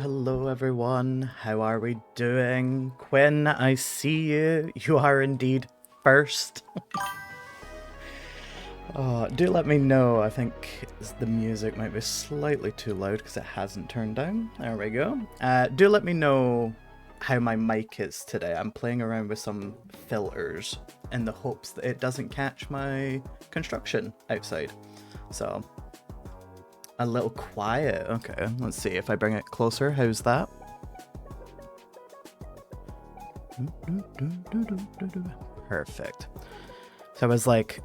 Hello everyone. How are we doing? Quinn, I see you. You are indeed first. Do let me know. I think the music might be slightly too loud because it hasn't turned down. There we go. Do let me know how my mic is today. I'm playing around with some filters in the hopes that it doesn't catch my construction outside. So, a little quiet. Okay, let's see if I bring it closer. How's that? Perfect. So I was like,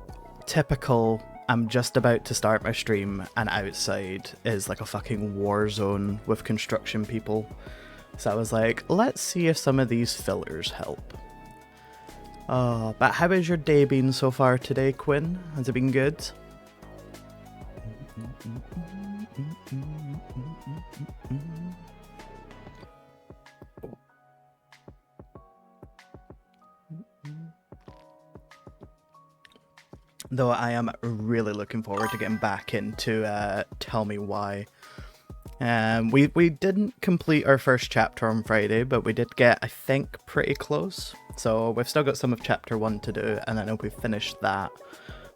typical, I'm just about to start my stream and outside is like a fucking war zone with construction people. So I was like, let's see if some of these fillers help. But how has your day been so far today, Quinn? Has it been good? Though I am really looking forward to getting back into Tell Me Why. We didn't complete our first chapter on Friday, but we did get, I think, pretty close. So we've still got some of chapter 1 to do, and then if we finish that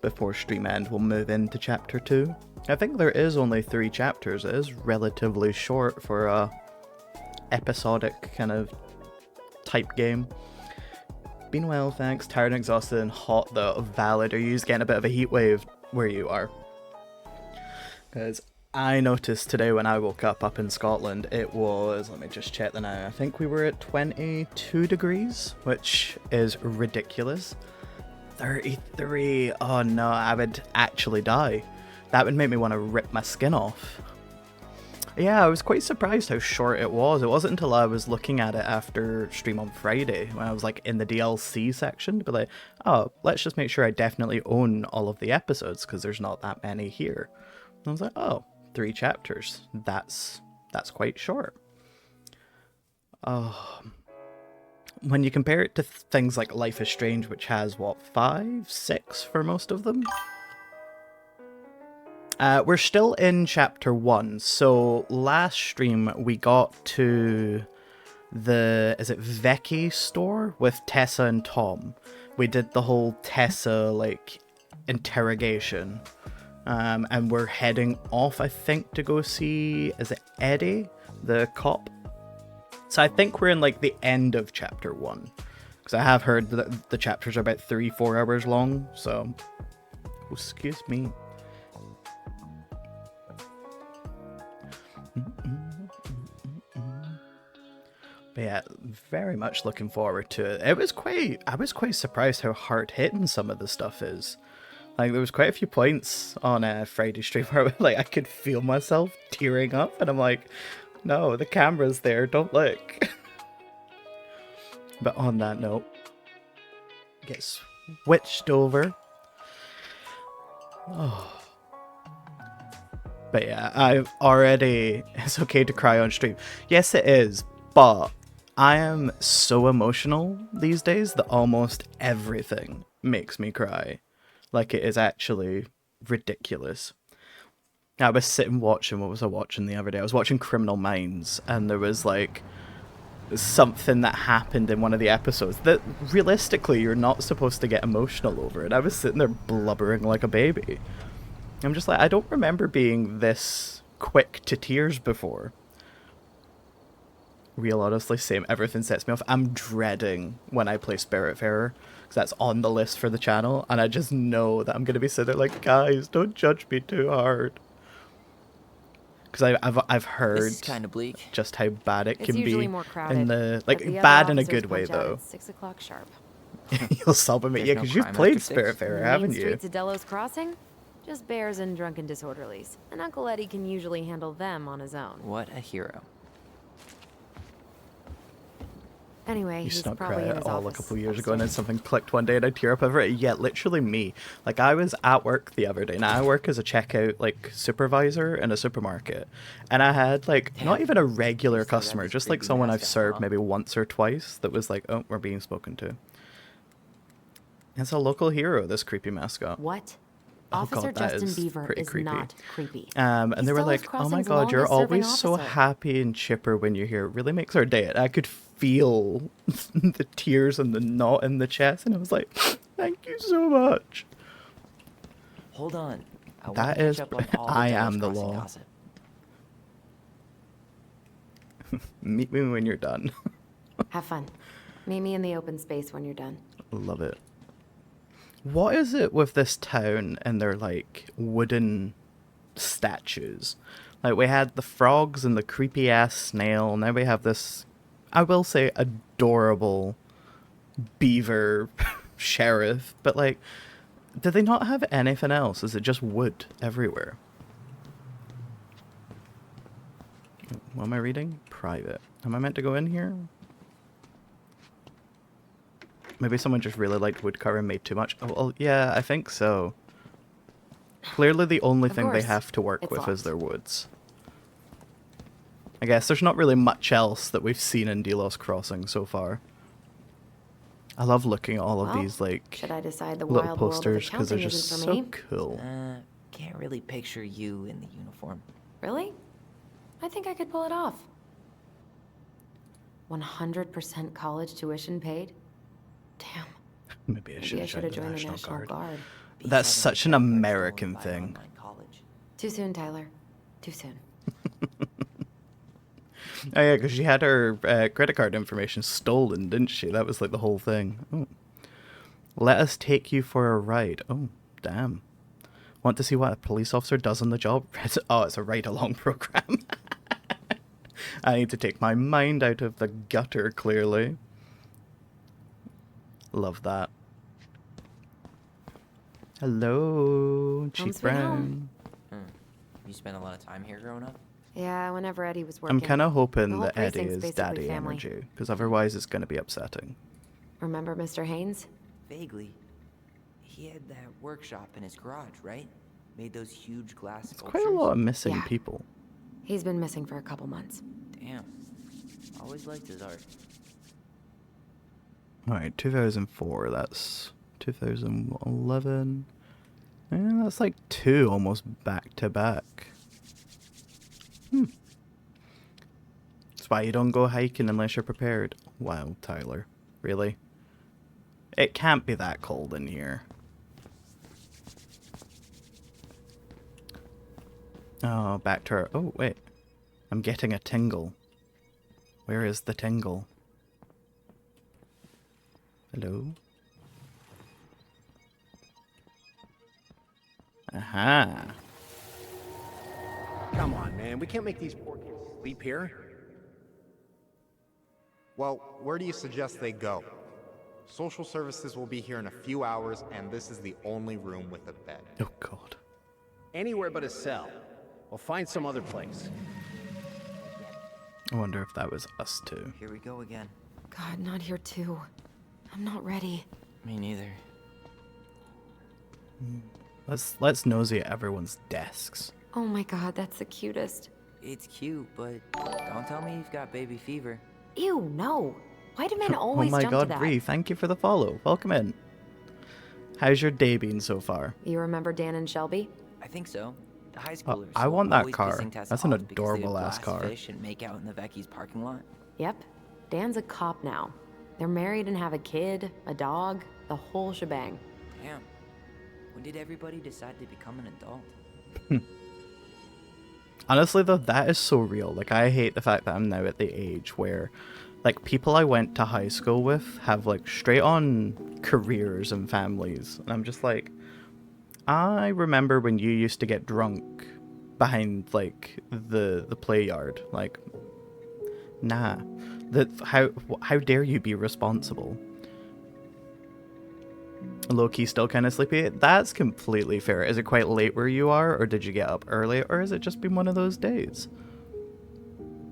before stream end, we'll move into chapter 2. I think there is only 3 chapters. It is relatively short for a episodic kind of type game. Been well, thanks. Tired and exhausted and hot though. Valid. Are you just getting a bit of a heat wave where you are? Because I noticed today when I woke up in Scotland, it was, let me just check the now, I think we were at 22 degrees, which is ridiculous. 33, oh no, I would actually die. That would make me want to rip my skin off. Yeah, I was quite surprised how short it was. It wasn't until I was looking at it after stream on Friday, when I was like in the DLC section, to be like, oh, let's just make sure I definitely own all of the episodes, because there's not that many here. And I was like, oh, 3 chapters. That's quite short. When you compare it to things like Life is Strange, which has, what, 5, 6 for most of them? We're still in chapter 1, so last stream we got to the, is it Vecchi store with Tessa and Tom. We did the whole Tessa, like, interrogation, and we're heading off, I think, to go see, is it Eddie, the cop? So I think we're in like the end of chapter 1. Because I have heard that the chapters are about 3-4 hours long, so... Oh, excuse me. But yeah, very much looking forward to it. I was quite surprised how hard-hitting some of the stuff is. Like, there was quite a few points on Friday stream where like I could feel myself tearing up, and I'm like, no, the camera's there, don't look. But on that note, get switched over. Oh. But yeah, I've already... It's okay to cry on stream. Yes, it is, but I am so emotional these days that almost everything makes me cry. Like, it is actually ridiculous. I was sitting watching... What was I watching the other day? I was watching Criminal Minds, and there was, like, something that happened in one of the episodes that, realistically, you're not supposed to get emotional over it. I was sitting there blubbering like a baby. I'm just like, I don't remember being this quick to tears before. Real honestly, same. Everything sets me off. I'm dreading when I play Spiritfarer, because that's on the list for the channel, and I just know that I'm going to be sitting there like, guys, don't judge me too hard. Because I've heard bleak. just how bad it can be more crowded, in the, like, but the bad other in a officers good way, punch out though. at 6 o'clock sharp. You'll sob at me. There's Yeah, no because you've crime played after 6. Spiritfarer, Main haven't you? streets of Delos Crossing? Just bears and drunken disorderlies. And Uncle Eddie can usually handle them on his own. What a hero. Anyway, You he's snuck probably cry in at his all a office couple of years ago, and then upstairs. something clicked one day and I tear up over it. Yeah, literally me. Like, I was at work the other day. Now I work as a checkout, like, supervisor in a supermarket. And I had, like, not even a regular Still got customer, this just like creepy someone I've mascot, served huh? maybe once or twice that was like, oh, we're being spoken to. It's a local hero, this creepy mascot. What? Oh Officer god, that Justin is Beaver pretty is creepy. not creepy. And He's they were Delos like, oh my Crossing's god, you're longest-serving always so officer. happy and chipper when you're here. It really makes our day. And I could feel the tears and the knot in the chest, and I was like, thank you so much. Hold on. I want That to catch is- up on all I the Delos am the Crossing law. gossip. Meet me when you're done. Have fun. Meet me in the open space when you're done. Love it. What is it with this town and their, like, wooden statues? Like, we had the frogs and the creepy-ass snail, and now we have this, I will say, adorable beaver sheriff. But, like, do they not have anything else? Is it just wood everywhere? What am I reading? Private. Am I meant to go in here? Maybe someone just really liked woodcarving and made too much. Oh, well, yeah, I think so. Clearly the only Of thing they course. have to work It's with is locked. their woods. I guess there's not really much else that we've seen in Delos Crossing so far. I love looking at all of Well, these, like, Should I decide the little wild world of posters because they're accounting just isn't for so me? cool. Can't really picture you in the uniform. Really? I think I could pull it off. 100% college tuition paid? Damn. Maybe I should Maybe I should have joined the National National Guard. Guard. That's B7 such an credit card's American stolen by an thing. online college. Too soon, Tyler. Too soon. Oh yeah, because she had her credit card information stolen, didn't she? That was like the whole thing. Oh. Let us take you for a ride. Oh, damn. Want to see what a police officer does on the job? Oh, it's a ride-along program. I need to take my mind out of the gutter, clearly. Love that. Hello, Cheap sweet home. Brown. You spent a lot of time here growing up? Yeah, whenever Eddie was working. I'm kind of The hoping whole that Eddie precinct's is basically daddy family. energy, because otherwise it's going to be upsetting. Remember Mr. Haynes? Vaguely. He had that workshop in his garage, right? Made those huge glass It's quite a lot of missing Yeah. people. He's been missing for a couple months. Damn. Always liked his art. Alright, 2004, that's 2011. And that's like 2 almost back to back. That's why you don't go hiking unless you're prepared. Wow, Tyler. Really? It can't be that cold in here. Oh, back to our... Oh, wait. I'm getting a tingle. Where is the tingle? Hello? Aha. Come on, man. We can't make these poor kids sleep here. Well, where do you suggest they go? Social services will be here in a few hours, and this is the only room with a bed. Oh god. Anywhere but a cell. We'll find some other place. I wonder if that was us too. Here we go again. God, not here too. I'm not ready. Me neither. Let's nosy at everyone's desks. Oh my god, that's the cutest. It's cute, but don't tell me you've got baby fever. Ew, no. Why do men Oh always my jump god, to that? Bree, thank you for the follow. Welcome in. How's your day been so far? You remember Dan and Shelby? I think so. The high schoolers. I who want that always car. pissing Tess That's an off because they would adorable ass blast car. Fish and make out in the Vecchi's parking lot. Yep. Dan's a cop now. They're married and have a kid, a dog, the whole shebang. Damn. When did everybody decide to become an adult? Honestly though, that is so real. Like, I hate the fact that I'm now at the age where, like, people I went to high school with have, like, straight on careers and families. And I'm just like, I remember when you used to get drunk behind, like, the play yard. Like, nah. How dare you be responsible? Low-key still kind of sleepy? That's completely fair. Is it quite late where you are, or did you get up early, or has it just been one of those days?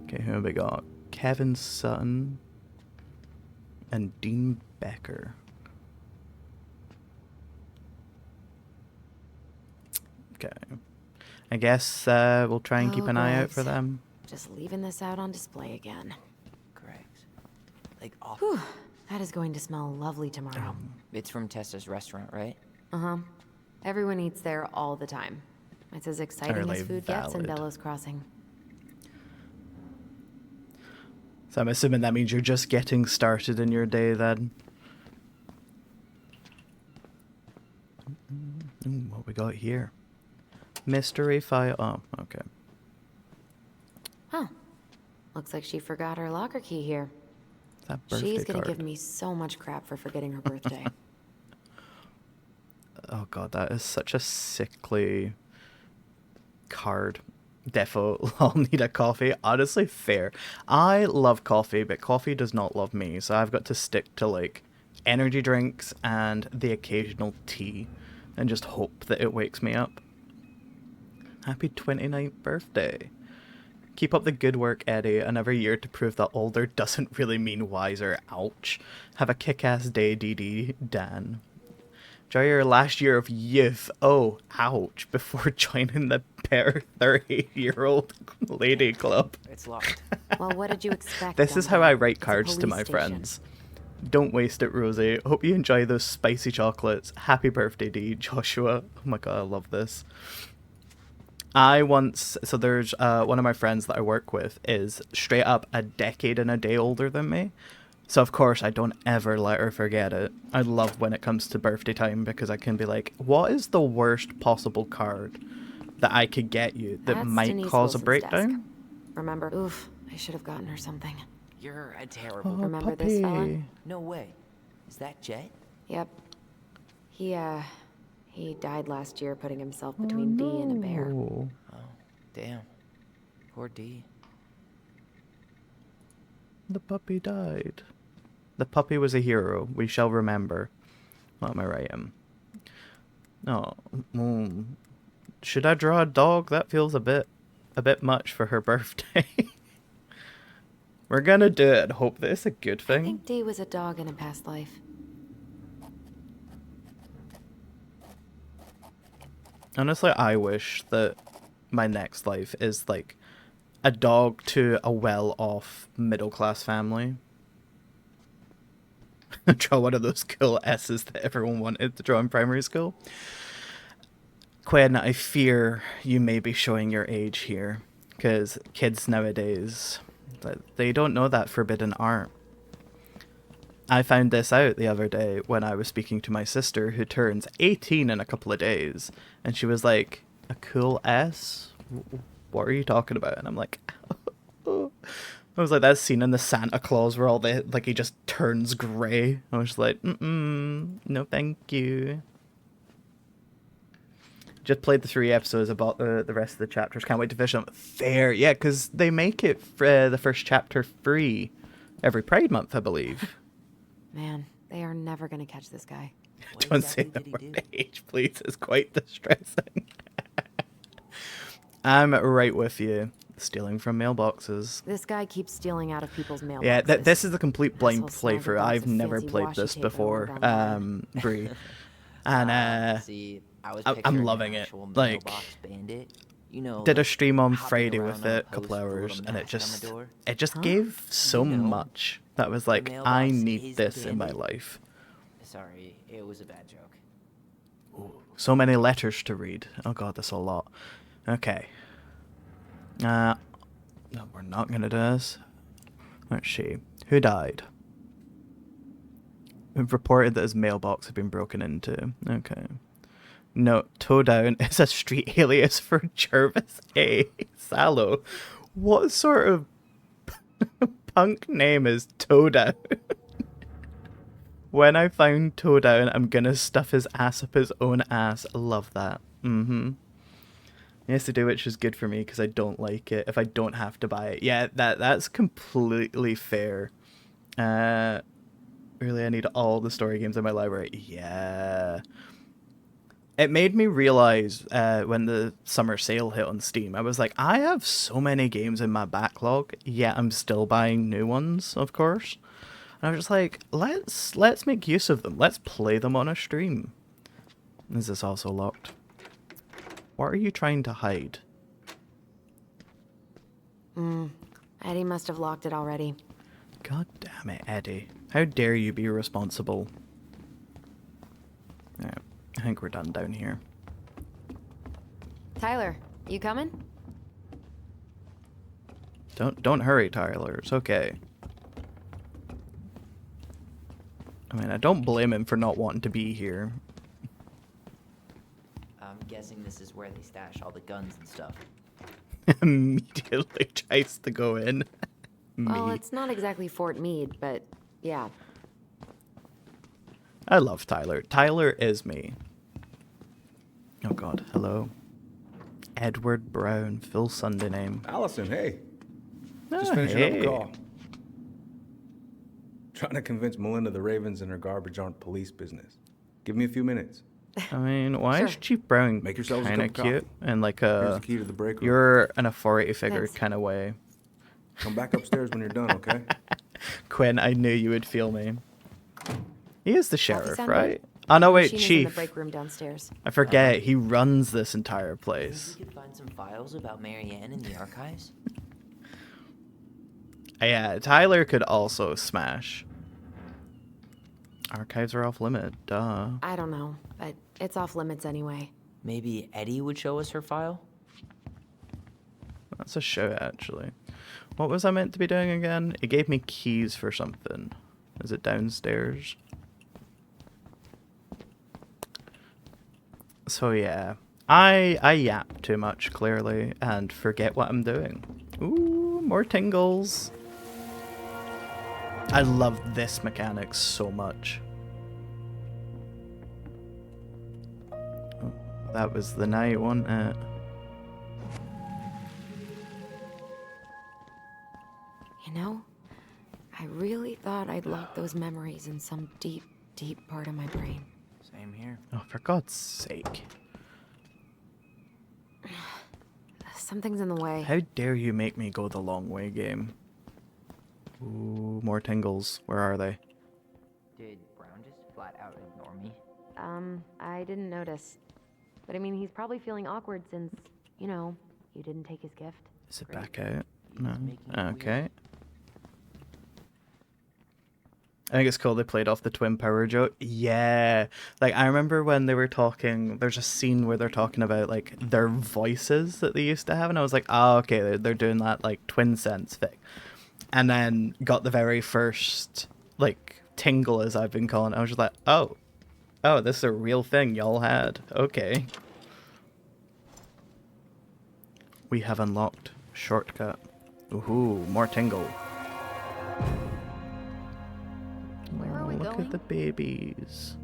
Okay, who have we got? Kevin Sutton and Dean Becker. Okay. I guess we'll try and keep Oh, an eye out Gregs. for them. Just leaving this out on display again. Greg's. Like, off. Whew. That is going to smell lovely tomorrow. It's from Tessa's restaurant, right? Uh-huh. Everyone eats there all the time. It's as exciting Fairly as food gets in valid. Delos Crossing. So I'm assuming that means you're just getting started in your day then. What we got here? Mystery file. Oh, okay. Huh. Looks like she forgot her locker key here. That birthday She's gonna card. give me so much crap for forgetting her birthday. Oh god, that is such a sickly card. Defo, I'll need a coffee. Honestly, fair. I love coffee, but coffee does not love me, so I've got to stick to, like, energy drinks and the occasional tea, and just hope that it wakes me up. Happy 29th birthday. Keep up the good work, Eddie. Another year to prove that older doesn't really mean wiser. Ouch. Have a kick-ass day, DD. Dan. Enjoy your last year of youth. Oh, ouch. Before joining the Bear 30-year-old lady club. It's locked. Well, what did you expect? This is dumb how I dumb? write It's a cards to police my station. friends. Don't waste it, Rosie. Hope you enjoy those spicy chocolates. Happy birthday, D. Joshua. Oh my god, I love this. So there's one of my friends that I work with is straight up a decade and a day older than me. So of course I don't ever let her forget it. I love when it comes to birthday time because I can be like, what is the worst possible card that I could get you that That's might Denise cause a Wilson's breakdown? desk. Remember? Oof, I should have gotten her something. You're a terrible. Oh, Remember this fella? puppy. No way. Is that Jet? Yep. He died last year putting himself between D and a bear. Oh. Oh, damn. Poor D. The puppy died. The puppy was a hero. We shall remember. What am I writing? Oh, should I draw a dog? That feels a bit much for her birthday. We're gonna do it. Hope that it's a good I thing. think D was a dog in a past life. Honestly, I wish that my next life is like a dog to a well-off middle-class family. Draw one of those cool S's that everyone wanted to draw in primary school. Quinn, I fear you may be showing your age here, because kids nowadays, they don't know that forbidden art. I found this out the other day when I was speaking to my sister, who turns 18 in a couple of days, and she was like, a cool S? What are you talking about? And I'm like, I was like, that scene in the Santa Claus where all the, like, he just turns grey. I was like, no thank you. Just played the 3 episodes about the rest of the chapters. Can't wait to finish them. Fair, yeah, because they make it the first chapter free every Pride Month, I believe. Man, they are never gonna catch this guy. What Don't exactly say the did he word do? age, please. It's quite distressing. I'm right with you. Stealing from mailboxes. This guy keeps stealing out of people's mailboxes. Yeah, this is a complete blind Asshole snagged a playthrough. box I've of never fancy played washi this tape and before, ordered online. Bree. And See, I was I'm picturing loving an it. actual Like, mailbox bandit. You know, did a like, stream on hopping Friday around with on a it, a couple post with a hours, little and mask on the door. it just Huh? gave so You know, much that was like, mailbox I is need this in my bandit. life. Sorry, it was a bad joke. So many letters to read. Oh god, that's a lot. Okay. No, we're not gonna do this. Let's see. Who died? We've reported that his mailbox had been broken into. Okay. No, Toedown is a street alias for Jervis A. Sallow. What sort of punk name is Toedown? When I find Toedown, I'm gonna stuff his ass up his own ass. I love that. He has to do, which is good for me because I don't like it if I don't have to buy it. Yeah, that's completely fair. Really, I need all the story games in my library. Yeah. It made me realize when the summer sale hit on Steam, I was like, I have so many games in my backlog, yet I'm still buying new ones, of course. And I was just like, let's make use of them. Let's play them on a stream. Is this also locked? What are you trying to hide? Eddie must have locked it already. God damn it, Eddie. How dare you be irresponsible? Yeah, I think we're done down here. Tyler, you coming? Don't hurry, Tyler. It's okay. I mean, I don't blame him for not wanting to be here. I'm guessing this is where they stash all the guns and stuff. Immediately tries to go in. Well, Me. it's not exactly Fort Meade, but yeah. I love Tyler. Tyler is me. Oh god, hello. Edward Brown, full Sunday name. Allison, hey. Just Oh, finishing up hey. a call. Trying to convince Melinda the Ravens and her garbage aren't police business. Give me a few minutes. I mean, why is Sure. Chief Brown Make yourselves a kind of cup of cute? coffee. And like Here's the key to the break room. you're an authority figure Thanks. kind of way. Come back upstairs when you're done, okay? Quinn, I knew you would feel me. He is the sheriff, sound right? good? Oh no, wait, Machine is in Chief. the break room downstairs. I forget, he runs this entire Think place. we could find some files about Marianne in the archives? Yeah, Tyler could also smash. Archives are off limit, duh. I don't know, but it's off limits anyway. Maybe Eddie would show us her file? That's a show, actually. What was I meant to be doing again? It gave me keys for something. Is it downstairs? So yeah, I yap too much, clearly, and forget what I'm doing. Ooh, more tingles. I love this mechanic so much. Oh, that was the night, wasn't it? You know, I really thought I'd locked those memories in some deep, deep part of my brain. Same here. Oh, for God's sake. Something's in the way. How dare you make me go the long way, game? Ooh, more tingles. Where are they? Did Brown just flat out ignore me? I didn't notice. But I mean, he's probably feeling awkward since, you know, you didn't take his gift. Is it Great. back out? He's No. making it weird. Okay. I think it's cool they played off the twin power joke. Yeah. Like, I remember when they were talking, there's a scene where they're talking about, like, their voices that they used to have, and I was like, oh, okay, they're doing that, like, twin sense thing. And then got the very first, like, tingle, as I've been calling it. I was just like, oh, this is a real thing y'all had. Okay. We have unlocked shortcut. Ooh, more tingle. the babies.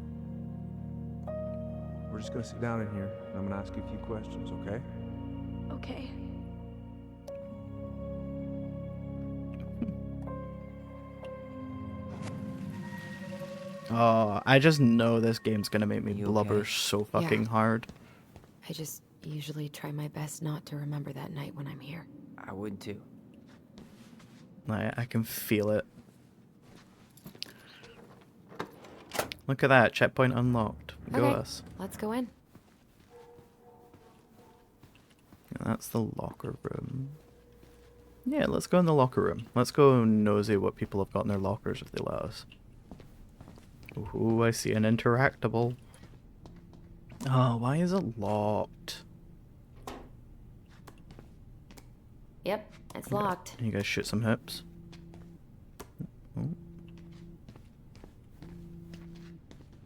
We're just gonna sit down in here, and I'm gonna ask you a few questions, okay? Okay. Oh, I just know this game's gonna make me You blubber okay? so fucking hard. I just usually try my best not to remember that night when I'm here. I would too. I can feel it. Look at that, checkpoint unlocked. Go Okay, us. let's go in. That's the locker room. Yeah, let's go in the locker room. Let's go nosy what people have got in their lockers if they let us. Ooh, I see an interactable. Oh, why is it locked? Yep, it's locked. You guys shoot some hips. Oh.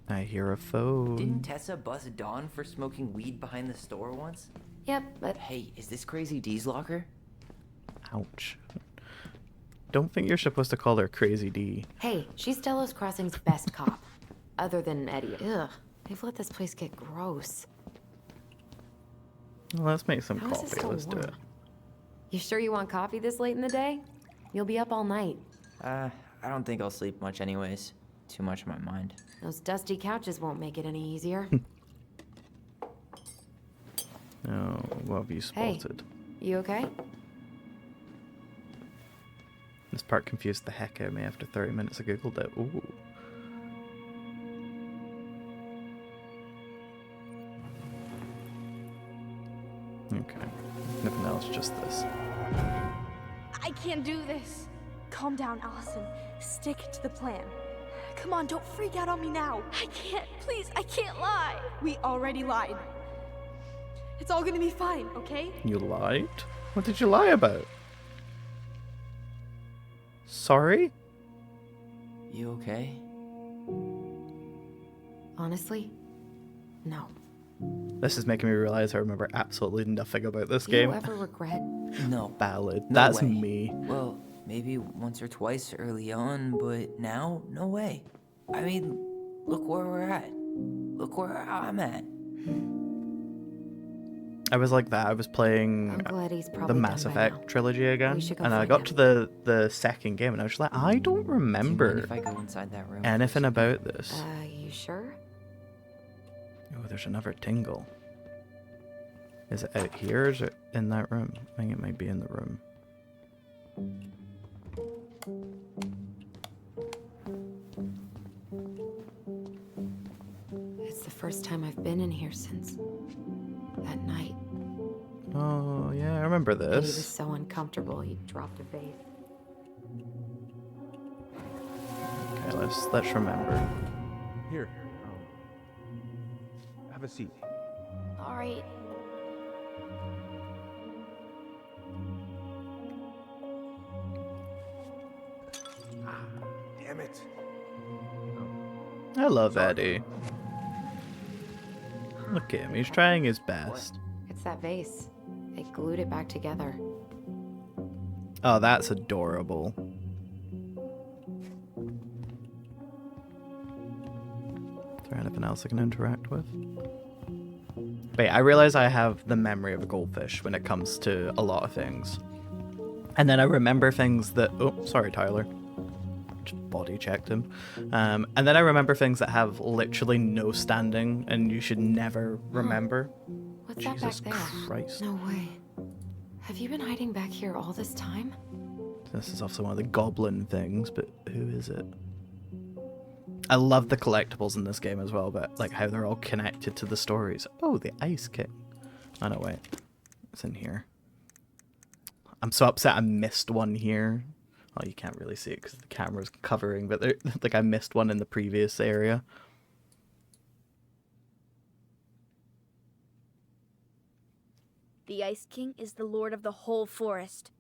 I hear a phone. Didn't Tessa bust Dawn for smoking weed behind the store once? Yep, but Hey, is this Crazy D's locker? Ouch. Don't think you're supposed to call her Crazy D. hey, she's Delos Crossing's best cop. Other than Eddie. Ugh, they've let this place get gross. Well, let's make some How is this coffee. still Let's do warm? it. You sure you want coffee this late in the day? You'll be up all night. I don't think I'll sleep much anyways. Too much on my mind. Those dusty couches won't make it any easier. Oh, what have you Hey. spotted? You okay? This part confused the heck out of me after 30 minutes. I googled it. Ooh. Okay. Nothing else, just this. I can't do this. Calm down, Allison. Stick to the plan. Come on, don't freak out on me now. I can't. Please, I can't lie. We already lied. It's all gonna be fine, okay? You lied? What did you lie about? Sorry? You okay? Honestly? No. This is making me realize I remember absolutely nothing about this Do game. you ever regret? No. Ballad. No That's way. me. Well, maybe once or twice early on, but now, no way. I mean, look where we're at. Look where I'm at. I was like that. I was playing Uncle Eddie's the probably Mass done by Effect now. trilogy again, should go and I find got him. to the second game, and I was just like, I don't Do you mind remember if I go inside that room? for a anything second? about this. You sure? Oh, there's another tingle. Is it out here or is it in that room? I think it might be in the room. It's the first time I've been in here since that night. Oh, yeah, I remember Eddie was this. so uncomfortable he dropped a vase. Okay, let's remember. Here, have a seat. All right. Damn it. I love Eddie. Look at him, he's trying his best. It's that vase. They glued it back together. Oh, that's adorable. Is there anything else I can interact with? Wait, I realize I have the memory of a goldfish when it comes to a lot of things. And then I remember things that... Oh, sorry, Tyler. Just body checked him. And then I remember things that have literally no standing and you should never remember. What's Jesus that back there? Christ. No way. Have you been hiding back here all this time? This is also one of the goblin things, but who is it? I love the collectibles in this game as well, but like how they're all connected to the stories. Oh, the Ice King. Oh no, wait. It's in here. I'm so upset I missed one here. Oh, you can't really see it because the camera's covering, but like I missed one in the previous area. The Ice King is the lord of the whole forest.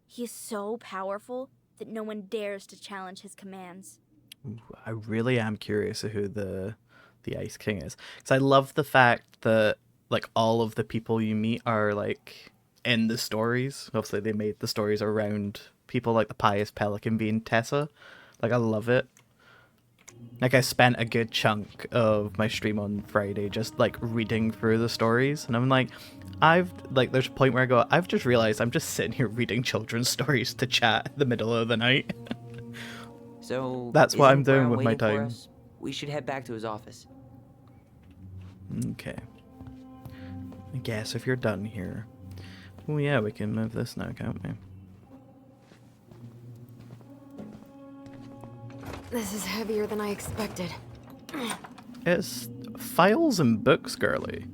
He is so powerful that no one dares to challenge his commands. Ooh, I really am curious of who the Ice King is, because I love the fact that like all of the people you meet are like in the stories. Obviously, they made the stories around people like the Pious Pelican being Tessa. Like I love it. Like, I spent a good chunk of my stream on Friday just, like, reading through the stories. And I'm like, there's a point where I go, I've just realized I'm just sitting here reading children's stories to chat in the middle of the night. So That's what isn't I'm doing Brown with my waiting for time. us? We should head back to his office. Okay. I guess if you're done here. Oh yeah, we can move this now, can't we? This is heavier than I expected. It's files and books, girly.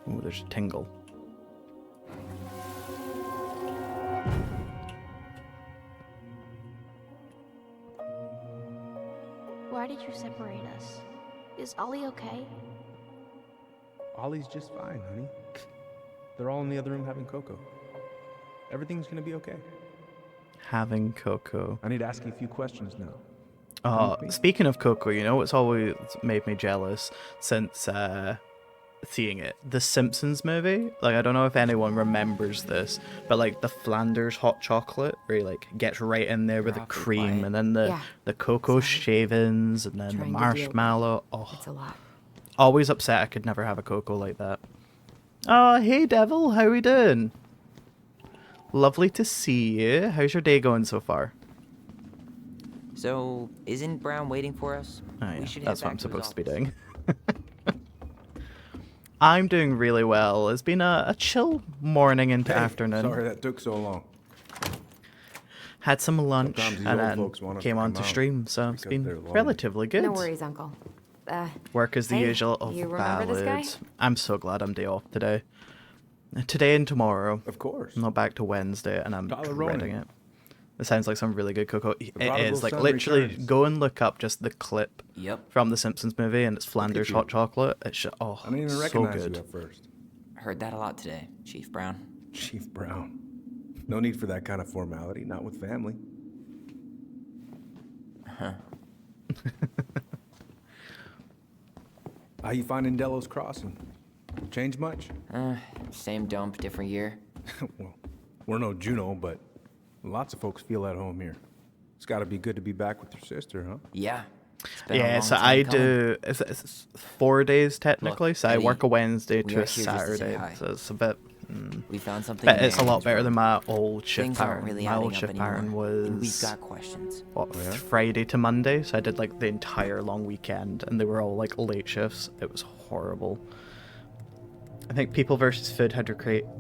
Oh, there's a tingle. Why did you separate us? Is Ollie okay? Ollie's just fine, honey. They're all in the other room having cocoa. Everything's gonna be okay. Having cocoa. I need to ask you a few questions now. Oh, speaking of cocoa, you know what's always made me jealous since seeing it? The Simpsons movie. Like, I don't know if anyone remembers this, but like the Flanders hot chocolate, where he like gets right in there with the Awfully cream, quiet. and then Yeah. the cocoa Sorry. shavings, and then the Trying to deal with marshmallow. It's a Oh, lot. always upset I could never have a cocoa like that. Oh, hey Devil, how we doing? Lovely to see you. How's your day going so far? So isn't Brown waiting for us? Oh, yeah, We should head that's what back I'm to his supposed to be office. doing. I'm doing really well. It's been a chill morning into Hey, afternoon. Sorry that took so long. Had some lunch Sometimes these and old then folks want us to came on come to out stream, so it's because been they're lonely. relatively good. No worries, Uncle. Work as the Hey, usual of you remember this guy? ballads. I'm so glad I'm day off today. Today and tomorrow. Of course. I'm not back to Wednesday, and I'm Tyler dreading Ronan. it. It sounds like some really good cocoa. It prodigal is like son literally returns. go and look up just the clip Yep. from the Simpsons movie, and it's Flanders you. hot chocolate. It's just, I didn't even so recognize good. you at first. Heard that a lot today, Chief Brown. Chief Brown. No need for that kind of formality, not with family. How you finding Delos Crossing? Change much? Same dump, different year. Well, we're no Juno, but lots of folks feel at home here. It's got to be good to be back with your sister, huh? Yeah. It's been a Yeah, long so time I coming. do. It's 4 days technically. Look, so I work a Eddie, Wednesday we to are a here just to say Saturday. hi. So it's a bit. We found something. But in it's a lot Marian's better room. than my old shift Things pattern. aren't really My adding old up shift anymore, pattern and we've was got questions. Yeah? Friday to Monday, so I did like the entire long weekend, and they were all like late shifts. It was horrible. I think People vs. Food had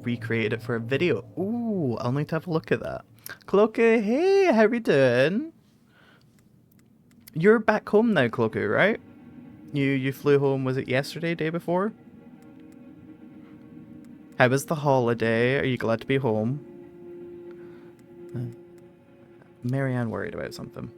recreated it for a video. Ooh, I'll need to have a look at that. Cloaky, hey, how we doing? You're back home now, Cloaky, right? You flew home, was it yesterday, day before? How was the holiday? Are you glad to be home? Marianne worried about something.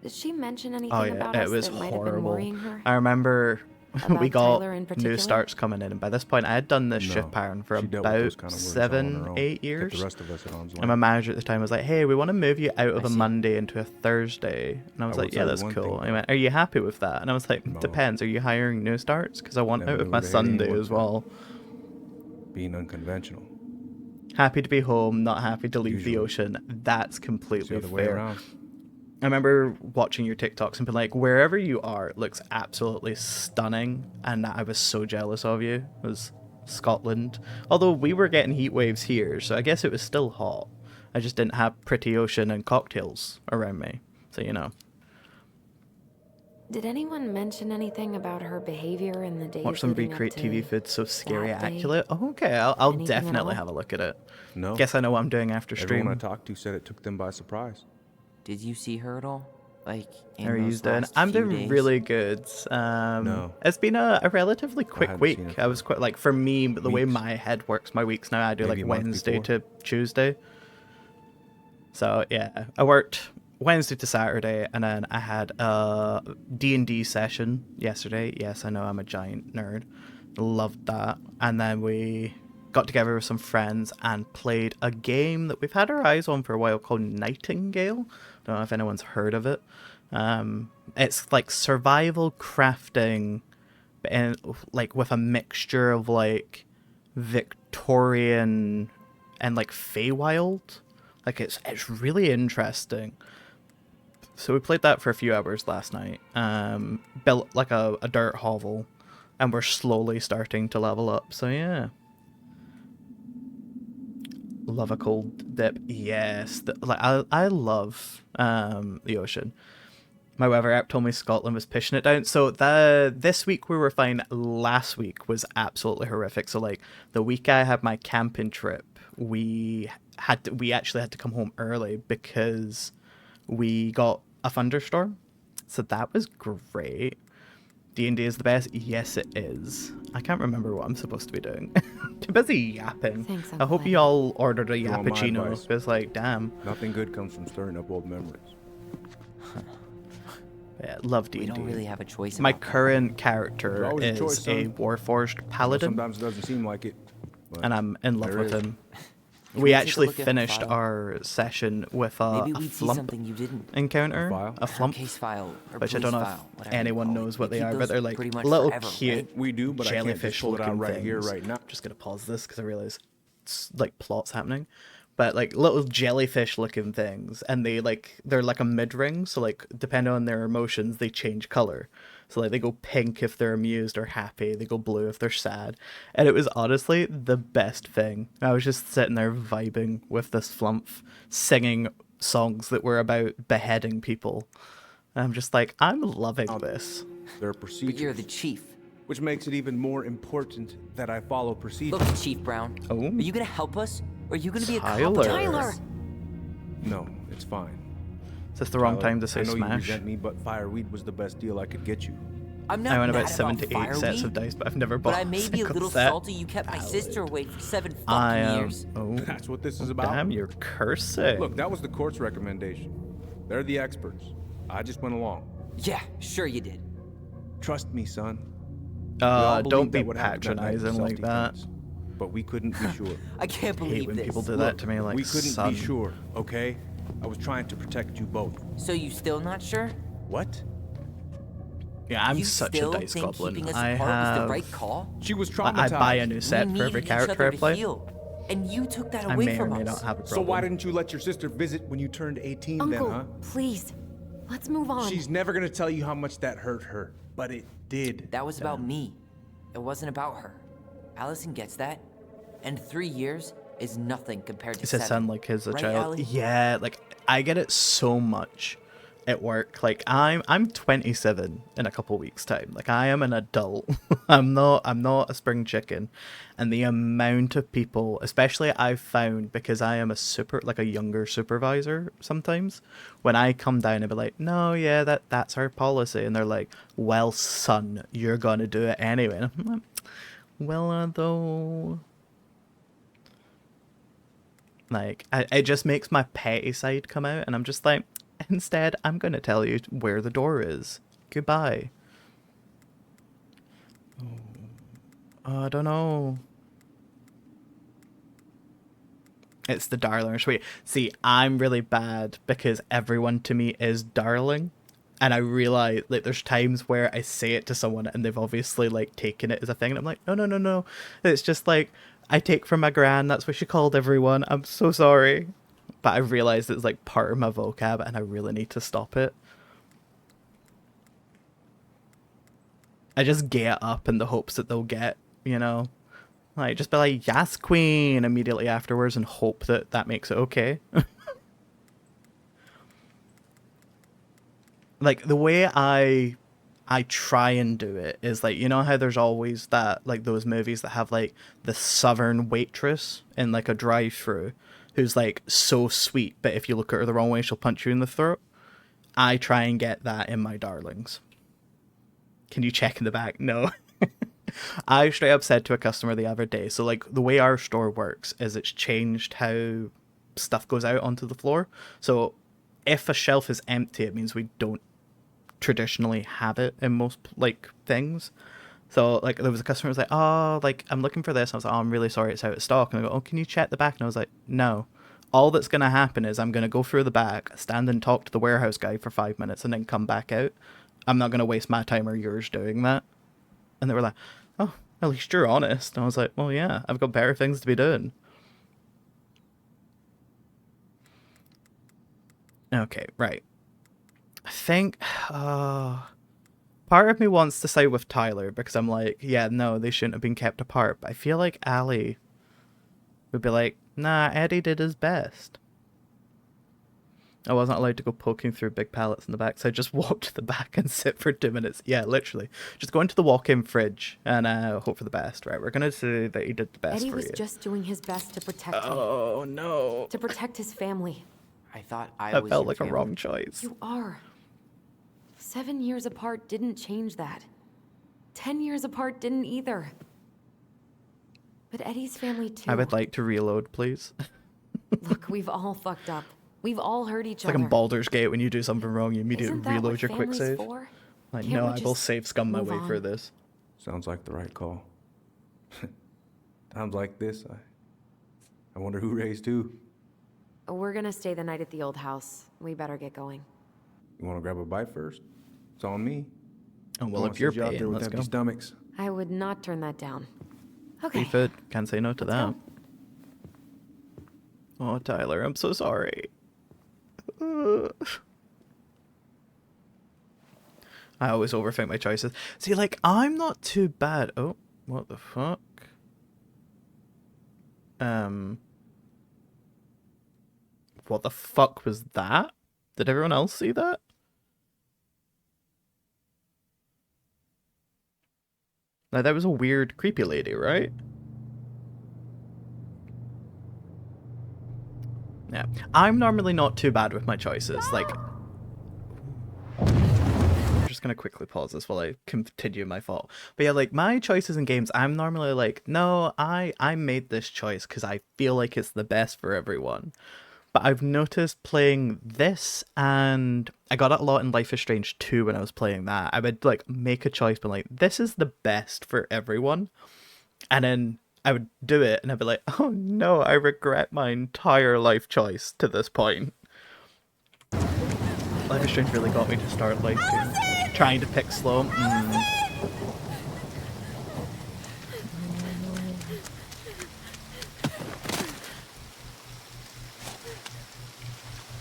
Did she mention anything Oh yeah, about it us was that might have been horrible. worrying her? I remember we About got Tyler in new particular? starts coming in, and by this point I had done this No, shift pattern for she dealt with those about kind of worries all on her 7, own. 8 Kept years. the rest of us at arm's And my length. manager at the time was like, "Hey, we want to move you out of I a see. Monday into a Thursday." And I was I will like, "Yeah, tell you that's one cool." thing, And he went, "Are you happy with that?" And I was like, No. "Depends. Are you hiring new starts? Because I want Never out of knew my where to hate Sunday anyone as from. well. Being unconventional. Happy to be home, not happy to leave the Usually. ocean. That's It's the completely other way fair." around. I remember watching your TikToks and being like, wherever you are, it looks absolutely stunning. And I was so jealous of you. It was Scotland. Although we were getting heat waves here, so I guess it was still hot. I just didn't have pretty ocean and cocktails around me. So, you know. Did anyone mention anything about her behavior in the days Watch them leading up recreate TV to food so scary that day? accurate. Oh, okay, I'll Anything at definitely all? have a look at it. No. Guess I know what I'm doing after Everyone I stream. talked to said it took them by surprise. Did you see her at all? Like, in How are you those doing? last I'm few doing days? really good. No. It's been a relatively quick haven't week. seen it I was quite like, for me, the way weeks. my head works, my weeks now, I do Maybe like a month Wednesday before. to Tuesday. So yeah, I worked Wednesday to Saturday, and then I had a D&D session yesterday. Yes, I know I'm a giant nerd. Loved that. And then we got together with some friends and played a game that we've had our eyes on for a while called Nightingale. Don't know if anyone's heard of it. It's like survival crafting, and like with a mixture of like Victorian and like Feywild. Like it's really interesting. So we played that for a few hours last night. Built like a dirt hovel, and we're slowly starting to level up. So yeah. Love a cold dip. Yes. I love the ocean. My weather app told me Scotland was pushing it down. So this week we were fine. Last week was absolutely horrific. So like the week I had my camping trip, we actually had to come home early because we got a thunderstorm. So that was great. D&D is the best? Yes, it is. I can't remember what I'm supposed to be doing. Too busy yapping. Thanks, I hope you all ordered a You want my yappuccino, advice? because, like, damn. Nothing good comes from stirring up old memories. Yeah, love D&D. We don't really have a choice. My about that. current There's character always a is choice, a son. Warforged paladin, Sometimes it doesn't seem like it. But and I'm in love there with is. him. If We take a actually look at the finished file, our session with a Maybe we'd see flump something you didn't. encounter, file? a flump, Case file or which I police don't know file, if whatever you anyone call it. knows what They they keep are, but those they're like pretty much little forever, cute right? We do, but I can't just jellyfish pull it out looking right things. here, right now. I'm just gonna pause this because I realize it's like plots happening, but like little jellyfish looking things, and they're like a mid ring, so like depending on their emotions they change color. So like they go pink if they're amused or happy, they go blue if they're sad, and it was honestly the best thing. I was just sitting there vibing with this flump, singing songs that were about beheading people. And I'm just like, I'm loving this. There are But procedures, you're the chief. which makes it even more important that I follow procedures. Look, Chief Brown. Oh. Are you gonna help us, or are you gonna be a cop? Tyler. Tyler! No, it's fine. Is this the wrong Tyler, time to say I know you smash? resent me, but fireweed was the best deal I could get you. I'm not I own mad about 7 to 8 fireweed, sets of dice, but I've never bought but I may be a single little set. salty you kept my sister away for 7 fucking I am. years. Oh, That's what this is about. damn, you're cursing. Look, that was the court's recommendation. They're the experts. I just went along. Yeah, sure you did. Trust me, son. We all Don't believed be that what happened that night was patronizing like that. self-defense, but we couldn't be sure. I can't I hate believe when this. people do that to me. Like, we couldn't son. be sure, okay? I was trying to protect you both. So you still not sure? What? Yeah, I'm you such a still dice think goblin. keeping us I apart was the have. right call? She was I traumatized. buy a new set We for every needed each character other I to play. heal, and you took that I away may or from may us. not have a problem. So why didn't you let your sister visit when you turned 18 then, Uncle, huh? please. Let's move on. She's never gonna tell you how much that hurt her, but it did. That was about me. It wasn't about her. Allison gets that, and 3 years is nothing compared to Does it 7. sound like his a Right, child? Allie? Yeah, like I get it so much at work. Like I'm 27 in a couple weeks time. Like I am an adult. I'm not a spring chicken. And the amount of people, especially I've found because I am a younger supervisor sometimes, when I come down and be like, "No, yeah, that's our policy." And they're like, "Well, son, you're going to do it anyway." And I'm like, well, though, like, it just makes my petty side come out, and I'm just like, instead, I'm gonna tell you where the door is. Goodbye. I don't know. It's the darling sweet. See, I'm really bad because everyone to me is darling. And I realize, like, there's times where I say it to someone and they've obviously, like, taken it as a thing. And I'm like, no. It's just, like, I take from my gran. That's what she called everyone. I'm so sorry. But I realized it's, like, part of my vocab and I really need to stop it. I just get up in the hopes that they'll get, you know? Like, just be like, yes, queen, immediately afterwards and hope that that makes it okay. Like, the way I try and do it is, like, you know how there's always that, like, those movies that have, like, the southern waitress in, like, a drive-thru who's, like, so sweet, but if you look at her the wrong way, she'll punch you in the throat. I try and get that in my darlings. Can you check in the back? No. I straight up said to a customer the other day, so, like, the way our store works is it's changed how stuff goes out onto the floor. So if a shelf is empty, it means we don't traditionally have it in most, like, things. So, like, there was a customer who was like, oh, like, I'm looking for this. And I was like, oh, I'm really sorry, it's out of stock. And I go, oh, can you check the back? And I was like, no. All that's going to happen is I'm going to go through the back, stand and talk to the warehouse guy for 5 minutes, and then come back out. I'm not going to waste my time or yours doing that. And they were like, oh, at least you're honest. And I was like, well, yeah, I've got better things to be doing. Okay, right. think part of me wants to side with Tyler because I'm like, yeah, no, they shouldn't have been kept apart. But I feel like Allie would be like, nah, Eddie did his best. I wasn't allowed to go poking through big pallets in the back, so I just walked to the back and sit for 2 minutes. Yeah, literally. Just go into the walk-in fridge and hope for the best. Right, we're going to say that he did the best Eddie for was you. just doing his best to protect me. Oh, no. To protect his family. I thought I That was felt your like a family. wrong choice. You are. 7 years apart didn't change that. 10 years apart didn't either. But Eddie's family too. I would like to reload, please. Look, we've all fucked up. We've all hurt each It's like other. in Baldur's Gate when you do something wrong, you immediately Isn't that reload what your quick family's save. for? Like, Can't no, we I will just save scum my move way through on? this. Sounds like the right call. Times like this, I wonder who raised who. We're gonna stay the night at the old house. We better get going. You want to grab a bite first? It's on me. Oh, well, Don't if you're send you out there paying, with let's empty go. stomachs. I would not turn that down. Okay. Free food. Can't say no to that. go. Oh, Tyler, I'm so sorry. I always overthink my choices. See, like, I'm not too bad. Oh, what the fuck? What the fuck was that? Did everyone else see that? Like, that was a weird, creepy lady, right? Yeah. I'm normally not too bad with my choices. Like, I'm just gonna quickly pause this while I continue my thought. But yeah, like, my choices in games, I'm normally like, no, I made this choice because I feel like it's the best for everyone. But I've noticed playing this, and I got it a lot in Life is Strange 2 when I was playing that. I would, like, make a choice, but like, this is the best for everyone. And then I would do it, and I'd be like, oh no, I regret my entire life choice to this point. Life is Strange really got me to start, like, trying to pick slow.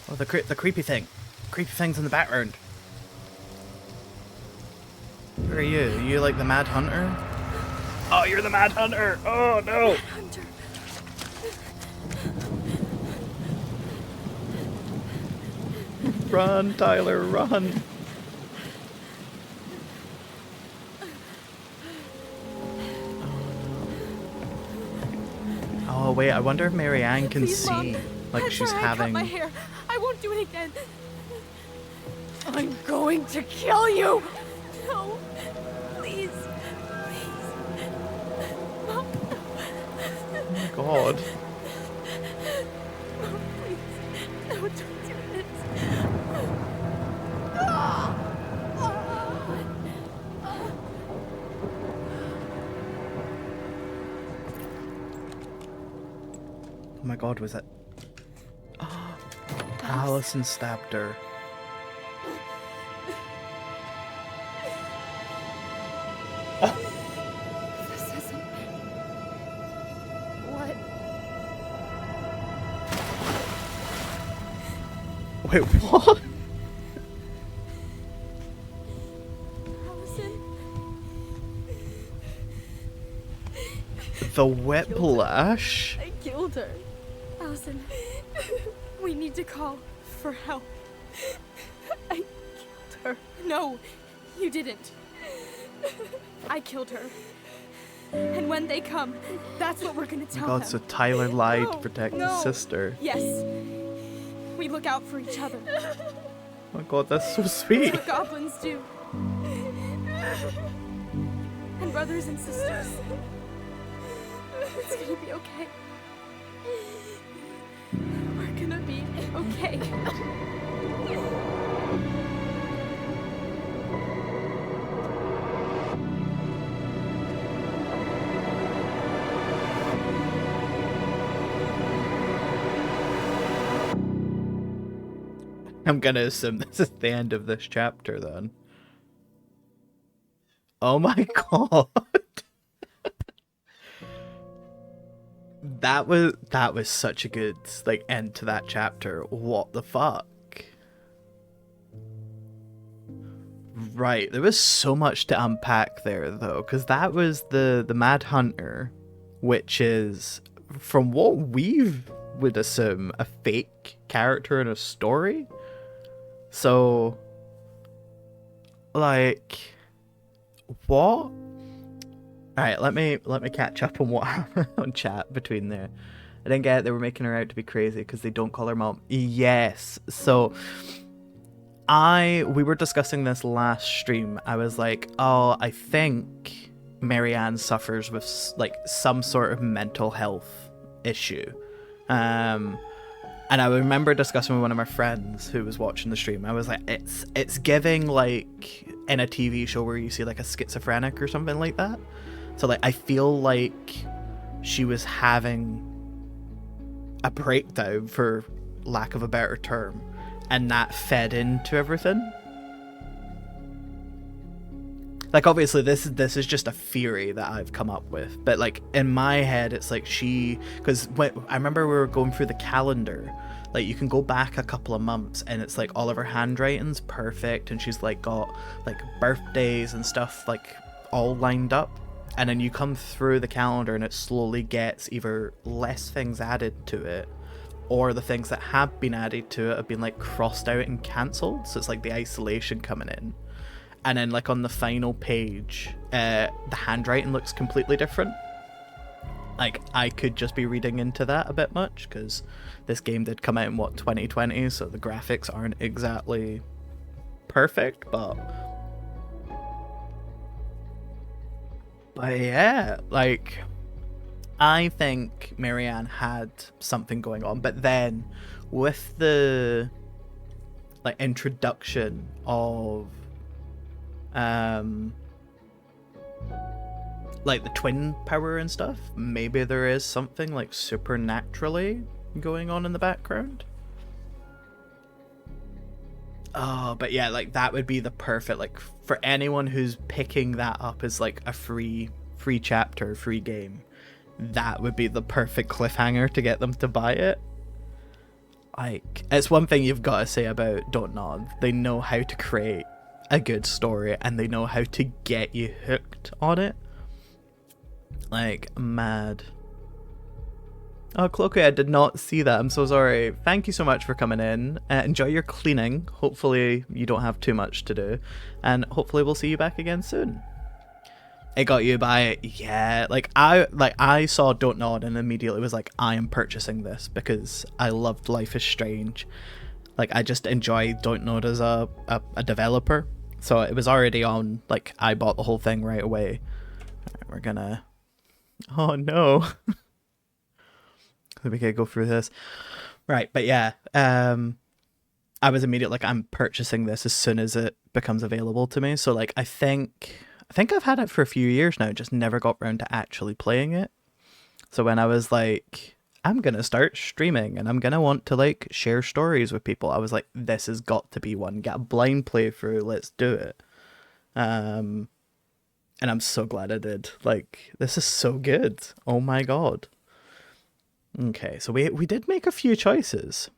Oh, the creepy thing. Creepy thing's in the background. Who are you? Are you like the Mad Hunter? Oh, you're the Mad Hunter! Oh no! Hunter. Run, Tyler, run! Oh wait, I wonder if Marianne can Please, Mom. see. Like I'm she's sorry I cut having. my hair. I won't do it again. I'm going to kill you. No, please, please. Mom, Oh my god. Mom, please. No, don't do this. Oh my god, was it? Oh, Allison stabbed her. This isn't. What? Wait, what? Allison? The whiplash? I killed her. Allison, we need to call for help. I killed her. No, you didn't. I killed her. And when they come, that's what we're gonna Oh my tell god, them. so Tyler lied No, to protect no. his sister. Yes. We look out for each other. Oh my god, that's so sweet. What goblins do. And brothers and sisters. It's gonna be okay. We're gonna be okay. I'm gonna assume this is the end of this chapter then. Oh my god. That was such a good like end to that chapter. What the fuck? Right, there was so much to unpack there, though, because that was the Mad Hunter, which is, from what we would assume, a fake character in a story. So, like, what? All right, let me catch up on what happened on chat between there. I didn't get it. They were making her out to be crazy because they don't call her mom. Yes, so. We were discussing this last stream. I was like, oh, I think Marianne suffers with like some sort of mental health issue. And I remember discussing with one of my friends who was watching the stream. I was like, it's giving like in a TV show where you see like a schizophrenic or something like that. So like I feel like she was having a breakdown, for lack of a better term. And that fed into everything. Like, obviously, this is just a theory that I've come up with. But, like, in my head, it's like because I remember we were going through the calendar. Like, you can go back a couple of months, and it's, like, all of her handwriting's perfect. And she's, like, got, like, birthdays and stuff, like, all lined up. And then you come through the calendar, and it slowly gets either less things added to it, or the things that have been added to it have been like crossed out and cancelled. So it's like the isolation coming in. And then like on the final page, the handwriting looks completely different. Like I could just be reading into that a bit much, because this game did come out in 2020, so the graphics aren't exactly perfect, but yeah, like I think Marianne had something going on, but then with the like introduction of like the twin power and stuff, maybe there is something like supernaturally going on in the background. Oh, but yeah, like that would be the perfect, like for anyone who's picking that up as like a free chapter, free game. That would be the perfect cliffhanger to get them to buy it. Like, it's one thing you've got to say about Don't Nod. They know how to create a good story, and they know how to get you hooked on it. Like, mad. Oh, Cloaky, I did not see that. I'm so sorry. Thank you so much for coming in. Enjoy your cleaning. Hopefully you don't have too much to do. And hopefully we'll see you back again soon. It got you by it, yeah. Like I saw Don't Nod and immediately was like, I am purchasing this because I loved Life is Strange. Like I just enjoy Don't Nod as a developer. So it was already on, like I bought the whole thing right away. Alright, we're gonna, oh no. We could go through this. Right, but yeah. I was immediately like, I'm purchasing this as soon as it becomes available to me. So like I think I've had it for a few years now, just never got around to actually playing it. So when I was like, I'm going to start streaming and I'm going to want to like share stories with people, I was like, this has got to be one. Get a blind playthrough, let's do it. And I'm so glad I did. Like, this is so good. Oh my god. Okay, so we did make a few choices.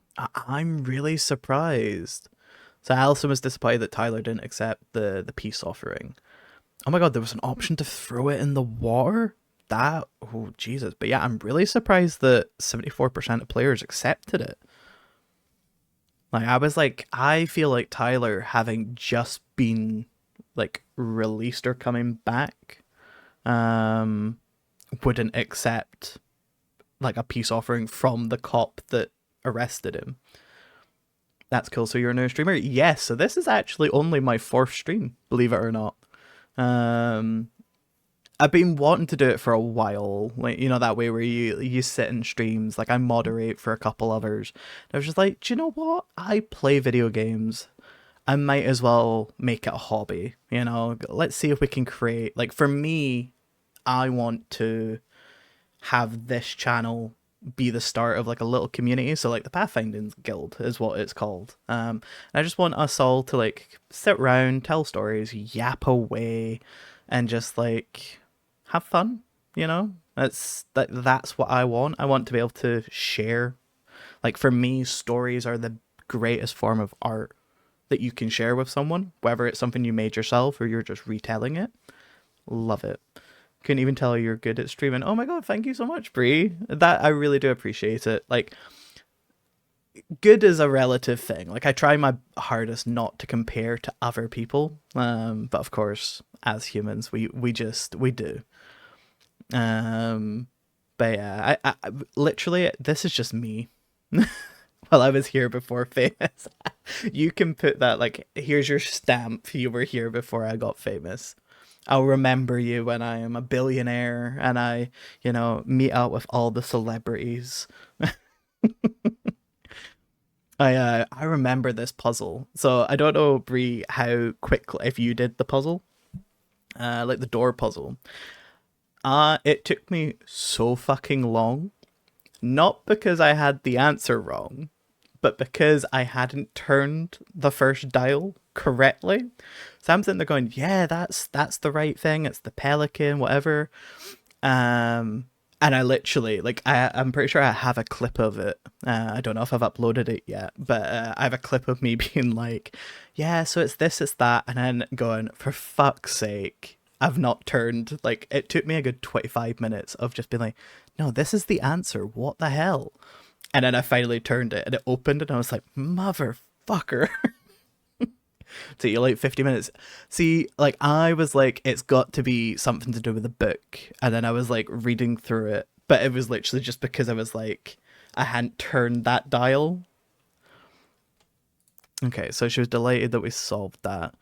I'm really surprised. So Allison was disappointed that Tyler didn't accept the peace offering. Oh my god, there was an option to throw it in the water? Oh Jesus. But yeah, I'm really surprised that 74% of players accepted it. Like, I was like, I feel like Tyler, having just been like released or coming back, wouldn't accept like a peace offering from the cop that arrested him. That's cool. So you're a new streamer? Yes. So this is actually only my 4th stream, believe it or not. I've been wanting to do it for a while, like, you know, that way where you sit in streams, like I moderate for a couple others. I was just like, do you know what? I play video games. I might as well make it a hobby, you know? Let's see if we can create, like, for me, I want to have this channel be the start of like a little community. So like the Pathfinding Guild is what it's called. I just want us all to like sit around, tell stories, yap away, and just like have fun, you know? That's what I want. I want to be able to share. Like for me, stories are the greatest form of art. that you can share with someone, whether it's something you made yourself or you're just retelling it. Love it. Couldn't even tell you're good at streaming. Oh my god, thank you so much, Bree. That I really do appreciate it. Like, good is a relative thing. Like, I try my hardest not to compare to other people. But of course, as humans, we do. But yeah, I literally, this is just me. Well, I was here before famous. You can put that, like, here's your stamp. You were here before I got famous. I'll remember you when I am a billionaire and I, meet up with all the celebrities. I remember this puzzle. So I don't know, Brie, how quickly, if you did the puzzle, like the door puzzle. It took me so fucking long. Not because I had the answer wrong, but because I hadn't turned the first dial correctly. So I'm sitting there going, yeah, that's the right thing. It's the pelican, whatever. And I literally, like, I'm pretty sure I have a clip of it. I don't know if I've uploaded it yet, but I have a clip of me being like, yeah, so it's this, it's that. And then going, for fuck's sake, I've not turned. Like, it took me a good 25 minutes of just being like, no, this is the answer. What the hell? And then I finally turned it and it opened and I was like, motherfucker. So you're like 50 minutes. See, like, I was like, it's got to be something to do with the book. And then I was like reading through it. But it was literally just because I was like, I hadn't turned that dial. Okay, so she was delighted that we solved that.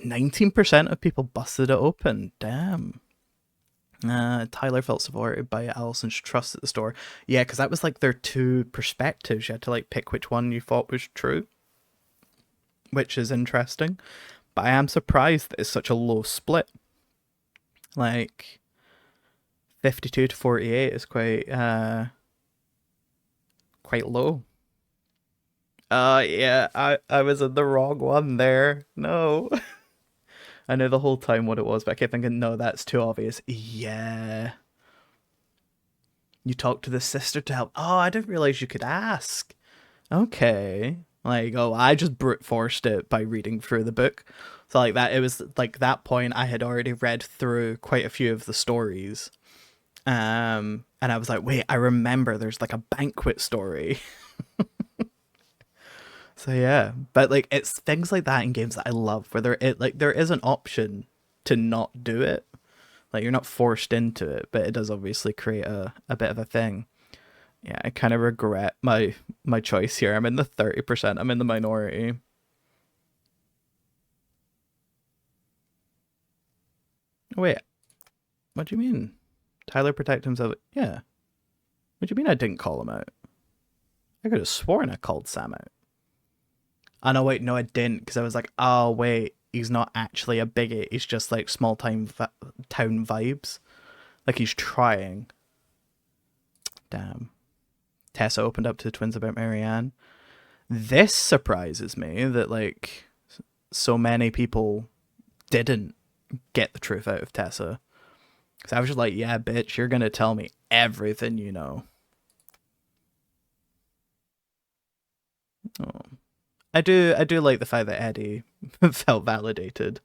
19% of people busted it open. Damn. Tyler felt supported by Allison's trust at the store. Yeah, because that was like their two perspectives. You had to like pick which one you thought was true, which is interesting. But I am surprised that it's such a low split. Like 52 to 48 is quite low. Yeah, I was in the wrong one there. No. I knew the whole time what it was, but I kept thinking, no, that's too obvious. Yeah. You talked to the sister to help. Oh, I didn't realize you could ask. Okay. Like, oh, I just brute forced it by reading through the book. So like that, it was like that point I had already read through quite a few of the stories. And I was like, wait, I remember there's like a banquet story. So yeah, but like it's things like that in games that I love, where there is an option to not do it, like you're not forced into it, but it does obviously create a bit of a thing. Yeah, I kind of regret my choice here. I'm in the 30%. I'm in the minority. Wait, what do you mean? Tyler protect himself? Yeah. What do you mean I didn't call him out? I could have sworn I called Sam out. Oh, no, wait, no, I didn't, because I was like, oh, wait, he's not actually a bigot, he's just, like, town vibes. Like, he's trying. Damn. Tessa opened up to the twins about Marianne. This surprises me, that, like, so many people didn't get the truth out of Tessa. Because I was just like, yeah, bitch, you're gonna tell me everything you know. Oh. I do like the fact that Eddie felt validated.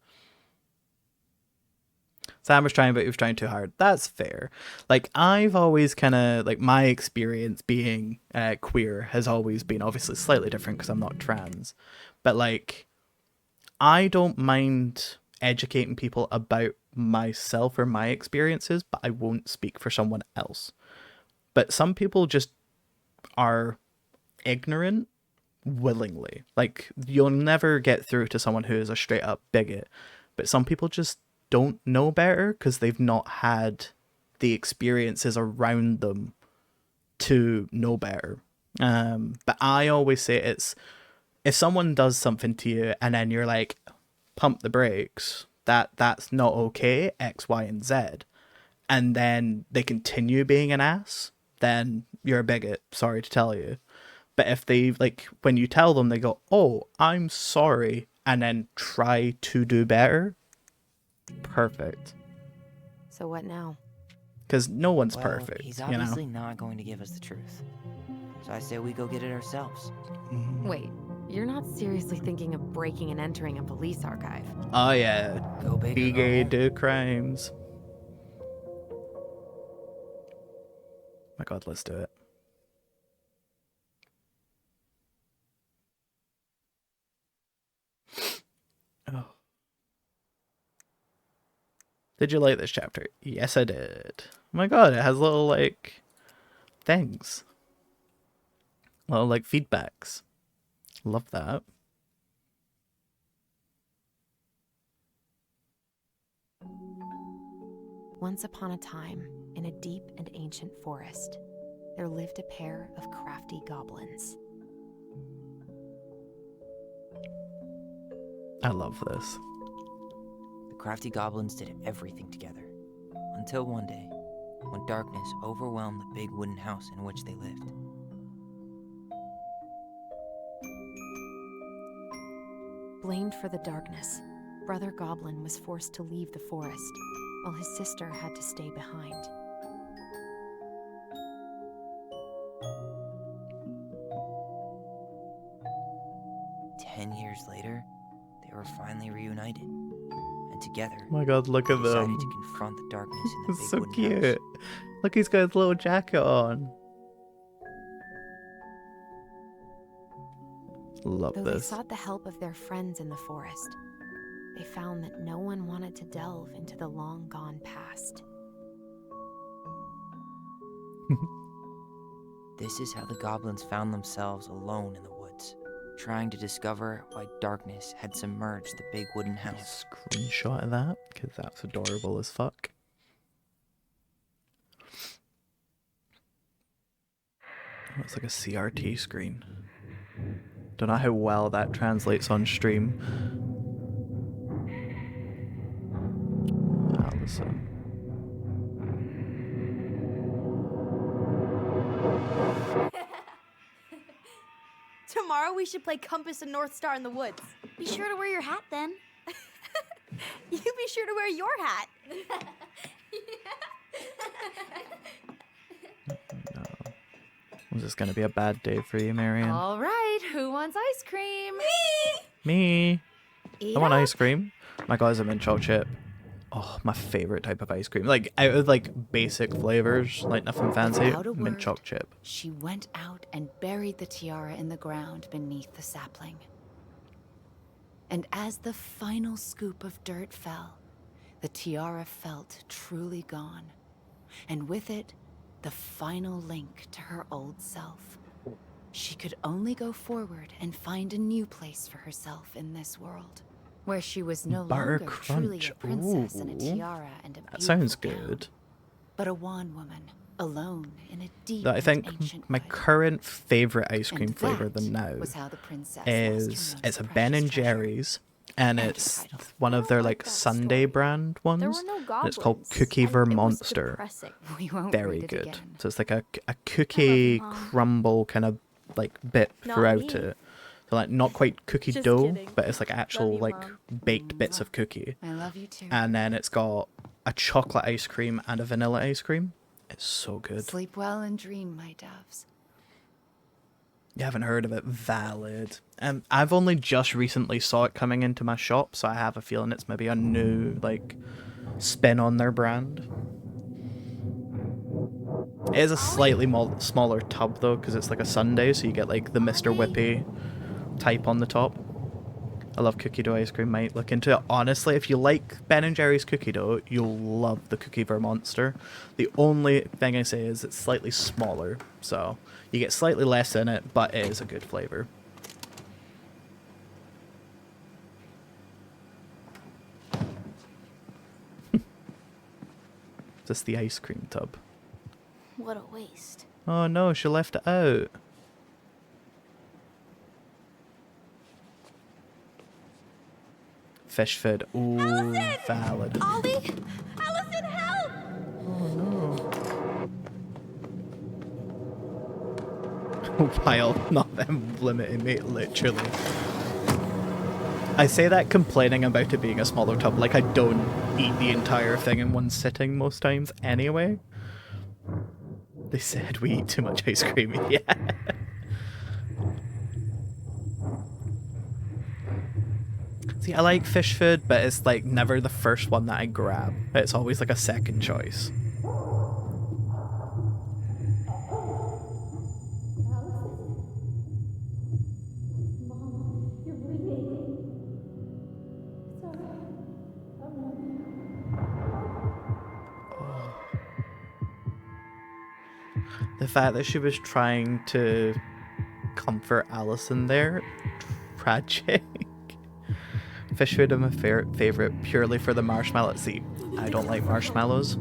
Sam was trying, but he was trying too hard. That's fair. Like, I've always kind of, like, my experience being queer has always been obviously slightly different because I'm not trans. But, like, I don't mind educating people about myself or my experiences, but I won't speak for someone else. But some people just are ignorant willingly. Like, you'll never get through to someone who is a straight up bigot, but some people just don't know better because they've not had the experiences around them to know better. But I always say it's, if someone does something to you and then you're like, pump the brakes, that's not okay, X, Y, and Z, and then they continue being an ass, then you're a bigot, sorry to tell you. But if they, like, when you tell them, they go, oh, I'm sorry, and then try to do better, perfect. So what now? Because no one's Well, perfect, he's you know? obviously not going to give us the truth. So I say we go get it ourselves. Wait, You're not seriously thinking of breaking and entering a police archive. Oh yeah, Go big or be go gay, home. do crimes. My God, let's do it. Oh. Did you like this chapter? Yes, I did. Oh my God, it has little like things, little like feedbacks. Love that. Once upon a time, in a deep and ancient forest, there lived a pair of crafty goblins. I love this. The crafty goblins did everything together, until one day, when darkness overwhelmed the big wooden house in which they lived. Blamed for the darkness, Brother Goblin was forced to leave the forest, while his sister had to stay behind. Years later, they were finally reunited, and together, Oh my God, look they at decided them. to confront the darkness in the It's big so wooden cute. house. Look, he's got his little jacket on. Love Though they this. sought the help of their friends in the forest, they found that no one wanted to delve into the long-gone past. This is how the goblins found themselves alone in the woods, trying to discover why darkness had submerged the big wooden house. Screenshot of that, because that's adorable as fuck. Oh, it's like a CRT screen. Don't know how well that translates on stream. Allison. Tomorrow we should play Compass and North Star in the woods. Be sure to wear your hat then. You be sure to wear your hat. No. Was this gonna be a bad day for you, Marion? All right, who wants ice cream? Me. Eat I want up. ice cream. My God, is a mint chocolate chip. Oh, my favorite type of ice cream. Like out of like basic flavors, like nothing fancy. Without a Mint word, chocolate chip. She went out and buried the tiara in the ground beneath the sapling. And as the final scoop of dirt fell, the tiara felt truly gone. And with it, the final link to her old self. She could only go forward and find a new place for herself in this world, where she was no Butter longer truly crunch. a princess in a Ooh. tiara and a That sounds beautiful good. gown, but a wan woman, alone in a deep I think and ancient my wood. current favorite ice cream And flavor that than now was how the princess is lost her it's a most Ben precious and treasure. Jerry's, and And it's title. one of I their don't like like that Sunday story. brand There ones. were no And goblins. it's called Cookie and it was Vermonster. depressing. We won't Very read it good. again. So it's like a cookie Mom. crumble kind of like bit Not throughout me. it. So like not quite cookie Just dough, kidding. but it's like actual you, like Mom. baked bits of cookie. I love you too. And then it's got a chocolate ice cream and a vanilla ice cream. It's so good. Sleep well and dream, my doves. You haven't heard of it? Valid. I've only just recently saw it coming into my shop, so I have a feeling it's maybe a new like spin on their brand. It is a slightly smaller tub though, because it's like a sundae, so you get like the Mr. Whippy type on the top. I love cookie dough ice cream, might look into it. Honestly, if you like Ben and Jerry's cookie dough, you'll love the Cookie Vermonster. The only thing I say is it's slightly smaller, so you get slightly less in it, but it is a good flavor. Just the ice cream tub. What a waste. Oh no, she left it out. Fish food. Ooh, valid. Ollie? Allison, help! While not them limiting me, literally. I say that complaining about it being a smaller tub, like I don't eat the entire thing in one sitting most times anyway. They said we eat too much ice cream, yeah. See, I like fish food, but it's like never the first one that I grab. It's always like a second choice. The fact that she was trying to comfort Allison there, tragic. Fish food is my favorite purely for the marshmallows. See, I don't like marshmallows.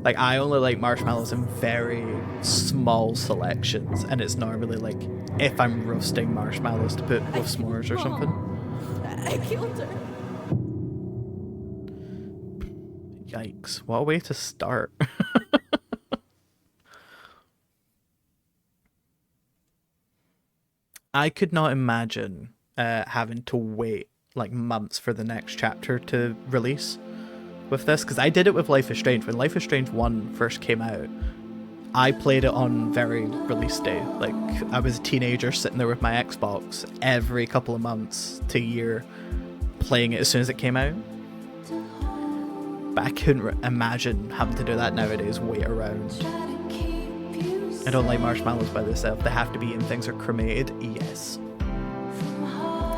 Like, I only like marshmallows in very small selections, and it's normally like if I'm roasting marshmallows to put with s'mores or something. I killed her. Yikes, what a way to start. I could not imagine having to wait like months for the next chapter to release with this, because I did it with Life is Strange. When Life is Strange 1 first came out, I played it on very release day. Like, I was a teenager sitting there with my Xbox every couple of months to a year, playing it as soon as it came out. But I couldn't imagine having to do that nowadays, wait around. I don't like marshmallows by themselves. They have to be in things that are cremated. Yes.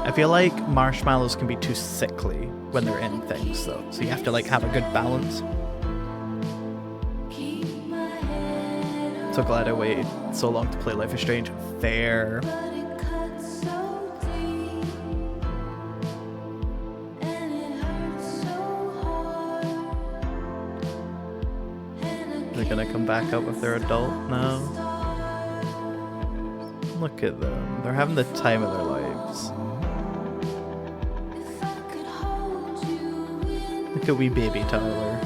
I feel like marshmallows can be too sickly when they're in things, though. So you have to like have a good balance. So glad I waited so long to play Life is Strange. Fair. They're gonna come back up if they're adult now. Look at them. They're having the time of their lives. Look at wee baby Tyler.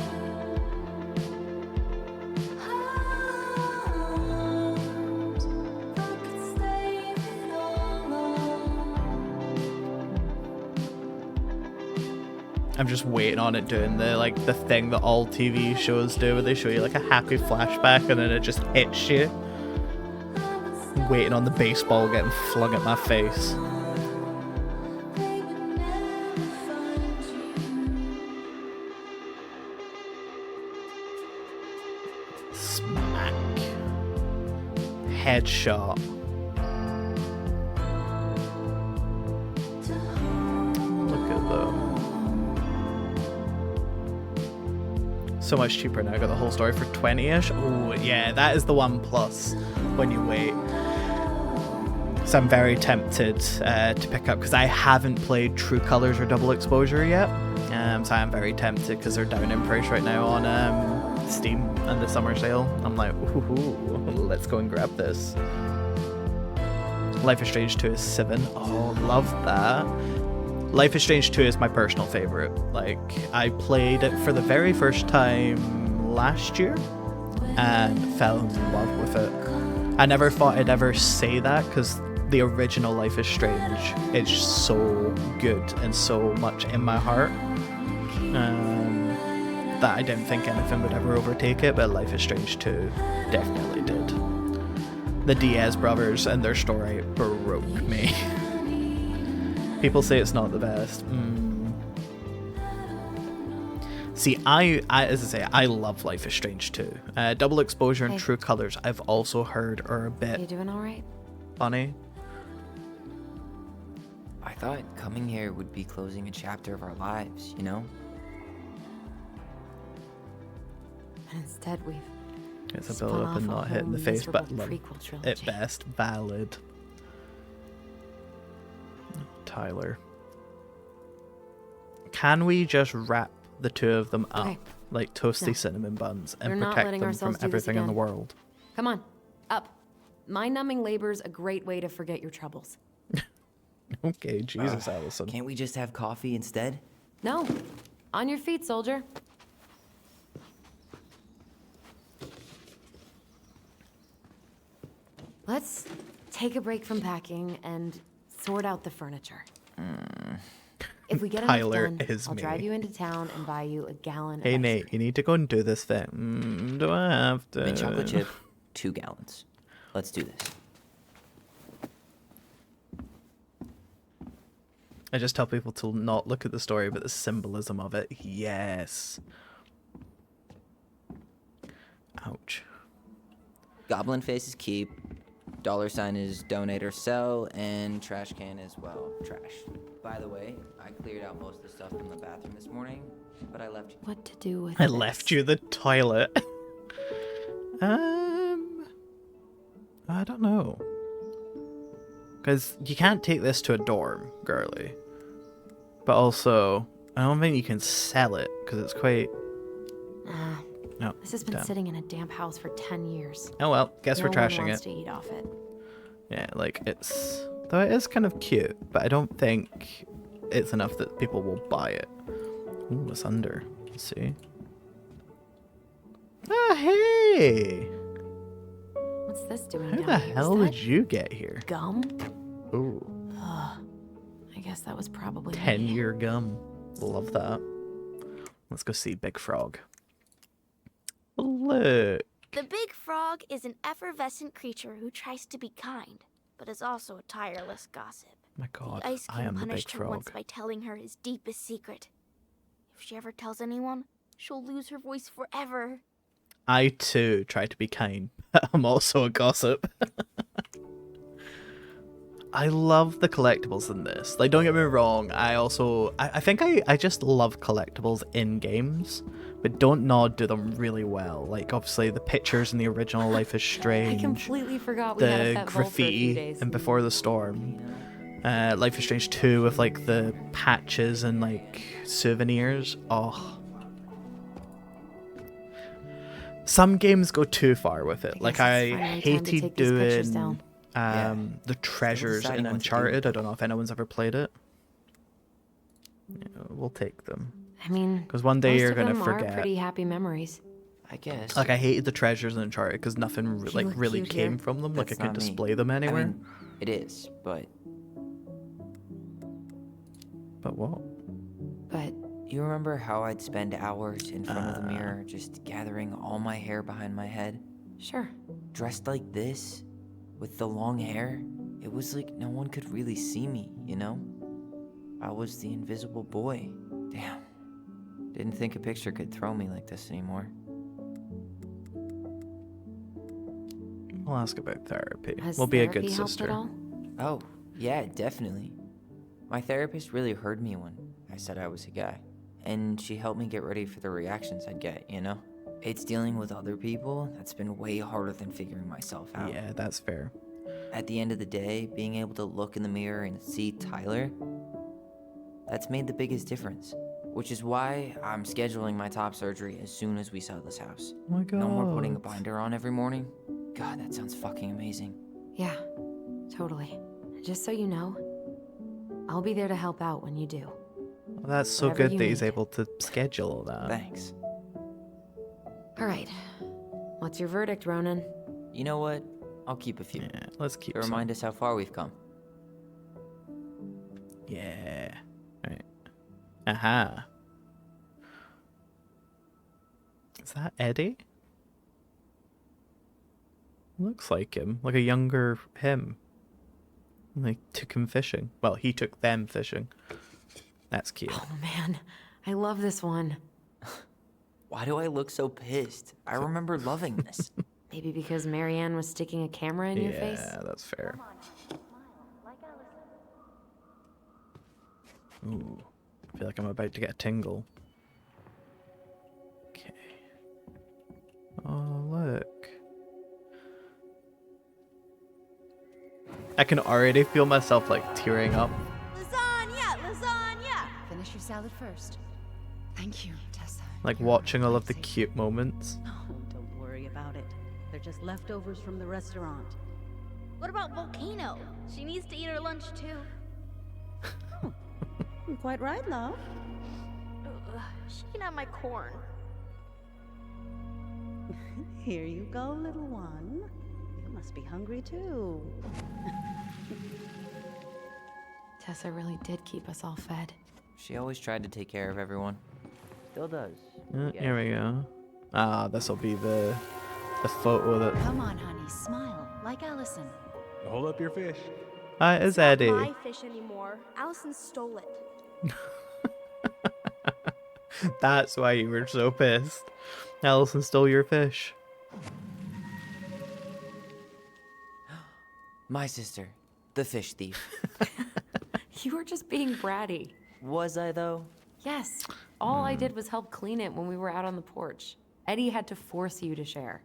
I'm just waiting on it doing the thing that all TV shows do, where they show you like a happy flashback and then it just hits you. I'm waiting on the baseball getting flung at my face. Smack. Headshot. Look at them. So much cheaper now. I got the whole story for 20-ish. Oh yeah, that is the one plus when you wait. So I'm very tempted to pick up, because I haven't played True Colors or Double Exposure yet. So I'm very tempted because they're down in price right now on Steam and the summer sale. I'm like, ooh, let's go and grab this. Life is Strange 2 is 7. Oh, love that. Life is Strange 2 is my personal favorite. Like, I played it for the very first time last year and fell in love with it. I never thought I'd ever say that, because the original Life is Strange is so good and so much in my heart that I didn't think anything would ever overtake it, but Life is Strange 2 definitely did. The Diaz brothers and their story broke me. People say it's not the best. See, as I say, I love Life is Strange 2. Double Exposure and True Colors, I've also heard, are a bit You doing all right? funny. I thought coming here would be closing a chapter of our lives, you know? And instead we've It's a spun build up off and a not hit in the whole face, but miserable love prequel trilogy. at best valid. Tyler. Can we just wrap the two of them up Okay. like toasty No. cinnamon buns and We're not protect letting them from ourselves do this everything in the again. world? Come on, up. Mind-numbing labor's a great way to forget your troubles. Okay, Jesus, Allison. Can't we just have coffee instead? No. On your feet, soldier. Let's take a break from packing and sort out the furniture. If we get Tyler enough done, is I'll me. drive you into town and buy you a gallon Hey of ice Nate, cream. you need to go and do this thing. Do I have to? Mint chocolate chip, 2 gallons. Let's do this. I just tell people to not look at the story, but the symbolism of it. Yes. Ouch. Goblin face is keep. $sign is donate or sell, and trash can is, well, trash. By the way, I cleared out most of the stuff from the bathroom this morning, but I left you. What to do with I this? left you the toilet. I don't know. Because you can't take this to a dorm, girly. But also, I don't think you can sell it, because it's quite... No, This has been damn. sitting in a damp house for 10 years. Oh well, guess No we're one trashing wants it. to eat off it. Yeah, like, it's... Though it is kind of cute, but I don't think it's enough that people will buy it. Ooh, what's under? Let's see. Ah, hey! What's this doing How down the here? Is hell that did you get here? gum? Ooh, I guess that was probably me. 10-year gum. Love that. Let's go see Big Frog. Look. The big frog is an effervescent creature who tries to be kind, but is also a tireless gossip. My God, The Ice I King am the Big punished her once Frog. by telling her his deepest secret. If she ever tells anyone, she'll lose her voice forever. I too try to be kind, but I'm also a gossip. I love the collectibles in this. Like, don't get me wrong, I think I just love collectibles in games, but Don't Nod do them really well. Like, obviously, the pictures in the original Life is I Strange, completely forgot we had a the pet vault for a few graffiti days. and Before the Storm. Life is Strange 2 with, like, the patches and, like, souvenirs. Oh. Some games go too far with it. Like, guess I it's finally time to hated take these pictures doing down. the treasures deciding in what to do. Uncharted. I don't know if anyone's ever played it. Yeah, we'll take them. I mean, Because one day most you're of going to them forget. are pretty happy memories. I guess. Like, I hated the treasures in Uncharted because nothing They like look really cute came here. from them. Like, I That's couldn't not me. display them anywhere. I mean, it is, but But what? But you remember how I'd spend hours in front of the mirror just gathering all my hair behind my head? sure. Dressed like this, with the long hair, it was like no one could really see me, you know? I was the invisible boy. Damn. Didn't think a picture could throw me like this anymore. We'll ask about therapy. Has We'll be a therapy good helped sister. at all? Oh, yeah, definitely. My therapist really heard me when I said I was a guy. And she helped me get ready for the reactions I'd get, you know? It's dealing with other people that's been way harder than figuring myself out. Yeah, that's fair. At the end of the day, being able to look in the mirror and see Tyler, that's made the biggest difference. Which is why I'm scheduling my top surgery as soon as we sell this house. Oh my God. No more putting a binder on every morning. God, that sounds fucking amazing. Yeah, totally. Just so you know, I'll be there to help out when you do. Well, that's so Whatever good you that he's need. able to schedule all that. Thanks. All right. What's your verdict, Ronan? You know what? I'll keep a few. Yeah, let's keep To some. remind us how far we've come. Yeah. Right. Aha. Is that Eddie? Looks like him. Like a younger him. They took him fishing. Well, he took them fishing. That's cute. Oh man, I love this one. Why do I look so pissed? I remember loving this. Maybe because Marianne was sticking a camera in your face? Yeah, that's fair. Ooh. I feel like I'm about to get a tingle. Okay. Oh, look. I can already feel myself like tearing up. Lasagna! Lasagna! Finish your salad first. Thank you, Tessa. Like You're watching all of the amazing. cute moments. Oh, don't worry about it. They're just leftovers from the restaurant. What about Volcano? She needs to eat her lunch too. You're quite right, love. She can have my corn. Here you go, little one. You must be hungry too. Tessa really did keep us all fed. She always tried to take care of everyone. Still does. Here we go. Ah, this will be the photo that. Come on, honey, smile like Allison. Hold up your fish. Hi, it's not Eddie. my fish anymore. Allison stole it. That's why you were so pissed. Allison stole your fish. My sister, the fish thief. You were just being bratty. Was I, though? Yes. All I did was help clean it when we were out on the porch. Eddie had to force you to share.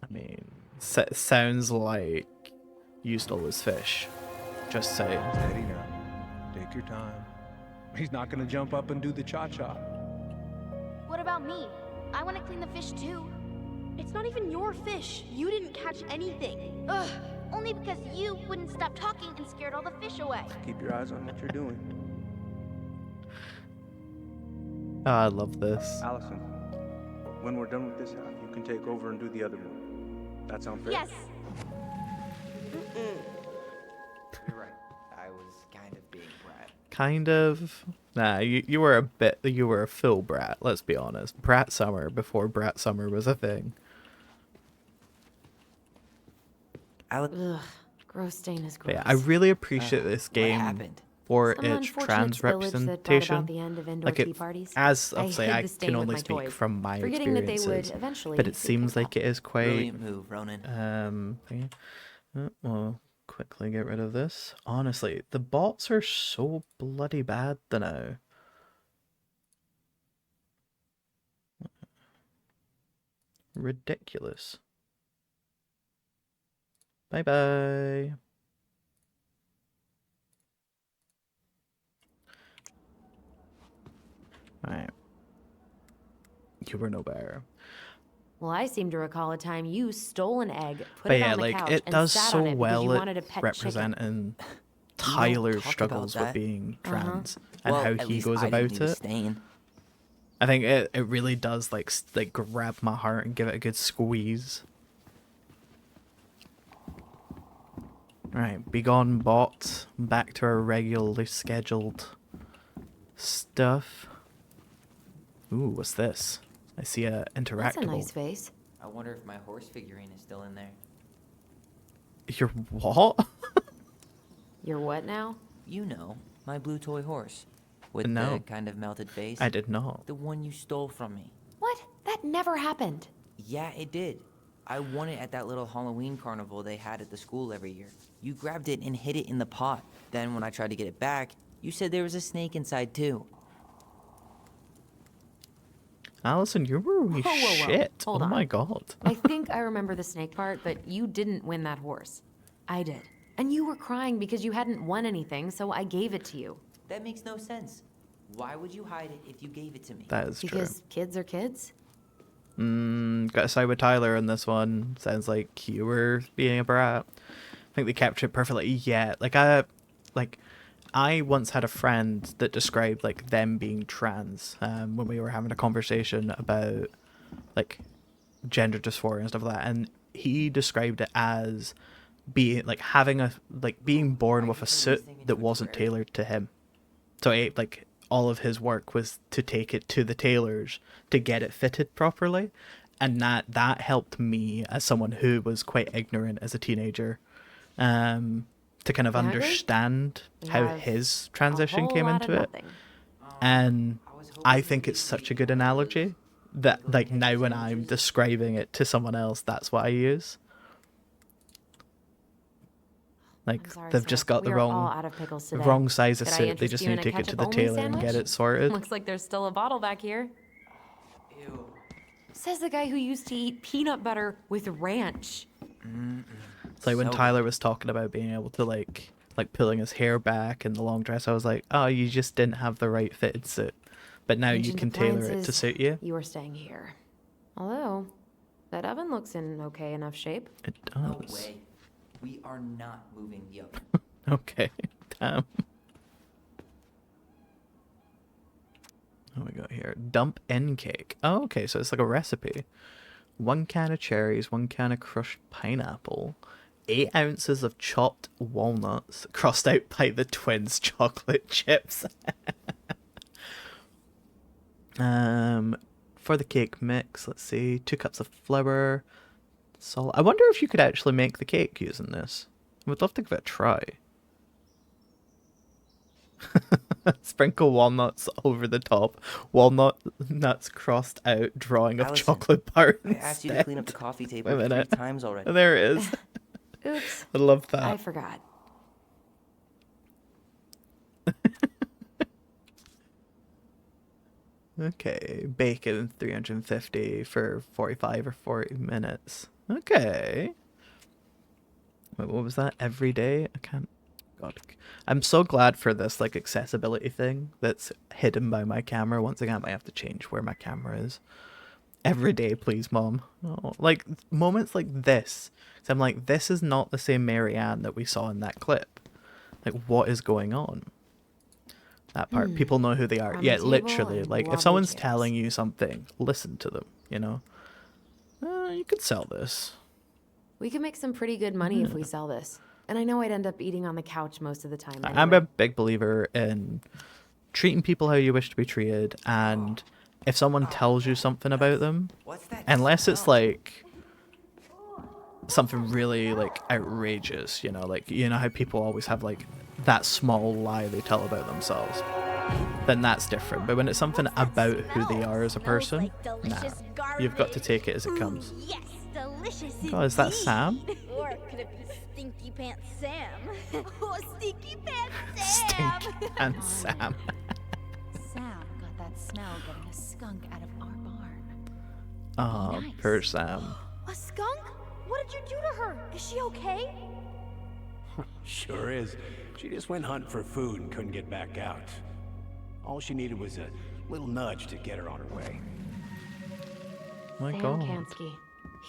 I mean, sounds like you stole his fish. Just saying. Steady now. Take your time. He's not gonna jump up and do the cha-cha. What about me? I want to clean the fish too. It's not even your fish. You didn't catch anything. Ugh. Only because you wouldn't stop talking and scared all the fish away. Keep your eyes on what you're doing. Oh, I love this. Allison, when we're done with this half, you can take over and do the other one. That sound fair? Yes. You're right. I was kind of being brat. Kind of. Nah, you were a full brat, let's be honest. Brat Summer before Brat Summer was a thing. Ugh. Gross stain is But gross. yeah, I really appreciate this What game happened? for Some its unfortunate trans spillage that brought representation. about the end of indoor Like tea it, parties. as I obviously hid I the stain can with only my speak toys, from my forgetting that they would experiences, eventually but it pick seems them like it is quite Brilliant move, Ronan. thingy. We'll quickly get rid of this. Honestly, the bots are so bloody bad now. Ridiculous. Bye bye. Alright. You were no better. Well, I seem to recall a time you stole an egg, put But it yeah, on the like couch, it and does sat so on it because well you at wanted a pet chicken. representing Tyler's talk struggles about with that. being trans and Well, how at he least goes I didn't about leave a it. stain. I think it really does like grab my heart and give it a good squeeze. Right, be gone, bot. Back to our regularly scheduled stuff. Ooh, what's this? I see a interactable. That's a nice face. I wonder if my horse figurine is still in there. Your what? You're what now? You know, my blue toy horse. With No. the kind of melted face. I did not. The one you stole from me. What? That never happened. Yeah, it did. I won it at that little Halloween carnival they had at the school every year. You grabbed it and hid it in the pot. Then when I tried to get it back, you said there was a snake inside too. Allison, you're really Whoa, whoa, whoa. shit. Hold oh on. my god. I think I remember the snake part, but you didn't win that horse. I did. And you were crying because you hadn't won anything, so I gave it to you. That makes no sense. Why would you hide it if you gave it to me? That is true. Because kids are kids? Gotta side with Tyler on this one. Sounds like you were being a brat. I think they captured it perfectly. Yeah, I once had a friend that described like them being trans when we were having a conversation about like gender dysphoria and stuff like that, and he described it as being like having a being born with a suit that wasn't tailored to him. So like all of his work was to take it to the tailors to get it fitted properly, and that helped me as someone who was quite ignorant as a teenager to kind of You hungry? understand We how have his a transition whole came lot into of it. nothing. And I think it's such a good analogy that like now when I'm describing it to someone else, that's what I use. Like I'm sorry, they've sir. just got We the are all wong out of pickles the today. wrong size of Could I suit. They interest just you in need to a take it to the ketchup-only tailor and get sandwich? it sorted. Looks like there's still a bottle back here. Ew. Says the guy who used to eat peanut butter with ranch. It's like when So Tyler was talking about being able to like pulling his hair back in the long dress, I was like, oh, you just didn't have the right fitted suit. But now you Ancient can tailor it to appliances, suit you. You are staying here. Although, that oven looks in okay enough shape. It No does. way. We are not moving the oven. Okay, damn. What we got here? Dump in cake. Oh, okay, so it's like a recipe. 1 can of cherries, 1 can of crushed pineapple, 8 ounces of chopped walnuts, crossed out by the twins' chocolate chips. For the cake mix, let's see, 2 cups of flour, salt. I wonder if you could actually make the cake using this. I would love to give it a try. Sprinkle walnuts over the top. Walnut nuts crossed out, drawing of Allison, chocolate bar I asked you to instead. clean up the coffee Wait a table 3 minute. times already. There it is. Oops. I love I that. forgot. Okay, bacon 350 for 45 or 40 minutes. Okay. Wait, what was that? Every day? I can't. God. I'm so glad for this like accessibility thing that's hidden by my camera. Once again, I might have to change where my camera is. Every day, please, Mom. Oh, like moments like this. So I'm like, this is not the same Marianne that we saw in that clip. Like, what is going on? That part, people know who they are. On Yeah, the table literally. and Like, if wobbly someone's chairs. telling you something, listen to them. You know, you could sell this. We could make some pretty good money if we sell this. And I know I'd end up eating on the couch most of the time. I'm anyway. a big believer in treating people how you wish to be treated, and if someone tells you something about them, What's that? unless it's smell? like something really like outrageous, you know how people always have like that small lie they tell about themselves, then that's different. But when it's something about who they are as a person, nah, you've got to take it as it comes. Yes, delicious. God, is that Sam? Or could it be Stinky Pants Sam? Oh, Stinky Pants Sam! Stink and Sam. Sam got that smell getting a skunk out of our barn. Oh, Nice. poor Sam. A skunk? What did you do to her? Is she okay? Sure is. She just went hunting for food and couldn't get back out. All she needed was a little nudge to get her on her way. My Sam God. Kansky,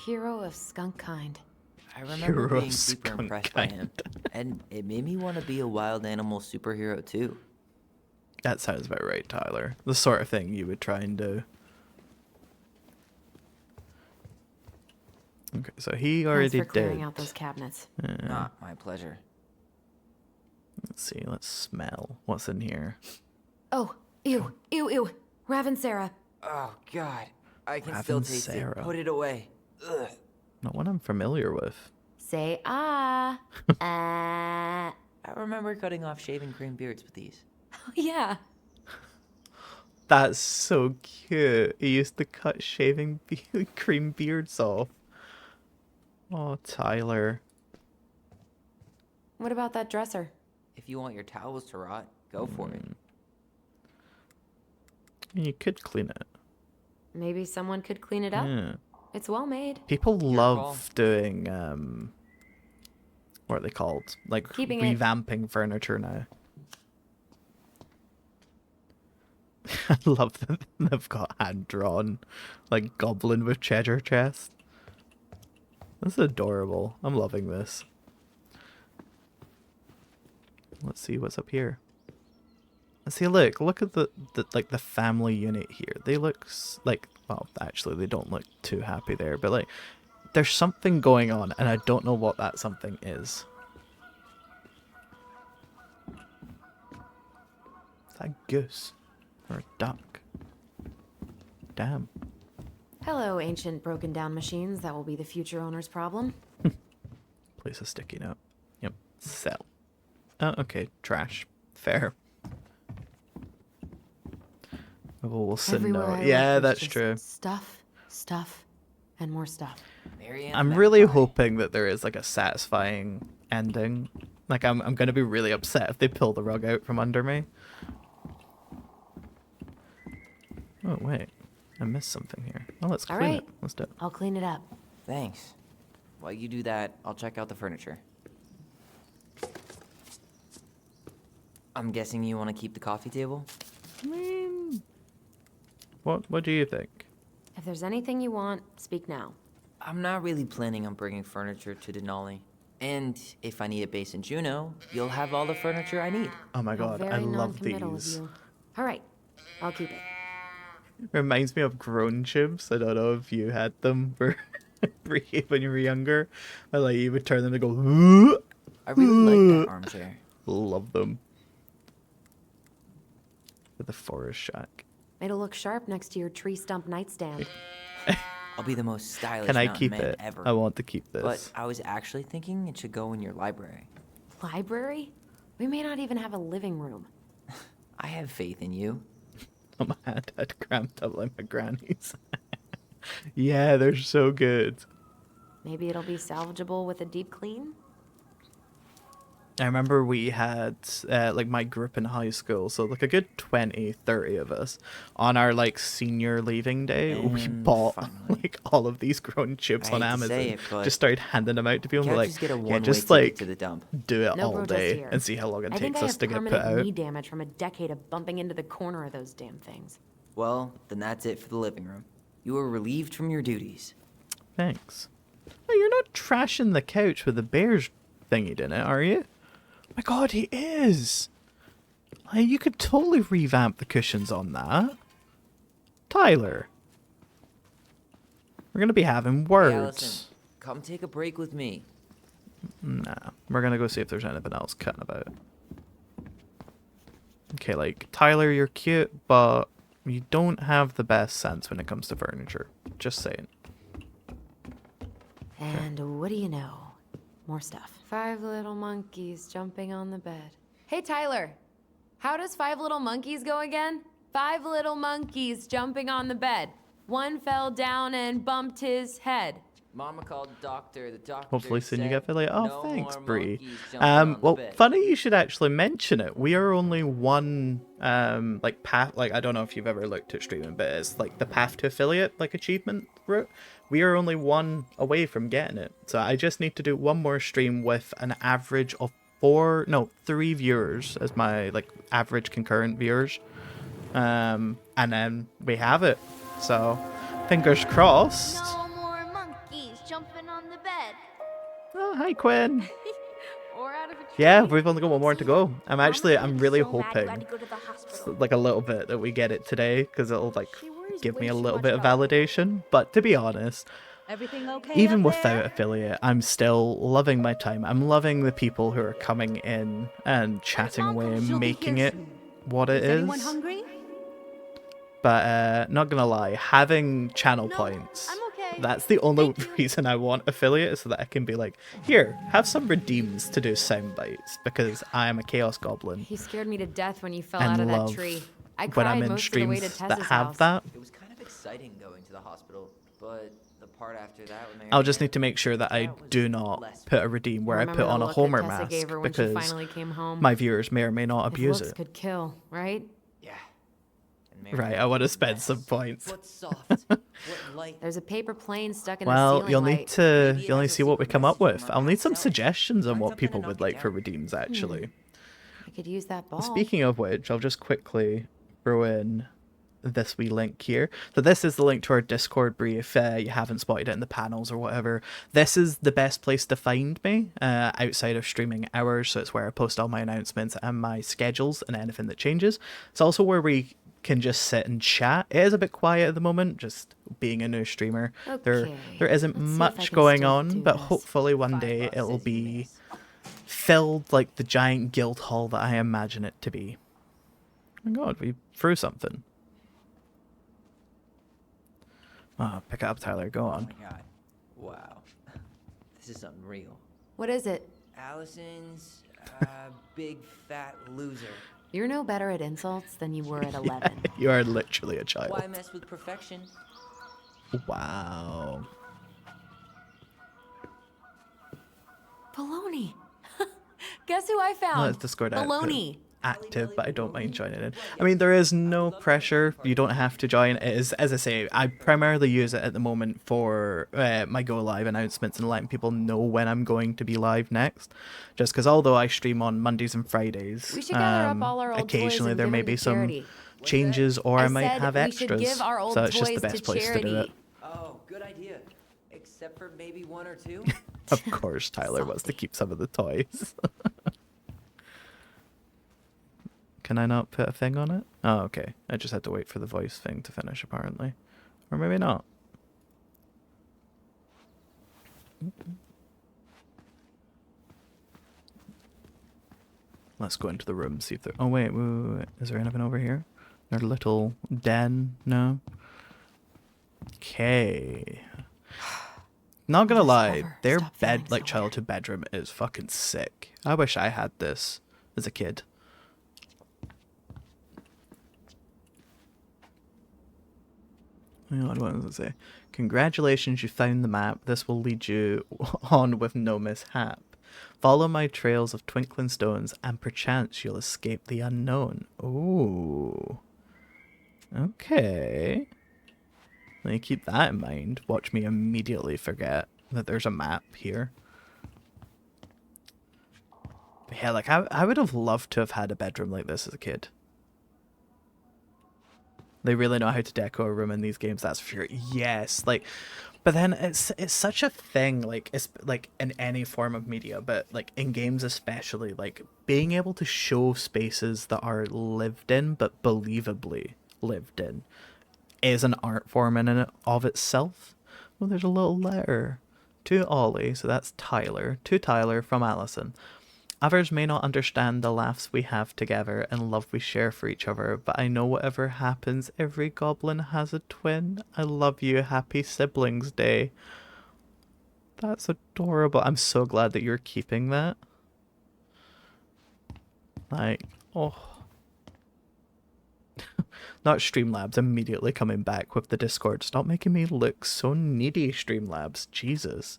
hero of skunk kind. I remember Hero being of super skunk impressed by kind. him. And it made me want to be a wild animal superhero too. That sounds about right, Tyler. The sort of thing you would try and do. Okay, so he already Thanks for clearing did. out those cabinets. Not my pleasure. Let's see, let's smell. What's in here? Oh, ew, ew, ew. Raven Sarah. Oh God, I can Raven still taste Sarah. it. Put it away. Ugh. Not one I'm familiar with. Say ah. Ah. I remember cutting off shaving cream beards with these. Yeah. That's so cute. He used to cut shaving cream beards off. Oh, Tyler. What about that dresser? If you want your towels to rot, go for it. You could clean it. Maybe someone could clean it up. Yeah. It's well made. People call. love doing what are they called? Like Keeping it. revamping furniture now. I love that they've got hand drawn like goblin with treasure chest. This is adorable. I'm loving this. Let's see what's up here. Let's see, look at the like the family unit here. They look like, well, actually they don't look too happy there, but like there's something going on and I don't know what that something is. Is that a goose or a duck? Damn. Hello, ancient broken down machines that will be the future owner's problem. Place a sticky note. Yep. Sell. Oh, okay. Trash. Fair. Oh, we'll send Everywhere no. I Yeah, look, there's that's just true. Stuff, stuff, and more stuff. Marianne I'm really Magpie. hoping that there is like a satisfying ending. Like I'm gonna be really upset if they pull the rug out from under me. Oh wait, I missed something here. Oh, let's All clean right. it. Let's do it. I'll clean it up. Thanks. While you do that, I'll check out the furniture. I'm guessing you want to keep the coffee table? I mean, what do you think? If there's anything you want, speak now. I'm not really planning on bringing furniture to Denali. And if I need a base in Juneau, you'll have all the furniture I need. Oh my How god, very I love non-committal of these. you. All right, I'll keep it. Reminds me of grown tubes. I don't know if you had them for when you were younger. But like you would turn them to go. I really like that armchair. Love them. For the forest shack. It'll look sharp next to your tree stump nightstand. I'll be the most stylish Can I mountain keep man it? ever. I want to keep this. But I was actually thinking it should go in your library. Library? We may not even have a living room. have faith in you. Oh, my hand had cramped up like my granny's. Yeah, they're so good. Maybe it'll be salvageable with a deep clean? I remember we had like my group in high school, so like a good 20, 30 of us on our like senior leaving day. We And bought finally, like all of these grown chips I on hate to Amazon. say it, but Just started handing them out to people. can't We're like, just get a yeah, one-way just ticket like to the dump. do it No all protest day here. and see how long it I think takes I us have to get put permanent out. knee damage from a decade of bumping into the corner of those damn things. Well, then that's it for the living room. You are relieved from your duties. Thanks. Oh, you're not trashing the couch with the bears thingy in it, are you? My God, he is. Like, you could totally revamp the cushions on that. Tyler. We're gonna be having Hey, words. Allison, come take a break with me. Nah, we're gonna go see if there's anything else cutting about. Okay, like, Tyler, you're cute, but you don't have the best sense when it comes to furniture. Just saying. And what do you know? More stuff. 5 little monkeys jumping on the bed. Hey, Tyler. How does 5 little monkeys go again? 5 little monkeys jumping on the bed. One fell down and bumped his head. Mama called the doctor. The doctor Hopefully soon you said, get Philly. Oh, "No thanks, more Bree. monkeys jumping on the Well, bed." funny you should actually mention it. We are only one, like, path, like, I don't know if you've ever looked at streaming, but it's like the path to affiliate, like, achievement route. We are only one away from getting it. So I just need to do one more stream with an average of 3 viewers as my, like, average concurrent viewers. And then we have it. So, fingers crossed. No more monkeys jumping on the bed. Oh, hi, Quinn. Or out of a tree. Yeah, we've only got one more to go. I'm Mama's gonna be really so mad you hoping, had to go to the hospital. like, a little bit that we get it today, because it'll, like, She worries give me way a too little much bit of about validation. But to be honest, Everything okay even up without there? affiliate, I'm still loving my time. I'm loving the people who are coming in and chatting Mom away comes, and she'll be making here it soon. what it Is anyone is. hungry? But not gonna lie, having channel No, points, I'm okay. that's the only Thank you. reason I want affiliate, so that I can be like, here, have some redeems to do sound bites, because I am a chaos goblin You scared me to death when you fell and out of that love tree. I when cried I'm in most of the way to streams that Tessa's have house. that. It was kind of exciting going to the hospital, but the part after that with Mary I'll just Ann, need to make sure that I that was do not less put a redeem where I Remember put the on a look that Homer Tessa mask, gave her when she because finally came home? my viewers may or may not If abuse looks it. could kill, right? Yeah. And Mary Right, Ann I want to was a spend mess. some points. What soft, what light. There's a paper plane stuck in the Well, ceiling you'll light. need to Maybe it you'll need has to a see what we secret come up message with. from our I'll need past some selves. suggestions on Find what something people and would knock it like for down. redeems, actually. I could use that ball. Speaking of which, I'll just quickly throw in this wee link here. So this is the link to our Discord, Bree, if you haven't spotted it in the panels or whatever. This is the best place to find me outside of streaming hours, so it's where I post all my announcements and my schedules and anything that changes. It's also where we can just sit and chat. It is a bit quiet at the moment, just being a new streamer. Okay, There isn't let's see if I much can going still on, do but this. hopefully one day it'll be filled like the giant guild hall that I imagine it to be. Oh my God, we threw something. Oh, pick it up, Tyler. Go Oh on. my god. Wow. This is unreal. What is it? Allison's big fat loser. You're no better at insults than you were at 11. You are literally a child. Why mess with perfection? Wow. Baloney. Guess who I found? Well, it's Discord Baloney. active, but I don't mind joining in. I mean, there is no pressure. You don't have to join. It is, as I say, I primarily use it at the moment for my go live announcements and letting people know when I'm going to be live next. Just because although I stream on Mondays and Fridays, We should gather up all our old toys occasionally and there give may them to be some charity. changes, or I might said have we should extras. give our old So it's just the toys best to place to do it. charity. Oh, good idea. Except for maybe one or two. Of course, Tyler wants to keep some of the toys. Can I not put a thing on it? Oh, okay. I just had to wait for the voice thing to finish, apparently. Or maybe not. Let's go into the room, see if there... Oh, wait, wait. Is there anything over here? Their little den? No? Okay. Not gonna lie, Never their stop feeling bed, like so childhood bedroom, is fucking sick. I wish I had this as a kid. What does it say? Congratulations, you found the map. This will lead you on with no mishap. Follow my trails of twinkling stones, and perchance you'll escape the unknown. Ooh. Okay. Let me keep that in mind. Watch me immediately forget that there's a map here. But yeah, like, I would have loved to have had a bedroom like this as a kid. They really know how to deco a room in these games, that's for sure. Yes, like, but then it's such a thing, like, it's like in any form of media, but like in games especially, like being able to show spaces that are lived in but believably lived in is an art form in and of itself. Well, there's a little letter to Ollie, so that's Tyler, to Tyler from Allison. Others may not understand the laughs we have together and love we share for each other, but I know whatever happens, every goblin has a twin. I love you. Happy Siblings Day. That's adorable. I'm so glad that you're keeping that. Like, oh. Not Streamlabs immediately coming back with the Discord. Stop making me look so needy, Streamlabs. Jesus.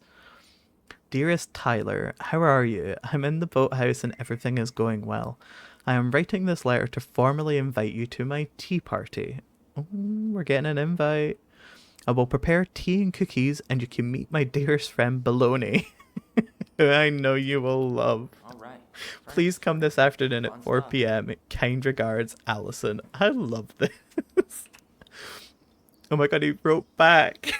Dearest Tyler, how are you? I'm in the boathouse and everything is going well. I am writing this letter to formally invite you to my tea party. Oh, we're getting an invite. I will prepare tea and cookies and you can meet my dearest friend Baloney, who I know you will love. All right. Please come this afternoon at 4 p.m. Kind regards, Allison. I love this. Oh my god, he wrote back.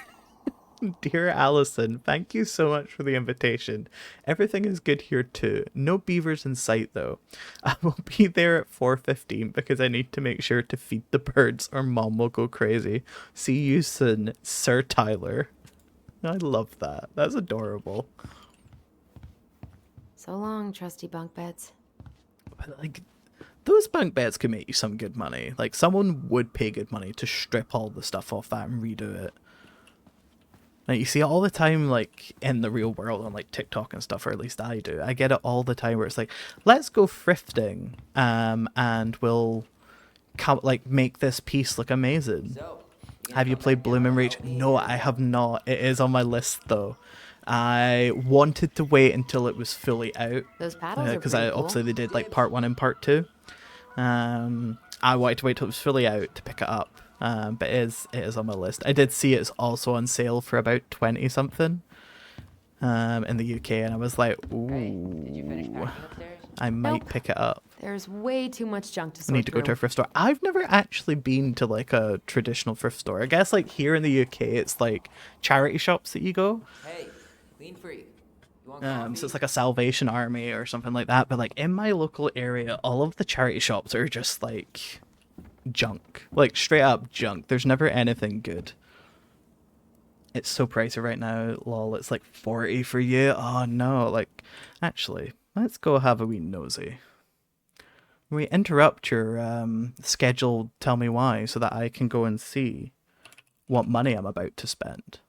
Dear Allison, thank you so much for the invitation. Everything is good here too. No beavers in sight though. I will be there at 4:15 because I need to make sure to feed the birds or Mom will go crazy. See you soon, Sir Tyler. I love that. That's adorable. So long, trusty bunk beds. But like, those bunk beds could make you some good money. Like, someone would pay good money to strip all the stuff off that and redo it. Like, you see it all the time, like, in the real world on, like, TikTok and stuff, or at least I do. I get it all the time where it's like, let's go thrifting, and we'll, like, make this piece look amazing. Have you played Bloom and Rage? No, I have not. It is on my list, though. I wanted to wait until it was fully out. Those paddles are because pretty cool. obviously they did, like, part 1 and part 2. I wanted to wait till it was fully out to pick it up. But it is on my list. I did see it's also on sale for about 20 something in the UK, and I was like, ooh, I might pick it up. There's way too much junk to I sort need to go to a through. thrift store. I've never actually been to like a traditional thrift store. I guess like here in the UK, it's like charity shops that you go. Hey, clean freak. You want coffee? So it's like a Salvation Army or something like that. But like in my local area, all of the charity shops are just like junk, like straight up junk. There's never anything good. It's so pricey right now, lol. It's like 40 for you. Oh no, like actually let's go have a wee nosy. We interrupt your scheduled tell me why so that I can go and see what money I'm about to spend.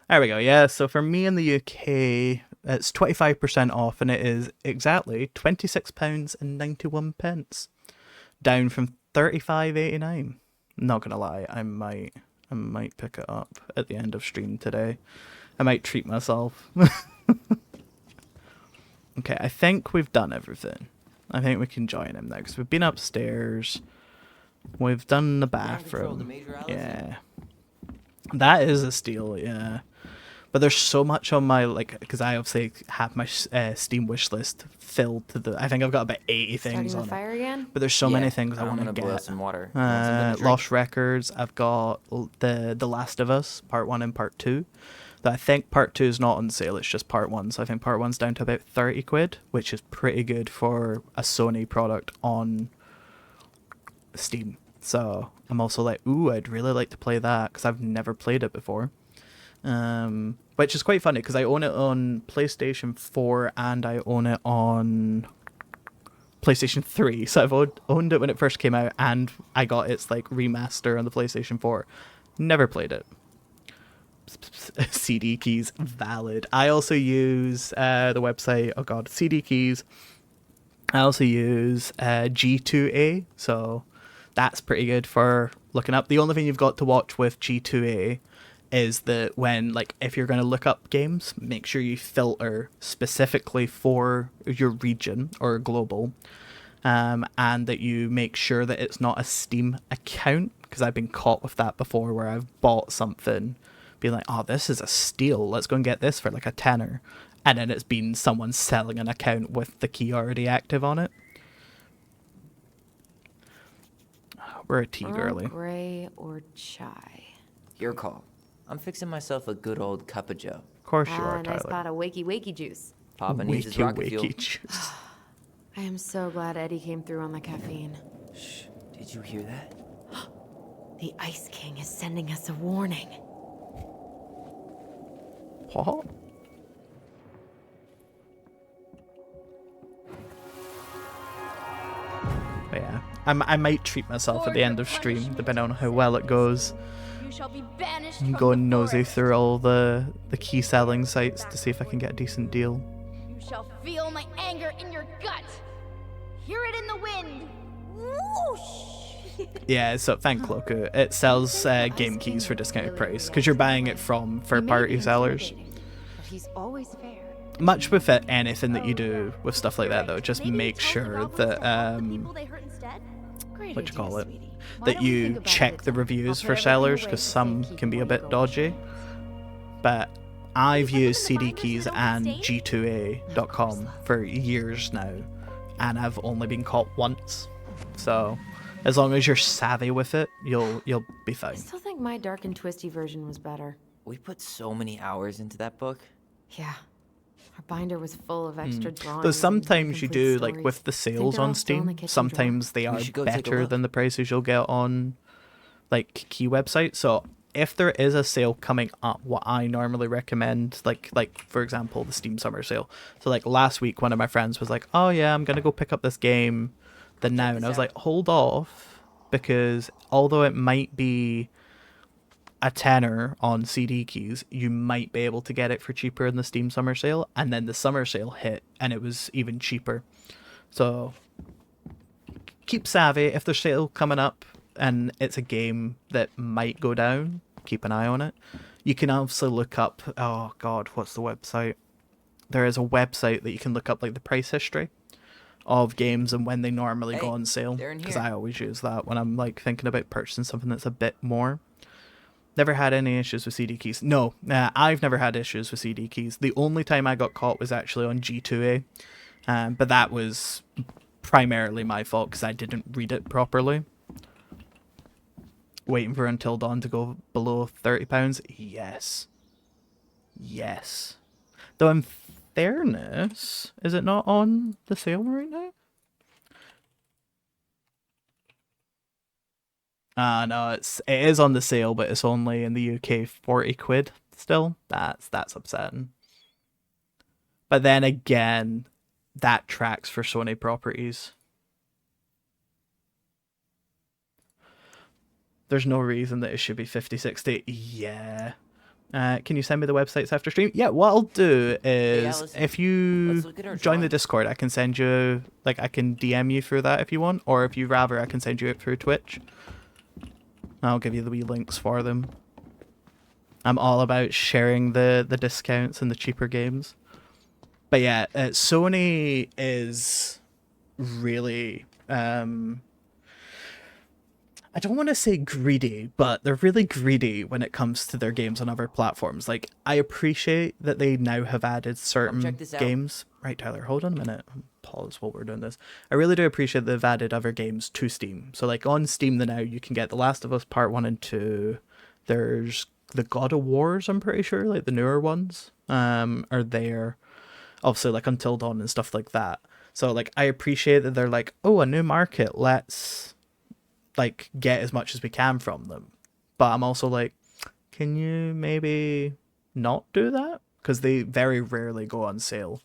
There we go. Yeah, so for me in the UK it's 25% off and it is exactly £26.91, down from 35.89. Not gonna lie, I might pick it up at the end of stream today. I might treat myself. Okay, I think we've done everything. I think we can join him now because we've been upstairs. We've done the bathroom. Yeah, that is a steal. Yeah. But there's so much on my, like, because I obviously have my Steam wish list filled to the, I think I've got about 80 things Starting on the fire it. again? But there's so many things I want to boil get. some water. You want something to drink? Lost Records, I've got the Last of Us, part 1 and part 2. That I think part 2 is not on sale, it's just part 1. So I think part 1's down to about 30 quid, which is pretty good for a Sony product on Steam. So I'm also like, ooh, I'd really like to play that because I've never played it before. Which is quite funny because I own it on PlayStation 4 and I own it on PlayStation 3. So I've owned it when it first came out and I got its like remaster on the PlayStation 4. Never played it. CD keys valid. I also use the website, oh god, CD keys. I also use G2A, so that's pretty good for looking up. The only thing you've got to watch with G2A is that when, like, if you're going to look up games, make sure you filter specifically for your region or global, and that you make sure that it's not a Steam account, because I've been caught with that before where I've bought something, being like, oh, this is a steal, let's go and get this for like a tenner, and then it's been someone selling an account with the key already active on it. We're a tea Earl girly. Grey or chai? Your call. I'm fixing myself a good old cup of joe. Of course you are, Nice Tyler. pot of wakey juice. Papa needs his rocket fuel. juice. I am so glad Eddie came through on the caffeine. Shh. Did you hear that? The Ice King is sending us a warning. What? But yeah, I might treat myself at the end of stream, depending on how well it goes. You shall be banished I'm from going the nosy forest. through all the key selling sites to see if I can get a decent deal. You shall feel my anger in your gut. Hear it in the wind. Whoosh! Yeah, so thank Cloku. It sells game keys for discounted price, because you're buying it from third-party sellers. But he's always fair. Much with it, anything that you do with stuff like that, though, just Maybe make tell the sure goblins that, to help the people they hurt instead? Great what you idea, call it, sweetie. Why that don't we think you about it check at the time? reviews I'll for put everything sellers, away because to some save can be a keep while bit you go on dodgy. shenanigans. But I've Please used open the CD binders keys so don't and get stained? G2A.com for years now, and I've only been caught once. So, as long as you're savvy with it, you'll be I fine. still think my dark and twisty version was better. We put so many hours into that book. Yeah. Our binder was full of extra drawings. Though and sometimes you incomplete do, like stories. with the Think sales they're all on still in the Steam, kitchen sometimes they are should go take a better look. than the prices you'll get on like key websites. So if there is a sale coming up, what I normally recommend, like for example, the Steam Summer Sale. So like last week, one of my friends was like, "Oh yeah, I'm gonna go pick up this game the now," and I was like, "Hold off," because although it might be a tenner on CD keys, you might be able to get it for cheaper in the Steam Summer Sale, and then the Summer Sale hit and it was even cheaper. So keep savvy. If there's sale coming up and it's a game that might go down, keep an eye on it. You can also look up, oh god, what's the website? There is a website that you can look up like the price history of games and when they normally go Hey, on sale, they're in because here. I always use that when I'm like thinking about purchasing something that's a bit more. Never had any issues with CD keys. No, I've never had issues with CD keys. The only time I got caught was actually on G2A, but that was primarily my fault because I didn't read it properly. Waiting for Until Dawn to go below £30? Yes. Yes. Though in fairness, is it not on the sale right now? No, it is on the sale, but it's only in the UK 40 quid still. That's upsetting. But then again, that tracks for Sony properties. There's no reason that it should be 50-60. Yeah. Can you send me the websites after stream? Yeah, what I'll do is Allison, if you let's look at our join the drawings. Discord, I can send you, like, I can DM you through that if you want, or if you rather, I can send you it through Twitch. I'll give you the wee links for them. I'm all about sharing the discounts and the cheaper games. But yeah, Sony is really... I don't want to say greedy, but they're really greedy when it comes to their games on other platforms. Like, I appreciate that they now have added certain check this out. games. Right, Tyler, hold on a minute. Pause while we're doing this. I really do appreciate that they've added other games to Steam. So, like, on Steam now, you can get The Last of Us Part 1 and 2. There's the God of Wars, I'm pretty sure, like the newer ones, are there. Obviously, like, Until Dawn and stuff like that. So, like, I appreciate that they're like, oh, a new market, let's like get as much as we can from them. But I'm also like, can you maybe not do that? Because they very rarely go on sale.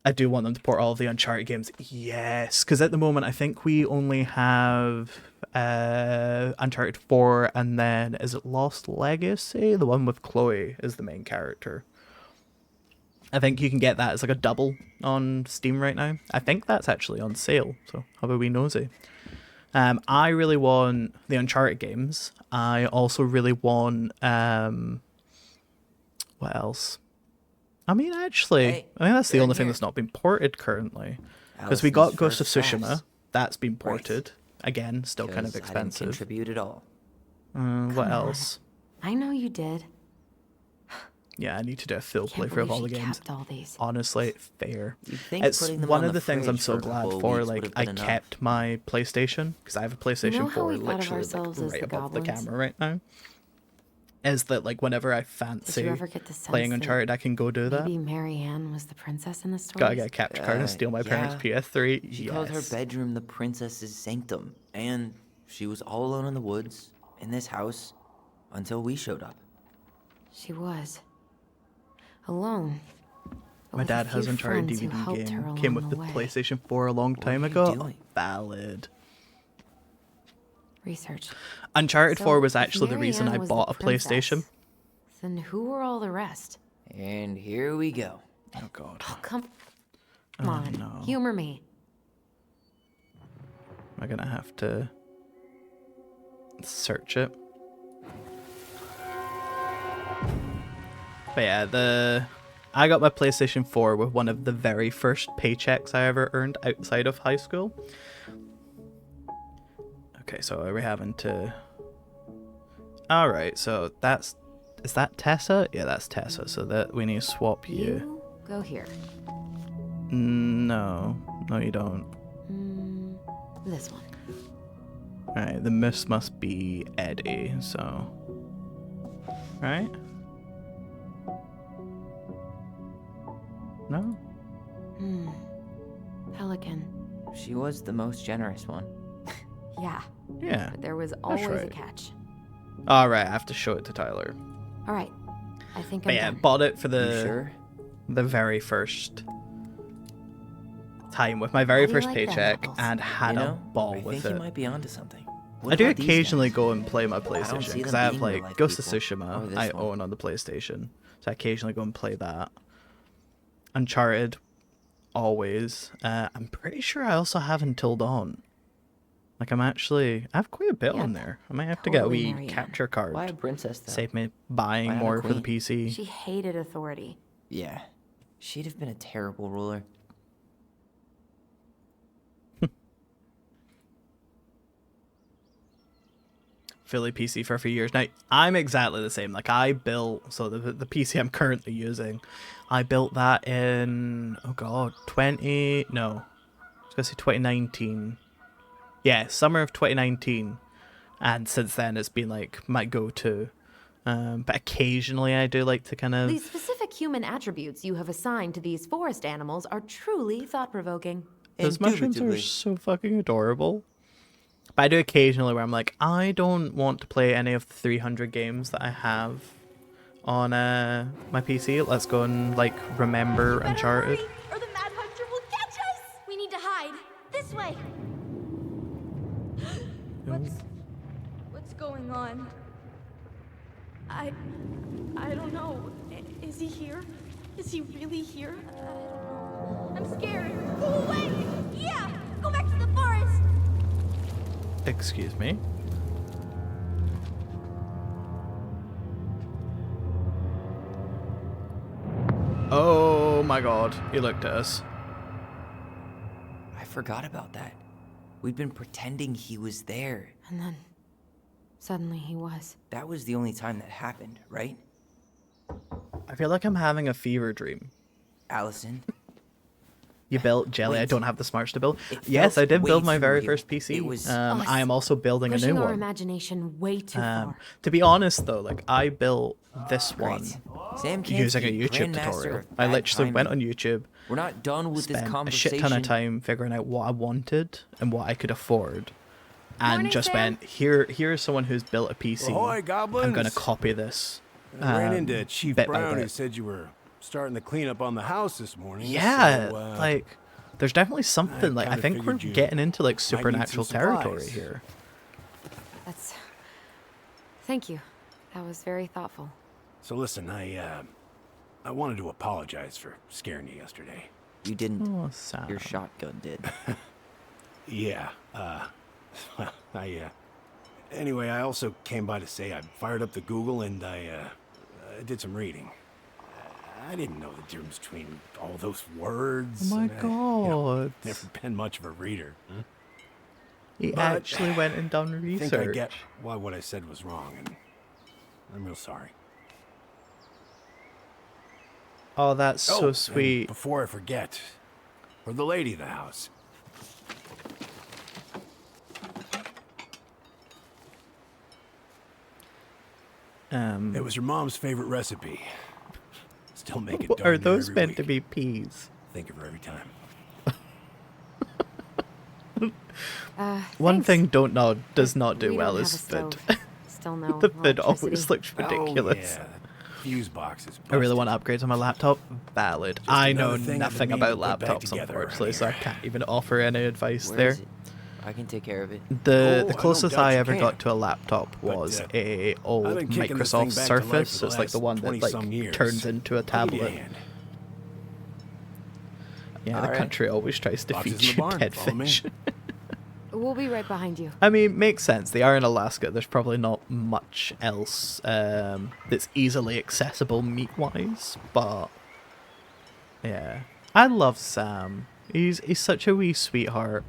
I do want them to port all of the Uncharted games. Yes, because at the moment I think we only have Uncharted 4, and then is it Lost Legacy? The one with Chloe is the main character. I think you can get that as like a double on Steam right now. I think that's actually on sale, so have a wee nosy. I really want the Uncharted games. I also really want what else? I mean, actually, Hey, I think that's the they're only in thing here. that's not been ported currently. Because we Allison's got Ghost of first Tsushima. drafts. That's been Right. ported. Again, still kind of 'Cause I didn't expensive. contribute at all. What Come on. else? I know you did. Yeah, I need to do a full Can't playthrough of believe all the she games. kept all these. Honestly, fair. You'd think It's putting them one on of the things I'm fridge so for a glad couple for. weeks Like, would've I been enough. kept my PlayStation because I have a PlayStation how 4 we thought of literally ourselves like as right the above the goblins? camera right now. Is that like whenever I Did fancy you ever get the sense playing that Uncharted, I can go do that. maybe Marianne was the princess in the story? Gotta get a capture card and steal my parents' PS3. She called her Yes. bedroom the princess's sanctum, and she was all alone in the woods, in this house, until we showed up. She was. Alone. but My with a dad has few Uncharted friends who DVD helped her game. Came along with the the way. PlayStation 4 a long time were you ago. doing? Valid. Research. Uncharted 4 So, was if actually the reason I Marianne was the bought a PlayStation. princess, Then who were all the rest? And here we go. Oh god. Oh, come Oh, on. no. Humor me. Am I gonna have to search it? But yeah, I got my PlayStation 4 with one of the very first paychecks I ever earned outside of high school. Okay, so are we having to... Alright, so that's... Is that Tessa? Yeah, that's Tessa, so that we need to swap you. You go here. No. No, you don't. This one. Alright, the miss must be Eddie, so... Right? No? Pelican. She was the most generous one. Yeah. Yeah. But there was always a right. catch. Alright, I have to show it to Tyler. All right. I think But I'm yeah, done. bought it for You sure? the very first time with my very How do you first like them paycheck apples? and had You a know, ball I with think you it. might be onto something. I What do about these occasionally guys? go and play my I don't PlayStation see because them I have being like real-life Ghost of people, or Tsushima this I one. own on the PlayStation, so I occasionally go and play that. Uncharted, always. I'm pretty sure I also have Until Dawn. Like I have quite a bit Yep. on there. I might have to get a Totally wee Marianne. capture card. Why a princess, though? Save me buying Why not a more for the queen? PC. She hated authority. Yeah. She'd have been a terrible ruler. Fully PC for a few years now. I'm exactly the same. Like I built the PC I'm currently using, I built that in 2019. Yeah, summer of 2019, and since then it's been like my go-to. But occasionally I do like to kind of. The specific human attributes you have assigned to these forest animals are truly thought-provoking. Those mushrooms are Indubitably. so fucking adorable. But I do occasionally where I'm like, I don't want to play any of the 300 games that I have on my PC. Let's go and like remember Better Uncharted. hurry, or the Mad Hunter will catch us! We need to hide. This way. What's going on? I don't know. Is he here? Is he really here? I'm scared. Go away! Yeah! Go back to the forest! Excuse me. Oh my god, he looked at us. I forgot about that. We'd been pretending he was there. And then, suddenly he was. That was the only time that happened, right? I feel like I'm having a fever dream. Allison? You built Jelly. I Wait. don't have the smarts to build. It Yes, felt I did way build my too very real. first PC. It was I am also building a Pushing new our one. imagination way too far. To be honest though, like I built this one Great. Sam using a Kansky, YouTube Grandmaster tutorial. of I Bad literally went on Timing. YouTube, We're not done with this spent a conversation. shit ton of time figuring out what I wanted and what I could afford, and Morning, just Sam. went here's someone who's built a PC. Ahoy, I'm goblins. gonna copy this. I ran into Chief bit by Brown who bit. said you were starting the cleanup on the house this morning. Yeah, so, like there's definitely something like I kinda think we're figured you getting into like might need some supernatural territory supplies. here. That's... Thank you. That was very thoughtful. So listen, I wanted to apologize for scaring you yesterday. You didn't. Oh, Sam. Your shotgun did. Yeah, Anyway, I also came by to say I fired up the Google and I did some reading. I didn't know the difference between all those words. Oh my and god. Never been much of a reader. Huh? He But actually went and done I research. think I get why what I said was wrong, and I'm real sorry. Oh, that's so and sweet. before I forget, for the lady of the house. It was your mom's favorite recipe. Still make it. Are those meant to be peas? Think of her every time. One thing does not do We well don't is have a food. stove. Still no The food always electricity. looks ridiculous. Oh, yeah. Fuse boxes. I really want busted. to upgrade on my laptop. Valid. Just I know another thing I've nothing been meaning about to put back laptops, together unfortunately, so I around can't even offer any advice Where there. is it? I can take care of it. The Oh, I closest don't doubt I you ever can. got to a laptop But, was a old I've been kicking this thing Microsoft back to life Surface. for the It's like the last one that 20-some like years. turns into a I'll give you a tablet. hand. Yeah, the Alright. country always tries to Boxes in the feature barn, dead follow me. fish. We'll be right behind you. I mean, makes sense. They are in Alaska. There's probably not much else that's easily accessible meat-wise, but yeah, I love Sam. He's such a wee sweetheart.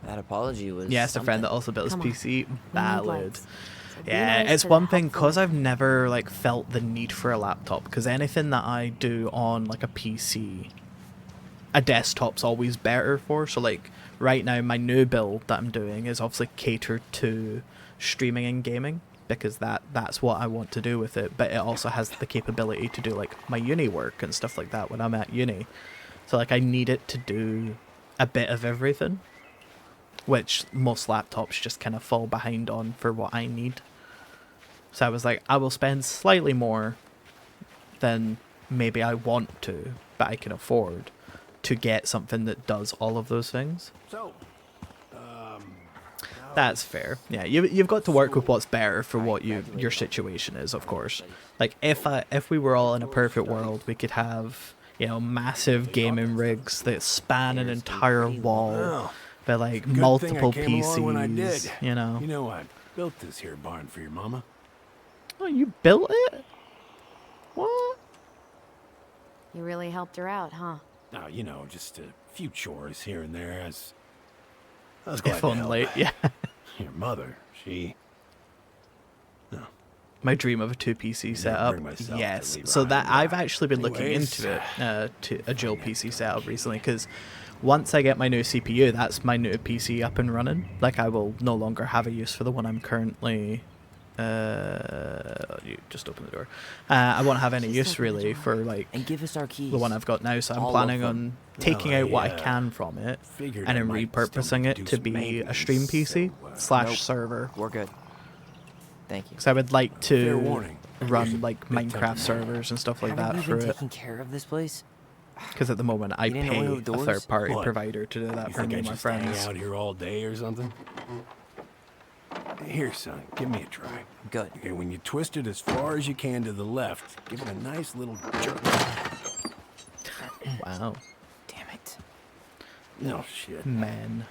That apology was. Yes, a friend that something. also built his Come on. PC. We need Valid. lights. So be Yeah, nice it's to one the thing helpful because one. I've never like felt the need for a laptop, because anything that I do on like a PC, a desktop's always better for. So like right now, my new build that I'm doing is obviously catered to streaming and gaming, because that's what I want to do with it. But it also has the capability to do like my uni work and stuff like that when I'm at uni. So like I need it to do a bit of everything, which most laptops just kind of fall behind on for what I need. So I was like, I will spend slightly more than maybe I want to, but I can afford to get something that does all of those things. So, That's fair. Yeah, you've got to work with what's better for what your situation is, of course. Like if we were all in a perfect world, we could have, you know, massive gaming rigs that span an entire wall. well, But like good thing I multiple came along when I did. PCs, you know. You know, I built this here barn for your mama. Oh, you built it? What? You really helped her out, huh? Now, you know, just a few chores here and there. I was glad If to help. only, yeah. Your mother, she... My dream of a 2 PC setup. bring myself to Yes. leave So her that high and I've dry. actually been looking Anyways, into it, to a dual PC setup recently, because once I get my new CPU, that's my new PC up and running. Like I will no longer have a use for the one I'm currently. You just open the door. I won't have any Just use open the really door. for like And give us our keys. the one I've got now. So I'm All of planning them. on taking Well, out what I I, can from it figured and I then might still repurposing need to it do to some be a stream maintenance, PC so, / Nope. server. We're good. Thank you. Because I would like Fair to warning. There's a run like big Minecraft temper. servers and stuff like Haven't that you for been it. taking care of this place? Because at the moment I You didn't pay open a the doors? third-party What? provider to do that You for think me I and my just hang friends. out here all day or something? Here, son, give me a try. Good. Okay, when you twist it as far as you can to the left, give it a nice little jerk. Wow, Damn it. No shit. man.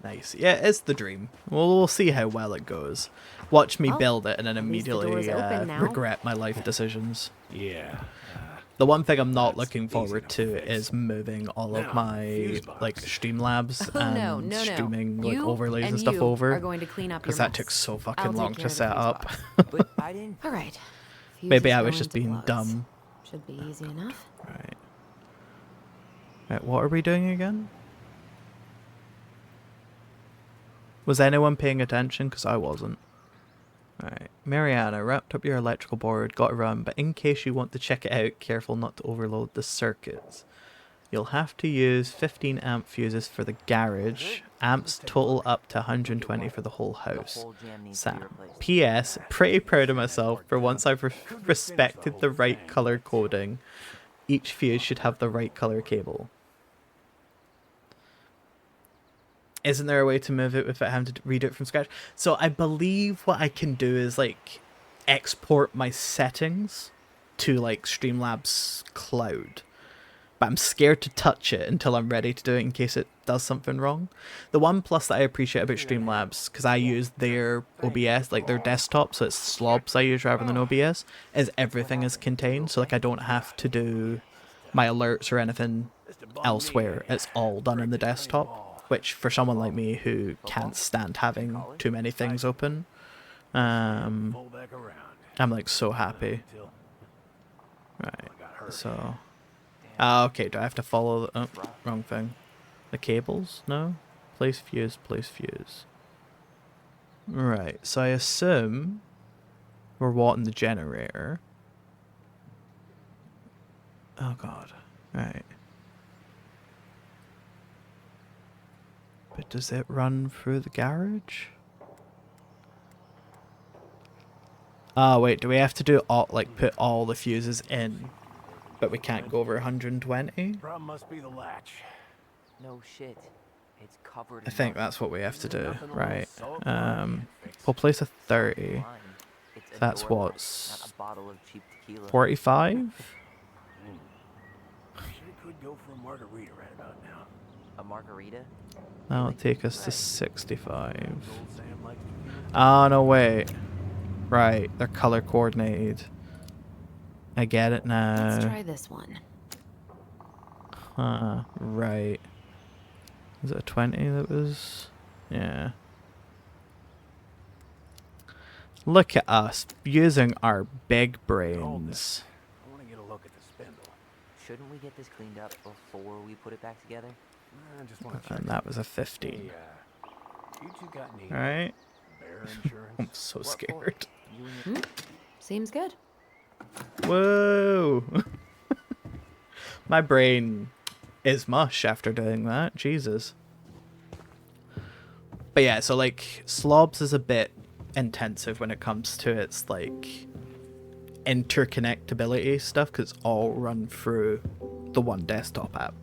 Nice. Yeah, it's the dream. We'll see how well it goes. Watch me Well, build it and then at least the immediately door's open now. regret my life decisions. Yeah. The one thing I'm not That's looking easy forward to to fix. is moving all of Now, my fuse box. like Streamlabs Oh, no, and no, no. streaming like You overlays and and stuff you over, are going to clean up your because that mess. took so I'll fucking take long care to of the set fuse up. box. But I didn't. All right. Maybe Fuses I go was just into being plugs. dumb. Should be easy enough. Right. Right, what are we doing again? Was anyone paying attention? Because I wasn't. Alright. Mariana, wrapped up your electrical board, got to run, but in case you want to check it out, careful not to overload the circuits. You'll have to use 15 amp fuses for the garage. Amps total up to 120 for the whole house. whole jam needs to be Sam. replaced. P.S. Pretty proud of myself for once I've respected the right color coding. Each fuse should have the right color cable. isn't there a way to move it without having to redo it from scratch? So I believe what I can do is like export my settings to like Streamlabs cloud. But I'm scared to touch it until I'm ready to do it in case it does something wrong. The one plus that I appreciate about Streamlabs, because I use their OBS, like their desktop, so it's slobs I use rather than OBS, is everything is contained, so like I don't have to do my alerts or anything elsewhere. It's all done in the desktop, which for someone like me who can't stand having too many things open, I'm like so happy. Right, so... okay, do I have to follow the... Oh, wrong thing. The cables? No? Place fuse, place fuse. Right, so I assume we're wanting the generator. Oh god. Right. But does it run through the garage? Oh wait, do we have to do all, like, put all the fuses in? But we can't go over 120? Problem must be the latch. No shit. It's covered. I think that's what we have to do, right. We'll place a 30. That's what's... 45? Sure could go for a margarita right about now. A margarita? That'll take us to 65. Oh, no, wait. Right, they're color coordinated. I get it now. Let's try this one. Huh, right. Was it a 20 that was... Yeah. Look at us, using our big brains. I want to get a look at the spindle. Shouldn't we get this cleaned up before we put it back together? I just want to check. And that was a 15. Hey, you two got any Alright. bear insurance? I'm so scared. Seems good. Whoa! My brain is mush after doing that. Jesus. But yeah, so like, Slobs is a bit intensive when it comes to its like interconnectability stuff, because it's all run through the one desktop app.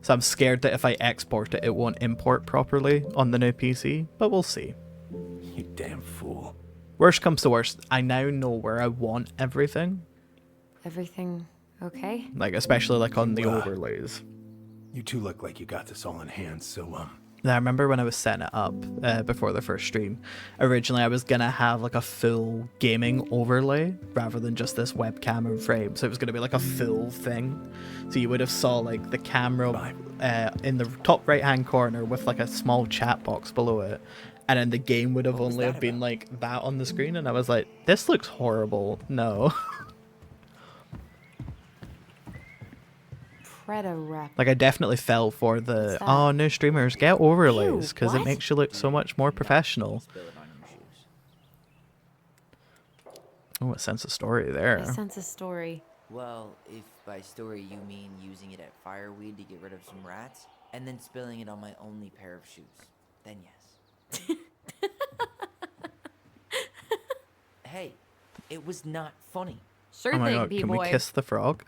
So I'm scared that if I export it, it won't import properly on the new PC, but we'll see. You damn fool. Worst comes to worst, I now know where I want everything. Everything okay? Like, especially like on the overlays. You two look like you got this all in hand, so I remember when I was setting it up before the first stream, originally I was going to have like a full gaming overlay rather than just this webcam and frame. So it was going to be like a full thing. So you would have saw like the camera in the top right hand corner with like a small chat box below it. And then the game would have only have been like that on the screen. And I was like, this looks horrible. No. Like, I definitely fell for the, oh, no streamers, get overlays, because it makes you look so much more professional. Oh, a sense of story there. A sense of story. Well, if by story you mean using it at fireweed to get rid of some rats, and then spilling it on my only pair of shoes, then yes. Hey, it was not funny. Sure oh my thing, god, B-boy. Can we kiss the frog?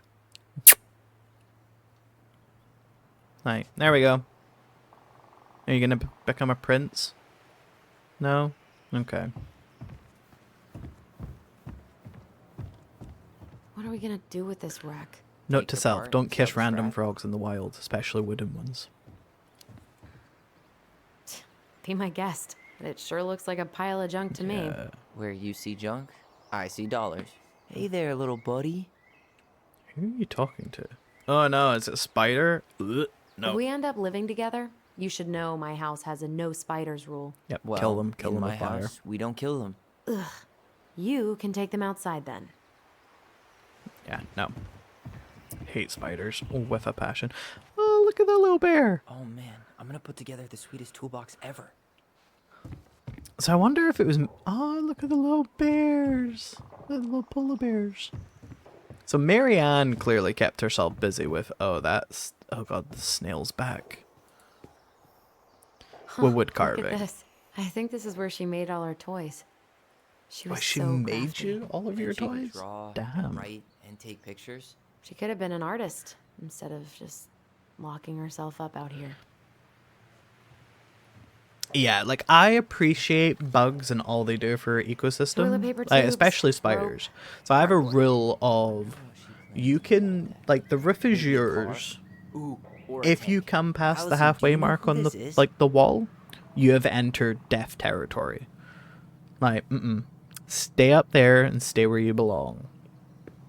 Right, there we go. Are you gonna become a prince? No? Okay. What are we gonna do with this wreck? Note to self, don't kiss random frogs in the wild, especially wooden ones. Be my guest. But it sure looks like a pile of junk to me. Where you see junk, I see dollars. Hey there, little buddy. Who are you talking to? Oh no, is it a spider? Ugh, no. If we end up living together, you should know my house has a no spiders rule. Yep, Well, kill them in my with fire. house, we don't kill them. Ugh. You can take them outside then. Yeah, no. Hate spiders with a passion. Oh, look at that little bear. Oh man, I'm gonna put together the sweetest toolbox ever. So I wonder if it was... Oh, look at the little bears. The little polar bears. So Marianne clearly kept herself busy with... Oh, that's... Oh god, the snail's back. With wood carving. Look at this. I think this is where she made all her toys. She was She so made crafty. you all of your And she could toys? draw, Damn. write, and take pictures. She could have been an artist instead of just locking herself up out here. Yeah, like I appreciate bugs and all they do for our Toilet ecosystem, paper like, tubes, especially spiders. So I have a rule of you can, like, the roof is yours. Ooh, or a If you tank. come past the Allison, do halfway you know mark who on the this is? like the wall, you have entered death territory. Like, stay up there and stay where you belong.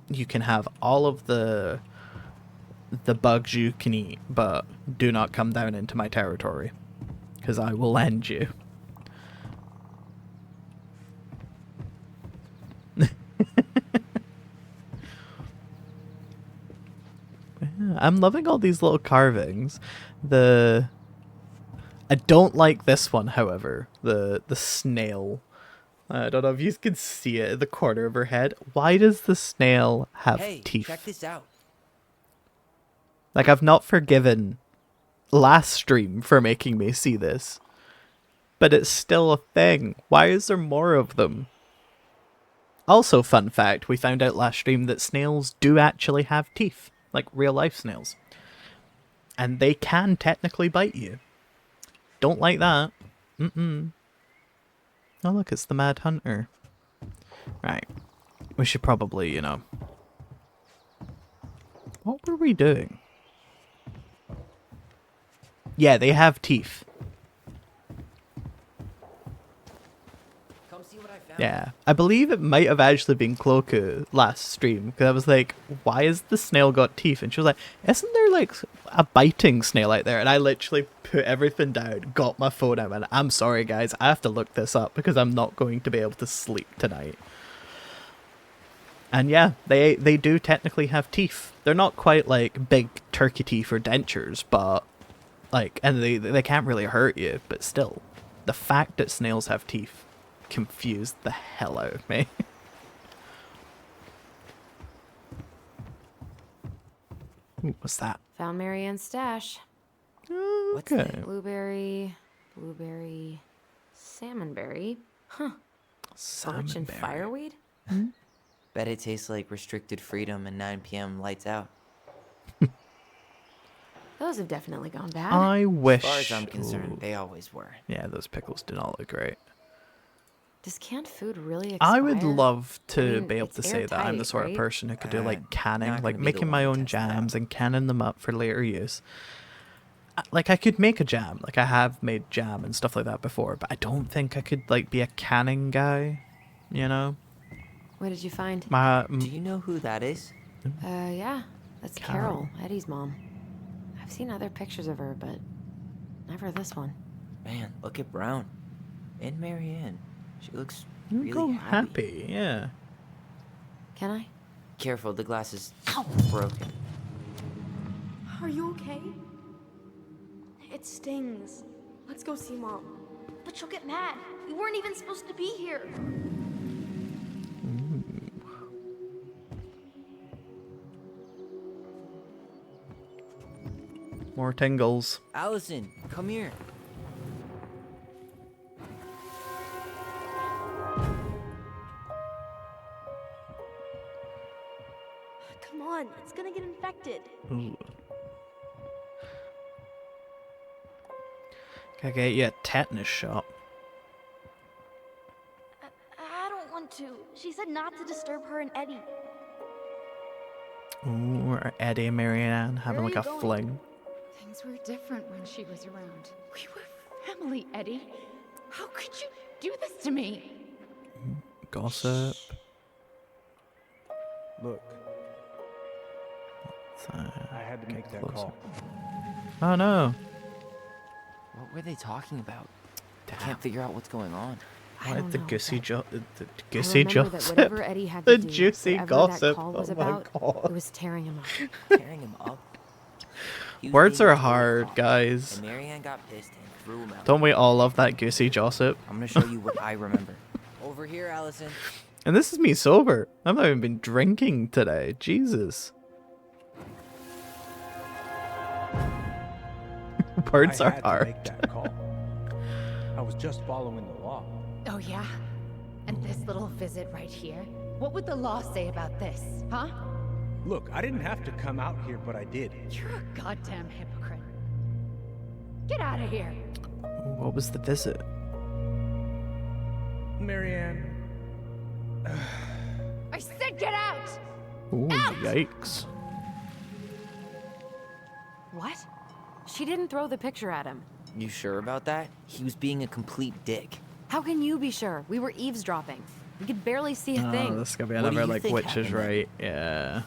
You can have all of the bugs you can eat, but do not come down into my territory, because I will end you. I'm loving all these little carvings. I don't like this one, however. The snail. I don't know if you can see it in the corner of her head. Why does the snail have Hey, teeth? check this out. Like, I've not forgiven last stream for making me see this. But it's still a thing. Why is there more of them? Also, fun fact, we found out last stream that snails do actually have teeth. Like real life snails. And they can technically bite you. Don't like that. Oh look, it's the Mad Hunter. Right. We should probably, you know... What were we doing? Yeah, they have teeth. Come see what I found. Yeah. I believe it might have actually been Cloaku last stream. Because I was like, why has the snail got teeth? And she was like, isn't there like a biting snail out there? And I literally put everything down, got my phone out, and I'm sorry guys, I have to look this up because I'm not going to be able to sleep tonight. And yeah, they do technically have teeth. They're not quite like big turkey teeth or dentures, but like, and they can't really hurt you, but still, the fact that snails have teeth confused the hell out of me. Ooh, what's that? Found Marianne's stash. Okay. Blueberry, salmonberry. Huh. Birch and Salmonberry. fireweed? Bet it tastes like restricted freedom and 9 p.m. lights out. Those have definitely gone bad. I wish. As far as I'm concerned, they always were. Yeah, those pickles do not look great. Does canned food really expire? I would love to mean, be able it's to say that I'm the airtight, sort of right? person who could do like not canning, gonna like be the making my one to own test that out. jams and canning them up for later use. Like I could make a jam, like I have made jam and stuff like that before, but I don't think I could like be a canning guy, you know? What did you find? Do you know who that is? Yeah. That's Carol. Carol, Eddie's mom. I've seen other pictures of her, but never this one. Man, look at Brown. And Marianne. She looks You really go happy. happy, yeah. Can I? Careful, the glass is broken. Are you okay? It stings. Let's go see Mom. But she'll get mad. We weren't even supposed to be here. More tingles. Allison, come here. Come on, it's gonna get infected. Ooh. Can I get you a tetanus shot? I don't want to. She said not to disturb her and Eddie. Ooh, or Eddie and Marianne having Where are like you a going? fling. Things were different when she was around. We were family, Eddie. How could you do this to me? Gossip. Look, So, I had to make that close. call. Oh no. What were they talking about? I Damn. can't figure out what's going on. I Why don't the know, goosey but the I goosey remember that gossip. whatever Eddie had The to do, juicy whatever gossip. that call Oh was my about, God. it was tearing him up. Tearing him up. He was Words being are a total hard, cock, guys. And Marianne got pissed and threw him out. Don't we all love that goosey gossip? I'm gonna show you what I remember. Over here, Allison. And this is me sober. I've not even been drinking today. Jesus. Words I are had to hard. make that call. I was just following the law. Oh, yeah? And this little visit right here? What would the law say about this, huh? Look, I didn't have to come out here, but I did. You're a goddamn hypocrite. Get out of here. What was the visit? Marianne. I said get out! Ooh, yikes. What? She didn't throw the picture at him. You sure about that? He was being a complete dick. How can you be sure? We were eavesdropping. We could barely see a thing. This is gonna be What do another you like think witch is happened then? right. Yeah.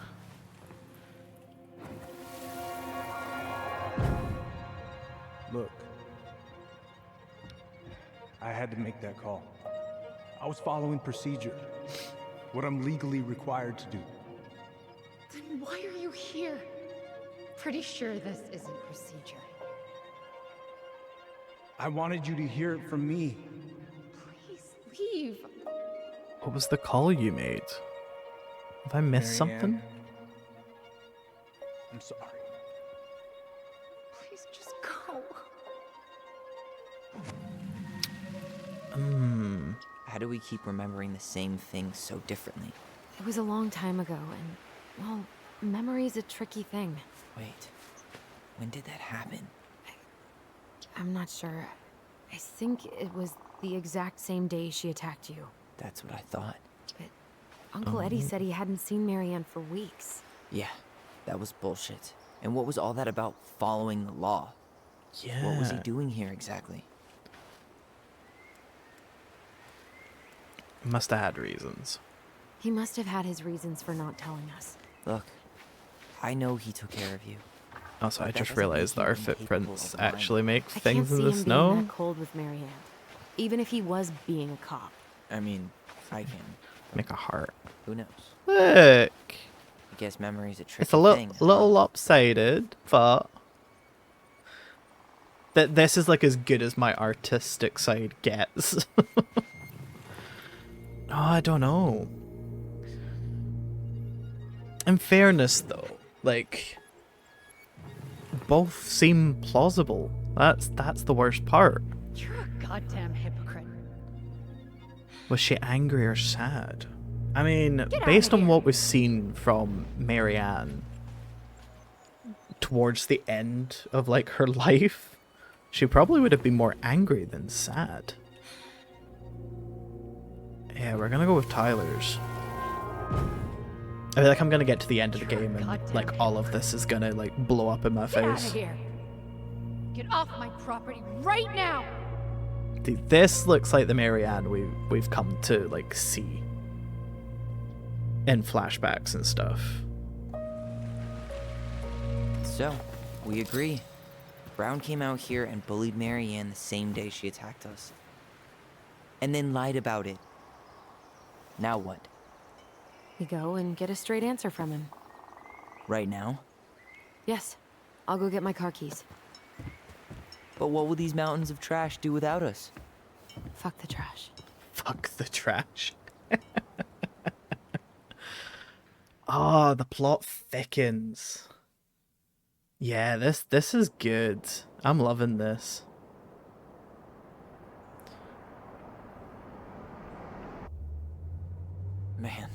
Look. I had to make that call. I was following procedure. What I'm legally required to do. Then why are you here? Pretty sure this isn't procedure. I wanted you to hear it from me. Please leave. What was the call you made? Have I missed Marianne, something? I'm sorry. Please just go. How do we keep remembering the same thing so differently? It was a long time ago, and, well, memory's a tricky thing. Wait, when did that happen? I'm not sure. I think it was the exact same day she attacked you. That's what I thought. But Uncle Eddie said he hadn't seen Marianne for weeks. Yeah, that was bullshit. And what was all that about following the law? Yeah. What was he doing here exactly? Must have had reasons. He must have had his reasons for not telling us. Look, I know he took care of you. Also, I That just doesn't realized that make our him incapable footprints of lying. actually make I can't things see in him the being snow. that cold with Marianne. Even if he was being a cop. I mean, I can. Make a heart. Who knows? Look, I guess memory's a tricky it's a little thing. little lopsided, but this is like as good as my artistic side gets. Oh, I don't know. In fairness, though, like both seem plausible. That's the worst part. You're a goddamn hypocrite. Was she angry or sad? I mean, Get based outta on here. what we've seen from Marianne towards the end of like her life, she probably would have been more angry than sad. Yeah, we're gonna go with Tyler's. I feel like I'm gonna get to the end of the game and like all of this is gonna like blow up in my Get out of face. here. Get off my property right now. Dude, this looks like the Marianne we've come to like see in flashbacks and stuff. So, we agree. Brown came out here and bullied Marianne the same day she attacked us. And then lied about it. Now what? We go and get a straight answer from him. Right now? Yes. I'll go get my car keys. But what will these mountains of trash do without us? Fuck the trash. Fuck the trash. Oh, the plot thickens. Yeah, this is good. I'm loving this. Man,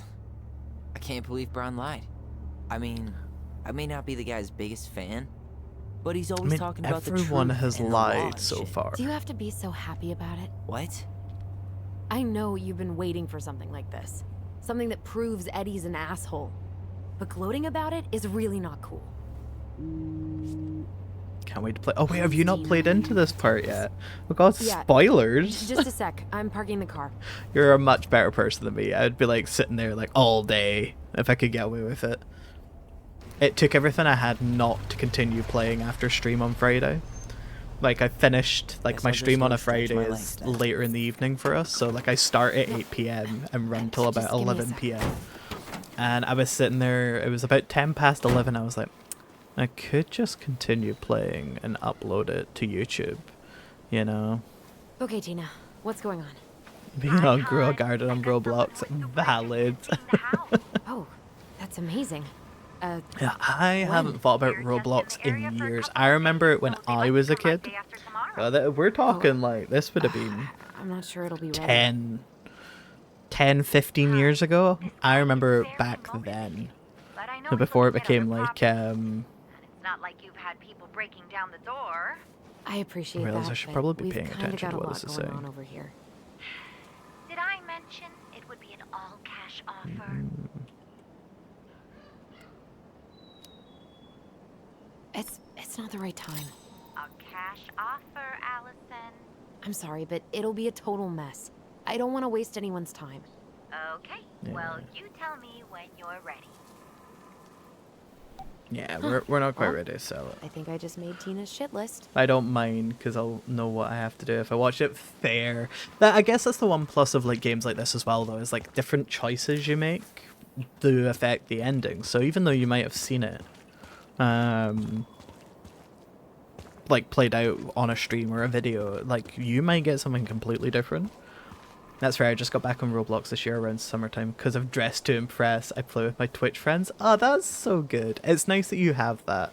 I can't believe Brown lied. I mean, I may not be the guy's biggest fan, but he's always talking about the truth everyone has and the law lied and so shit. far. Do you have to be so happy about it? What? I know you've been waiting for something like this. Something that proves Eddie's an asshole. But gloating about it is really not cool. Can't wait to play. Oh wait, have you not played into this part yet? Oh god, Yeah. spoilers! Just a sec. I'm parking the car. You're a much better person than me. I'd be like sitting there like all day if I could get away with it. It took everything I had not to continue playing after stream on Friday. Like I finished like Guess my I'll just stream go on a stretch Friday my is legs then. later in the evening for us. So like I start at 8 p.m. and run till about Just give me a 11 sec. p.m. And I was sitting there, it was about 10 past 11. I was like, I could just continue playing and upload it to YouTube, you know? Okay, Tina. What's going on? Being on Grow Garden on Roblox, valid. Oh, that's amazing. Yeah, I haven't thought about Roblox in years. I remember it when I was a kid. We're talking like, this would have been I'm not sure it'll be ready. 10, 15 years ago. I remember back then, before it became like, It's not like you've had people breaking down the door. I appreciate I realize that. I should but probably be we've paying kinda attention got to a what lot this is going saying. on over here. Did I mention it would be an all-cash offer? It's not the right time. A cash offer, Allison. I'm sorry, but it'll be a total mess. I don't want to waste anyone's time. Okay, well, you tell me when you're ready. Yeah, we're not quite Well, ready to sell it. I think I just made Tina's shit list. I don't mind because I'll know what I have to do if I watch it. Fair. That, I guess that's the one plus of like games like this as well, though, is like different choices you make do affect the ending. So even though you might have seen it, like played out on a stream or a video, like you might get something completely different. That's right, I just got back on Roblox this year around summertime because I've dressed to impress. I play with my Twitch friends. Oh, that's so good. It's nice that you have that.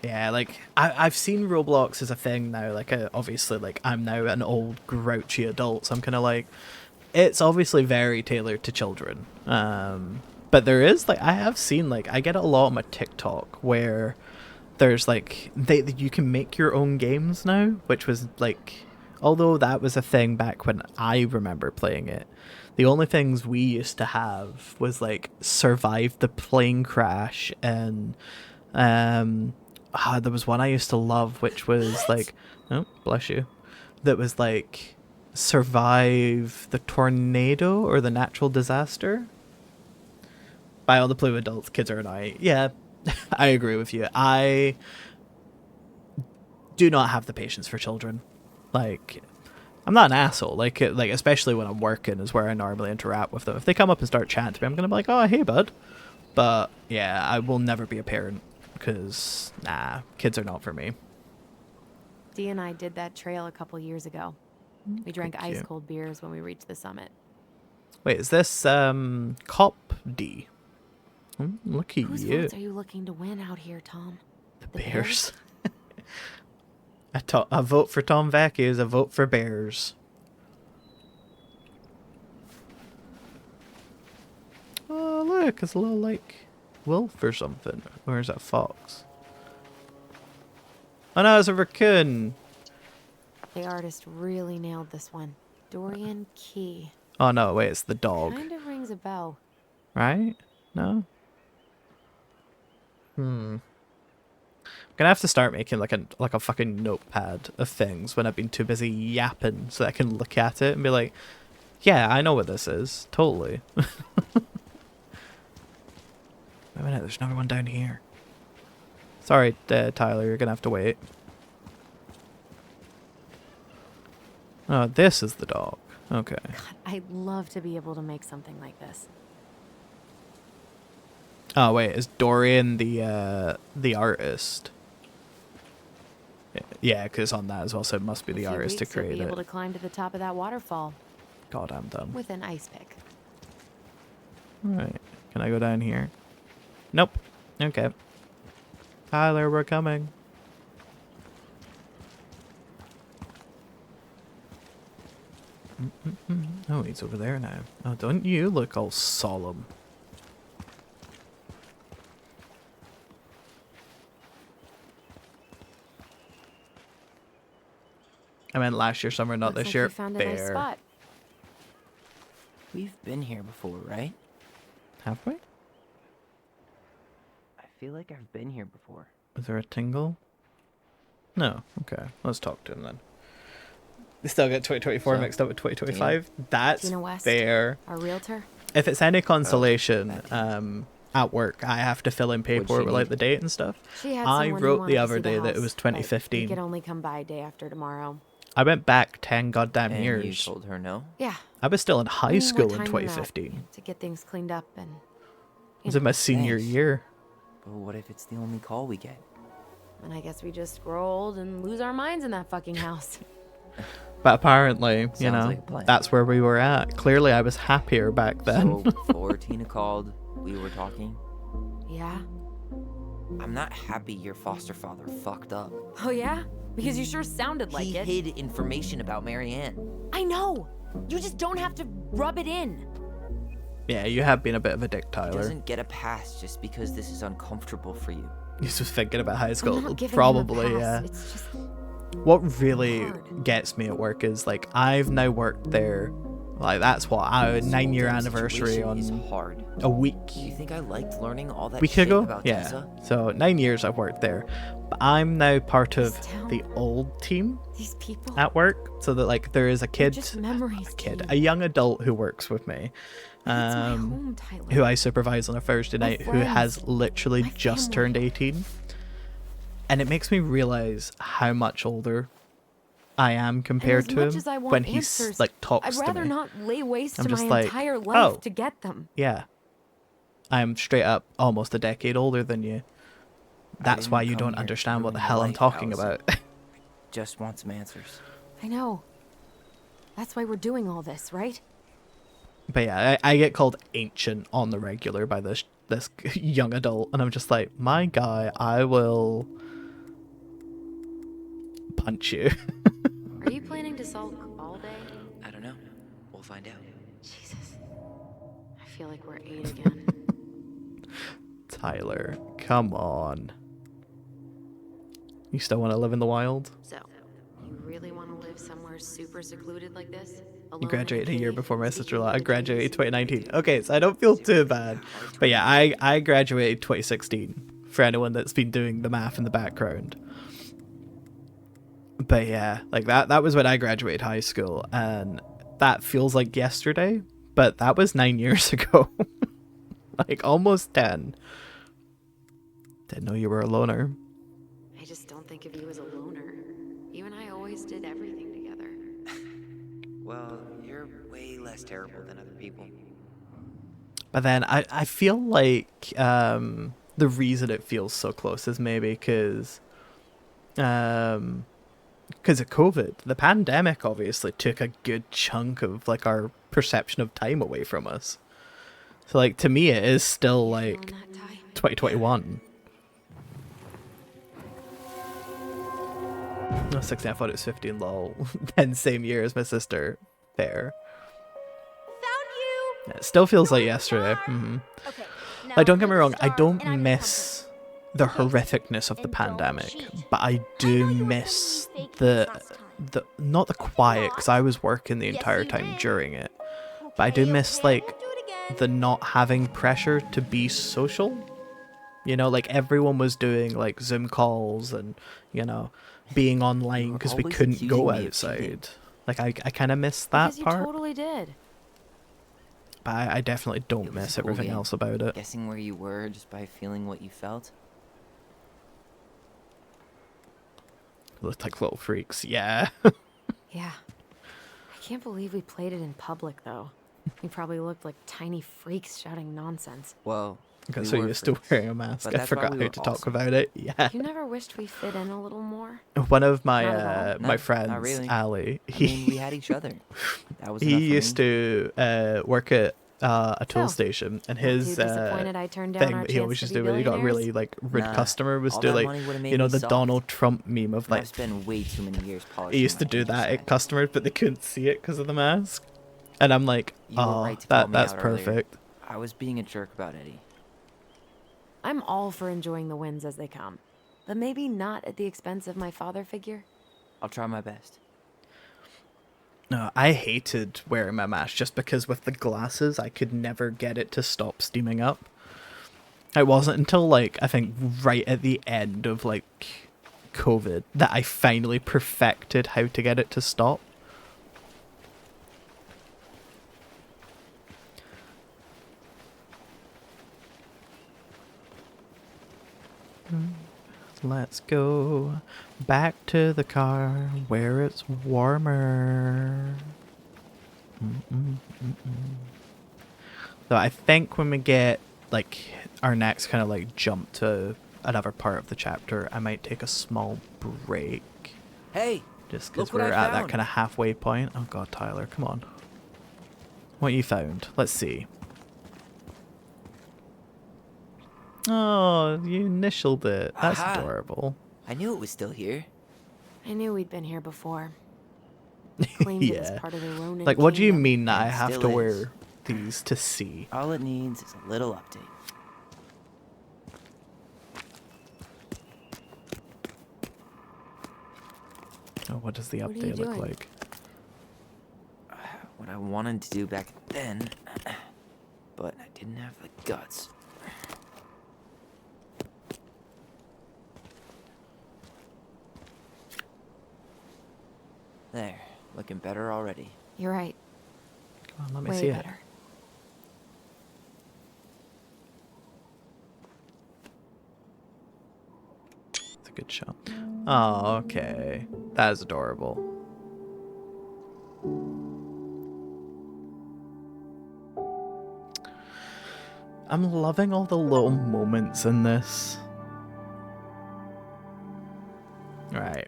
Yeah, like, I've seen Roblox as a thing now. Like, obviously, like, I'm now an old, grouchy adult, so I'm kind of like, it's obviously very tailored to children. But there is, like, I have seen, like, I get it a lot on my TikTok where there's, like, you can make your own games now, which was, like... Although that was a thing back when I remember playing it, the only things we used to have was like survive the plane crash and there was one I used to love which was like, oh bless you, that was like survive the tornado or the natural disaster. By all the blue adults, kids are annoying. Yeah, I agree with you. I do not have the patience for children. Like, I'm not an asshole. Like especially when I'm working is where I normally interact with them. If they come up and start chatting to me, I'm gonna be like, "Oh, hey, bud." But yeah, I will never be a parent because kids are not for me. Dee and I did that trail a couple years ago. We drank ice cold beers when we reached the summit. Wait, is this Cop D? Look at Whose you. votes are you looking to win out here, Tom? The Bears. A vote for Tom Vecchi is a vote for Bears. Oh, look, it's a little like wolf or something. Or is that fox? Oh no, it's a raccoon. The artist really nailed this one. Dorian Key. Oh no, wait, it's the dog. Kind of rings a bell. Right? No? I'm gonna have to start making like a fucking notepad of things when I've been too busy yapping so that I can look at it and be like, yeah, I know what this is. Totally. Wait a minute, there's another one down here. Sorry, Tyler, you're gonna have to wait. Oh, this is the dog. Okay. God, I'd love to be able to make something like this. Oh wait, is Dorian the artist? Yeah, because on that as well, so it must be the artist to create be able it. to climb to the top of that waterfall. God, I'm dumb. With an ice pick. Alright, can I go down here? Nope. Okay. Tyler, we're coming. Oh, he's over there now. Oh, don't you look all solemn. I meant last year summer, not Looks this like year. you found a nice spot. We've been here before, right? Have we? I feel like I've been here before. Is there a tingle? No. Okay, let's talk to him then. They still get 2024 mixed up with 2025. That's Tina West, fair. Our realtor? If it's any consolation, at work, I have to fill in paperwork with like the date and stuff. She had I someone who wrote wanted the to other see the day that it house, was but he 2015. could only come by day after tomorrow. I went back 10 goddamn And years. you told her no? Yeah. I was still in high We need more school in time than that 2015. to get things cleaned up and. It was in my senior Thanks. year. But what if it's the only call we get? And I guess we just grow old and lose our minds in that fucking house. But apparently, you Sounds know, like a plan. that's where we were at. Clearly, I was happier back then. So before Tina called, we were talking. Yeah? I'm not happy your foster father fucked up. Oh yeah? Because you sure sounded like He it. hid information about Marianne. I know! You just don't have to rub it in. Yeah, you have been a bit of a dick, He Tyler. doesn't get a pass just because this is uncomfortable for you. He's just thinking about high I'm school. not giving him a Probably, pass. yeah. It's just What really hard. gets me at work is like I've now worked there. Like that's what our This 9-year whole damn anniversary situation is on hard. a week. You think I liked learning all that Week shit ago? about Yeah. Tessa? So 9 years I've worked there. But I'm now part of This town, the old team these people, at work. So that like there is a they're kid, just memories. a young adult who works with me. It's my home, Tyler. Who I supervise on a Thursday My night, who friends, has literally my just family. turned 18. And it makes me realize how much older I am compared and to as much him as I want when he answers, like talks I'd to rather me. not lay waste I'm to just my like, entire life oh. to get them. Yeah. I'm straight up almost a decade older than you. That's didn't why you come don't here to understand what the ruin hell your I'm life, talking Allison. about. Just want some answers. I know. That's why we're doing all this, right? But yeah, I get called ancient on the regular by this young adult, and I'm just like, my guy, I will punch you. Are you planning to sulk all day? I don't know. We'll find out. Jesus. I feel like we're 8 again. Tyler, come on. You still want to live in the wild? So, you really want to live somewhere super secluded like this? You graduated a year before my sister-in-law. I graduated 2019. Okay, so I don't feel too bad. But yeah, I graduated 2016, for anyone that's been doing the math in the background. But yeah, like that was when I graduated high school, and that feels like yesterday, but that was 9 years ago. Like almost 10. Didn't know you were a loner. I just don't think of you as a loner. You and I always did everything together. Well, you're way less terrible than other people. But then I feel like the reason it feels so close is maybe because of COVID. The pandemic obviously took a good chunk of like our perception of time away from us. So like to me it is still like 2021. No, 16, I thought it was 15, lol. Then same year as my sister. Fair. Found you! It still feels like yesterday. Okay, Like, don't get me wrong, I starved don't and I'm miss the horrificness of the pandemic, but I do miss the not the quiet, because I was working the entire time during it, but I do miss like the not having pressure to be social. You know, like everyone was doing like Zoom calls and, you know, being online because we always couldn't go accusing me of cheating. outside. Like I kind of miss that Because you part, totally did. but I definitely don't It was a miss cool everything game. else about it. Guessing where you were just by feeling what you felt. Looked like little freaks, yeah. Yeah. I can't believe we played it in public, though. We probably looked like tiny freaks shouting nonsense. Well, Got we so were used to freaks, wearing a mask, but I that's why forgot we how were to talk awesome. about it. Yeah. You never wished we fit in a little more? One of Not my at all? my No, friends, not really. Ali, I mean, we had each other. That was he enough for used me. to work at a tool So, station, and Weren't his too disappointed I turned down thing our that he chance always to used be to do when he got really billionaires? like rude Nah, customer was all do that like, money would've made you know, me the soft. Donald Trump meme of I've like spent way too many years he polishing used to my do angel that at side. customers, but they couldn't see it because of the mask. And I'm like, You were oh, right to call me that's out earlier. perfect. I was being a jerk about Eddie. I'm all for enjoying the wins as they come. But maybe not at the expense of my father figure. I'll try my best. No, I hated wearing my mask just because with the glasses, I could never get it to stop steaming up. It wasn't until like, I think right at the end of like COVID that I finally perfected how to get it to stop. Let's go back to the car where it's warmer. So I think when we get like our next kind of like jump to another part of the chapter, I might take a small break. Hey, Just because look what we're I at that found. kind of halfway point. Oh god, Tyler, come on. What you found? Let's see. Oh, you initialed it. That's Aha. adorable. I knew it was still here. I knew we'd been here before. Claimed it was Yeah. part of the Ronan Like, what do you kingdom. mean that I It have still to is. wear these to see? All it needs is a little update. Oh, what does the What are you update look doing? like? What I wanted to do back then, but I didn't have the guts. There, looking better already. You're right. Come on, let me Way see better. it. It's a good shot. Oh, okay. That is adorable. I'm loving all the little moments in this. Right.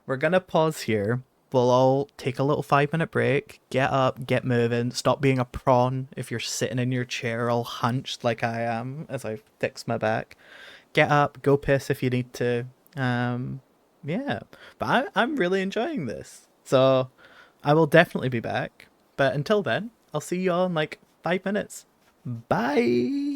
We're gonna pause here. We'll all take a little 5-minute break, get up, get moving, stop being a prawn if you're sitting in your chair all hunched like I am as I fix my back. Get up, go piss if you need to. Yeah. But I'm really enjoying this. So I will definitely be back. But until then, I'll see you all in like 5 minutes. Bye!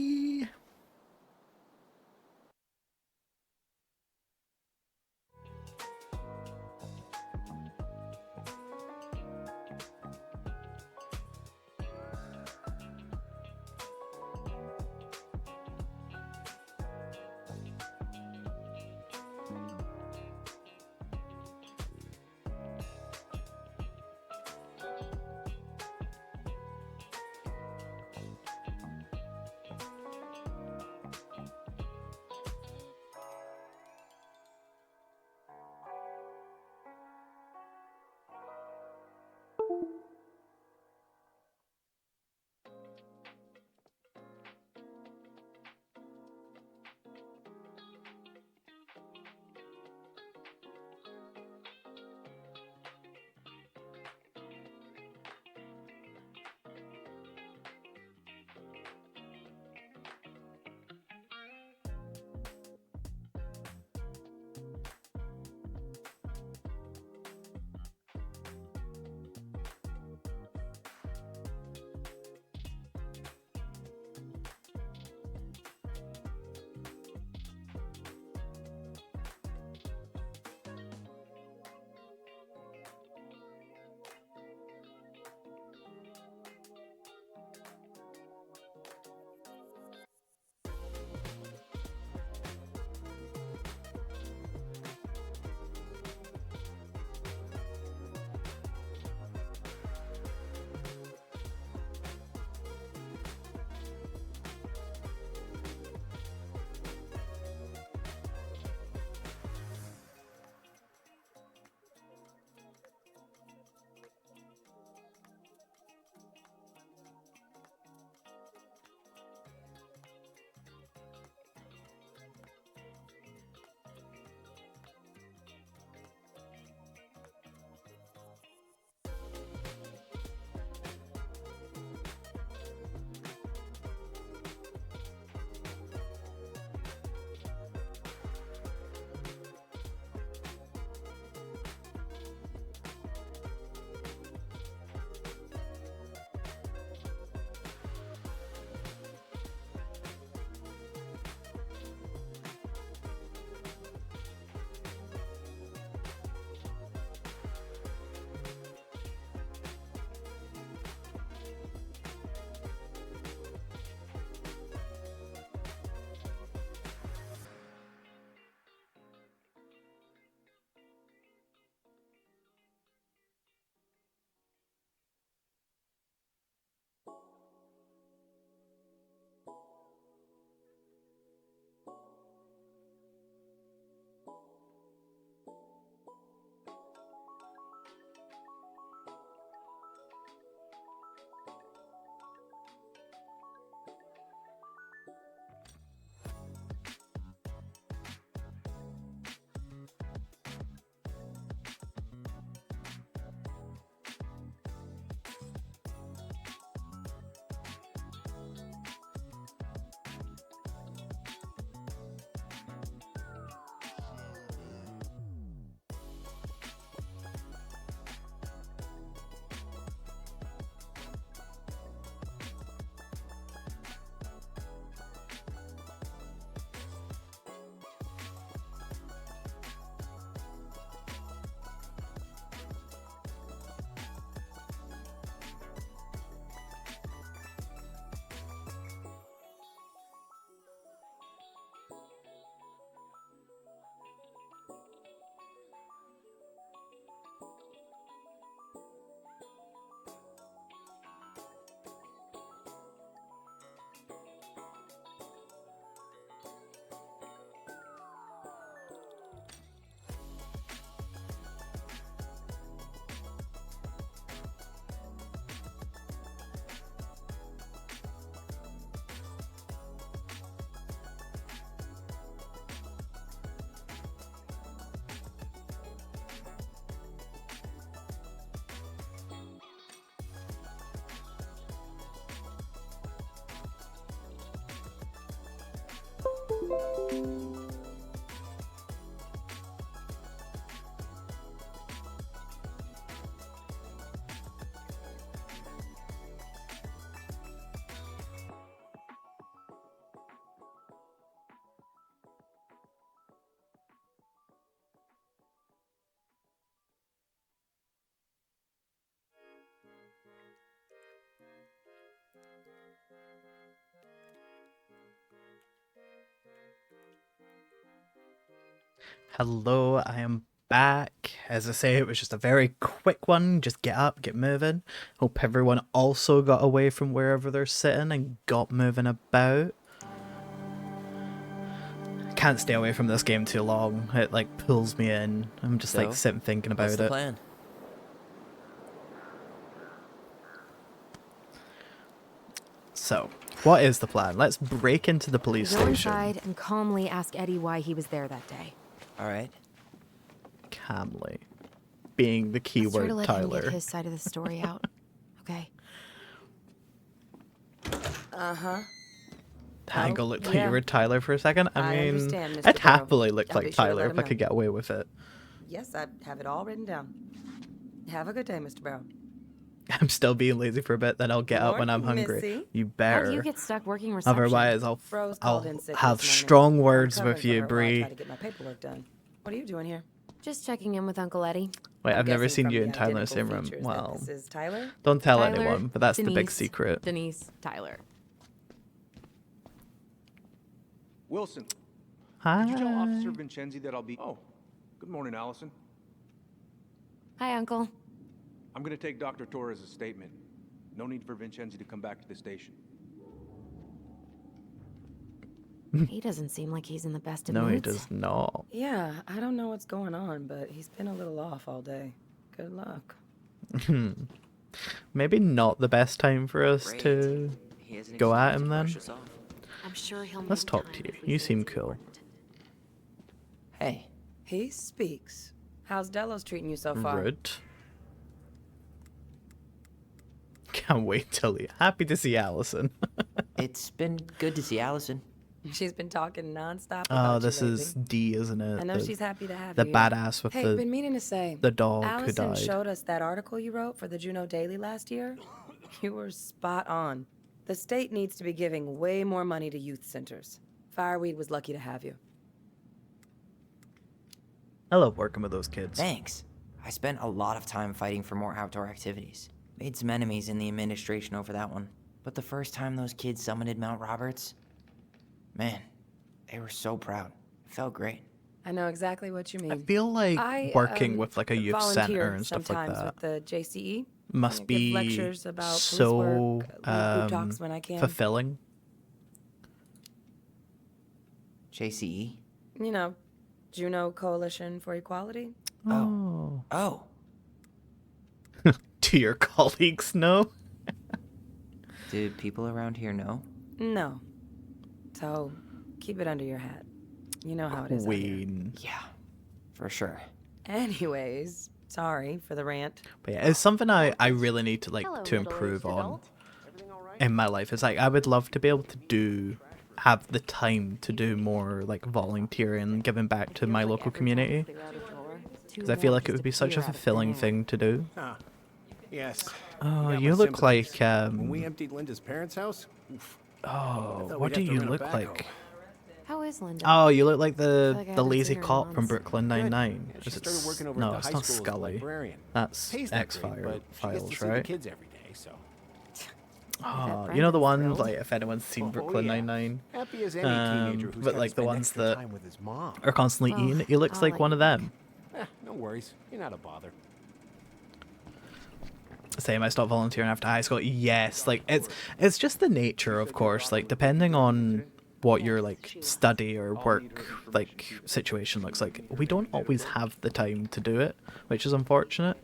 Hello, I am back. As I say, it was just a very quick one. Just get up, get moving. Hope everyone also got away from wherever they're sitting and got moving about. Can't stay away from this game too long. It like pulls me in. I'm just like sitting thinking about what's the it. plan? So, what is the plan? Let's break into the police Go station. inside and calmly ask Eddie why he was there that day. All right. Calmly. Being the key Let's try word, to let him Tyler. get his side of the story out. Okay. Uh-huh. Hang on, looked like yeah. you were Tyler for a second. I mean, understand, Mr. I'd Barrow. happily look I'll be like sure to Tyler let if him I know. could get away with it. Yes, I have it all written down. Have a good day, Mr. Barrow. I'm still being lazy for a bit, then I'll get up when I'm Morning, hungry. Missy. You How better. do you get stuck working reception? Otherwise, Froze I'll called in sick have this morning. strong I'm words covering with for you, her while I try Bree. to get my paperwork done. What are you doing here? Just checking in with Uncle Eddie. Wait, I'm I've never guessing seen from you the and Tyler in the identical same room. features that Well, this is Tyler? don't tell Tyler, anyone, but that's the big Denise, secret. Denise, Tyler. Wilson, Hi. did you tell Officer Vincenzi that I'll be... Oh, good morning, Allison. Hi, Uncle. I'm going to take Dr. Torres' statement. No need for Vincenzi to come back to the station. He doesn't seem like he's in the best of No, he moods. does not. Yeah, I don't know what's going on, but he's been a little off all day. Good luck. Maybe not the best time for us to go at him then. I'm sure he'll Let's make talk time to you. if we You say seem it's cool. important. Hey. He speaks. How's Delos treating you so far? Rude. Can't wait till he. Happy to see Allison. It's been good to see Allison. She's been talking nonstop about Oh, you this lately. is D, isn't it? I know The- she's happy to have the you. badass with hey, the been meaning to say, the dog who Allison died. showed us that article you wrote for the Juneau Daily last year. You were spot on. The state needs to be giving way more money to youth centers. Fireweed was lucky to have you. I love working with those kids. Thanks. I spent a lot of time fighting for more outdoor activities. Made some enemies in the administration over that one. But the first time those kids summited Mount Roberts, man, they were so proud. It felt great. I know exactly what you mean. I feel like I, working with like a youth volunteer center and stuff like sometimes that with the JCE. must I give be lectures about police so work, lead group talks when I can. fulfilling. JCE? You know, Juneau Coalition for Equality. Oh. Oh. Do your colleagues know? Do people around here know? No. So, keep it under your hat. You know how it is out here. Queen. Yeah, for sure. Anyways, sorry for the rant. But yeah, it's something I really need to like Hello, to middle-aged improve on adult. in my life. It's like I would love to be able to have the time to do more like volunteering and giving back to my local community. Because I feel like it would be such a fulfilling thing to do. Ah, yes. Oh, got you my look like sympathies. When we emptied Linda's parents' house? Oof. I Oh, thought what we'd do have to you run it look back like? home. How is Linda? Oh, you look like I feel the like I the haven't lazy seen her in cop from months. Brooklyn Nine-Nine. She Is it started working over no, at the it's high not school as a Scully. librarian. That's Pays not X great, but she gets to Files, see the right? kids every day, so. Oh, you know the Brendan's ones thrilled. like if anyone's seen Oh, Brooklyn yeah. Nine-Nine, Happy as any teenager who's but gotta like the spend ones extra that time with his mom. are constantly Well, eating. He looks I'll like let one you of go. them. No worries. You're not a bother. Same, I stopped volunteering after high school. Yes, like it's just the nature, of course. Like depending on what your like study or work like situation looks like, we don't always have the time to do it, which is unfortunate.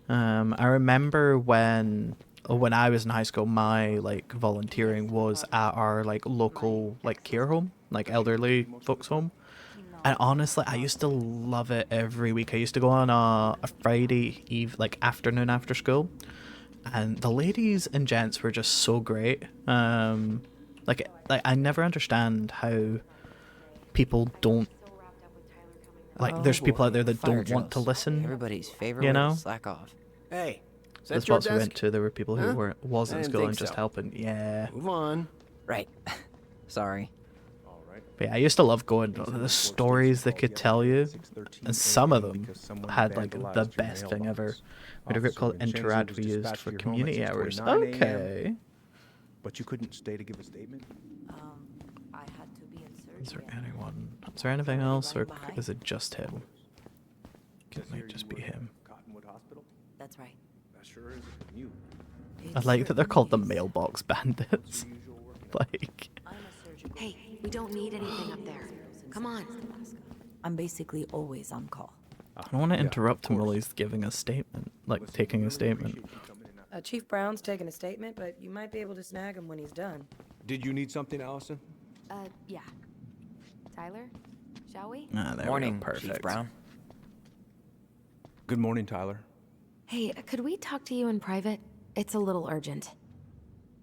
I remember when I was in high school, my like volunteering was at our like local like care home, like elderly folks home. And honestly, I used to love it every week. I used to go on a Friday eve, like afternoon after school, and the ladies and gents were just so great. Like I never understand how people don't like. There's people out there that Fire don't want to drills. listen. Everybody's favorite You way to know, slack off. Hey, is the that your spots we went desk? to, there were people who Huh? I wasn't didn't school think and just so. helping. Yeah. Move on. Right. Sorry. But yeah, I used to love going to the stories they could tell you, and some of them had like the best thing ever. We had a group called Interact we used for community hours. Okay. But you couldn't stay to give a statement? I had to be in surgery. Is there anyone? Is there anything else, or is it just him? It might just be him. Cottonwood Hospital? That's right. That sure is a commute. I like that they're called the mailbox bandits. Like, Hey, we don't need anything up there. Come on. I'm basically always on call. I don't want to interrupt him while he's giving a statement, like taking a statement. Chief Brown's taking a statement, but you might be able to snag him when he's done. Did you need something, Allison? Yeah. Tyler, shall we? Ah, there Morning, we go. Perfect. Chief Brown. Good morning, Tyler. Hey, could we talk to you in private? It's a little urgent.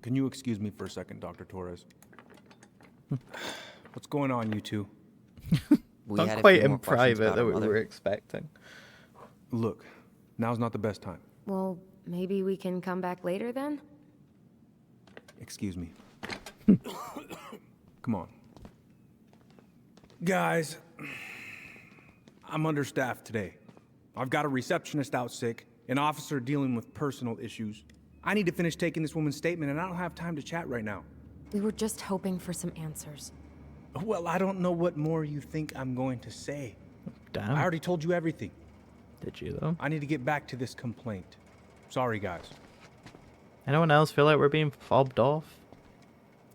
Can you excuse me for a second, Dr. Torres? What's going on, you two? We Not had a quite few in more questions private about that our we mother. were expecting. Look, now's not the best time. Well, maybe we can come back later then? Excuse me. Come on. Guys, I'm understaffed today. I've got a receptionist out sick, an officer dealing with personal issues. I need to finish taking this woman's statement, and I don't have time to chat right now. We were just hoping for some answers. Well, I don't know what more you think I'm going to say. Damn. I already told you everything. Did you though? I need to get back to this complaint. Sorry, guys. Anyone else feel like we're being fobbed off?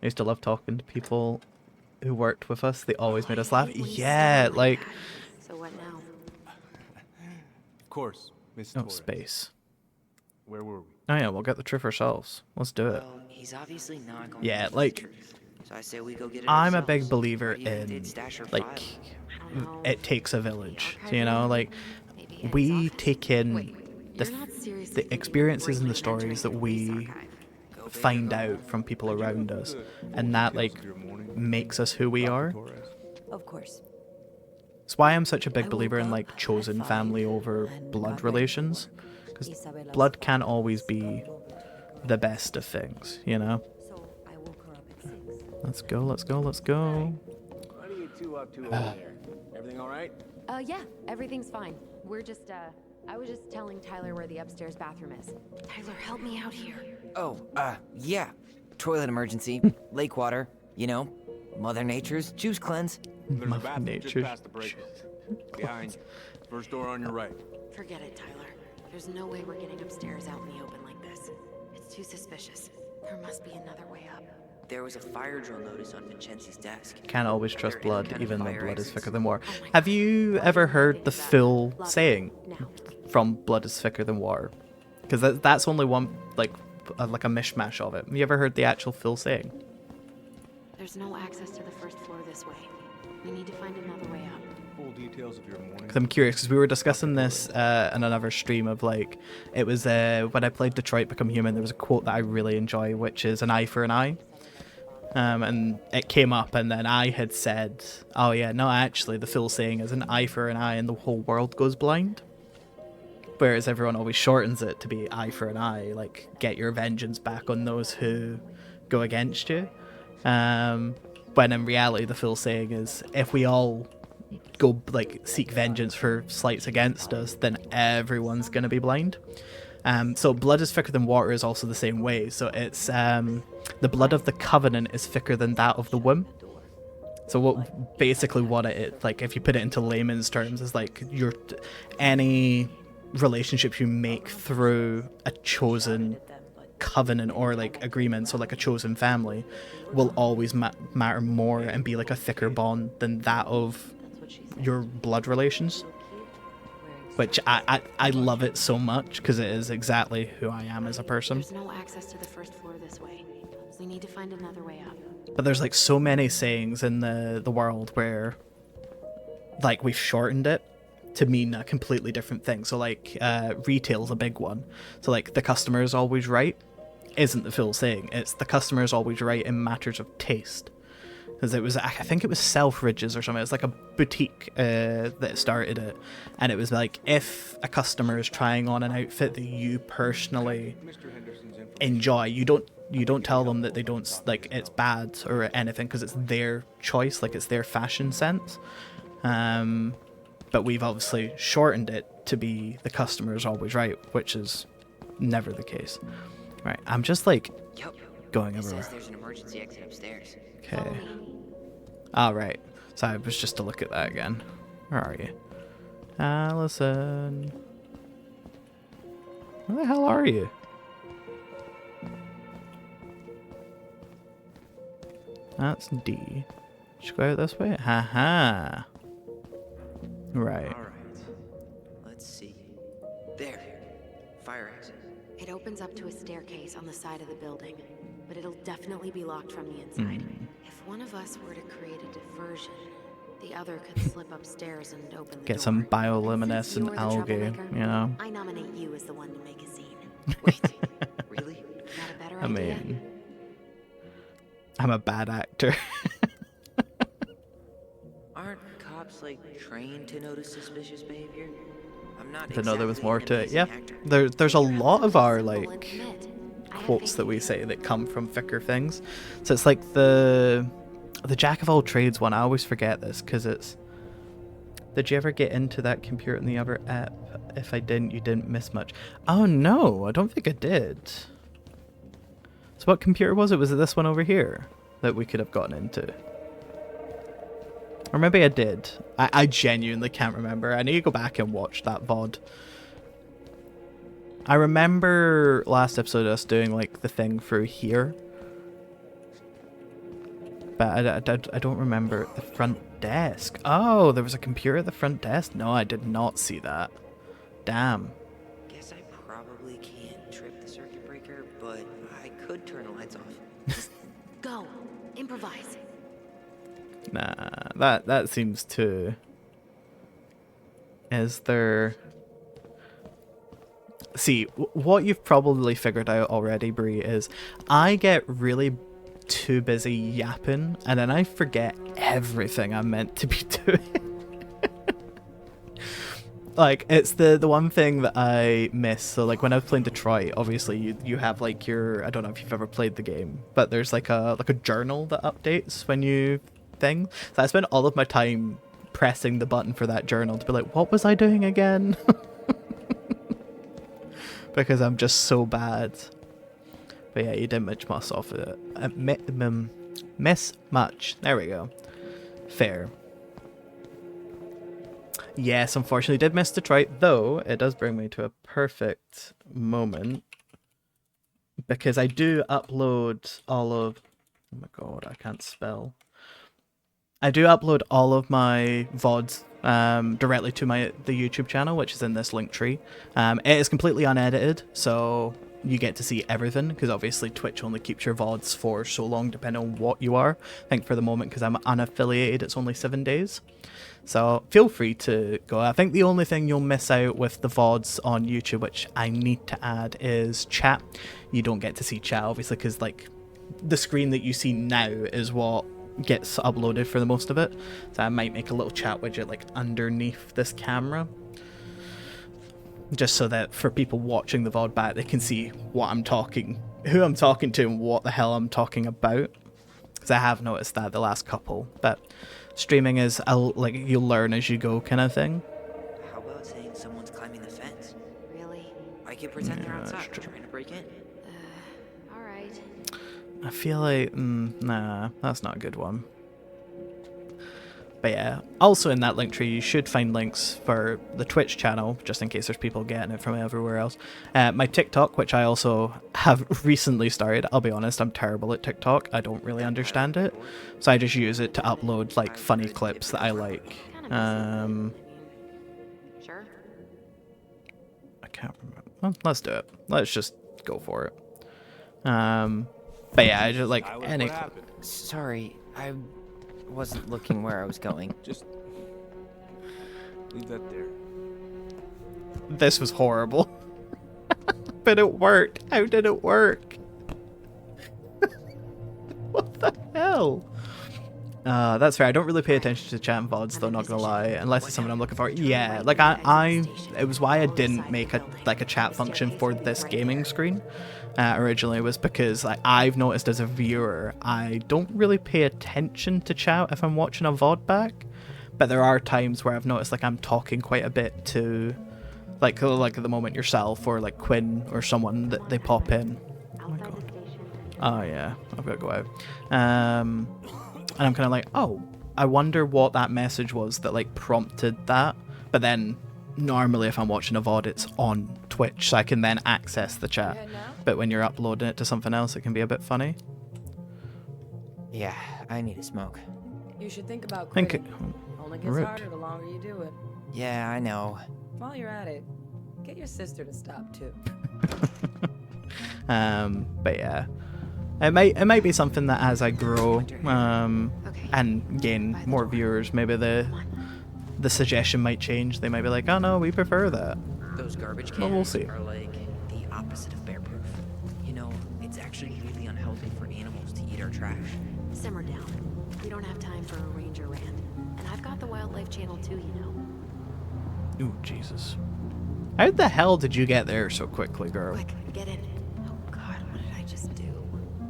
I used to love talking to people who worked with us. They always made us laugh. Yeah, like So what now? Of course, Miss oh, Torres. space. Where were we? Oh yeah, we'll get the truth ourselves. Let's do it. Well, he's obviously not going Yeah, to the like truth, so I say we go get it I'm a ourselves. big believer What even in did stash her like file? it takes a village. You know, like we take in the experiences and the stories that we find out from people around us, and that like makes us who we are. Of course. That's why I'm such a big believer in like chosen family over blood relations, because blood can't always be the best of things, you know. Let's go, let's go, let's go. What are you two up to over there? Everything all right? Yeah, everything's fine. We're just, I was just telling Tyler where the upstairs bathroom is. Tyler, help me out here. Oh, yeah. Toilet emergency, lake water, you know, Mother Nature's juice cleanse. There's a Mother bathroom Nature. just past the break room. Behind you. First door on your right. Forget it, Tyler. There's no way we're getting upstairs out in the open like this. It's too suspicious. There must be another way up. There was a fire drill notice on Vincenzi's desk. Can't always trust Are there any blood, kind of even though fire blood is exits? thicker than water. Have you ever heard the full saying from "blood is thicker than water"? Because that's only one like a mishmash of it. Have you ever heard the actual full saying? There's no access to the first floor this way. We need to find another way up. Full details of your morning. Because I'm curious, because we were discussing this in another stream of like, it was when I played Detroit Become Human, there was a quote that I really enjoy, which is an eye for an eye. And it came up, and then I had said, oh yeah, no, actually the full saying is an eye for an eye and the whole world goes blind. Whereas everyone always shortens it to be eye for an eye, like get your vengeance back on those who go against you. When in reality the full saying is, if we all go like seek vengeance for slights against us, then everyone's gonna be blind. So blood is thicker than water is also the same way. So it's the blood of the covenant is thicker than that of the womb. So what it is, like if you put it into layman's terms, is like any relationship you make through a chosen covenant or like agreement, so like a chosen family, will always matter more and be like a thicker bond than that of your blood relations. Which I love it so much because it is exactly who I am as a person. There's no access to the first floor this way. We need to find another way up. But there's like so many sayings in the world where like we've shortened it to mean a completely different thing. So like retail's a big one. So like the customer is always right isn't the full saying. It's the customer is always right in matters of taste. because I think it was Selfridges or something. It was like a boutique that started it, and it was like, if a customer is trying on an outfit that you personally enjoy, you don't tell them that they don't, like, it's bad or anything, because it's their choice, like it's their fashion sense. But we've obviously shortened it to be the customer is always right, which is never the case. Right, I'm just like going everywhere. Says there's an emergency exit upstairs. Okay. All right. So I was just to look at that again. Where are you, Allison? Where the hell are you? That's D. Should go out this way. Haha. Right. All right. Let's see. There. Fire exit. It opens up to a staircase on the side of the building, but it'll definitely be locked from the inside. If one of us were to create a diversion, the other could slip upstairs and open the Get door. some bioluminescent algae, you know? I nominate you as the one to make a scene. Wait. Really? Got a better I idea? mean, I'm a bad actor. Aren't cops like trained to notice suspicious behavior? I'm not. Didn't know there was exactly more an to it. amazing Yeah, actor. there's a lot of our like quotes that we say that come from thicker things. So it's like the jack of all trades one. I always forget this because it's. Did you ever get into that computer in the other app? If I didn't, you didn't miss much. Oh no, I don't think I did. So what computer was it? Was it this one over here that we could have gotten into? Or maybe I did. I genuinely can't remember. I need to go back and watch that VOD. I remember last episode us doing like the thing through here. But I don't remember the front desk. Oh, there was a computer at the front desk? No, I did not see that. Damn. Guess I probably can't trip the circuit breaker, but I could turn the lights off. Go. Improvise. Nah, that seems too... Is there... See, what you've probably figured out already, Bree, is I get really too busy yapping, and then I forget everything I'm meant to be doing. Like, it's the one thing that I miss. So, like, when I was playing Detroit, obviously you have like your, I don't know if you've ever played the game, but there's like a journal that updates when you thing. So I spent all of my time pressing the button for that journal to be like, what was I doing again? Because I'm just so bad. But yeah, you didn't miss much off of it. Miss much. There we go. Fair. Yes, unfortunately did miss Detroit, though it does bring me to a perfect moment. Because I do upload all of... Oh my god, I can't spell. I do upload all of my VODs directly to the YouTube channel, which is in this link tree. It is completely unedited, so you get to see everything, because obviously Twitch only keeps your VODs for so long, depending on what you are. I think for the moment, because I'm unaffiliated, it's only 7 days. So feel free to go. I think the only thing you'll miss out with the VODs on YouTube, which I need to add, is chat. You don't get to see chat, obviously, because like the screen that you see now is what gets uploaded for the most of it. So I might make a little chat widget like underneath this camera, just so that for people watching the VOD back, they can see what I'm talking, who I'm talking to, and what the hell I'm talking about. Because I have noticed that the last couple. But streaming is like you'll learn as you go kind of thing. How about saying someone's climbing the fence? Really? I could pretend they're outside trying to break in. Alright. I feel like, nah, that's not a good one. But yeah, also in that link tree, you should find links for the Twitch channel, just in case there's people getting it from everywhere else. My TikTok, which I also have recently started. I'll be honest, I'm terrible at TikTok. I don't really understand it. So I just use it to upload like funny clips that I like. Sure. I can't remember. Well, let's do it. Let's just go for it. But yeah, I just like any. Sorry, I wasn't looking where I was going. Just leave that there. This was horrible. But it worked. How did it work? What the hell? That's fair. I don't really pay attention to chat and VODs, though, not gonna lie, unless it's something I'm looking for. Yeah, like it was why I didn't make a chat function for this gaming screen originally, was because like I've noticed as a viewer, I don't really pay attention to chat if I'm watching a VOD back, but there are times where I've noticed like I'm talking quite a bit to like at the moment yourself or like Quinn or someone that they pop in. Oh my god. Oh yeah, I've got to go out. And I'm kind of like, oh, I wonder what that message was that like prompted that. But then normally if I'm watching a VOD, it's on Twitch, so I can then access the chat. But when you're uploading it to something else, it can be a bit funny. Yeah, I need a smoke. You should think about quitting. Only gets Rude. harder the longer you do it. Yeah, I know. While you're at it, get your sister to stop too. But yeah. It might be something that as I grow and gain more viewers, maybe the suggestion might change. They might be like, oh no, we prefer that. Those garbage Well, we'll cans see. are like the opposite of bear-proof. You know, it's actually really unhealthy for animals to eat our trash. Simmer down. We don't have time for a ranger rant. And I've got the Wildlife Channel too, you know. Ooh, Jesus. How the hell did you get there so quickly, girl? Quick, get in. Oh god, what did I just do?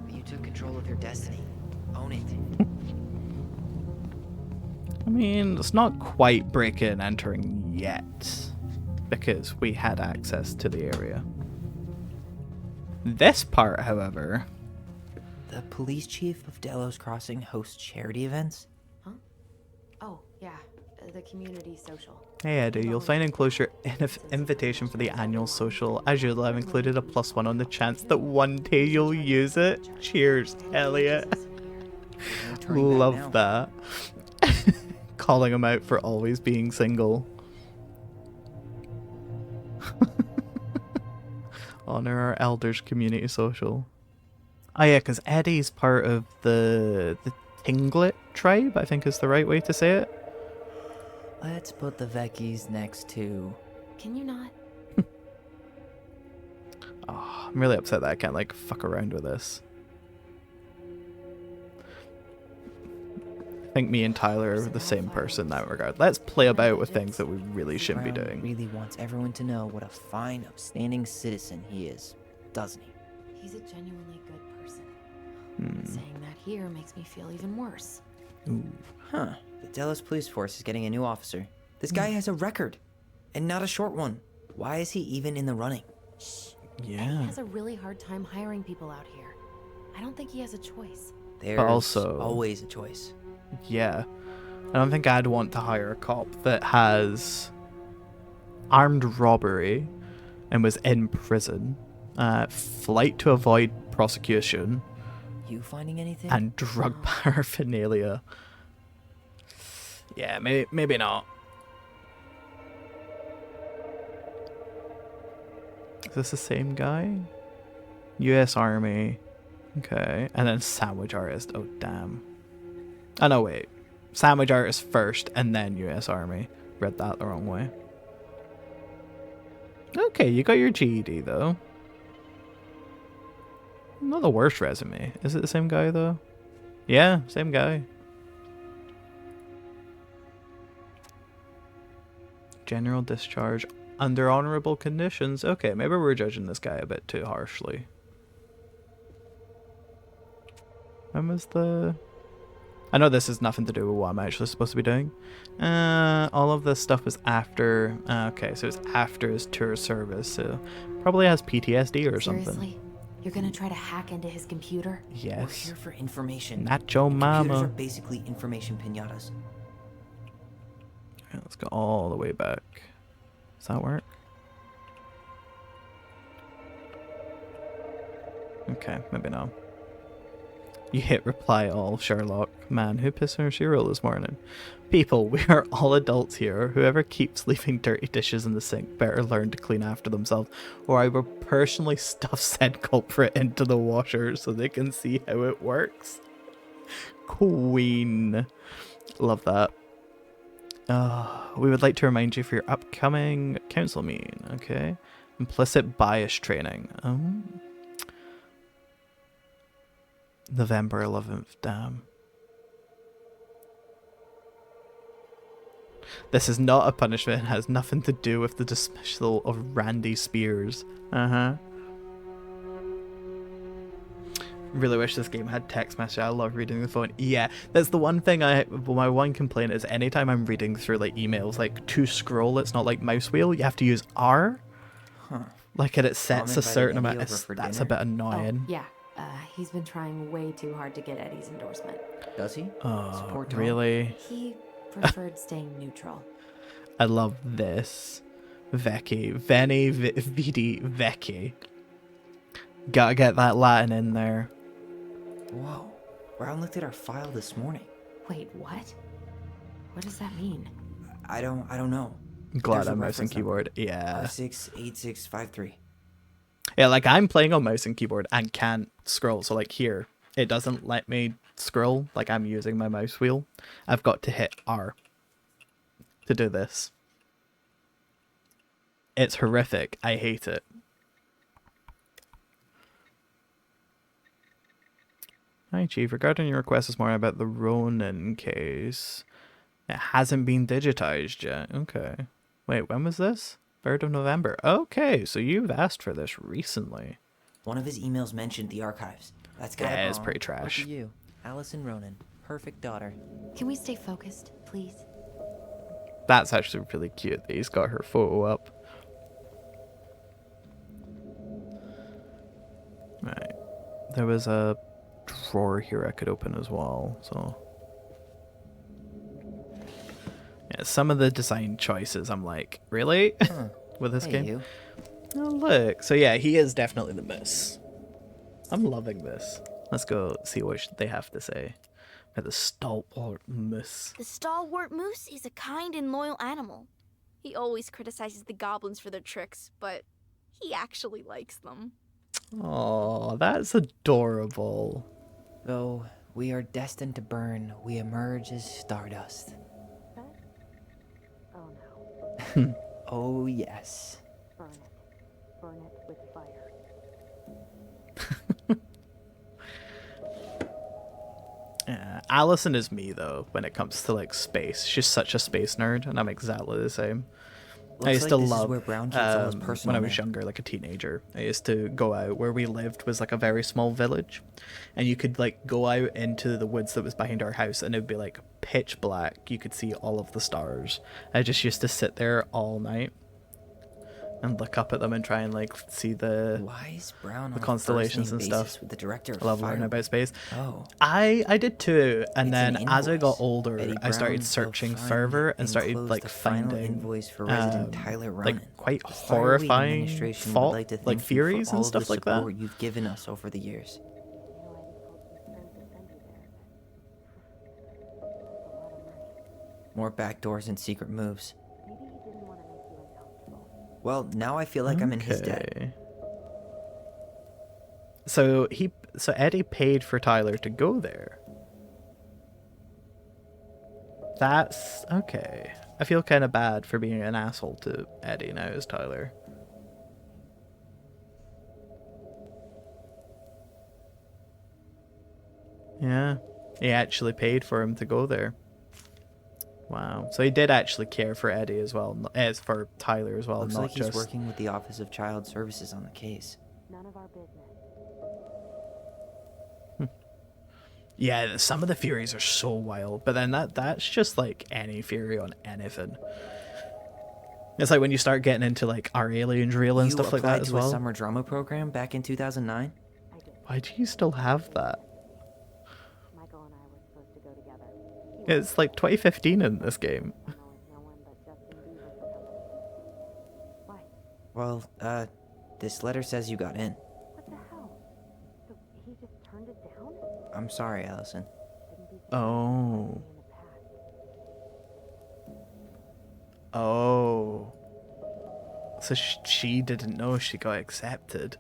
You took control of your destiny. Own it. I mean, it's not quite breaking and entering yet, because we had access to the area. This part, however... The police chief of Delos Crossing hosts charity events? Huh? Oh, yeah. The community social. Hey Eddie, you'll find enclosure invitation for the annual social. As usual, I've included a +1 on the chance that one day you'll use it. Cheers, Elliot. Love that. Calling him out for always being single. Honor our elders community social. Oh yeah, because Eddie's part of the Tinglet tribe, I think is the right way to say it. Let's put the Vecchies next to... Can you not? Oh, I'm really upset that I can't like fuck around with this. I think me and Tyler are the same person in that regard. Let's play about with things that we really shouldn't be Brown doing. really wants everyone to know what a fine, upstanding citizen he is, doesn't he? He's a genuinely good person. But saying that here makes me feel even worse. Ooh. Huh. The Delos police force is getting a new officer. This guy has a record, and not a short one. Why is he even in the running? He Yeah. has a really hard time hiring people out here. I don't think he has a choice. There's also- always a choice. Yeah. I don't think I'd want to hire a cop that has armed robbery and was in prison, flight to avoid prosecution, You finding anything? and drug paraphernalia. Yeah, maybe not. Is this the same guy? U.S. Army. Okay. And then sandwich artist. Oh, damn. Oh, no, wait. Sandwich artist first, and then U.S. Army. Read that the wrong way. Okay, you got your GED, though. Not the worst resume. Is it the same guy, though? Yeah, same guy. General discharge under honorable conditions. Okay, maybe we're judging this guy a bit too harshly. When was the... I know this has nothing to do with what I'm actually supposed to be doing. All of this stuff was after... okay, so it's after his tour service, so probably has PTSD or something. Seriously? You're gonna try to hack into his computer? We're Yes. here for information. Nacho And mama. Computers are basically information pinatas. Okay, let's go all the way back. Does that work? Okay, maybe not. You hit reply all, Sherlock. Man, who pissed on her cereal this morning? People, we are all adults here. Whoever keeps leaving dirty dishes in the sink better learn to clean after themselves, or I will personally stuff said culprit into the washer so they can see how it works. Queen. Love that. We would like to remind you for your upcoming council meeting, okay? Implicit bias training. November 11th, damn. This is not a punishment. It has nothing to do with the dismissal of Randy Spears. Really wish this game had text message. I love reading the phone. Yeah, that's the one thing my one complaint is anytime I'm reading through like emails, like to scroll, it's not like mouse wheel. You have to use R. Huh. Like, and it sets a certain amount. That's a bit Oh, annoying. yeah. He's been trying way too hard to get Eddie's endorsement. Does he? Oh, really? He preferred staying neutral. I love this. Veni, Vidi, Vecchi. Gotta get that Latin in there. Whoa. Brown looked at our file this morning. Wait, what? What does that mean? I don't know. Glad I'm mouse and keyboard. Yeah. R68653. Yeah, like I'm playing on mouse and keyboard and can't scroll. So like here, it doesn't let me scroll. Like I'm using my mouse wheel. I've got to hit R to do this. It's horrific. I hate it. Hi, Chief. Regarding your request this morning about the Ronan case, it hasn't been digitized yet. Okay. Wait, when was this? 3rd of November. Okay, so you've asked for this recently. One of his emails mentioned the archives. That's kind of Yeah, it's pretty trash. Look at you, Allison Ronan, perfect daughter. Can we stay focused, please? That's actually really cute that he's got her photo up. Right. There was a drawer here I could open as well, so yeah, some of the design choices I'm like, really? With this game? You. Oh, look. So yeah, he is definitely the miss. I'm loving this. Let's go see what they have to say about the stalwart moose. The stalwart moose is a kind and loyal animal. He always criticizes the goblins for their tricks, but he actually likes them. Oh, that's adorable. Though we are destined to burn, we emerge as stardust. Oh no. Oh yes. Burn it. Burn it with fire. Allison is me though when it comes to like space. She's such a space nerd, and I'm exactly the same. I used to love when I was younger, like a teenager. I used to go out where we lived was like a very small village, and you could like go out into the woods that was behind our house, and it'd be like pitch black. You could see all of the stars. I just used to sit there all night and look up at them and try and like see the constellations and stuff. With the director I love learning about space. Oh. I did too, and It's then an as I got invoice. older, Eddie I started Brown searching will find further and and started close like the final finding invoice for resident Tyler Ronan. like quite The Fireweed horrifying administration would fault, like to like thank you theories for all and of stuff the like that. support you've given us over the years. More back doors and secret moves. Well, now I feel like I'm in his debt. So Eddie paid for Tyler to go there. That's okay. I feel kind of bad for being an asshole to Eddie now as Tyler. Yeah, he actually paid for him to go there. Wow. So he did actually care for Eddie as well, as for Tyler as well, Looks not like he's just working with the Office of Child Services on the case. None of our business. Yeah, some of the theories are so wild, but then that's just like any theory on anything. It's like when you start getting into like are aliens real and stuff like that as You applied to well. a summer drama program back in 2009? Why do you still have that? Michael and I were supposed to go together. It's like 2015 in this game. Well, this letter says you got in. What the hell? So he just turned it down? I'm sorry, Allison. Oh. Oh. So she didn't know she got accepted.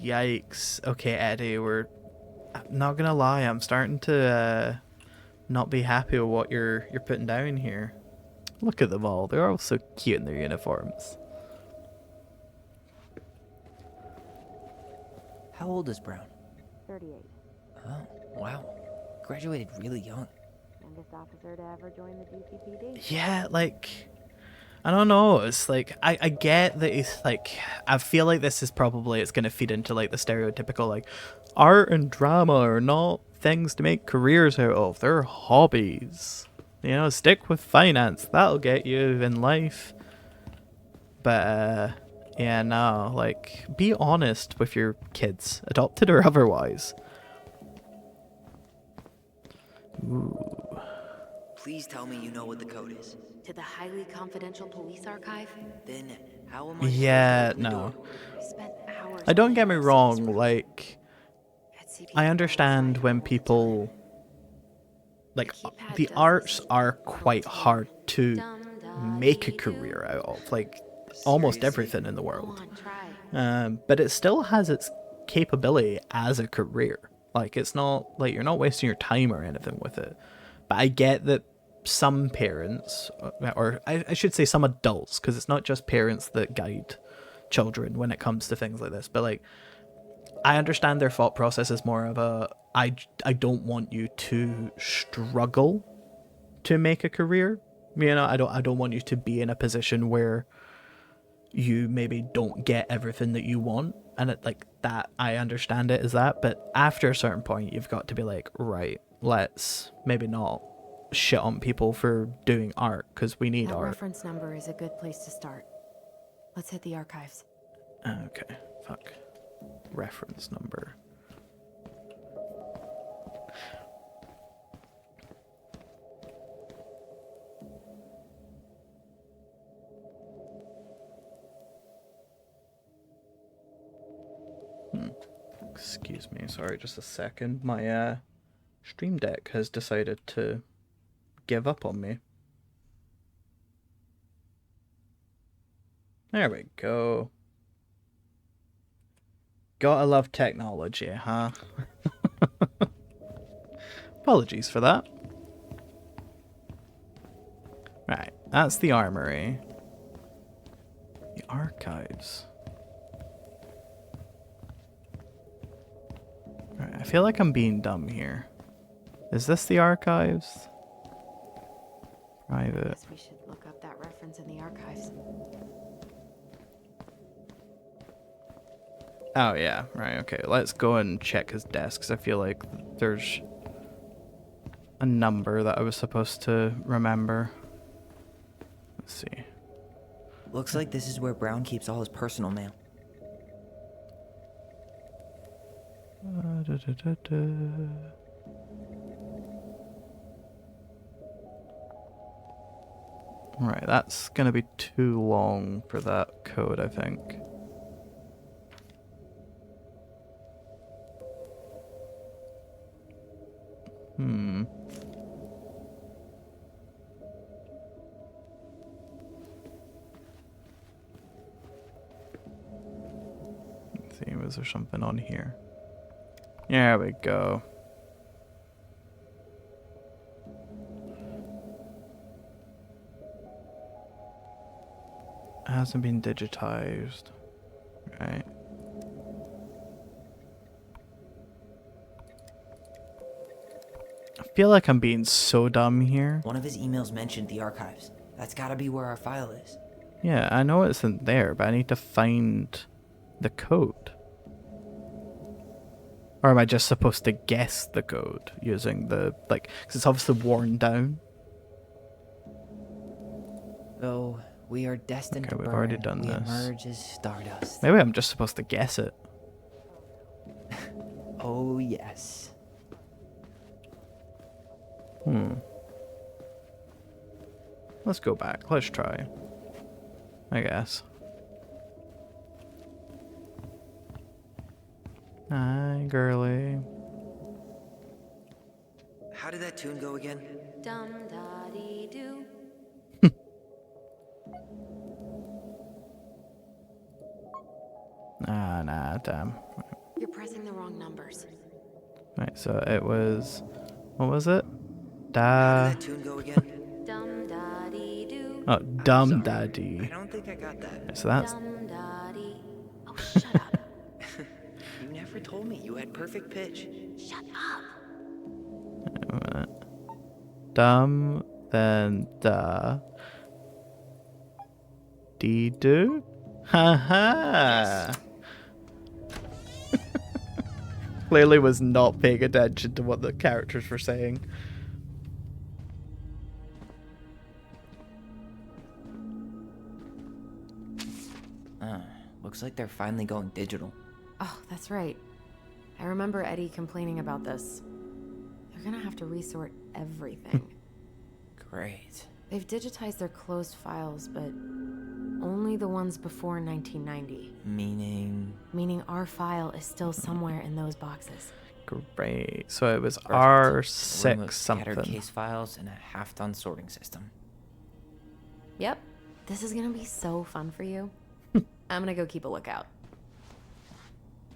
Yikes. Okay, Eddie, I'm not gonna lie, I'm starting to not be happy with what you're putting down here. Look at them all. They're all so cute in their uniforms. How old is Brown? 38. Oh, wow. Graduated really young. And youngest officer to ever join the GCPD. Yeah, like, I don't know. It's like, I get that it's like, I feel like this is probably, it's going to feed into like the stereotypical like, art and drama are not things to make careers out of. They're hobbies. You know, stick with finance. That'll get you in life. But, yeah, no, like, be honest with your kids, adopted or otherwise. Ooh. Please tell me you know what the code is. To the highly confidential police archive? Then how am I Yeah, supposed to open the no. door? I spent hours. Don't get me wrong, like, I understand when people, like, the arts are quite hard to make a career out of, like, almost everything in the world. But it still has its capability as a career. Like, it's not, like, you're not wasting your time or anything with it. But I get that some parents, or I should say some adults, because it's not just parents that guide children when it comes to things like this, but, like, I understand their thought process is more of a, I don't want you to struggle to make a career. You know, I don't want you to be in a position where you maybe don't get everything that you want. And it, like, that, I understand it as that, but after a certain point, you've got to be like, right, let's maybe not shit on people for doing art, because we need That art. reference number is a good place to start. Let's hit the archives. Okay, fuck. Reference number. Excuse me, sorry, just a second. My Stream Deck has decided to give up on me. There we go. Gotta love technology, huh? Apologies for that. Right, that's the armory. The archives. Right, I feel like I'm being dumb here. Is this the archives? Private. Guess we should look up that reference in the archives. Oh yeah, right, okay. Let's go and check his desk, because I feel like there's a number that I was supposed to remember. Let's see. Looks like this is where Brown keeps all his personal mail. Right, that's gonna be too long for that code, I think. Let's see, was there something on here? There we go. Hasn't been digitized. Right. I feel like I'm being so dumb here. One of his emails mentioned the archives. That's gotta be where our file is. Yeah, I know it's in there, but I need to find the code. Or am I just supposed to guess the code using the, like, because it's obviously worn down. Though we are destined Okay, to we've burn, already done we this. emerge as stardust. Maybe I'm just supposed to guess it. Oh, yes. Let's go back. Let's try. I guess. Hi, girly. How did that tune go again? Dum da dee doo. Nah, damn. You're pressing the wrong numbers. Right, so it was, what was it? How did that tune go again? Dum da dee doo. Oh, Dum Daddy. I don't think I got that. So that's, Dum da dee. Oh, shut up. You never told me you had perfect pitch. Shut up. wait a minute. Dumb, then da. Dee do? Haha! Clearly was not paying attention to what the characters were saying. Looks like they're finally going digital. Oh, that's right. I remember Eddie complaining about this. They're gonna have to resort everything. Great. They've digitized their closed files, but only the ones before 1990. Meaning? Meaning our file is still somewhere in those boxes. Great. So it was Perfect. R6 A room of something. scattered case files and a half-done sorting system. Yep. This is gonna be so fun for you. I'm gonna go keep a lookout.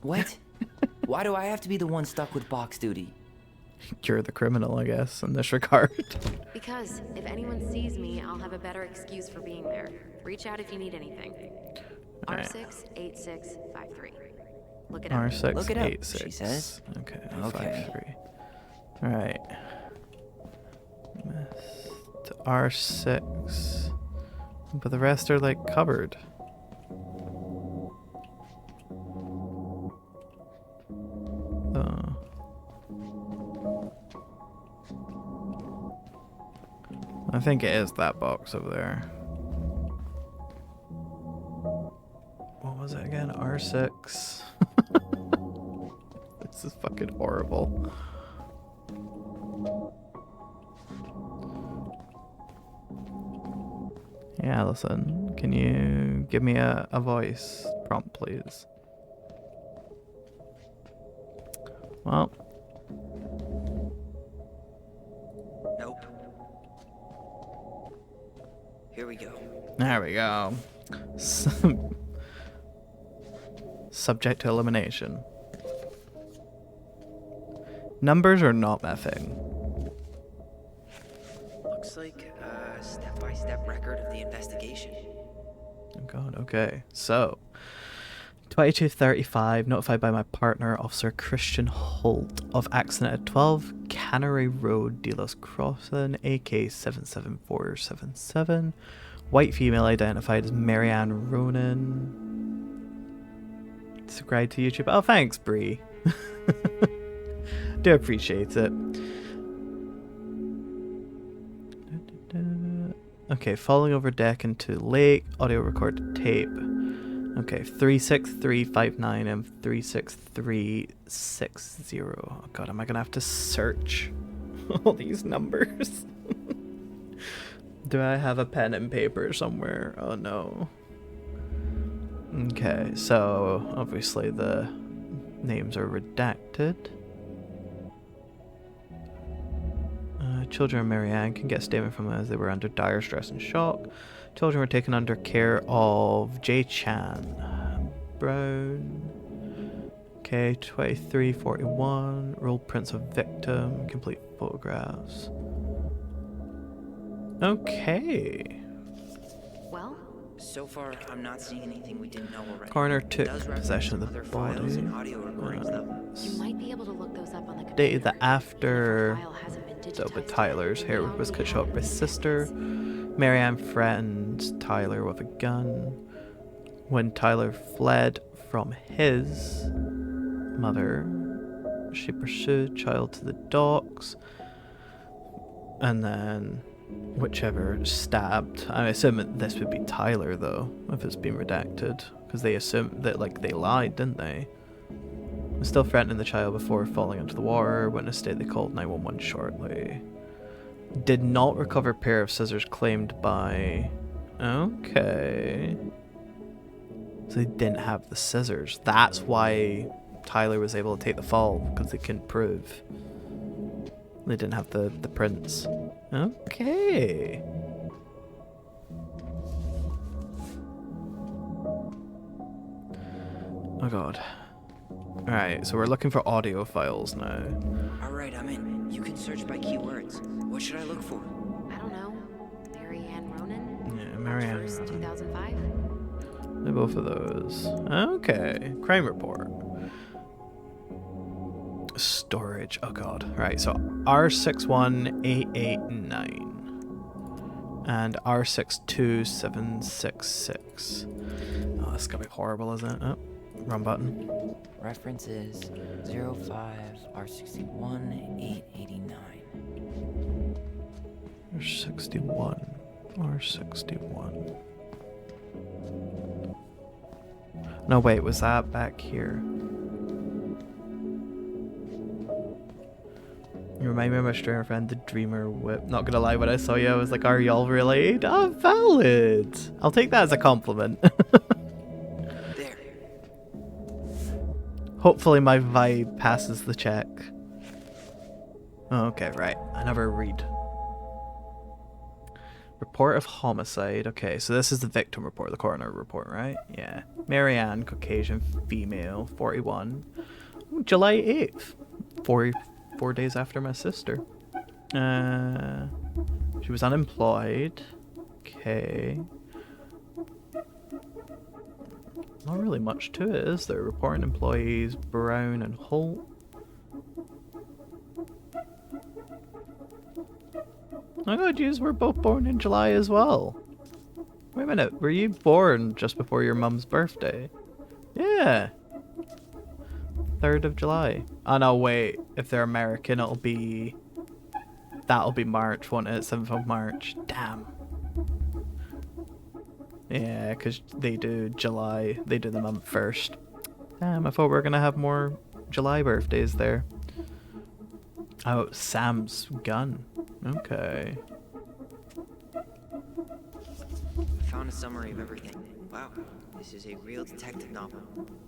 What? Why do I have to be the one stuck with box duty? You're the criminal, I guess, in this regard. Because if anyone sees me, I'll have a better excuse for being there. Reach out if you need anything. Right. R68653. Look it up. R686. Look it up, she says. Okay. Okay. 53. All right. To R6. But the rest are like covered. I think it is that box over there. What was it again? R6. This is fucking horrible. Yeah, Allison, can you give me a voice prompt, please? Well. Nope. Here we go. There we go. Subject to elimination. Numbers are not mething. Looks like a step-by-step record of the investigation. Oh god, okay. So, 22:35, notified by my partner, Officer Christian Holt, of accident at 12 Cannery Road, Delos Crossing, AK 77477. White female identified as Marianne Ronan. Subscribe to YouTube. Oh, thanks, Bree. Do appreciate it. Okay, falling over deck into lake. Audio recorded tape. Okay, 36359 and 36360. Oh god, am I gonna have to search all these numbers? Do I have a pen and paper somewhere? Oh no. Okay, so obviously the names are redacted. Children of Marianne can get a statement from them as they were under dire stress and shock. Children were taken under care of J. Chan Brown. Okay, 2341. Rolled prints of victim. Complete photographs. Okay. Well, so far, I'm not seeing anything we didn't know already. Coroner took It does reference possession of some the other files body. and audio recordings, though. you might be able to look those up on the computer. Dated that after. File hasn't been So, but digitized. Tyler's hair was cut short by his sister. Marianne threatened Tyler with a gun. When Tyler fled from his mother, she pursued child to the docks. And then whichever stabbed. I assume this would be Tyler though, if it's been redacted. Because they assumed that like they lied, didn't they? Was still threatening the child before falling into the water. Witness state they called 911 shortly. Did not recover pair of scissors claimed by... Okay. So they didn't have the scissors. That's why Tyler was able to take the fall, because they couldn't prove. They didn't have the prints. Okay. Oh god. Alright, so we're looking for audio files now. Alright, I'm in. You can search by keywords. What should I look for? I don't know. Marianne Ronan? Yeah, Marianne March 1st, Ronan. 2005? They're both of those. Okay. Crime report. storage. Oh god. Right, so R61889 and R62766. Oh, this is gonna be horrible, isn't it? Oh, wrong button. Reference is 05R61889. R61. No, wait, was that back here? You remind me of my stranger friend, the Dreamer Whip. Not gonna lie, when I saw you, I was like, are y'all related? Oh, valid! I'll take that as a compliment. There. Hopefully my vibe passes the check. Oh, okay, right. I never read. Report of homicide. Okay, so this is the victim report, the coroner report, right? Yeah. Mary Ann, Caucasian, female, 41. Ooh, July 8th. 4 days after my sister. She was unemployed. Okay. Not really much to it, is there? Reporting employees Brown and Holt. Oh god, yous were both born in July as well. Wait a minute, were you born just before your mum's birthday? Yeah. 3rd of July. Oh no, wait. If they're American, that'll be March, won't it? 7th of March. Damn. Yeah, because they do July. They do the month first. Damn, I thought we were going to have more July birthdays there. Oh, Sam's gun. Okay. I found a summary of everything. Wow, this is a real detective novel.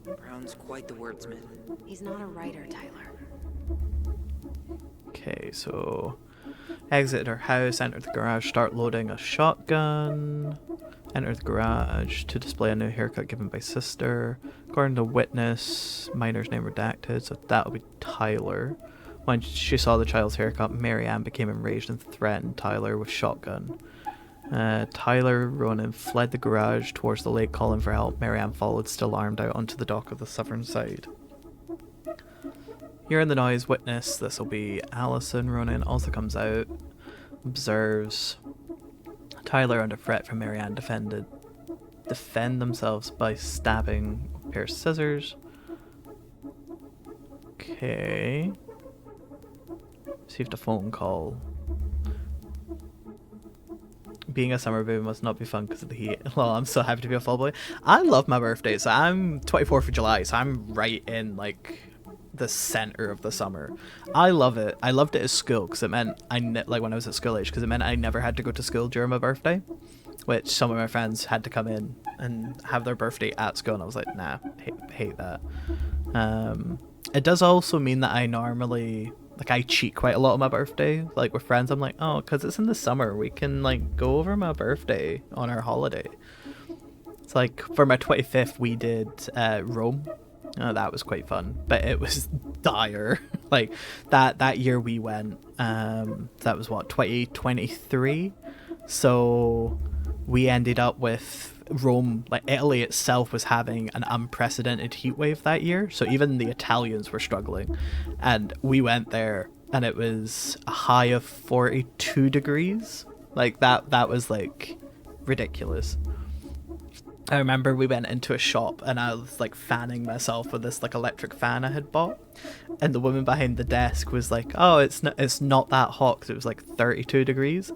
Brown's quite the wordsmith. He's not a writer, Tyler. Okay, so exit her house, enter the garage, start loading a shotgun. Enter the garage to display a new haircut given by sister. According to witness, minor's name redacted, so that'll be Tyler. When she saw the child's haircut, Mary Ann became enraged and threatened Tyler with shotgun. Tyler, Ronan fled the garage towards the lake calling for help. Mary Ann followed, still armed, out onto the dock of the southern side. Hearing the noise, witness, this will be Allison. Ronan also comes out, observes Tyler under threat from Mary Ann defend themselves by stabbing a pair of scissors. Okay. Received a phone call. Being a summer baby must not be fun because of the heat. Well, I'm so happy to be a fall boy. I love my birthday, so I'm 24th of July, so I'm right in like the center of the summer. I love it. I loved it at school because it meant like when I was at school age, because it meant I never had to go to school during my birthday, which some of my friends had to come in and have their birthday at school, and I was like, nah, hate that. It does also mean that I normally, like, I cheat quite a lot on my birthday. Like, with friends, I'm like, oh, because it's in the summer, we can, like, go over my birthday on our holiday. It's like, for my 25th, we did Rome. Oh, that was quite fun, but it was dire. Like, that year we went, that was, what, 2023? So, we ended up with Rome, like Italy itself was having an unprecedented heat wave that year, so even the Italians were struggling, and we went there and it was a high of 42 degrees. Like that was like ridiculous. I remember we went into a shop and I was like fanning myself with this like electric fan I had bought, and the woman behind the desk was like, oh, it's not that hot, because it was like 32 degrees.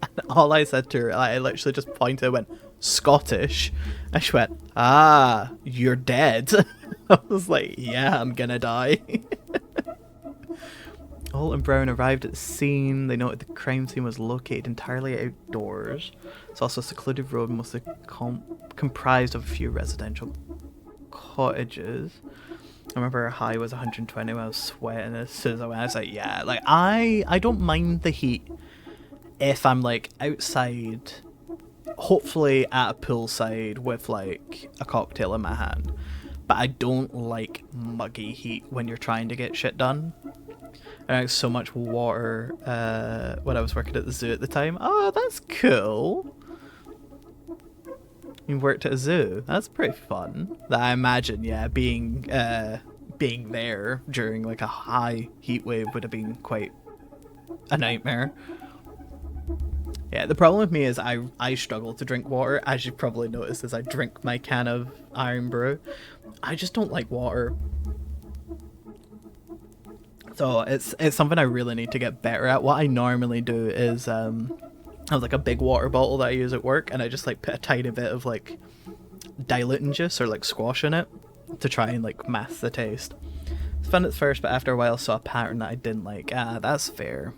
And all I said to her, I literally just pointed and went, Scottish, and she went, ah, you're dead. I was like, yeah, I'm gonna die. Holt and Brown arrived at the scene. They noted the crime scene was located entirely outdoors. It's also a secluded road, mostly comprised of a few residential cottages. I remember our high was 120 when I was sweating as soon as I went. I was like, yeah, like I don't mind the heat if I'm like outside, hopefully at a poolside with like a cocktail in my hand. But I don't like muggy heat when you're trying to get shit done. I drank so much water when I was working at the zoo at the time. Oh, that's cool. You worked at a zoo. That's pretty fun. I imagine, yeah, being being there during like a high heat wave would have been quite a nightmare. Yeah, the problem with me is I struggle to drink water. As you've probably noticed, as I drink my can of Iron Brew, I just don't like water. So it's something I really need to get better at. What I normally do is I have like a big water bottle that I use at work, and I just like put a tiny bit of like diluting juice or like squash in it to try and like mask the taste. It's fun at first, but after a while saw a pattern that I didn't like. That's fair.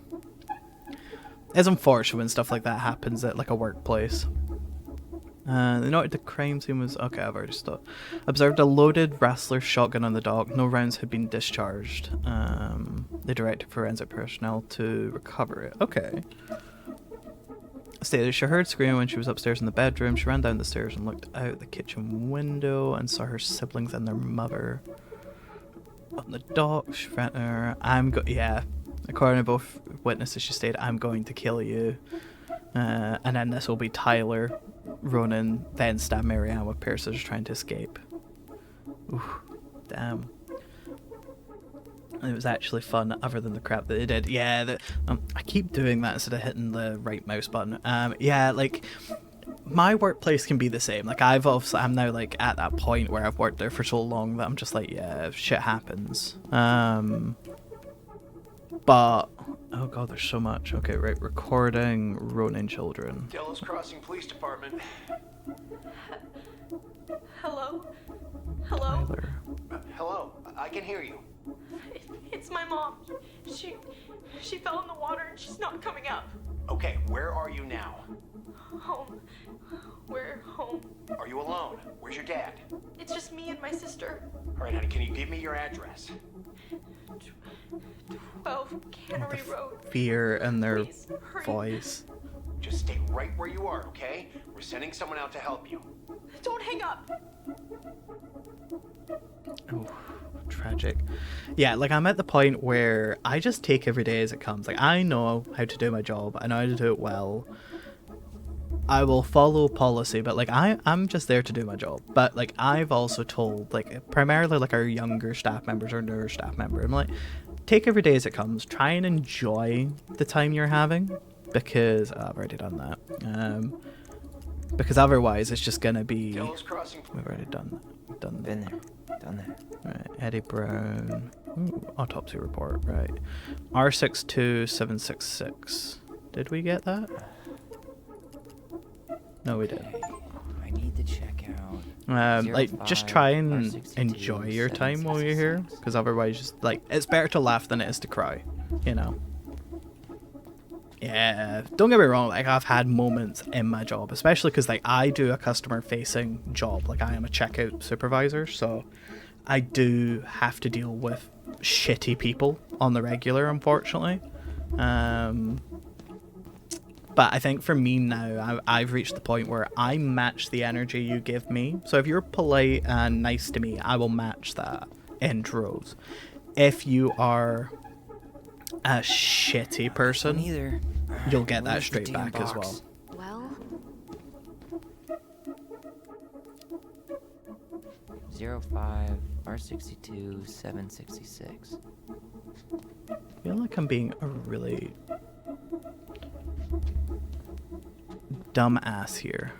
It's unfortunate when stuff like that happens at like a workplace. They noted the crime scene was... Okay, I've already stopped. Observed a loaded Wrestler shotgun on the dock. No rounds had been discharged. They directed forensic personnel to recover it. Okay. Stated she heard screaming when she was upstairs in the bedroom. She ran down the stairs and looked out the kitchen window and saw her siblings and their mother on the dock. She ran to her. Yeah. According to both witnesses, she stated, "I'm going to kill you." And then this will be Tyler. Ronan then stabbed Marianne with pair of scissors trying to escape. Ooh, damn. It was actually fun, other than the crap that they did. Yeah, I keep doing that instead of hitting the right mouse button. Yeah, like, my workplace can be the same. Like, I'm now, like, at that point where I've worked there for so long that I'm just like, yeah, shit happens. But, oh god, there's so much. Okay, right, recording Ronan children. Delos Crossing Police Department. Hello? Hello? Tyler. Hello, I can hear you. It's my mom. She fell in the water and she's not coming up. Okay, where are you now? Home. We're home. Are you alone? Where's your dad? It's just me and my sister. All right, honey, can you give me your address? 12 Cannery Road. Fear in their Please, hurry. voice. Just stay right where you are, okay? We're sending someone out to help you. Don't hang up. Oh, tragic. Yeah, like I'm at the point where I just take every day as it comes. Like I know how to do my job. I know how to do it well. I will follow policy, but like I'm just there to do my job. But like I've also told like primarily like our younger staff members or newer staff member, I'm like, take every day as it comes. Try and enjoy the time you're having, because I've already done that. Because otherwise it's just gonna be. We've already done that. Been there, done that. Right, Eddie Brown. Ooh, autopsy report. Right, R62766. Did we get that? No, we didn't. I need to check out. Like just try and enjoy your time while you're here, because otherwise, just like it's better to laugh than it is to cry, you know. Yeah, don't get me wrong. Like I've had moments in my job, especially because like I do a customer-facing job. Like I am a checkout supervisor, so I do have to deal with shitty people on the regular, unfortunately. But I think for me now, I've reached the point where I match the energy you give me. So if you're polite and nice to me, I will match that in droves. If you are a shitty person, you'll get that straight back as well. Well, 05 R62 766. I feel like I'm being a really dumb ass here.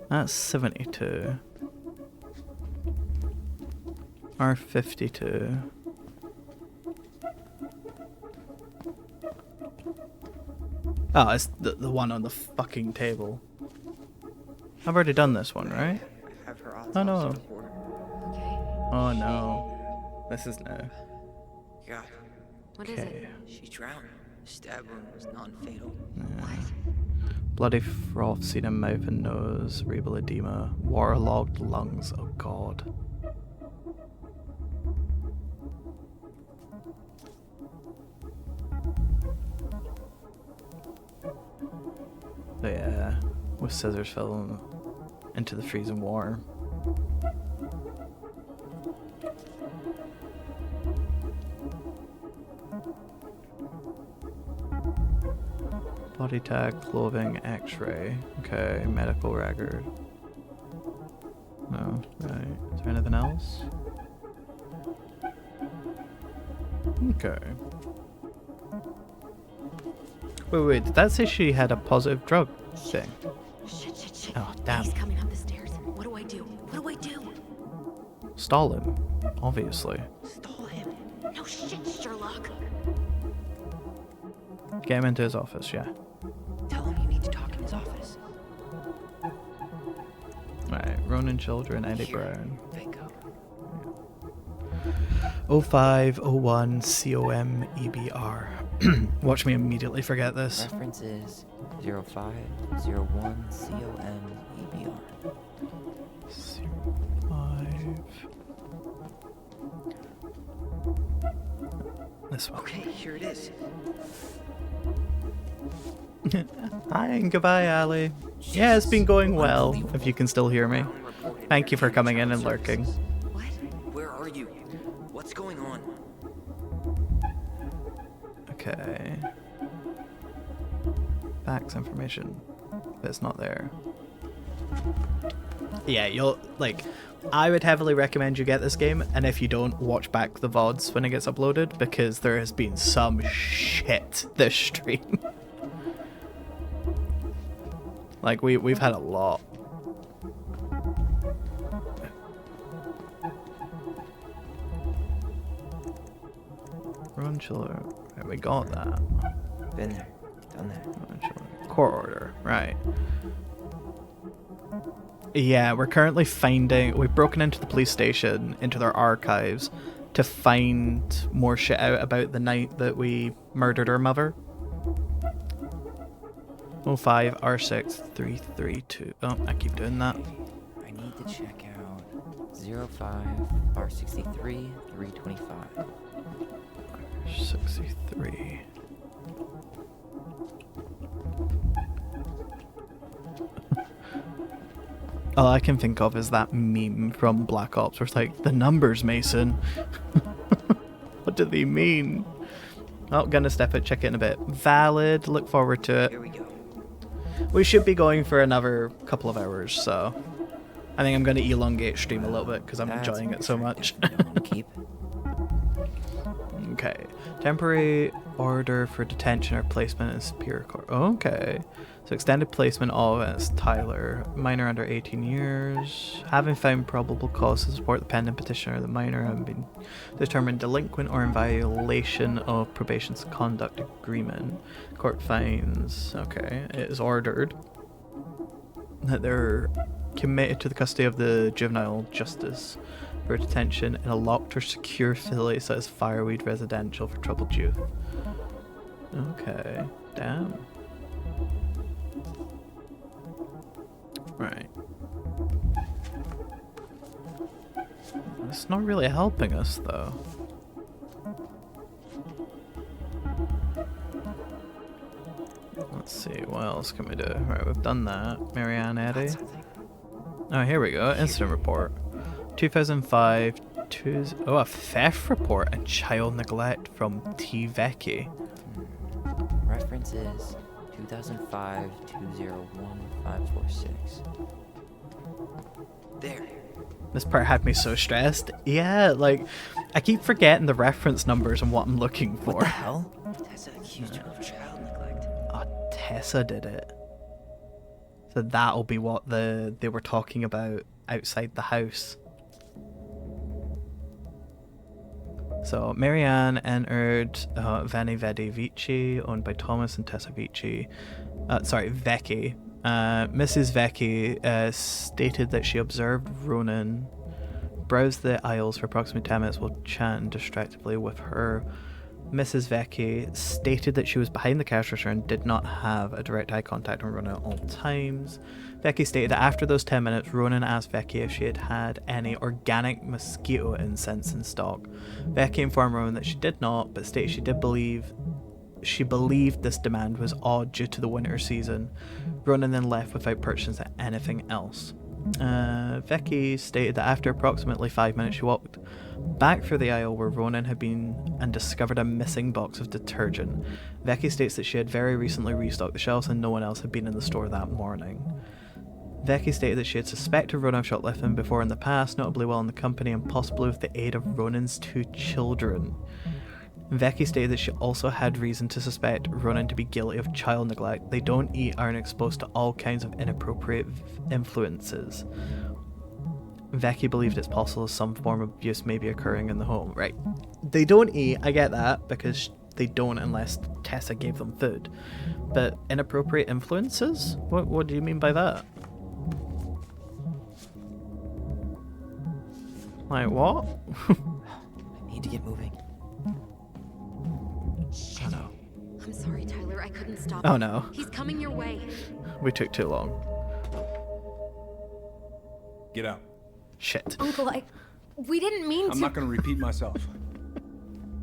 That's 72. R52. Oh, it's the one on the fucking table. I've already done this one, right? Oh no. Oh no. This is no. God. What is it? She drowned. Stab wound was non-fatal. Bloody froth seen in mouth and nose, cerebral edema, waterlogged lungs. Oh god. But yeah, with scissors fell into the freezing water. Body tag, clothing, x-ray. Okay, medical record. No, right. Is there anything else? Okay. Wait, did that say she had a positive drug thing? Shit. Oh, damn. He's coming up the stairs. What do I do? What do I do? Stall him, obviously. Stall him. No shit, Sherlock. Get him into his office, yeah. Tell him you need to talk in his office. Right, Ronan Children, Eddie Brown. Bingo. 0501 COMEBR. Watch me immediately forget this. Reference is 0501 COMEBR. 05. This one. Okay, here it is. Hi and goodbye, Ali. Yeah, it's been going well, if you can still hear me. Thank you for coming in and lurking. What? Where are you? What's going on? Okay. Facts information. But it's not there. Yeah, you'll, like, I would heavily recommend you get this game, and if you don't, watch back the VODs when it gets uploaded, because there has been some shit this stream. Like, we've had a lot. Run chiller. Right, we got that. Been there. Done that. Run chiller. Court order. Right. Yeah, we're currently finding... We've broken into the police station, into their archives, to find more shit out about the night that we murdered her mother. 05 R6 332. Oh, I keep doing that. I need to check out 05 R63 325. 63. All I can think of is that meme from Black Ops where it's like, the numbers, Mason. What do they mean? Oh, gonna step it, check it in a bit. Valid, look forward to it. Here we go. We should be going for another couple of hours, so I think I'm going to elongate stream a little bit because I'm enjoying it so much. Keep. Okay. Temporary order for detention or placement in Superior Court. Okay. So extended placement of it's Tyler. Minor under 18 years. Having found probable cause to support the pending petition or the minor having been determined delinquent or in violation of probation's conduct agreement. Court finds, okay, it is ordered that they're committed to the custody of the juvenile justice for detention in a locked or secure facility such as Fireweed Residential for troubled youth. Okay, damn. Right. It's not really helping us though. Let's see, what else can we do? Right, we've done that. Marianne Eddy. Oh, here we go. Incident report. 2005. A theft report and child neglect from T. Vecchi. Reference is 2005 201 546. There. This part had me so stressed. Yeah, like, I keep forgetting the reference numbers and what I'm looking for. What the hell? Tessa accused you of child neglect. Oh, Tessa did it. So that'll be what they were talking about outside the house. So Marianne entered Vanni Vedi Vici, owned by Thomas and Tessa Vici. Vecchi. Mrs. Vecchi stated that she observed Ronan browse the aisles for approximately 10 minutes while chatting distractedly with her. Mrs. Vecchi stated that she was behind the cash register and did not have a direct eye contact with Ronan at all times. Vecchi stated that after those 10 minutes, Ronan asked Vecchi if she had had any organic mosquito incense in stock. Vecchi informed Ronan that she did not, but stated she believed this demand was odd due to the winter season. Ronan then left without purchasing anything else. Vecchi stated that after approximately 5 minutes she walked back through the aisle where Ronan had been and discovered a missing box of detergent. Vecchi states that she had very recently restocked the shelves and no one else had been in the store that morning. Vecchi stated that she had suspected Ronan of shoplifting before in the past, notably while in the company and possibly with the aid of Ronan's 2 children. Becky stated that she also had reason to suspect Ronan to be guilty of child neglect. They don't eat, aren't exposed to all kinds of inappropriate influences. Becky believed it's possible some form of abuse may be occurring in the home. Right. They don't eat, I get that, because they don't unless Tessa gave them food. But inappropriate influences? What do you mean by that? Like what? I need to get moving. Shit. Oh no. I'm sorry, Tyler. I couldn't stop Oh him. no. He's coming your way. We took too long. Get out. Shit. Uncle, we didn't mean to. I'm not gonna repeat myself.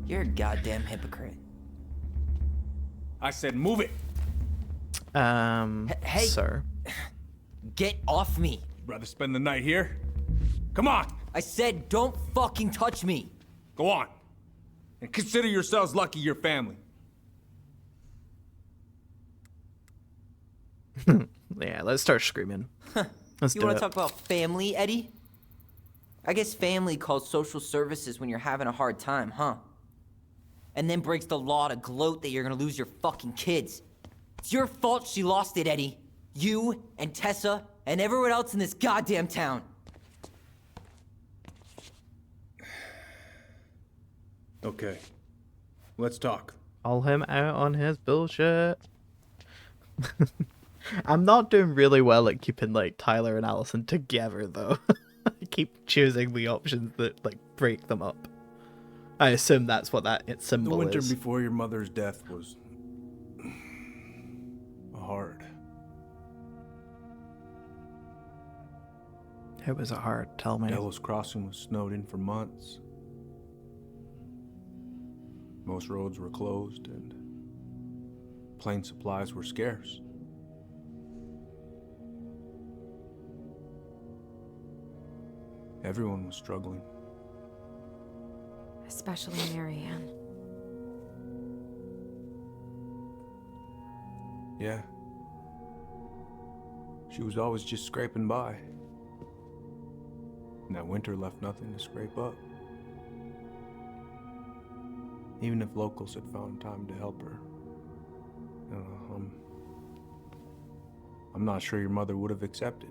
You're a goddamn hypocrite. I said move it. Hey. Sir. Get off me. Rather spend the night here? Come on. I said don't fucking touch me. Go on. And consider yourselves lucky you're family. Yeah, let's start screaming. Let's You do want it. to talk about family, Eddie? I guess family calls social services when you're having a hard time, huh? And then breaks the law to gloat that you're gonna lose your fucking kids. It's your fault she lost it, Eddie. You and Tessa and everyone else in this goddamn town. Okay. Let's talk. Call him out on his bullshit. I'm not doing really well at keeping like Tyler and Allison together though. I keep choosing the options that like break them up. I assume that's what that symbol The winter is. before your mother's death was hard. It was hard. Tell me. Delos Crossing was snowed in for months. Most roads were closed and plane supplies were scarce. Everyone was struggling. Especially Marianne. Yeah. She was always just scraping by. And that winter left nothing to scrape up. Even if locals had found time to help her. I don't know, I'm not sure your mother would have accepted.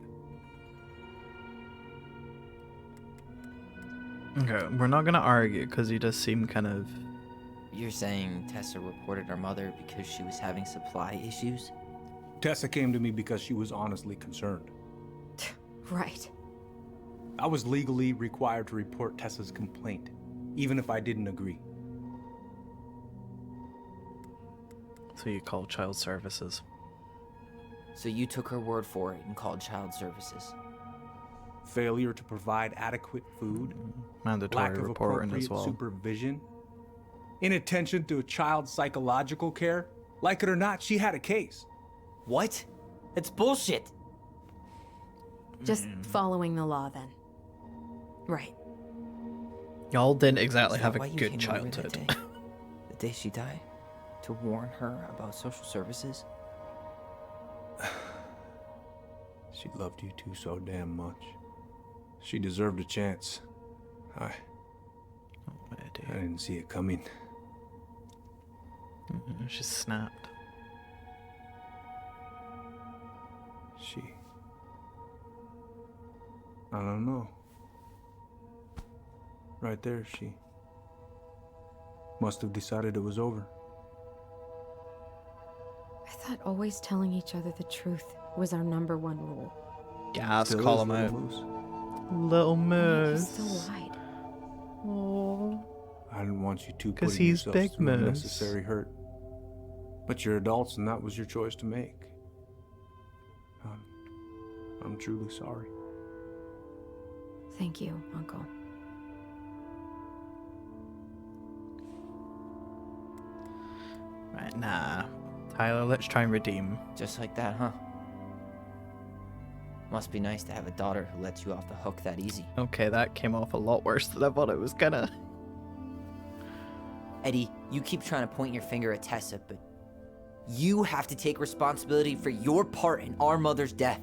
Okay, we're not gonna argue because you just seem kind of. You're saying Tessa reported her mother because she was having supply issues? Tessa came to me because she was honestly concerned. Right. I was legally required to report Tessa's complaint, even if I didn't agree. So you call child services. So you took her word for it and called child services. Failure to provide adequate food, Mandatory lack of reporting appropriate as well. supervision, inattention to a child's psychological care. Like it or not, she had a case. What? It's bullshit. Just following the law then. Right. Y'all didn't exactly Is have that a why you good came over that childhood. day? The day she died? To warn her about social services? She loved you two so damn much. She deserved a chance. I didn't see it coming. She snapped. I don't know. Right there, she must have decided it was over. I thought always telling each other the truth was our #1 rule. Gas, Still call is, him Little out. Moose. Little You Moose. still lied. Aww. I didn't want you two 'Cause putting he's yourselves Big through Moose. unnecessary hurt. But you're adults, and that was your choice to make. I'm truly sorry. Thank you, Uncle. Right, nah. Tyler, let's try and redeem. Just like that, huh? Must be nice to have a daughter who lets you off the hook that easy. Okay, that came off a lot worse than I thought it was gonna. Eddie, you keep trying to point your finger at Tessa, but you have to take responsibility for your part in our mother's death.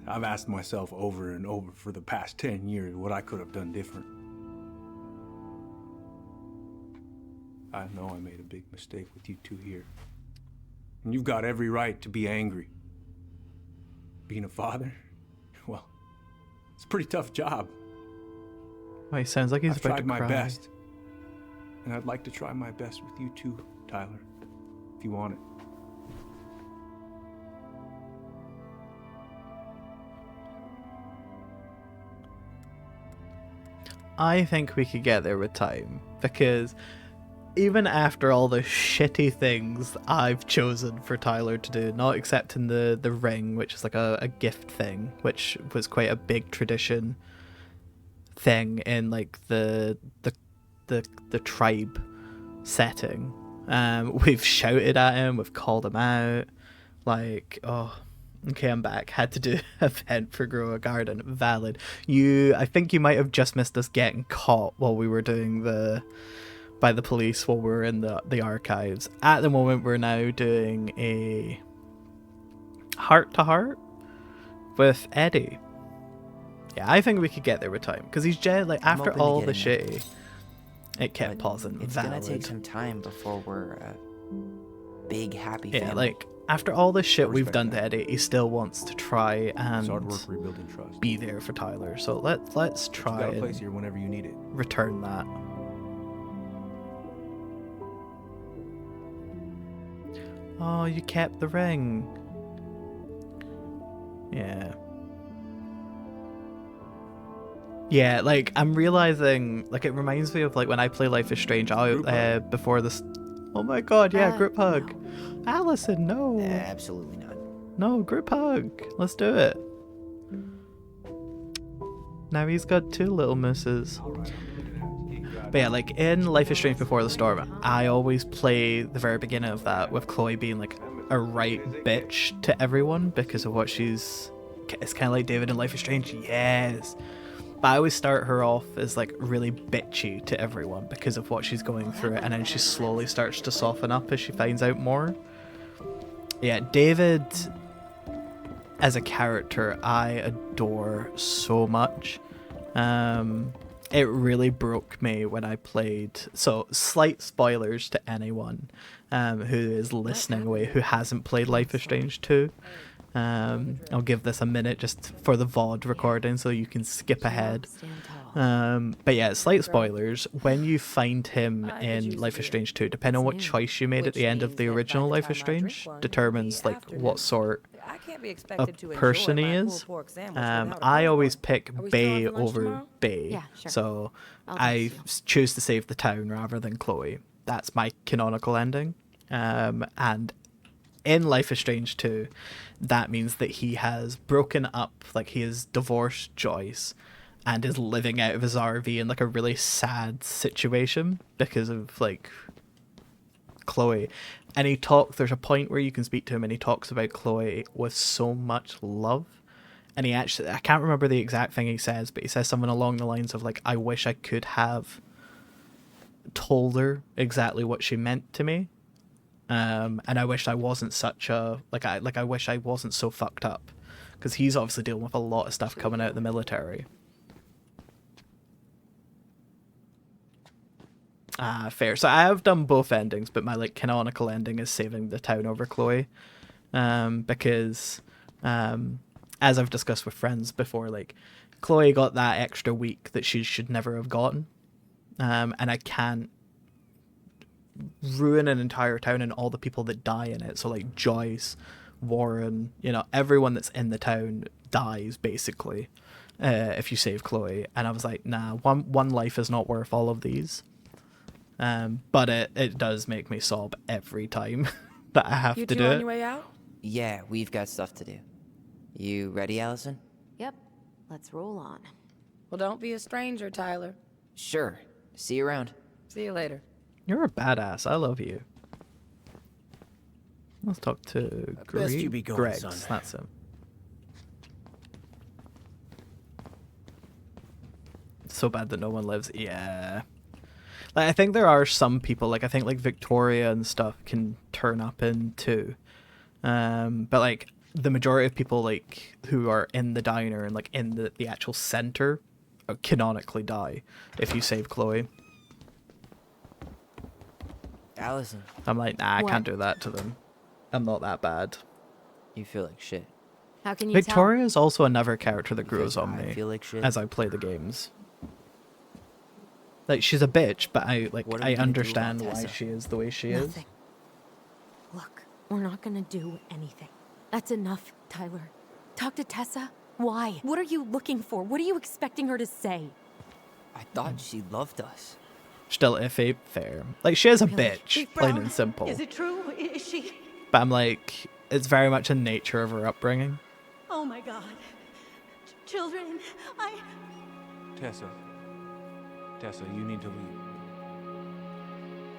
I've asked myself over and over for the past 10 years what I could have done different. I know I made a big mistake with you two here. And you've got every right to be angry. Being a father? Well, it's a pretty tough job. Oh, he sounds like he's I've about tried to my cry. best. And I'd like to try my best with you too, Tyler, if you want it. I think we could get there with time, because even after all the shitty things I've chosen for Tyler to do, not accepting the ring, which is like a gift thing, which was quite a big tradition thing in like the tribe setting. We've shouted at him, we've called him out, like, oh, okay, I'm back. Had to do a vent for Grow a Garden. Valid. I think you might have just missed us getting caught while we were doing by the police while we were in the archives. At the moment, we're now doing a heart-to-heart with Eddie. Yeah, I think we could get there with time, because he's like, after all the shitty, it kept pausing. It's Valid. gonna take some time before we're a big, happy Yeah, family. like, after all the shit we've done to Eddie, he still wants to try and It's hard work rebuilding trust. be there for Tyler. So let's try You got a and place here whenever you need it. return that. Oh, you kept the ring. Yeah. Yeah, like, I'm realizing, like, it reminds me of, like, when I play Life is Strange, before this... Oh my god, yeah, group hug. No. Allison, no. Absolutely not. No, group hug. Let's do it. Now he's got two little mooses. But yeah, like, in Life is Strange Before the Storm, I always play the very beginning of that with Chloe being, like, a right bitch to everyone because of what she's... It's kind of like David in Life is Strange, yes. But I always start her off as like really bitchy to everyone because of what she's going through, and then she slowly starts to soften up as she finds out more. Yeah, David as a character I adore so much. It really broke me when I played. So slight spoilers to anyone who is listening away who hasn't played Life is Strange 2. I'll give this a minute just for the VOD recording so you can skip ahead. But yeah, slight spoilers. When you find him in Life is Strange 2, depending on what choice you made at the end of the original Life is Strange, determines like what sort of person he is. I always pick Bay over Bay, Yeah, sure. so I'll I just- choose to save the town rather than Chloe. That's my canonical ending. And in Life is Strange 2, that means that he has broken up, like he has divorced Joyce and is living out of his RV in like a really sad situation because of like Chloe. And there's a point where you can speak to him and he talks about Chloe with so much love. And he actually, I can't remember the exact thing he says, but he says something along the lines of like, I wish I could have told her exactly what she meant to me. And I wish I wasn't such a I wish I wasn't so fucked up, because he's obviously dealing with a lot of stuff coming out of the military. Fair. So I have done both endings, but my like canonical ending is saving the town over Chloe, because as I've discussed with friends before, like Chloe got that extra week that she should never have gotten, and I can't ruin an entire town and all the people that die in it. So like Joyce, Warren, everyone that's in the town dies basically if you save Chloe. And I was like, nah, one life is not worth all of these. But it does make me sob every time that I have to do on it. your way out? Yeah, we've got stuff to do. You ready, Allison? Yep. Let's roll on. Well, don't be a stranger, Tyler. Sure. See you around. See you later. You're a badass. I love you. Let's talk to Best you be going, Greg's. son. That's him. So bad that no one lives. Yeah. Like, I think there are some people, like I think like Victoria and stuff can turn up in too. But like the majority of people like who are in the diner and like in the actual center canonically die if you save Chloe. Allison. I'm like, nah, I What? can't do that to them. I'm not that bad. You feel like shit. How can you Victoria is also another character that grows Because on I me feel like shit. as I play the games. Like, she's a bitch, but I What are we I gonna do understand about why Tessa? she is the way she Nothing. is. Look, we're not gonna do anything. That's enough, Tyler. Talk to Tessa. Why? What are you looking for? What are you expecting her to say? I thought she loved us. Still iffy, fair. Like, she is a Really? bitch, Chief plain Brown, and simple. Is it true? Is she? But I'm like, it's very much a nature of her upbringing. Oh my God. Children, Tessa. Tessa, you need to leave.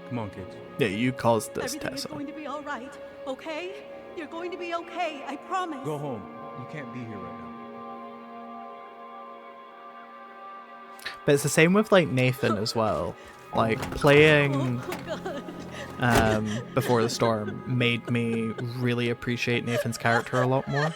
Come on, kids. Yeah, you caused this, everything is Tessa. going to be all right, okay? You're going to be okay, I promise. Go home. You can't be here right now. But it's the same with, like, Nathan as well. Like, playing Before the Storm made me really appreciate Nathan's character a lot more.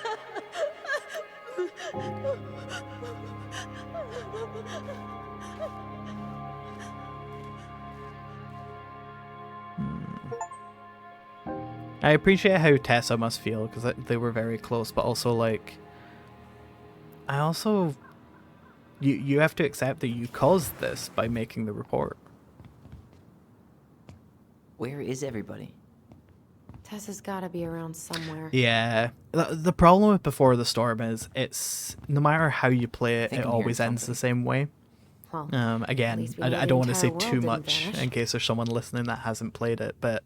I appreciate how Tessa must feel, because they were very close, but also, like, I also... You have to accept that you caused this by making the report. Where is everybody? Tessa's gotta be around somewhere. Yeah. The problem with Before the Storm is it's... No matter how you play it, think it I'm always hearing ends the something. same way. Well, at Again, least we know I the don't want to say entire too world didn't much vanish. in case there's someone listening that hasn't played it, but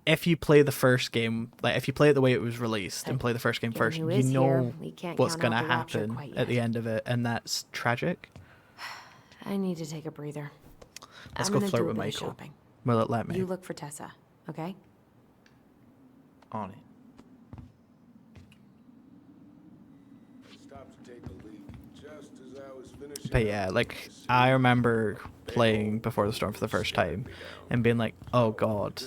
if you play the first game, like if you play it the way it was released and play the first game Given first, who you is here, know we can't what's count going to out the rapture happen quite at the yet. end of it, and that's tragic. I need to take a breather. Let's I'm go gonna flirt do a with bit of Michael. shopping. Will it let me? You look for Tessa, okay? On it. But yeah, like, I remember playing Before the Storm for the first time and being like, oh god.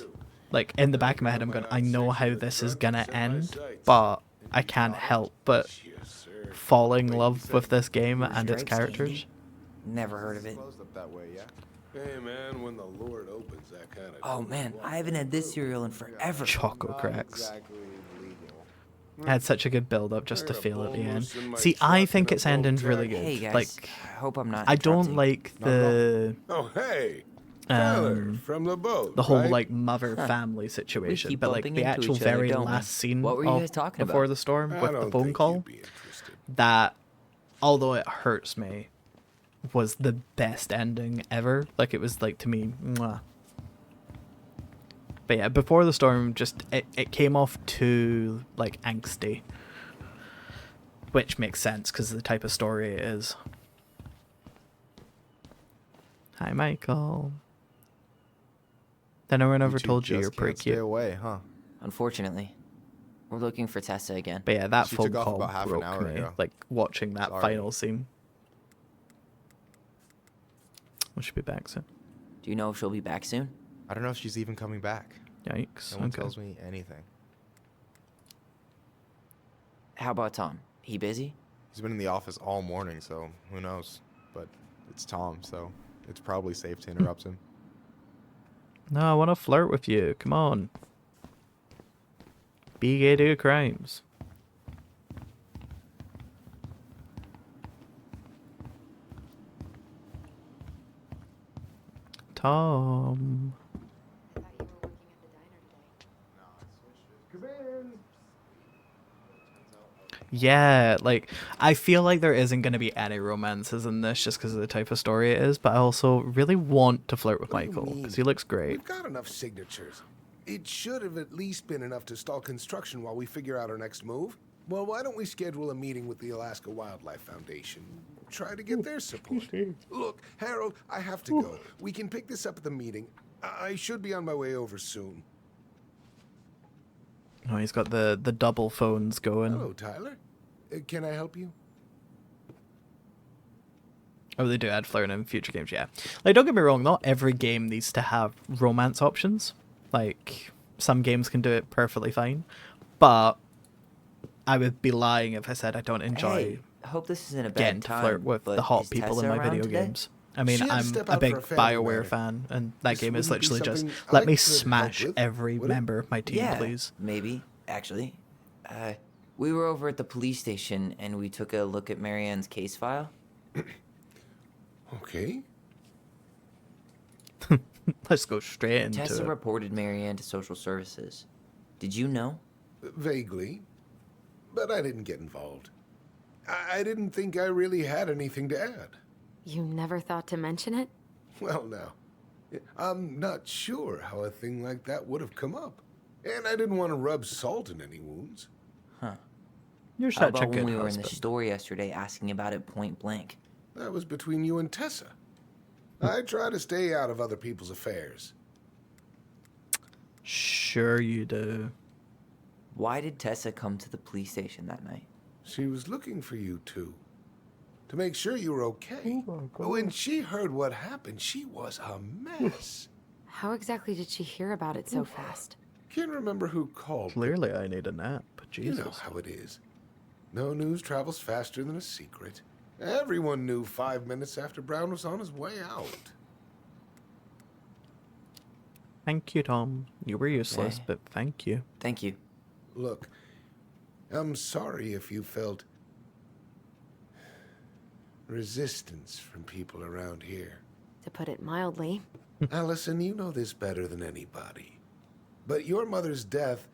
Like, in the back of my head, I'm going, I know how this is gonna end, but I can't help but falling in love with this game and its Stripes characters. candy? Never heard of it. Hey man, when the Lord opens that kind of Oh man, I haven't had this cereal in forever. Choco cracks. I had such a good build up just to feel at the end. See, I think its ending's really good. Hey guys, Like, I hope I'm not I don't interrupting. like the Oh hey, Tyler from the boat. the whole right? like mother family situation, keep but like bumping the into actual each other, very don't we? last scene What were you of guys talking Before about? the Storm I with don't the phone think call, you'd be interested. that although it hurts me, was the best ending ever. Like, it was like, to me, mwah. But yeah, Before the Storm, just it came off too like angsty, which makes sense because of the type of story it is. Hi, Michael. Then no one ever told you you're pretty Stay cute. away, huh? Unfortunately, we're looking for Tessa again. But yeah, that She phone took off call about half an broke hour me. ago. Like, watching that Sorry. final scene. We should be back soon. Do you know if she'll be back soon? I don't know if she's even coming back. Yikes. No one Okay. tells me anything. How about Tom? He busy? He's been in the office all morning, so who knows? But it's Tom, so it's probably safe to interrupt him. No, I want to flirt with you. Come on. Be gay, do crimes. Tom. Yeah, like, I feel like there isn't going to be any romances in this just because of the type of story it is, but I also really want to flirt with Michael because he looks great. We've got enough signatures. It should have at least been enough to stall construction while we figure out our next move. Well, why don't we schedule a meeting with the Alaska Wildlife Foundation? Try to get their support. Look, Harold, I have to go. We can pick this up at the meeting. I should be on my way over soon. Oh, he's got the double phones going. Hello, Tyler. Can I help you? Oh, they do add flirting in future games, yeah. Like, don't get me wrong, not every game needs to have romance options. Like, some games can do it perfectly fine. But I would be lying if I said I don't enjoy Hey, I hope this isn't a bad getting to time. flirt with but the hot is people in Tessa my around video today? games. I mean, She had to I'm step a out big for a family BioWare matter. fan, and that This game is wouldn't be literally just, something let I me could help smash with, every would it? member of my team, Yeah, please. maybe, actually. We were over at the police station and we took a look at Marianne's case file. Okay. Let's go straight into Tessa it. reported Marianne to social services. Did you know? Vaguely. But I didn't get involved. I didn't think I really had anything to add. You never thought to mention it? Well, now, I'm not sure how a thing like that would have come up. And I didn't want to rub salt in any wounds. Huh. You're How such a about when good we were in husband. the store yesterday asking about it point blank? That was between you and Tessa. I try to stay out of other people's affairs. Sure you do. Why did Tessa come to the police station that night? She was looking for you two. To make sure you were okay. When she heard what happened, she was a mess. How exactly did she hear about it so fast? Can't remember who called. Clearly I need a nap. Jesus. You know how it is. No news travels faster than a secret. Everyone knew 5 minutes after Brown was on his way out. Thank you, Tom. You were useless, Yeah. but thank you. Thank you. Look, I'm sorry if you felt resistance from people around here. To put it mildly. Allison, you know this better than anybody. But your mother's death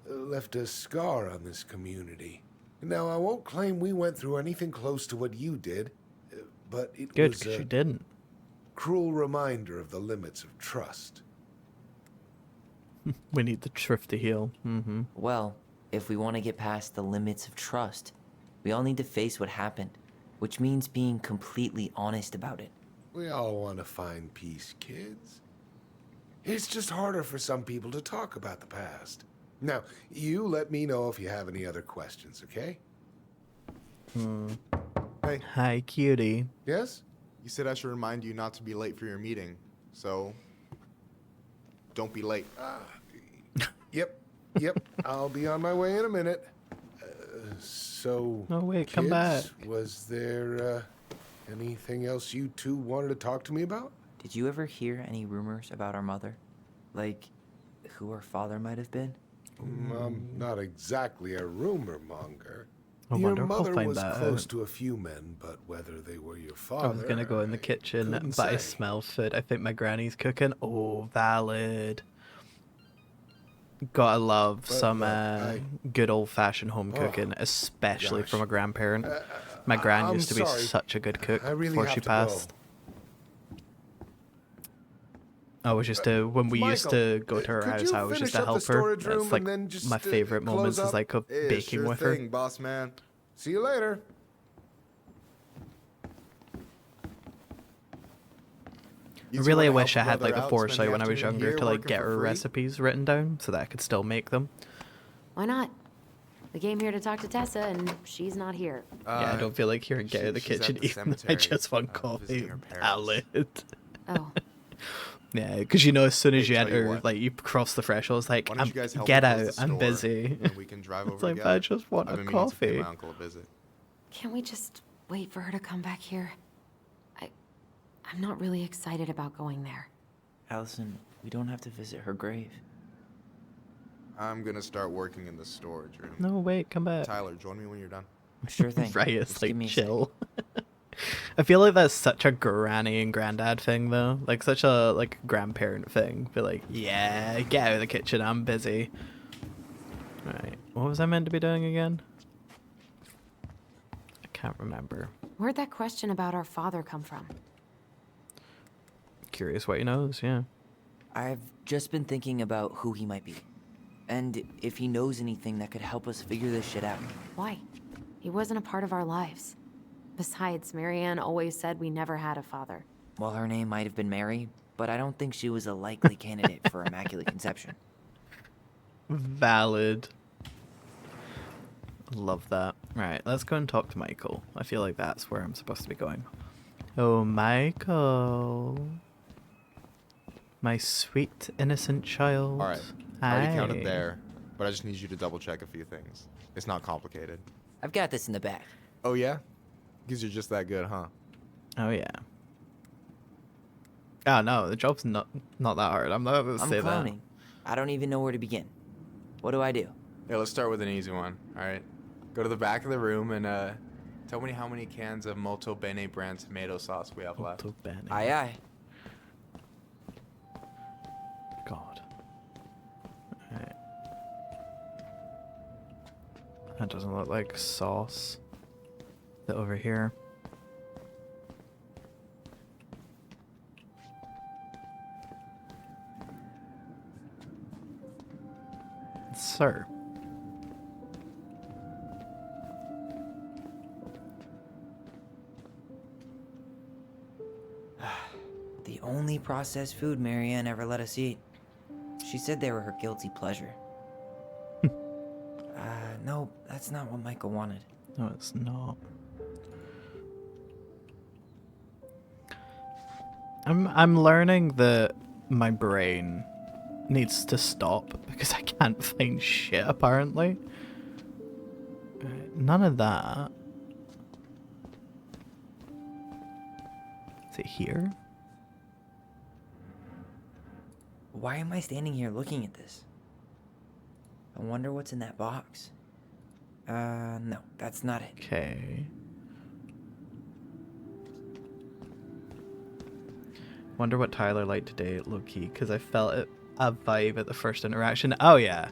left a scar on this community. Now, I won't claim we went through anything close to what you did, but it Good, was because a you didn't. cruel reminder of the limits of trust. We need the truth to heal. Mm-hmm. Well, if we want to get past the limits of trust, we all need to face what happened, which means being completely honest about it. We all want to find peace, kids. It's just harder for some people to talk about the past. Now, you let me know if you have any other questions, okay? Hey. Hi, cutie. Yes? You said I should remind you not to be late for your meeting, so don't be late. Yep, I'll be on my way in a minute. Oh, wait, kids, come back. Was there anything else you two wanted to talk to me about? Did you ever hear any rumors about our mother? Like, who her father might have been? I'm not exactly a rumor monger. I Your wonder if I'll mother find was that close out. to a few men, but whether they were your I father... was gonna go in the kitchen, couldn't but I say. smell food. I think my granny's cooking. Oh, valid. Gotta love But some look, good old-fashioned home cooking, especially from a grandparent. My gran I'm used to be sorry. such a good cook I really before have she to go. passed. I was just when we used Michael, to go to her could house, you I was just finish to up the help her. storage room It's like and then just, my favorite close moments is up? like baking with her. Boss man. See you later. I really wish I had like the foresight when I was younger to like get her recipes written down so that I could still make them. Why not? We came here to talk to Tessa, and she's not here. Yeah, I don't feel like hearing get out of the she's at kitchen the even though I cemetery, just want coffee. visiting her parents. Valid. Oh. Yeah, because you know, as soon as you tell you enter, what. like you cross the threshold, it's like, Why don't you guys help get me out, close the I'm store, busy. and we can drive It's over like, together. I just want I've a been meaning to pay coffee. my uncle a visit. Can't we just wait for her to come back here? I'm not really excited about going there. Allison, we don't have to visit her grave. I'm gonna start working in the storage room. No, wait, come back. Tyler, join me when you're done. Sure thing. Right, it's Just give like me a sec. chill. I feel like that's such a granny and granddad thing, though. Like such a like grandparent thing. Be like, yeah, get out of the kitchen. I'm busy. Right, what was I meant to be doing again? I can't remember. Where'd that question about our father come from? Curious what he knows. Yeah. I've just been thinking about who he might be. And if he knows anything that could help us figure this shit out. Why? He wasn't a part of our lives. Besides, Marianne always said we never had a father. Well, her name might have been Mary, but I don't think she was a likely candidate for Immaculate Conception. Valid. Love that. Right, let's go and talk to Michael. I feel like that's where I'm supposed to be going. Oh, Michael. My sweet, innocent child. All right. I already Hi. counted there, but I just need you to double check a few things. It's not complicated. I've got this in the back. Oh yeah? Because you're just that good, huh? Oh, yeah. Oh no, the job's not that hard. I'm not going to I'm say cloning. I don't even know where to begin. What do I do? Yeah, let's start with an easy one. All right. Go to the back of the room and tell me how many cans of Molto Bene brand tomato sauce we have left. Molto Bene. Aye, aye. God. Alright. That doesn't look like sauce. The over here. Sir. The only processed food Marianne ever let us eat. She said they were her guilty pleasure. No, that's not what Michael wanted. No, it's not. I'm learning that my brain needs to stop because I can't find shit apparently. None of that. Is it here? Why am I standing here looking at this? I wonder what's in that box. No, that's not it. Okay. Wonder what Tyler liked today, low-key, because I felt a vibe at the first interaction. Oh yeah,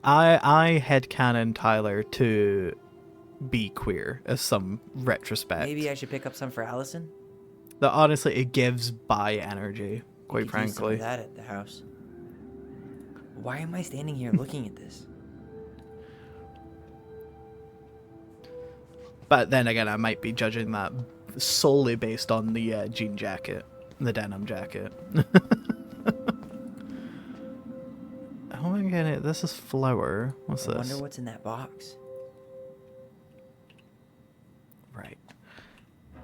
I headcanon Tyler to be queer as some retrospect. Maybe I should pick up some for Allison? That honestly, it gives bi energy, quite We could use some frankly. of that at the house. Why am I standing here looking at this? But then again, I might be judging that solely based on the jean jacket, the denim jacket. Oh my god, this is flour. What's I this? wonder what's in that box. Right.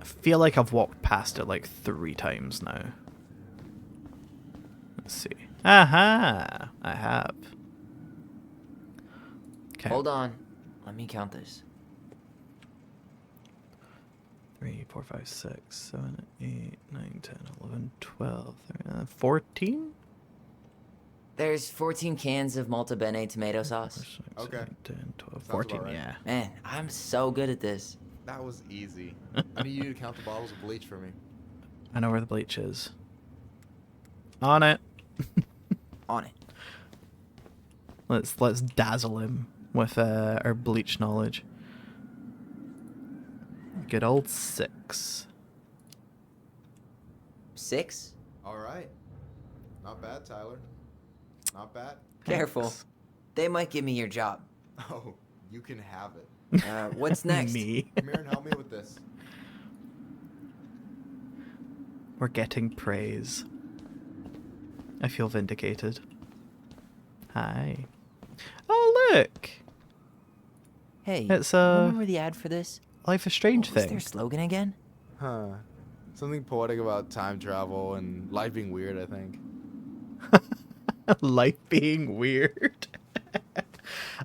I feel like I've walked past it like 3 times now. Let's see. Aha! I have. Okay. Hold on. Let me count this. 3, 4, 5, 6, 7, 8, 9, 10, 11, 12, 13, 14? There's 14 cans of Malta Bene tomato sauce. Okay. 10, 12, Sounds 14, about right. yeah. Man, I'm so good at this. That was easy. I need you to count the bottles of bleach for me. I know where the bleach is. On it. On it. Let's dazzle him with our bleach knowledge. Good old 6. 6? All right. Not bad, Tyler. Not bad. Careful. They might give me your job. Oh, you can have it. What's next? Me. Come here and help me with this. We're getting praise. I feel vindicated. Hi. Oh, look! Hey, It's remember the ad for this? Life is Strange What was thing. their slogan again? Huh. Something poetic about time travel and life being weird, I think. Life being weird.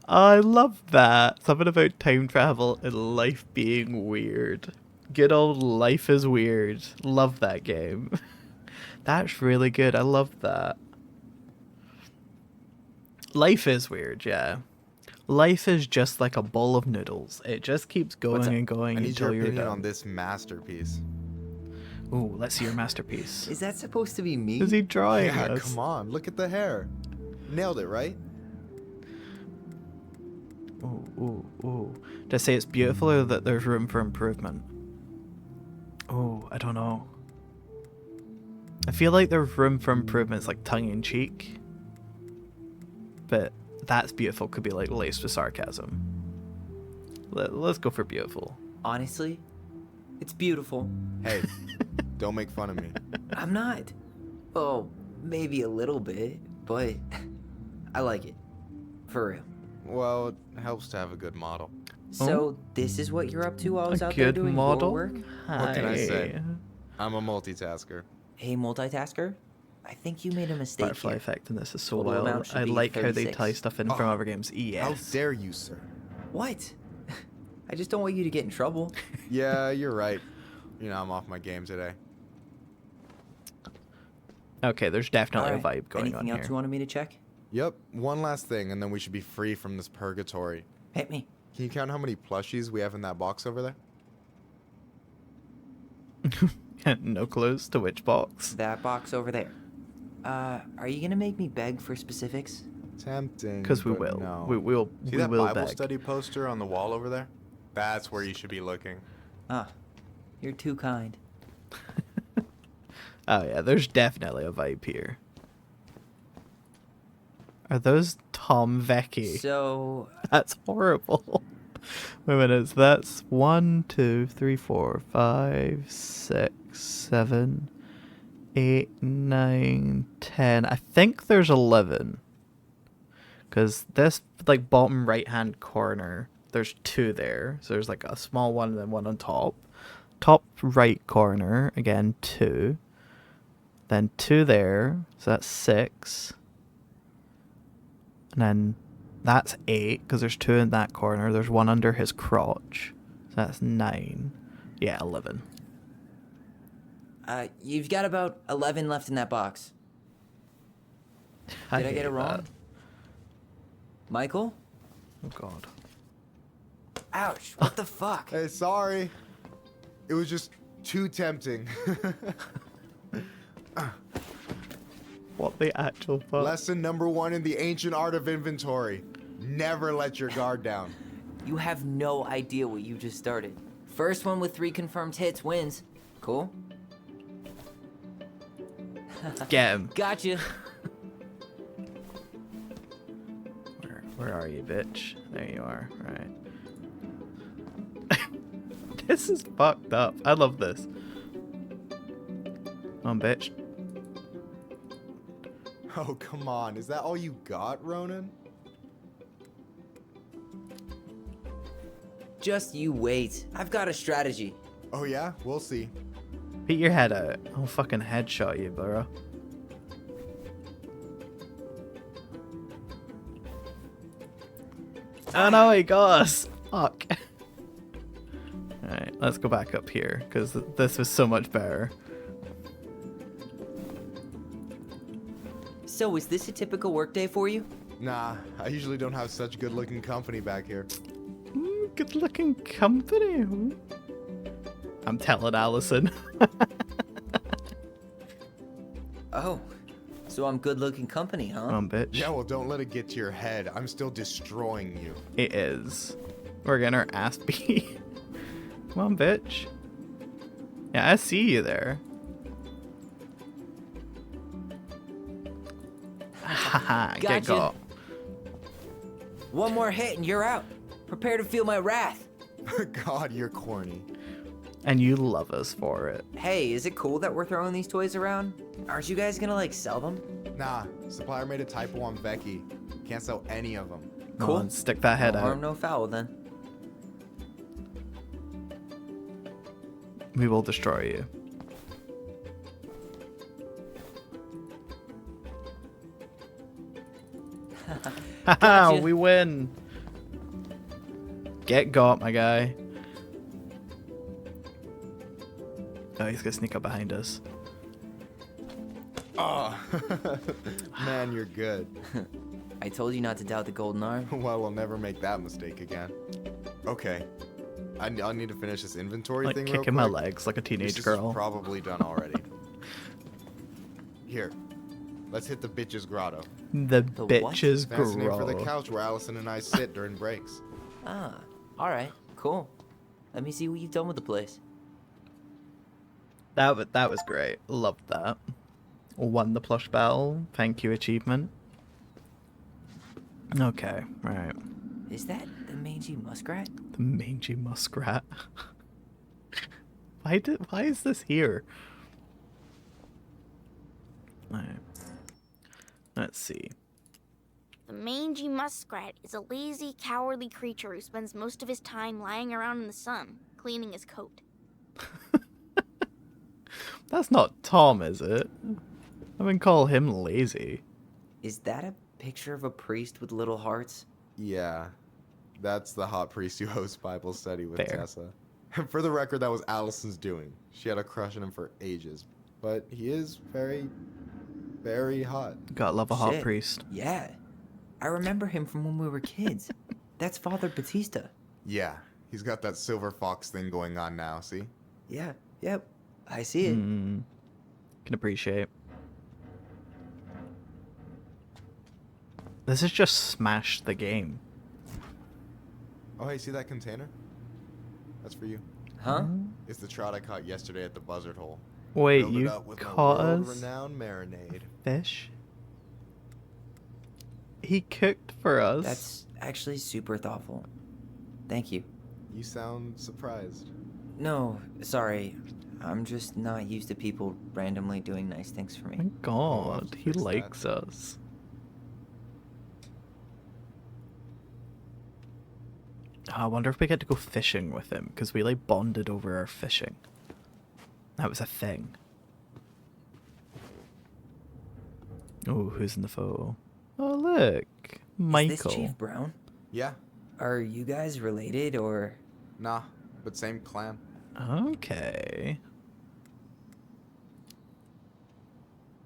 I love that. Something about time travel and life being weird. Good old Life is Weird. Love that game. That's really good. I love that. Life is weird, yeah. Life is just like a bowl of noodles. It just keeps going and going I need until your you're opinion done. on this masterpiece. Ooh, let's see your masterpiece. Is that supposed to be me? Is he drawing Yeah, us? come on. Look at the hair. Nailed it, right? Ooh, ooh, ooh. To say it's beautiful or that there's room for improvement? Oh, I don't know. I feel like there's room for improvement. It's like tongue-in-cheek. But that's beautiful could be like laced with sarcasm. Let's go for beautiful. Honestly, it's beautiful. Hey, don't make fun of me. I'm not. Oh, maybe a little bit, but I like it. For real. Well, it helps to have a good model. So, this is what you're up to while I was out there good doing model? your work? What can I say? Hi. I'm a multitasker. Hey, multitasker? I think you made a mistake Butterfly here. effect in this is so Total wild. amount should I be like how they 36. tie stuff in from other games. Yes. How dare you, sir? What? I just don't want you to get in trouble. Yeah, you're right. I'm off my game today. Okay, there's definitely Alright, a vibe going anything on else here. you wanted me to check? Yep, one last thing, and then we should be free from this purgatory. Hit me. Can you count how many plushies we have in that box over there? No clues to which box. That box over there. Are you gonna make me beg for specifics? Tempting. Because we but will. No. We See that will Bible beg. study poster on the wall over there? That's where you should be looking. Ah, you're too kind. Oh yeah, there's definitely a vibe here. Are those Tom Vecchi? So... That's horrible. Wait a minute, so that's 1, 2, 3, 4, 5, 6, 7, 8, 9, 10. I think there's 11. Because this, like, bottom right-hand corner, there's 2 there. So there's, like, a small one and then one on top. Top right corner, again, 2. Then 2 there, so that's 6. And then that's 8, because there's 2 in that corner. There's 1 under his crotch. So that's 9. Yeah, 11. You've got about 11 left in that box. Did I get hate it wrong? that. Michael? Oh, God. Ouch, what the fuck? Hey, sorry. It was just too tempting. What the actual fuck? Lesson number 1 in the ancient art of inventory. Never let your guard down. You have no idea what you just started. First one with 3 confirmed hits wins. Cool? Get him. Gotcha. Where are you, bitch? There you are. Right. This is fucked up. I love this. Come on, bitch. Oh, come on. Is that all you got, Ronan? Just you wait. I've got a strategy. Oh, yeah? We'll see. Beat your head out. I'll fucking headshot you, bro. Oh no, he got us. Fuck. Alright, let's go back up here, because this was so much better. So, is this a typical workday for you? Nah, I usually don't have such good-looking company back here. Good looking company. I'm telling Allison. Oh, so I'm good looking company, huh? Come on, bitch. Yeah, well, don't let it get to your head. I'm still destroying you. It is. We're getting our ass beat. Come on, bitch. Yeah, I see you there. Haha, get Gotcha. got. One more hit and you're out. Prepare to feel my wrath. God, you're corny. And you love us for it. Hey, is it cool that we're throwing these toys around? Aren't you guys gonna, like, sell them? Nah, supplier made a typo on Becky. Can't sell any of them. Come Cool. on, stick that head No out. harm, no foul, then. We will destroy you. Haha, Gotcha. we win. Get got, my guy. Oh, he's gonna sneak up behind us. Oh, man, you're good. I told you not to doubt the golden arm. Well, we'll never make that mistake again. Okay. I'll need to finish this inventory Like thing real kicking quick. my legs like a teenage This girl. is probably done already. Here. Let's hit the bitch's grotto. The what? bitch's Fancy name for the grotto. couch where Allison and I sit during breaks. Ah, alright, cool. Let me see what you've done with the place. That was great. Loved that. Won the plush battle. Thank you, achievement. Okay, right. Is that the mangy muskrat? The mangy muskrat. Why is this here? Right. Let's see. The mangy muskrat is a lazy, cowardly creature who spends most of his time lying around in the sun, cleaning his coat. That's not Tom, is it? I wouldn't call him lazy. Is that a picture of a priest with little hearts? Yeah. That's the hot priest who hosts Bible study with Fair. Tessa. For the record, that was Allison's doing. She had a crush on him for ages. But he is very Very hot. Gotta love a hot Shit, priest. Yeah. I remember him from when we were kids. That's Father Batista. Yeah, he's got that silver fox thing going on now, see? Yeah, yep. I see it. Can appreciate. This is just smash the game. Oh, hey, see that container? That's for you. Huh? It's the trout I caught yesterday at the buzzard hole. Wait, Filled it you up with my caught us world-renowned marinade. fish? He cooked for us. That's actually super thoughtful. Thank you. You sound surprised. No, sorry. I'm just not used to people randomly doing nice things for me. My God, he fix that. likes us. I wonder if we get to go fishing with him, because we like bonded over our fishing. That was a thing. Oh, who's in the photo? Oh, look. Michael. Is this Chief Brown? Yeah. Are you guys related or? Nah, but same clan. Okay.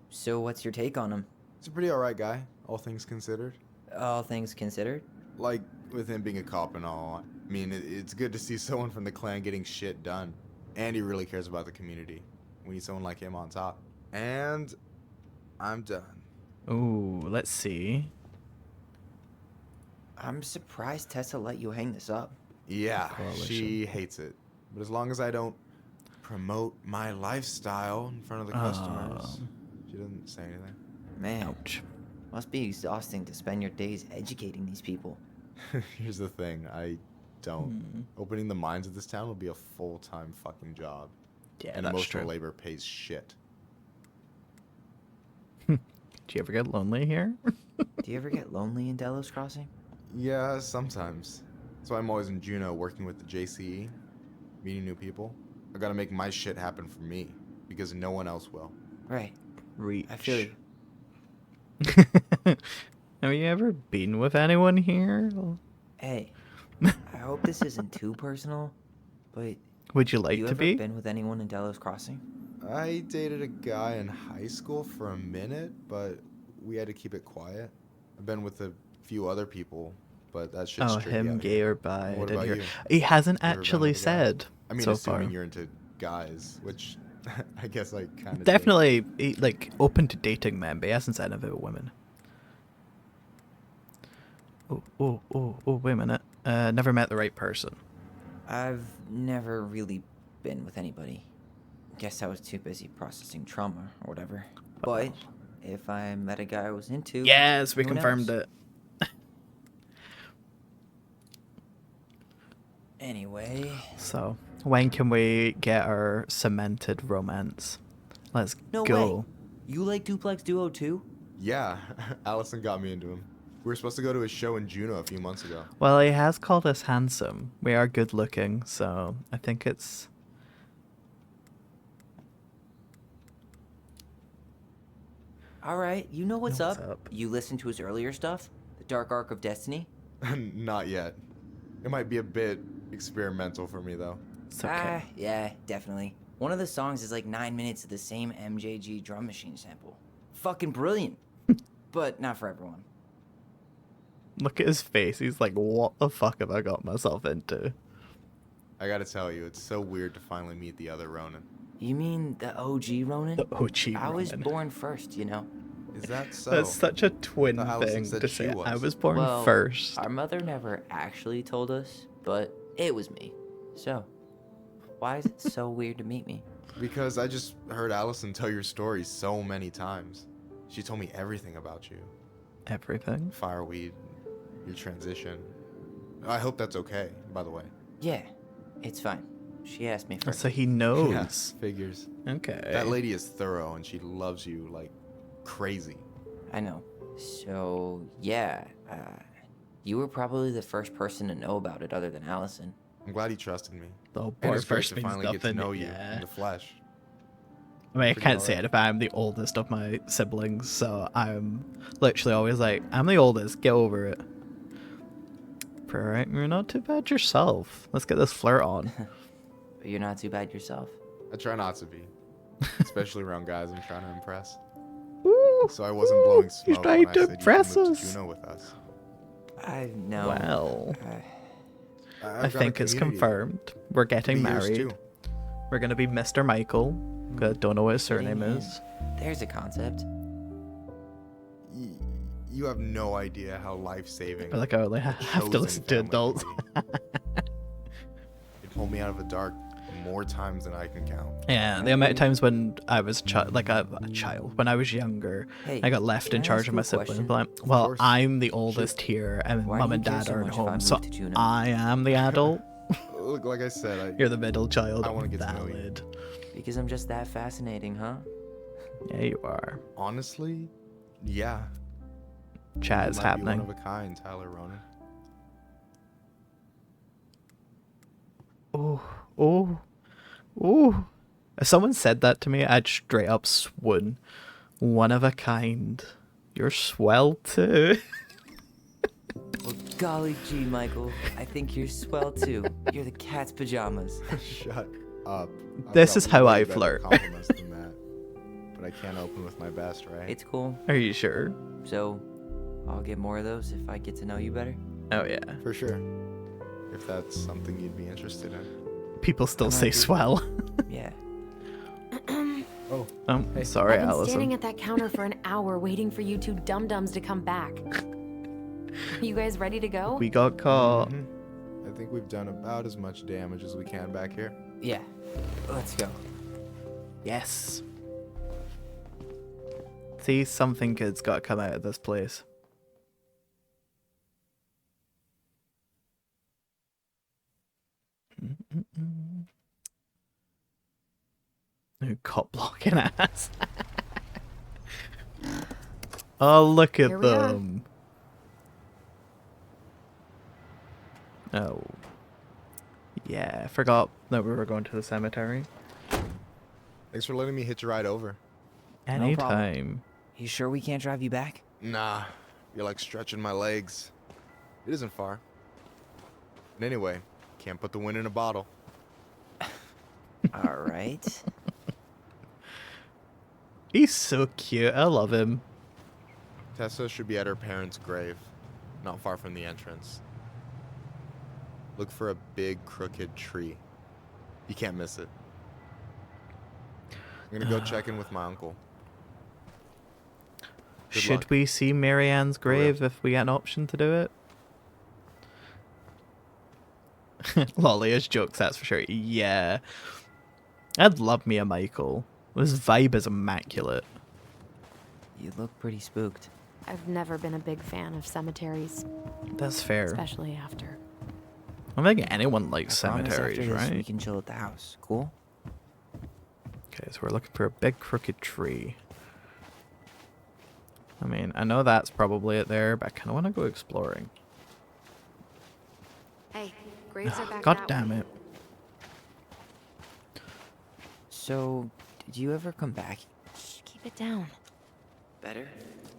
So what's your take on him? He's a pretty alright guy, all things considered. All things considered? Like, with him being a cop and all, I mean, it's good to see someone from the clan getting shit done. And he really cares about the community. We need someone like him on top. And I'm done. Ooh, let's see. I'm surprised Tessa let you hang this up. Yeah, she hates it. But as long as I don't promote my lifestyle in front of the customers, she doesn't say anything. Man, ouch. Must be exhausting to spend your days educating these people. Here's the thing, I don't. Opening the mines of this town will be a full-time fucking job. Yeah, and that's emotional true. labor pays shit. Do you ever get lonely here? Do you ever get lonely in Delos Crossing? Yeah, sometimes. That's why I'm always in Juneau working with the JCE, meeting new people. I gotta make my shit happen for me, because no one else will. Right. Reach. I feel you. Have you ever been with anyone here? Hey, I hope this isn't too personal, but Would you like you to ever be? been with anyone in Delos Crossing? I dated a guy in high school for a minute, but we had to keep it quiet. I've been with a few other people, but that shit's Oh, tricky him, out gay here. or bi? What I didn't about hear. you? He hasn't You ever been actually with a guy? said I mean, so assuming far. you're into guys, which I guess I kind of Definitely, like, open to dating men, but he hasn't said anything about women. Oh, wait a minute. Never met the right person. I've never really been with anybody. Guess I was too busy processing trauma or whatever. But if I met a guy I was into... Yes, we who confirmed knows? it. Anyway... So, when can we get our cemented romance? Let's No go. way. You like Duplex Duo too? Yeah, Allison got me into him. We were supposed to go to a show in Juneau a few months ago. Well, he has called us handsome. We are good looking, so I think it's... Alright, you know what's What's up? up? You listened to his earlier stuff? The Dark Arc of Destiny? Not yet. It might be a bit experimental for me, though. It's okay. Yeah, definitely. One of the songs is like 9 minutes of the same MJG drum machine sample. Fucking brilliant. But not for everyone. Look at his face. He's like, what the fuck have I got myself into? I gotta tell you, it's so weird to finally meet the other Ronan. You mean the OG Ronan? The OG I was Ronan. born first, you know? Is that so? That's such a twin thought Allison thing said to she say. was. I was born Well, first. Our mother never actually told us, but it was me. So, why is it so weird to meet me? Because I just heard Allison tell your story so many times. She told me everything about you. Everything? Fireweed, your transition. I hope that's okay, by the way. Yeah, it's fine. She asked me first. So he knows. Yeah, figures. Okay. That lady is thorough and she loves you like crazy. I know. So, yeah, you were probably the first person to know about it other than Allison. I'm glad he trusted me. The And boy it's great first to means finally get to nothing, know you yeah. in the flesh. I mean, I Pretty can't say alright. it if I'm the oldest of my siblings, so I'm literally always like, I'm the oldest, get over it. Alright, you're not too bad yourself. Let's get this flirt on. But you're not too bad yourself. I try not to be. Especially around guys I'm trying to impress. Woo! So I wasn't blowing He's smoke trying when I to said you impress can move to us. Juneau with us. I know. Well, I've I got a think it's community here. confirmed. We're getting Be yours, married. too. We're gonna be Mr. Michael. I don't know what his surname Fitting is. in. There's a concept. You have no idea how life-saving. I feel like I only have to chosen listen to family adults. can be. It pulled me out of the dark more times than I can count. Yeah, the amount of times when I was a child, when I was younger, Hey, I got left in can I charge ask of you my a siblings. question? But well, course. I'm the oldest here, and Why mum do you and care dad so aren't much if I home, so move to Juneau? I am the adult. Look, like I said, You're the middle child. I want to get to know you. Valid. Because I'm just that fascinating, huh? Yeah, you are. Honestly, yeah. Chat is You might be happening. one of a kind, Tyler Ronan. Oh. If someone said that to me, I'd straight up swoon. One of a kind. You're swell too. Well, golly gee, Michael. I think you're swell too. You're the cat's pajamas. Shut up. I've This got is how way I better flirt. compliments than that. But I can't open with my best, right? It's cool. Are you sure? So, I'll get more of those if I get to know you better. Oh yeah. For sure. If that's something you'd be interested in. People still I'm say happy. swell. Yeah. Oh, sorry, I've been Allison. standing at that counter for an hour waiting for you two dum-dums to come back. You guys ready to go? We got caught. I think we've done about as much damage as we can back here. Yeah. Let's go. Yes. See, something good's got to come out of this place. Ooh, cop blocking ass. Oh, look at Here we are. them. Oh. Yeah, I forgot that we were going to the cemetery. Thanks for letting me hitch a ride over. No problem. Anytime. You sure we can't drive you back? Nah, you're like stretching my legs. It isn't far. And anyway, can't put the wind in a bottle. All right. He's so cute. I love him. Tessa should be at her parents' grave, not far from the entrance. Look for a big crooked tree. You can't miss it. I'm gonna go check in with my uncle. Good Should luck. we see Marianne's grave if we get an option to do it? Lolly is jokes, that's for sure. Yeah. I'd love me a Michael. This vibe is immaculate. You look pretty spooked. I've never been a big fan of cemeteries, That's fair. especially after. I don't think anyone likes I promise cemeteries, after this, We right? can chill at the house. Cool? Okay, so we're looking for a big crooked tree. I mean, I know that's probably it there, but I kind of want to go exploring. Hey, graves are back God that damn way. it. So, did you ever come back? Shh, keep it down. Better?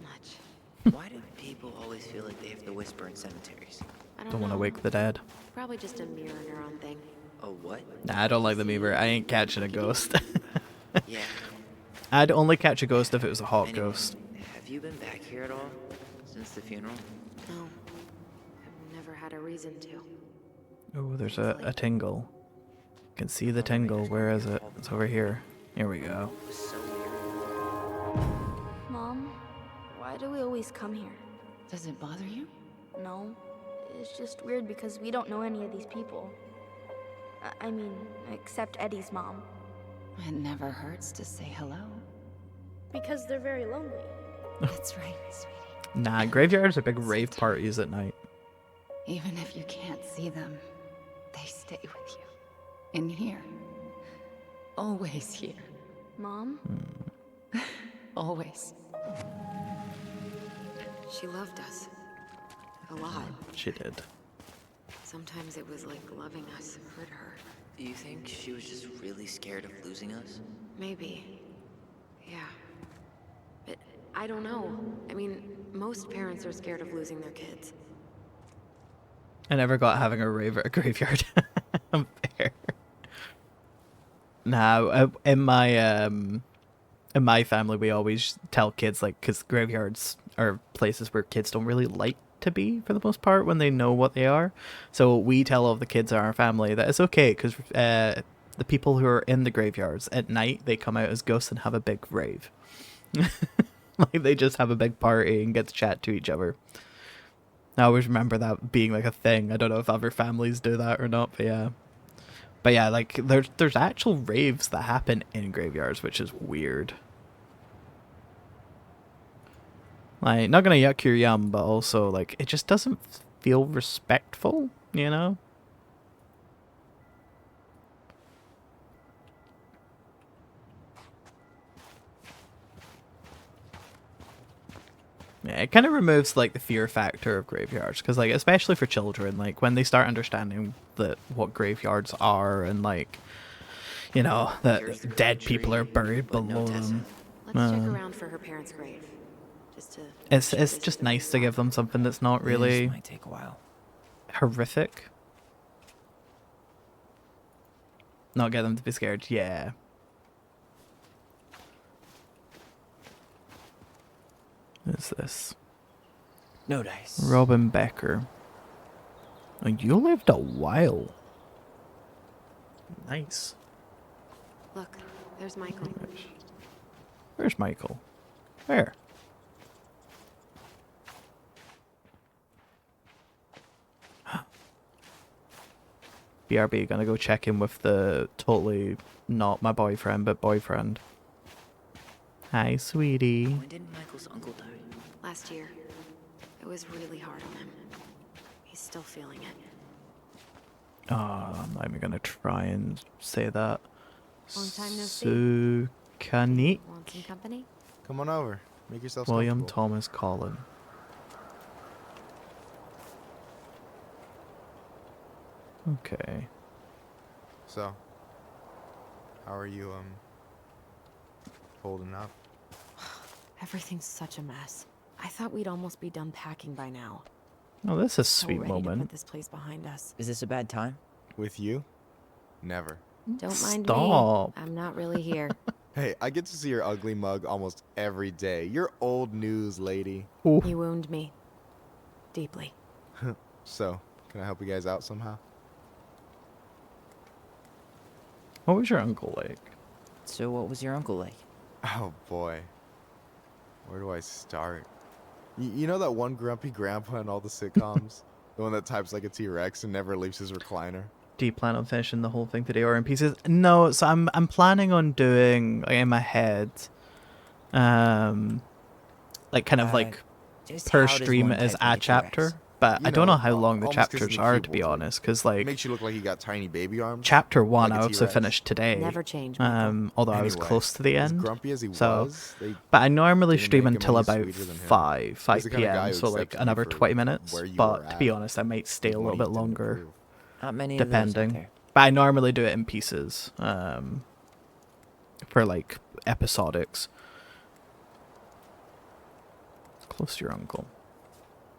Much. Why do people always feel like they have to whisper in cemeteries? I Don't want know. to wake the dead. Probably just a mirror neuron thing. Oh, what? Nah, I don't like the Meaver. I ain't catching a ghost. Yeah. I'd only catch a ghost if it was a hot Anyway, ghost. Have you been back here at all? Since the funeral? No. I've never had a reason to. Oh, there's a tingle. Can see the tingle. Where is it? It's over here. Here we go. Mom, why do we always come here? Does it bother you? No. It's just weird because we don't know any of these people. I mean, except Eddie's mom. It never hurts to say hello. Because they're very lonely. That's right, sweetie. Nah, graveyards are big rave parties at night. Even if you can't see them, they stay with you. In here. Always here. Mom? Always. She loved us. A lot. She did. Sometimes it was like loving us hurt her. Do you think she was just really scared of losing us? Maybe. Yeah. But I don't know. I mean, most parents are scared of losing their kids. I never got having a rave at a graveyard. I'm fair. Now, in my in my family, we always tell kids, like, because graveyards are places where kids don't really like to be for the most part when they know what they are. So we tell all of the kids in our family that it's okay because the people who are in the graveyards at night, they come out as ghosts and have a big rave. Like they just have a big party and get to chat to each other. I always remember that being like a thing. I don't know if other families do that or not, but yeah. But yeah, like there's actual raves that happen in graveyards, which is weird. Like, not gonna yuck your yum, but also like it just doesn't feel respectful, you know? Yeah, it kind of removes like the fear factor of graveyards, because like especially for children, like when they start understanding that what graveyards are and like, you know, that dead people are buried below them. Let's check around for her parents' grave. Just to It's just nice to give them something that's not really This might take a while. horrific. Not get them to be scared. Yeah. What is this? No dice. Robin Becker. Oh, you lived a while. Nice. Look, there's Michael. Where's Michael? Where? BRB, gonna go check in with the totally not my boyfriend, but boyfriend. Hi, sweetie. When did Michael's uncle die? Last year. It was really hard on him. He's still feeling it. Oh, I'm not even gonna try and say that. Long time no see. Sukani. Want some company? Come on over. Make yourself William comfortable. Thomas Collin. Okay. So, how are you, holding up? Everything's such a mess. I thought we'd almost be done packing by now. Oh, this is a So sweet ready to put moment. this place behind us. Is this a bad time? With you? Never. Don't mind Stop. me. I'm not really here. Hey, I get to see your ugly mug almost every day. You're old news, lady. You wound me. Deeply. So, can I help you guys out somehow? What was your uncle like? So what was your uncle like? Oh boy. Where do I start? You know that one grumpy grandpa in all the sitcoms? The one that types like a T-Rex and never leaves his recliner? Do you plan on finishing the whole thing today or in pieces? No, so I'm planning on doing like, in my head, like kind of like Just per how does stream one as type a in a T-Rex? chapter, but You I don't know know, how long the almost kissing chapters the are to be keyboard. honest, because like Makes you look like you got tiny baby arms. chapter one like a I also T-Rex. finished today. Never change, Michael. Although I was Anyway, close to the as end. grumpy as he so, was, they but I normally didn't stream make him until any about sweeter than him. 5 He's the kind of guy p.m. who So like accepted you another for 20 minutes. where you But were to be at, honest, I might stay a even little when bit you didn't longer, approve. Not many of those out depending. there. But I normally do it in pieces, for like episodics. Close to your uncle.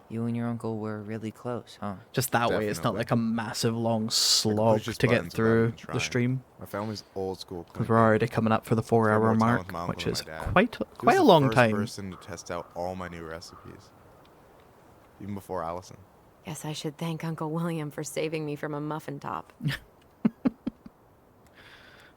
You and your uncle were really close, huh? Just that way, it's not Definitely. like a massive long I can slog push his to get buttons without through even the trying. stream. My family's old school. Because we're already coming up for the 4 Spent hour more time mark, with my uncle which than is my dad. quite He a was the long first time. person to test out all my new recipes, even before Allison. Guess I should thank Uncle William for saving me from a muffin top.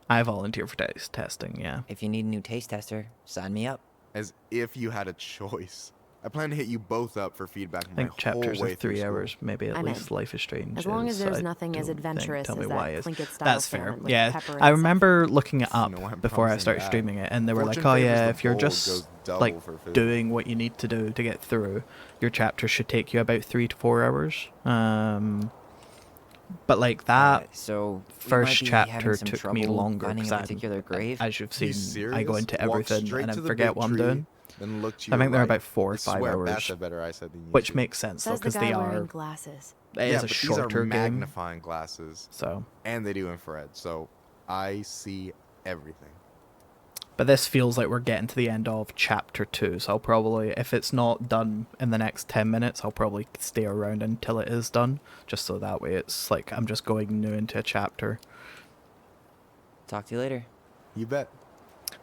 I volunteer for taste testing, yeah. If you need a new taste tester, sign me up. As if you had a choice. I plan to hit you both up for feedback. I think chapters whole are way through 3 school. hours, maybe at I'm least in. Life is Strange. As long as there's I nothing as don't think. adventurous Tell me as why that is. Plinkett-style That's fair. salmon with Yeah, pepper and I saffron. remember looking it up No, I'm before I promising started that. streaming it, and they were Fortune like, "Oh favors yeah, the if you're bold, just goes double like for food." doing what you need to do to get through, your chapter should take you about 3 to 4 hours." But like that So we first might be having chapter some took me trouble longer finding because a particular grave. as you've You seen, I go serious? into Walk everything straight and to I the forget big what I'm tree, doing. then look to I think your they're right. about 4 or I 5 swear, hours, Bats have better eyesight than you which do. makes sense though Says the because guy they wearing are. glasses. It Yeah, is a but these shorter are game, magnifying glasses, so. and they do infrared, so I see everything. But this feels like we're getting to the end of chapter 2, so I'll probably, if it's not done in the next 10 minutes, I'll probably stay around until it is done, just so that way it's like I'm just going new into a chapter. Talk to you later. You bet.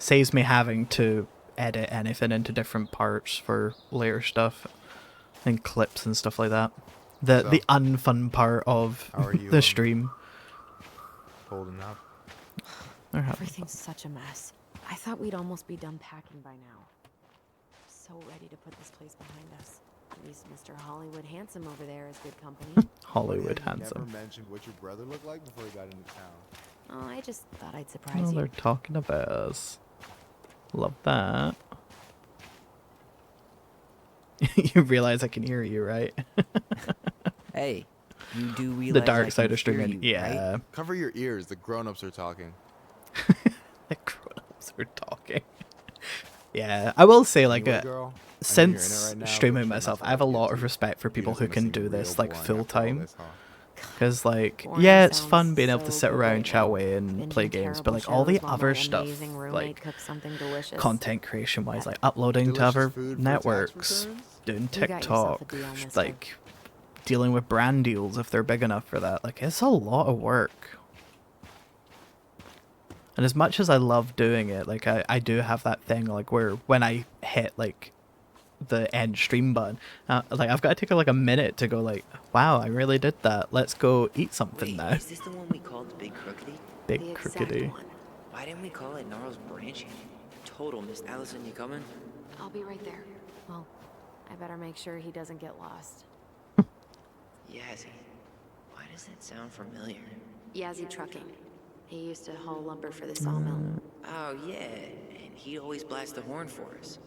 saves me having to edit anything into different parts for later stuff and clips and stuff like that. The unfun part of How are you, the stream. Holding up. Everything's such a mess. I thought we'd almost be done packing by now. So ready to put this place behind us. At least Mr. Hollywood Handsome over there is good company. Hollywood You Handsome. never mentioned what your brother looked like before he got into town. Oh, I just thought I'd Oh, surprise they're you. talking about us. Love that. You realize I can hear you, right? Hey, you do realize The dark I side can of streaming. hear you, Yeah. right? Cover your ears. The grown-ups are talking. The grown-ups are talking. Yeah, I will say, like, Anyway, girl, I know you're in it since right now, but streaming try not myself, to I have a forget lot to. of respect for people who doesn't can seem do real this, like, boring after full all time. this, huh? Because, like, Boring yeah, it's sounds fun being able to so sit good around, right chat now. away, and play Binging games, but, terrible like, all the shows while other my stuff, amazing roommate like, cooks something delicious. content creation-wise, like, uploading to Delicious other food for tax networks, returns? doing You got yourself a TikTok, deal, mister. like, dealing with brand deals if they're big enough for that. Like, it's a lot of work. And as much as I love doing it, like, I do have that thing, like, where when I hit, like, the end stream button, like, I've got to take, like, a minute to go, like, wow, I really did that. Let's go eat something now. Is this the one we called Big Crookedy? Big The exact crookedy. one. Why didn't we call it Gnarls Branch? Total, Miss Allison, you coming? I'll be right there. Well, I better make sure he doesn't get lost. Yazzie. Why does that sound familiar? Yazzie Trucking. He used to haul lumber for the sawmill. Oh, yeah. And he'd always blast the horn for us.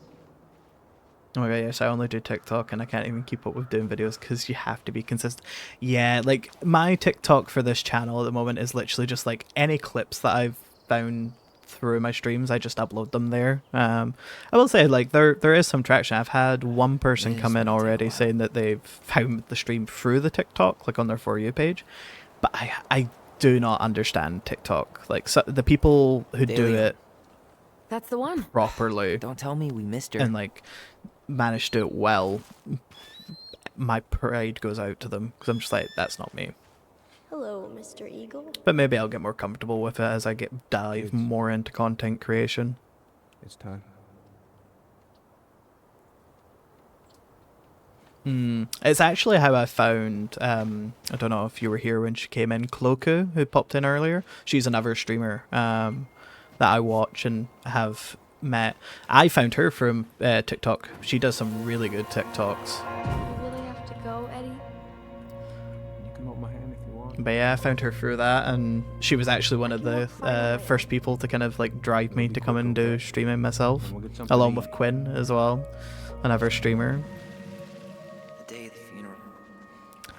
Oh my god, yes, I only do TikTok and I can't even keep up with doing videos because you have to be consistent. Yeah, like, my TikTok for this channel at the moment is literally just, like, any clips that I've found through my streams, I just upload them there. I will say, like, there is some traction. I've had one person come in already saying that they've found the stream through the TikTok, like, on their For You page. But I do not understand TikTok. Like, so the people who do it That's the one. properly. Don't tell me we missed her. And, like, manage to do it well, my pride goes out to them because I'm just like, that's not me. Hello, Mr. Eagle. But maybe I'll get more comfortable with it as I dive more into content creation. It's time. It's actually how I found, I don't know if you were here when she came in, Cloku, who popped in earlier. She's another streamer that I watch and have met. I found her from TikTok. She does some really good TikToks. You really have to go, Eddie? You can hold my hand if you want. But yeah, I found her through that, and she was actually one of the first people to kind of, like, drive me to come and do streaming myself, along with Quinn as well, another streamer. The day of the funeral.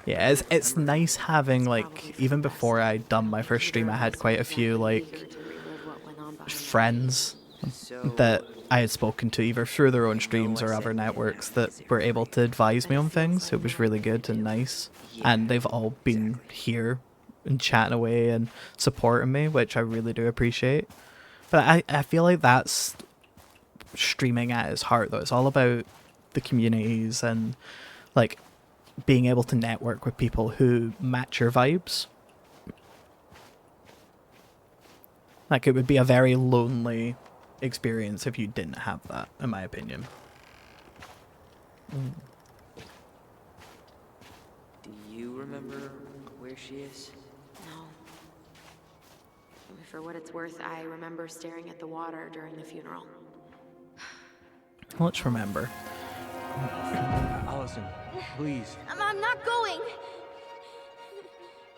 Yeah, it's nice having, like, even before I'd done my first stream, I had quite a few, like, friends that I had spoken to either through their own streams or other networks that were able to advise me on things. It was really good and nice. And they've all been here and chatting away and supporting me, which I really do appreciate. But I feel like that's streaming at its heart, though. It's all about the communities and, like, being able to network with people who match your vibes. Like, it would be a very lonely experience if you didn't have that, in my opinion. Do you remember where she is? No. For what it's worth, I remember staring at the water during the funeral. Let's remember. Allison, please. I'm not going.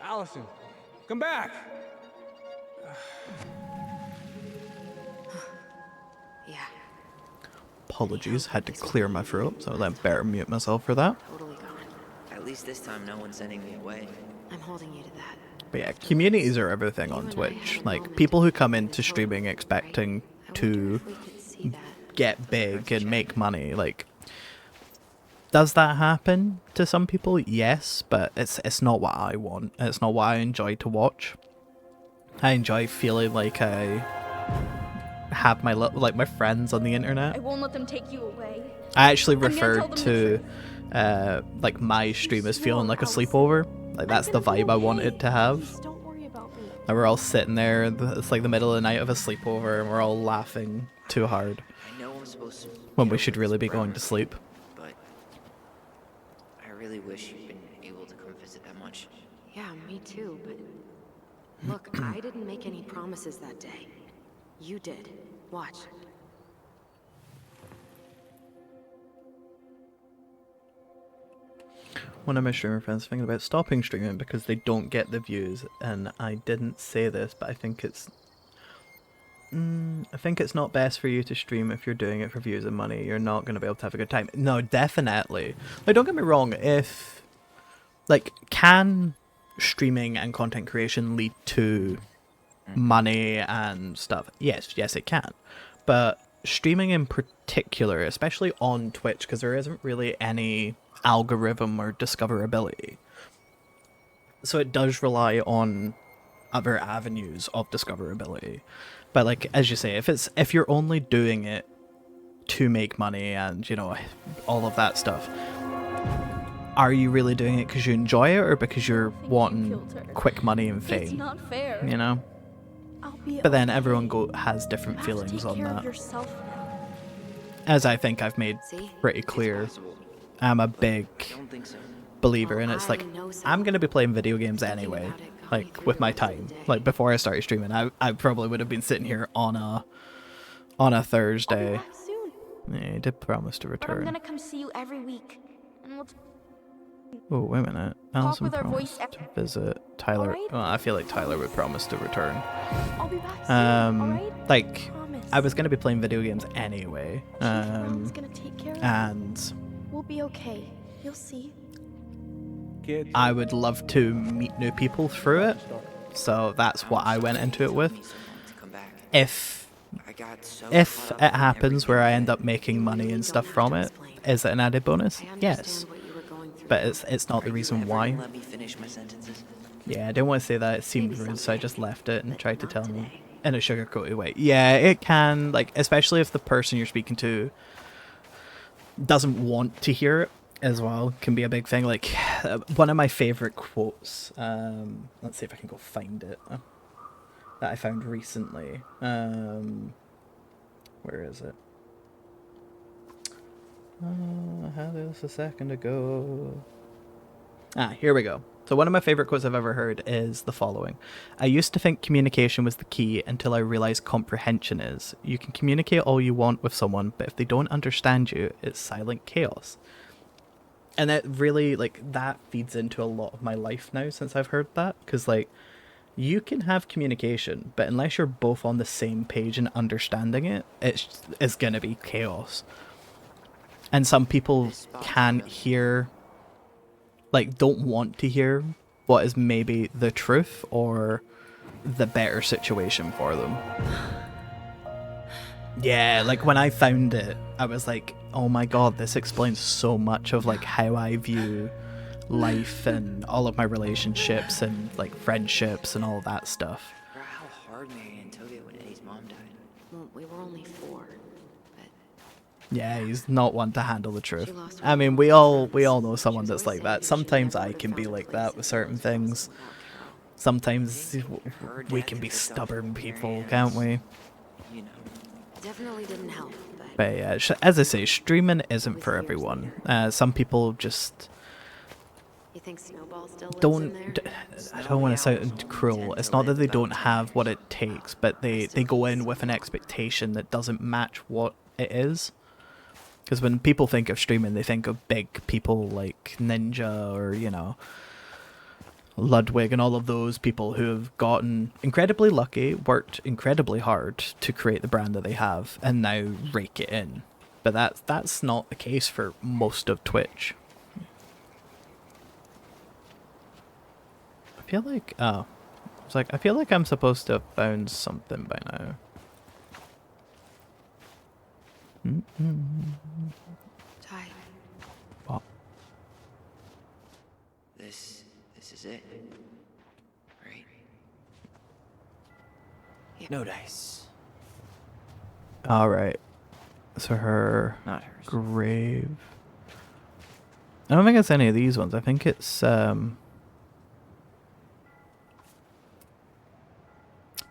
Allison, come back. Yeah. Apologies, had to clear my throat, so I better mute myself for that. Totally gone. At least this time no one's sending me away. I'm holding you to that. But yeah, communities are everything on Twitch. Like, people who come into streaming expecting to get big and make money, like, does that happen to some people? Yes, but it's not what I want. It's not what I enjoy to watch. I enjoy feeling like I have my friends on the internet. I won't let them take you away. I actually I'm gonna tell referred them to like my stream as feeling like a sleepover. Like, that's the vibe I wanted to have. Don't worry about me. And we're all sitting there, it's like the middle of the night of a sleepover, and we're all laughing too hard I know I'm supposed to when get we over should this really be forever, going to sleep. but I really wish you'd been able to come visit that much. Yeah, me too, but look, I didn't make any promises that day. You did. Watch. One of my streamer friends thinking about stopping streaming because they don't get the views, and I didn't say this, but I think it's not best for you to stream if you're doing it for views and money. You're not going to be able to have a good time. No, definitely. Like, don't get me wrong, if like, can streaming and content creation lead to money and stuff? Yes, it can. But streaming in particular, especially on Twitch, because there isn't really any algorithm or discoverability, so it does rely on other avenues of discoverability. But like, as you say, if you're only doing it to make money and, you know, all of that stuff, are you really doing it because you enjoy it or because you're wanting quick money and fame? It's not fair. You know? But then everyone has different feelings on that. As I think I've made pretty clear, I'm a big believer, and it's like, I'm going to be playing video games anyway, like, with my time. Like, before I started streaming, I probably would have been sitting here on a Thursday. Yeah, he did promise to But I'm return. gonna come see you every week, and we'll Oh, wait a minute. Allison with our voice promised to visit Tyler. Alright. Well, I feel like Tyler would promise to return. I'll be back soon, alright? Like, I was going to be playing video games anyway. Ron's gonna take care of And We'll be okay. You'll see. Kids. I would love to meet new people through it. So that's what I went into it with. If it happens where I end up making money and stuff from it, is it an added bonus? Yes. But it's not the reason why. Let me finish my sentences. Yeah, I didn't want to say that. It seemed rude, so I just left it and tried to tell him in a sugar-coated way. Yeah, it can, like, especially if the person you're speaking to doesn't want to hear it as well, can be a big thing. Like, one of my favorite quotes, let's see if I can go find it, that I found recently. Where is it? I had this a second ago. Here we go. So one of my favorite quotes I've ever heard is the following. I used to think communication was the key until I realized comprehension is. You can communicate all you want with someone, but if they don't understand you, it's silent chaos. And it really, like, that feeds into a lot of my life now since I've heard that. Because, like, you can have communication, but unless you're both on the same page and understanding it, it's going to be chaos. And some people can't hear, like, don't want to hear what is maybe the truth or the better situation for them. Yeah, like, when I found it, I was like, oh my god, this explains so much of, like, how I view life and all of my relationships and, like, friendships and all that stuff. Remember how hard Marianne took it when Eddie's mom died? Well, we were only 4. Yeah, he's not one to handle the truth. I mean, we all know someone that's like that. Sometimes I can be like that with certain things. Sometimes we can be stubborn people, can't we? Definitely didn't help, But yeah, as I say, streaming isn't for everyone. Some people just You think Snowball still lives don't. in there? I don't want to sound cruel. It's not that they don't have what it takes, but they go in with an expectation that doesn't match what it is. Because when people think of streaming, they think of big people like Ninja or, you know, Ludwig and all of those people who have gotten incredibly lucky, worked incredibly hard to create the brand that they have, and now rake it in. But that's not the case for most of Twitch. I feel like, I feel like I'm supposed to have found something by now. Ty. What? This is it. Right? No dice. Alright. So her Not hers. grave. I don't think it's any of these ones. I think it's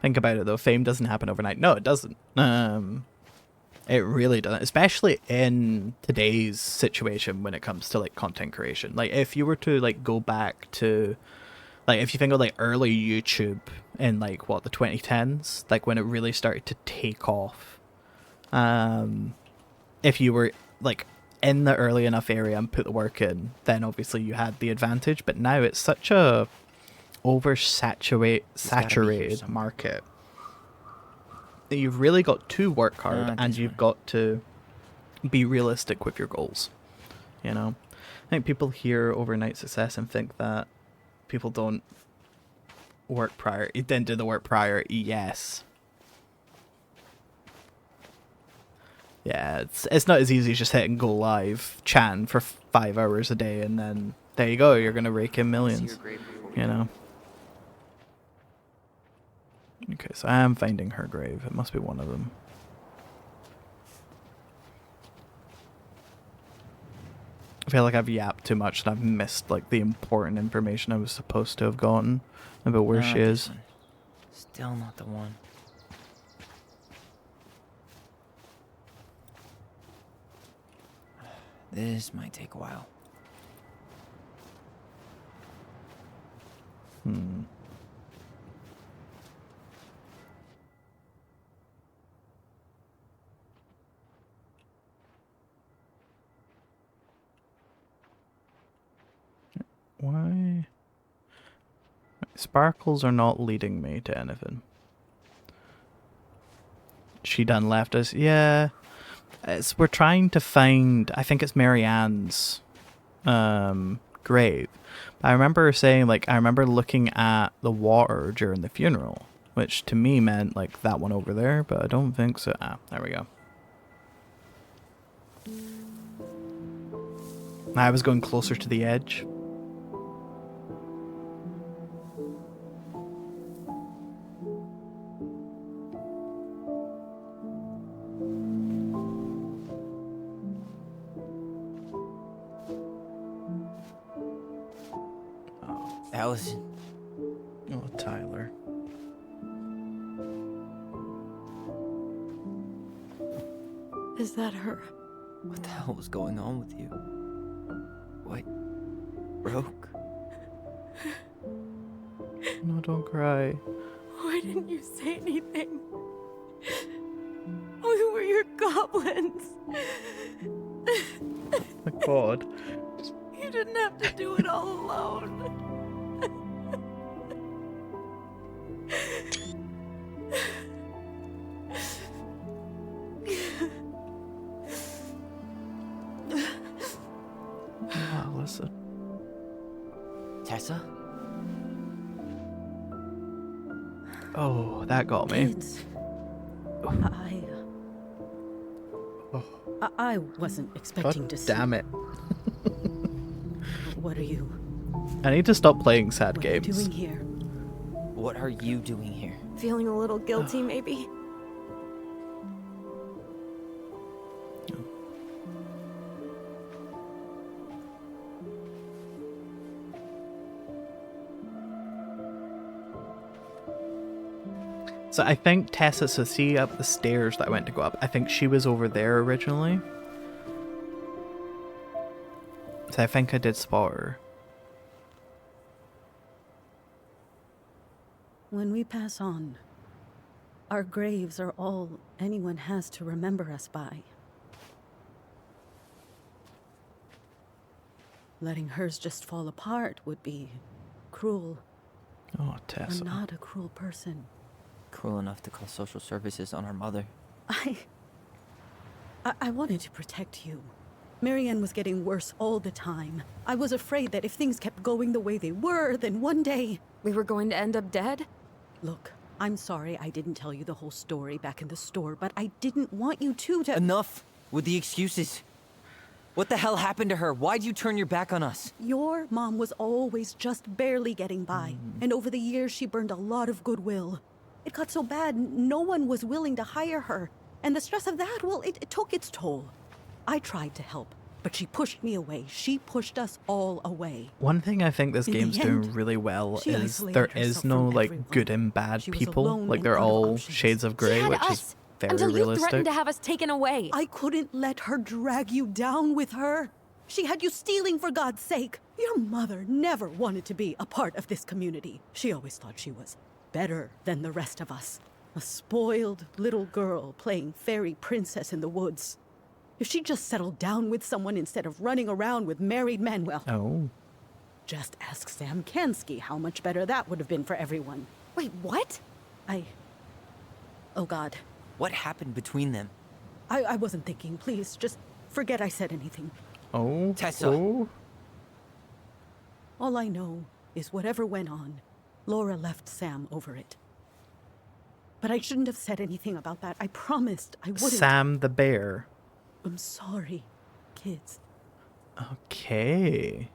think about it though, fame doesn't happen overnight. No, it doesn't. It really doesn't, especially in today's situation when it comes to like content creation. Like if you were to like go back to, like if you think of like early YouTube in like what, the 2010s, like when it really started to take off. If you were like in the early enough area and put the work in, then obviously you had the advantage. But now it's such a saturated market that you've really got to work hard and you've got to be realistic with your goals. You know, I think people hear overnight success and think that people don't work prior. It didn't do the work prior. Yes. Yeah, it's not as easy as just hitting go live, chatting for 5 hours a day, and then there you go. You're gonna rake in millions. You know. Okay, so I am finding her grave. It must be one of them. I feel like I've yapped too much and I've missed like the important information I was supposed to have gotten about where she is. Still not the one. This might take a while. Why? Sparkles are not leading me to anything. She done left us. Yeah. We're trying to find, I think it's Marianne's grave. I remember her saying, like, I remember looking at the water during the funeral, which to me meant, like, that one over there, but I don't think so. Ah, there we go. I was going closer to the edge. Allison. Oh, Tyler. Is that her? What the hell was going on with you? What broke? No, don't cry. Why didn't you say anything? We were your goblins. My God. You didn't have to do it all alone. Ah, listen. Tessa? Oh, that got me. Kids. I wasn't expecting to see. Damn it. What are you? I need to stop playing sad What are you games. doing here? What are you doing here? Feeling a little guilty, maybe? So I think Tessa, so see up the stairs that I went to go up, I think she was over there originally. So I think I did spot her. When we pass on, our graves are all anyone has to remember us by. Letting hers just fall apart would be cruel. Oh, Tessa. I'm not a cruel person. Cruel enough to call social services on our mother. I wanted to protect you. Marianne was getting worse all the time. I was afraid that if things kept going the way they were, then one day... We were going to end up dead? Look, I'm sorry I didn't tell you the whole story back in the store, but I didn't want you to... Enough with the excuses. What the hell happened to her? Why'd you turn your back on us? Your mom was always just barely getting by, and over the years she burned a lot of goodwill. It got so bad, no one was willing to hire her, and the stress of that, well, it took its toll. I tried to help, But she pushed me away. She pushed us all away. One thing I think this In the game's end, doing really well she is isolated there is herself no from like everyone. good and bad She was people. alone Like and they're out of all options. shades of She grey, had which us is very until you realistic. threatened to have us taken away. I couldn't let her drag you down with her. She had you stealing for God's sake. Your mother never wanted to be a part of this community. She always thought she was better than the rest of us. A spoiled little girl playing fairy princess in the woods. If she just settled down with someone instead of running around with married men, well... Oh. Just ask Sam Kansky how much better that would have been for everyone. Wait, what? Oh, God. What happened between them? I wasn't thinking. Please, just forget I said anything. Oh. Tessa. Oh. All I know is whatever went on, Laura left Sam over it. But I shouldn't have said anything about that. I promised I wouldn't. Sam the bear. I'm sorry, kids. Okay.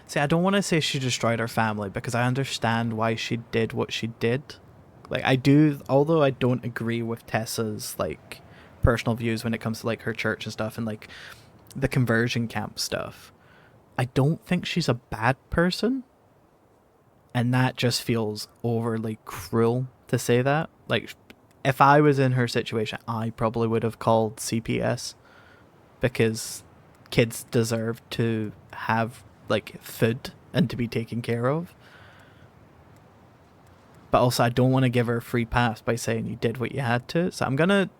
See, I don't want to say she destroyed her family because I understand why she did what she did. Like, I do, although I don't agree with Tessa's, like, personal views when it comes to, like, her church and stuff and, like, the conversion camp stuff. I don't think she's a bad person. And that just feels overly cruel to say that. Like, if I was in her situation, I probably would have called CPS because kids deserve to have, like, food and to be taken care of. But also, I don't want to give her a free pass by saying you did what you had to. So I'm going to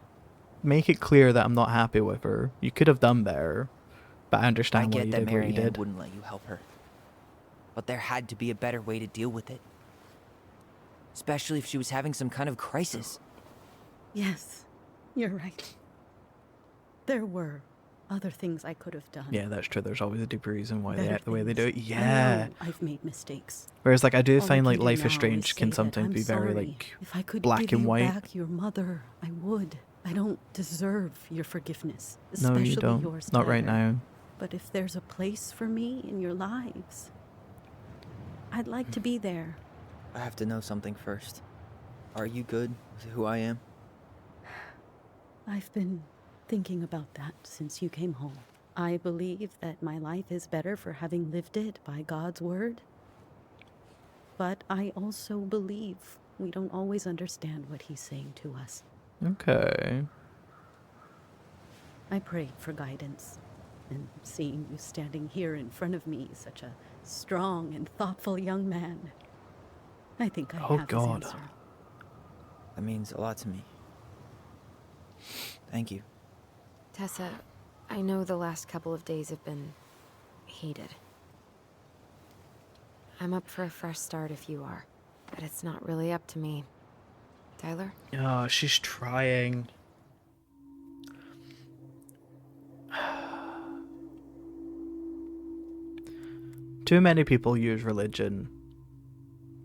make it clear that I'm not happy with her. You could have done better, but I understand why you did what you did. Wouldn't let you help her. But there had to be a better way to deal with it. Especially if she was having some kind of crisis. Yes, you're right. There were other things I could have done. Yeah, that's true. There's always a deeper reason why they Better act the way they do it. things. I Yeah. know I've made mistakes. Whereas, like, I do All find, I like, can do Life is now Strange is can say that sometimes I'm be very, sorry. like, if I could black give and you white. back your mother, I would. I don't deserve your forgiveness, No, especially you don't. yours. Not right Tyler. now. But if there's a place for me in your lives, I'd like to be there. I have to know something first. Are you good with who I am? I've been thinking about that since you came home. I believe that my life is better for having lived it by God's word. But I also believe we don't always understand what he's saying to us. Okay. I prayed for guidance, and seeing you standing here in front of me, such a strong and thoughtful young man, I think I have his answer. That means a lot to me. Thank you. Tessa, I know the last couple of days have been heated. I'm up for a fresh start if you are, but it's not really up to me. Tyler? Oh, she's trying. Too many people use religion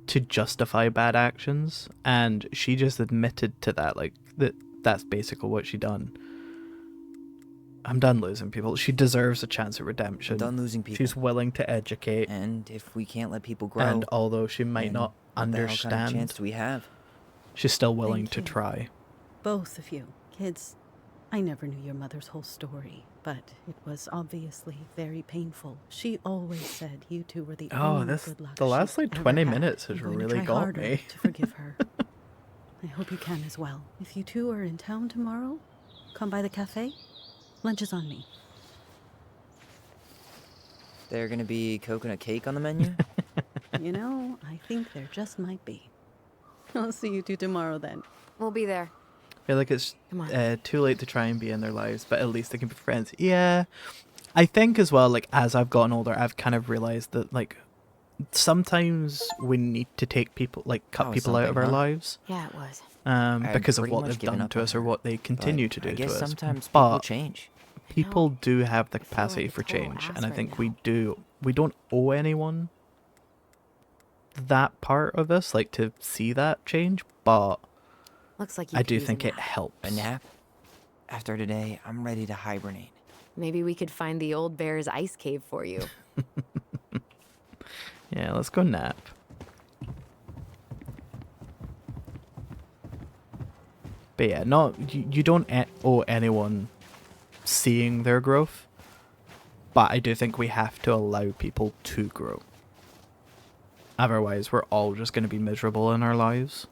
to justify bad actions, and she just admitted to that, like, that's basically what she done. I'm done losing people. She deserves a chance at redemption. I'm done losing people. She's willing to educate. And if we can't let people grow... And although she might then not what the hell understand, kind of chance do we have? she's still willing Thank to you. try. Both of you. Kids, I never knew your mother's whole story, but it was obviously very painful. She always said you two were the only good luck the last, she'd like, ever 20 had. minutes has I'm going to really try got harder me. to forgive her. I hope you can as well. If you two are in town tomorrow, come by the cafe. Lunch is on me. There gonna be coconut cake on the menu? You know, I think there just might be. I'll see you two tomorrow then. We'll be there. I feel like it's Come on. too late to try and be in their lives, but at least they can be friends. Yeah. I think as well, like, as I've gotten older, I've kind of realized that, like, sometimes we need to take people, like, cut people out of our lives. Yeah, it was. Because of pretty what much they've given done up to on us or her, what they continue to do I guess to us. sometimes people But change. people do have the capacity like a for total change, ass and I right think now. we don't owe anyone that part of us, like, to see that change, but Looks like you I could do use a think it nap. helps. A nap? After today, I'm ready to hibernate. Maybe we could find the old bear's ice cave for you. Yeah, let's go nap. But yeah, you don't owe anyone seeing their growth, but I do think we have to allow people to grow. Otherwise, we're all just going to be miserable in our lives.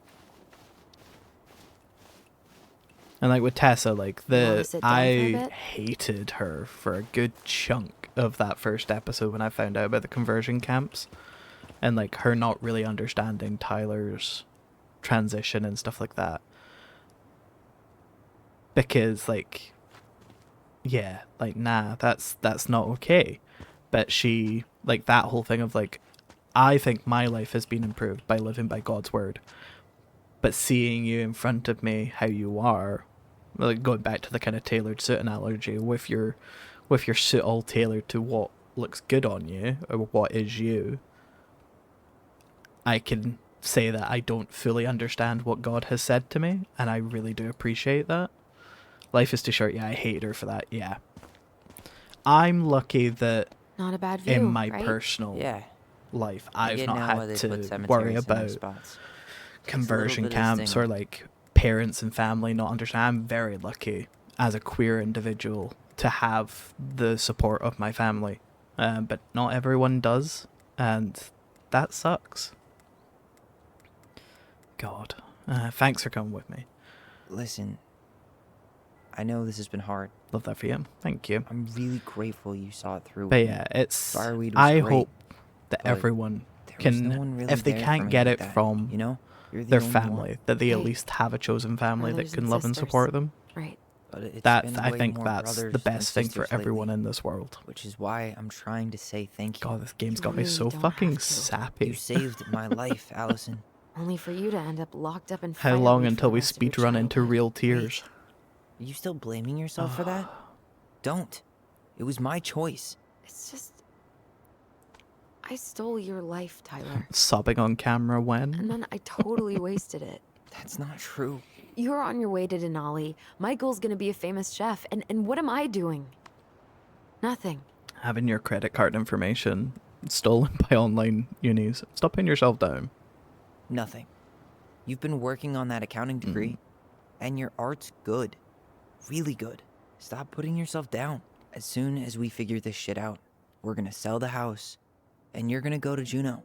And like with Tessa, like I hated her for a good chunk of that first episode when I found out about the conversion camps, and like her not really understanding Tyler's transition and stuff like that. Because like, yeah, like nah, that's not okay. But she, like, that whole thing of like, I think my life has been improved by living by God's word, but seeing you in front of me how you are, like going back to the kind of tailored suit analogy, with your suit all tailored to what looks good on you or what is you, I can say that I don't fully understand what God has said to me, and I really do appreciate that. Life is too short. Yeah, I hate her for that. Yeah. I'm lucky that not a bad view, in my right? personal life, I I've get not now why had they to put worry cemeteries in about those spots. conversion bit of camps or stigma. like parents and family not understand. I'm very lucky as a queer individual to have the support of my family, but not everyone does, and that sucks. God, thanks for coming with me. Listen, I know this has been hard. Love that for you. Thank you. I'm really grateful you saw it through. But with yeah, me. it's. Fireweed was I great, hope that but everyone there was can, no one really if they there for can't me get like it that, from you know? You're the their only family, one. that they at Hey, least have a chosen family that brothers can and love and sisters. support them. Right. But it's That been I way think more that's the brothers than best thing for sisters everyone lately, in this world. which is why I'm trying to say thank you. God, this game's You got me really so don't fucking have to. sappy. You saved my life, Allison. Only for you to end up locked up in How long fireweed for until the we rest of your speedrun into childhood. real tears? Are you still blaming yourself for that? Don't. It was my choice. It's just, I stole your life, Tyler. Sobbing on camera when? And then I totally wasted it. That's not true. You're on your way to Denali. Michael's gonna be a famous chef. And what am I doing? Nothing. Having your credit card information stolen by online unis. Stop putting yourself down. Nothing. You've been working on that accounting degree, and your art's good. Really good. Stop putting yourself down. As soon as we figure this shit out, we're gonna sell the house, and you're gonna go to Juneau.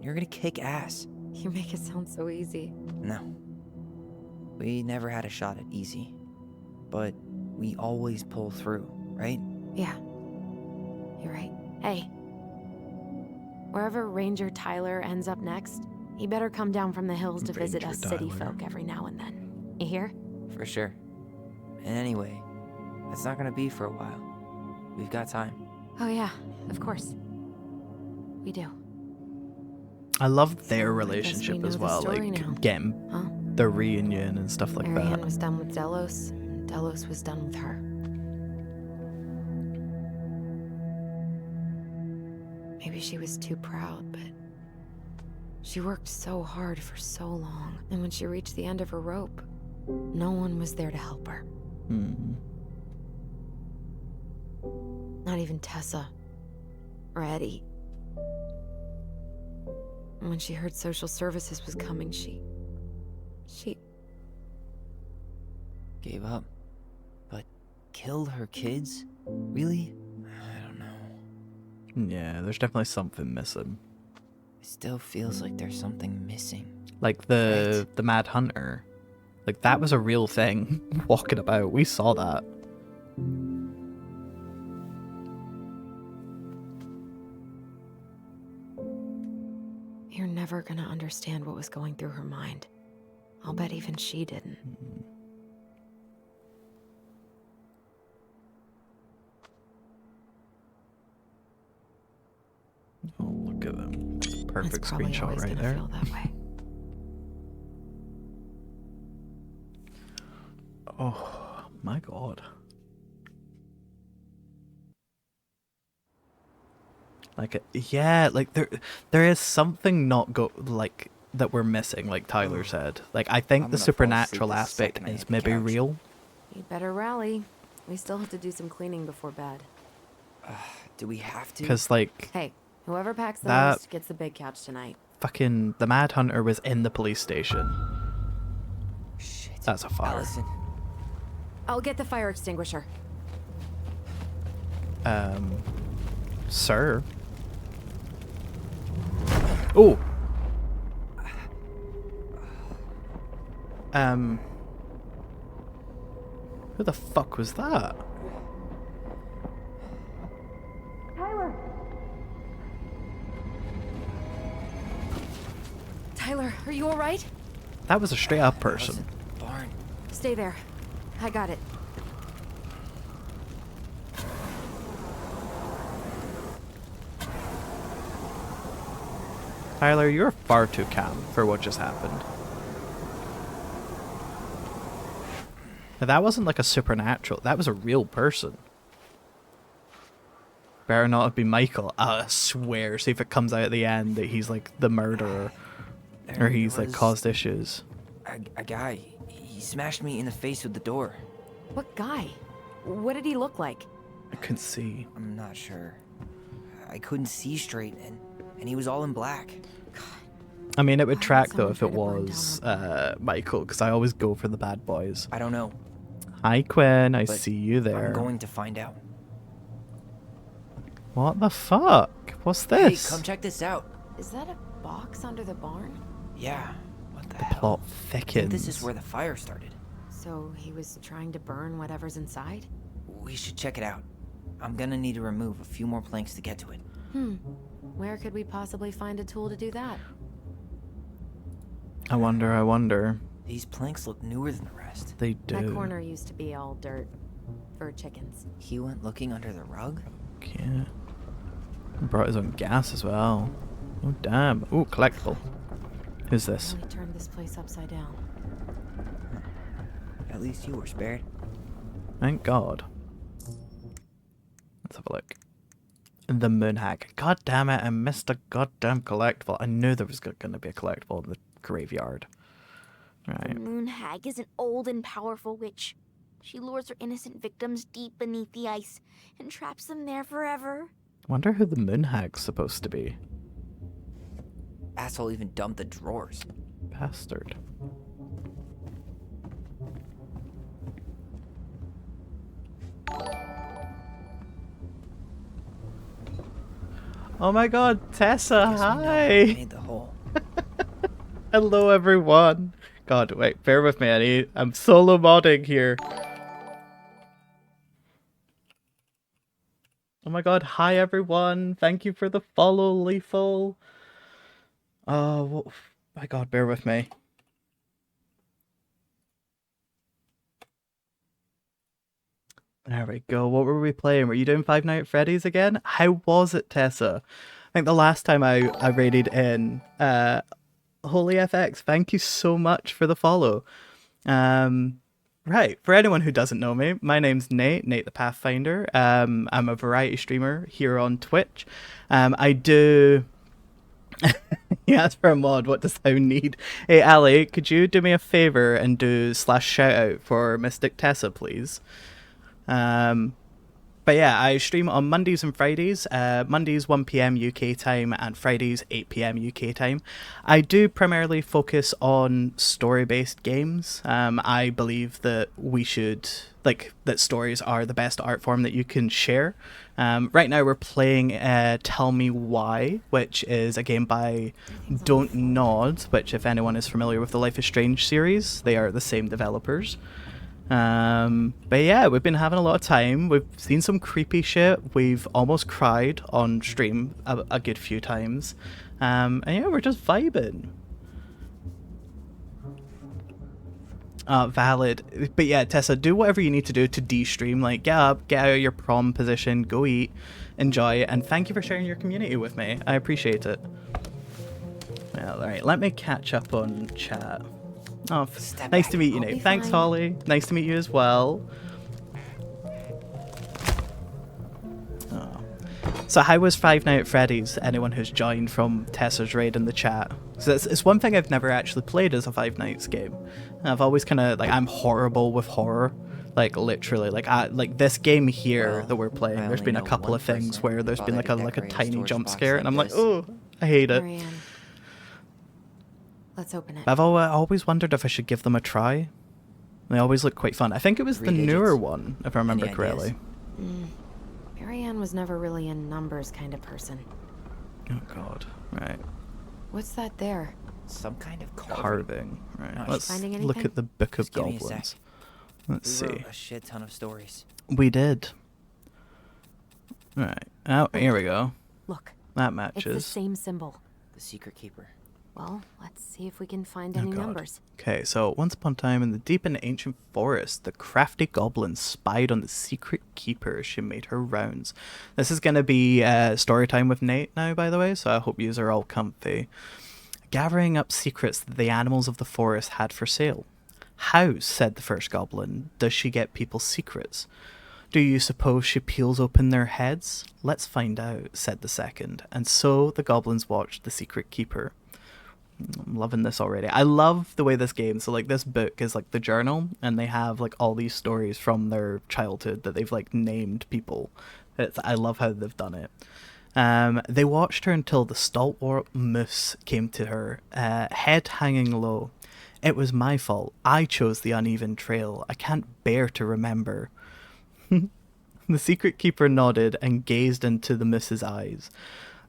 You're gonna kick ass. You make it sound so easy. No. We never had a shot at easy. But we always pull through, right? Yeah. You're right. Hey. Wherever Ranger Tyler ends up next, he better come down from the hills to visit Ranger us city Tyler. folk every now and then. You hear? For sure. And anyway, that's not gonna be for a while. We've got time. Oh yeah, of course. We do. I love their So, I guess we relationship know as the well, story like now. getting Huh? the reunion and stuff like Marianne that. was done with Delos, and Delos was done with her. Maybe she was too proud, but she worked so hard for so long, and when she reached the end of her rope, no one was there to help her. Not even Tessa or Eddie. And when she heard social services was coming, she Gave up. But killed her kids? Really? I don't know. Yeah, there's definitely something missing. It still feels like there's something missing. Like the Mad Hunter. Like that was a real thing walking about. We saw that. You're never gonna understand what was going through her mind. I'll bet even she didn't. Oh, look at them. That's a perfect It's probably screenshot always right gonna there. feel that way. Oh my god. Like yeah, like there is something not that we're missing, like Tyler said. Like I think I'm the gonna fall supernatural asleep the aspect second I is hit the maybe couch. real. You better rally. We still have to do some cleaning before bed. Do we have to? Because like Hey, whoever packs the That- most gets the big couch tonight. fucking the Mad Hunter was in the police station. Shit. That's a fire. Allison. I'll get the fire extinguisher. Sir? Oh! Who the fuck was that? Tyler, are you alright? That was a straight up person. Barn. Stay there. I got it. Tyler, you're far too calm for what just happened. Now, that wasn't like a supernatural. That was a real person. Better not have been Michael. I swear. See if it comes out at the end that he's like the murderer. Or he's like caused issues. A guy. He smashed me in the face with the door. What guy? What did he look like? I couldn't see. I'm not sure. I couldn't see straight, and he was all in black. I mean, it would track though if it was Michael, because I always go for the bad boys. I don't know. Hi, Quinn. I But see you there. I'm going to find out. What the fuck? What's this? Hey, come check this out. Is that a box under the barn? Yeah. What the The hell? plot I think thickens. this is where the fire started. So he was trying to burn whatever's inside? We should check it out. I'm gonna need to remove a few more planks to get to it. Where could we possibly find a tool to do that? I wonder. These planks look newer than the rest. They do. That corner used to be all dirt for chickens. He went looking under the rug? Yeah. Brought his own gas as well. Oh, damn. Ooh, collectible. Who's this? Really turned this place upside down. At least you were spared. Thank God. Let's have a look. The moon hack. God damn it, I missed a goddamn collectible. I knew there was going to be a collectible in the graveyard. Right. The moon hag is an old and powerful witch. She lures her innocent victims deep beneath the ice and traps them there forever. Wonder who the moon hag's supposed to be. Asshole even dumped the drawers. Bastard. Oh my god, Tessa, hi! Made the hole. Hello everyone. God, wait, bear with me, I'm solo modding here. Oh my god, hi everyone. Thank you for the follow, Lethal. Oh, my god, bear with me. There we go. What were we playing? Were you doing Five Nights at Freddy's again? How was it, Tessa? I think the last time I raided in, Holy FX, thank you so much for the follow. Right, for anyone who doesn't know me, my name's Nate the Pathfinder. I'm a variety streamer here on Twitch. I do... He asked for a mod, what does thou need? Hey Ali, could you do me a favour and do /shout out for Mystic Tessa, please? But yeah, I stream on Mondays and Fridays. Mondays 1 PM UK time and Fridays 8 PM UK time. I do primarily focus on story-based games. I believe that we should, that stories are the best art form that you can share. Right now we're playing Tell Me Why, which is a game by Don't Nod, which if anyone is familiar with the Life is Strange series, they are the same developers. But yeah, we've been having a lot of time. We've seen some creepy shit. We've almost cried on stream a good few times. And yeah, we're just vibing. Valid. But yeah, Tessa, do whatever you need to do to de-stream. Like, get up, get out of your prom position, go eat, enjoy, and thank you for sharing your community with me. I appreciate it. Well, alright, let me catch up on chat. Oh, nice to meet you, Nate. Thanks, Holly. Nice to meet you as well. Oh. So how was Five Nights at Freddy's? Anyone who's joined from Tessa's raid in the chat. So it's one thing I've never actually played as a Five Nights game. I've always kind of, I'm horrible with horror. Literally, this game here that we're playing, there's been a couple of things where there's been like a tiny jump scare, and I'm like, oh, I hate it. Let's open it. I've always wondered if I should give them a try. They always look quite fun. I think it was 3 the newer digits. one, if I remember Any correctly. Marianne was never really a numbers kind of person. Oh god. Right. What's that there? Some kind of Carving. Right. No, Let's finding look anything? at the Book of Just give me a Goblins. sec. Let's We see. wrote a shit ton of stories. We did. Right. Oh, here we go. Look. That It's the matches. same symbol. The secret keeper. Well, let's see if we can find Oh, any God. numbers. Okay, so once upon a time in the deep and ancient forest, the crafty goblin spied on the secret keeper as she made her rounds. This is going to be story time with Nate now, by the way, so I hope you are all comfy. Gathering up secrets that the animals of the forest had for sale. How, said the first goblin, does she get people's secrets? Do you suppose she peels open their heads? Let's find out, said the second. And so the goblins watched the secret keeper. I'm loving this already. I love the way this game, so like this book is like the journal, and they have like all these stories from their childhood that they've like named people. I love how they've done it. They watched her until the stalwart moose came to her, head hanging low. It was my fault. I chose the uneven trail. I can't bear to remember. The secret keeper nodded and gazed into the moose's eyes.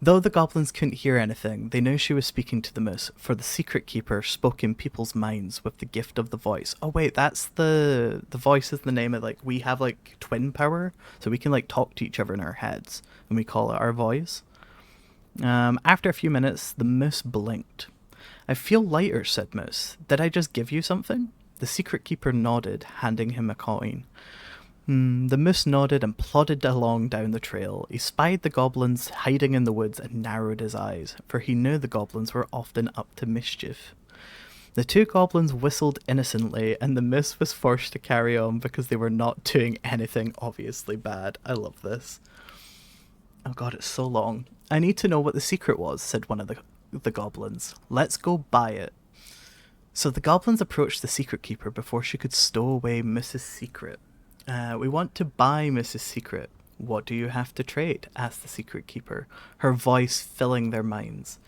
Though the goblins couldn't hear anything, they knew she was speaking to the moose, for the secret keeper spoke in people's minds with the gift of the voice. Oh wait, that's the voice is the name of, like, we have like twin power, so we can like talk to each other in our heads, and we call it our voice. After a few minutes, the moose blinked. I feel lighter, said Moose. Did I just give you something? The secret keeper nodded, handing him a coin. The moose nodded and plodded along down the trail. He spied the goblins hiding in the woods and narrowed his eyes, for he knew the goblins were often up to mischief. The two goblins whistled innocently, and the moose was forced to carry on because they were not doing anything obviously bad. I love this. Oh god, it's so long. I need to know what the secret was, said one of the goblins. Let's go buy it. So the goblins approached the secret keeper before she could stow away Mrs. Secret. We want to buy Mrs. Secret. What do you have to trade? Asked the secret keeper, her voice filling their minds.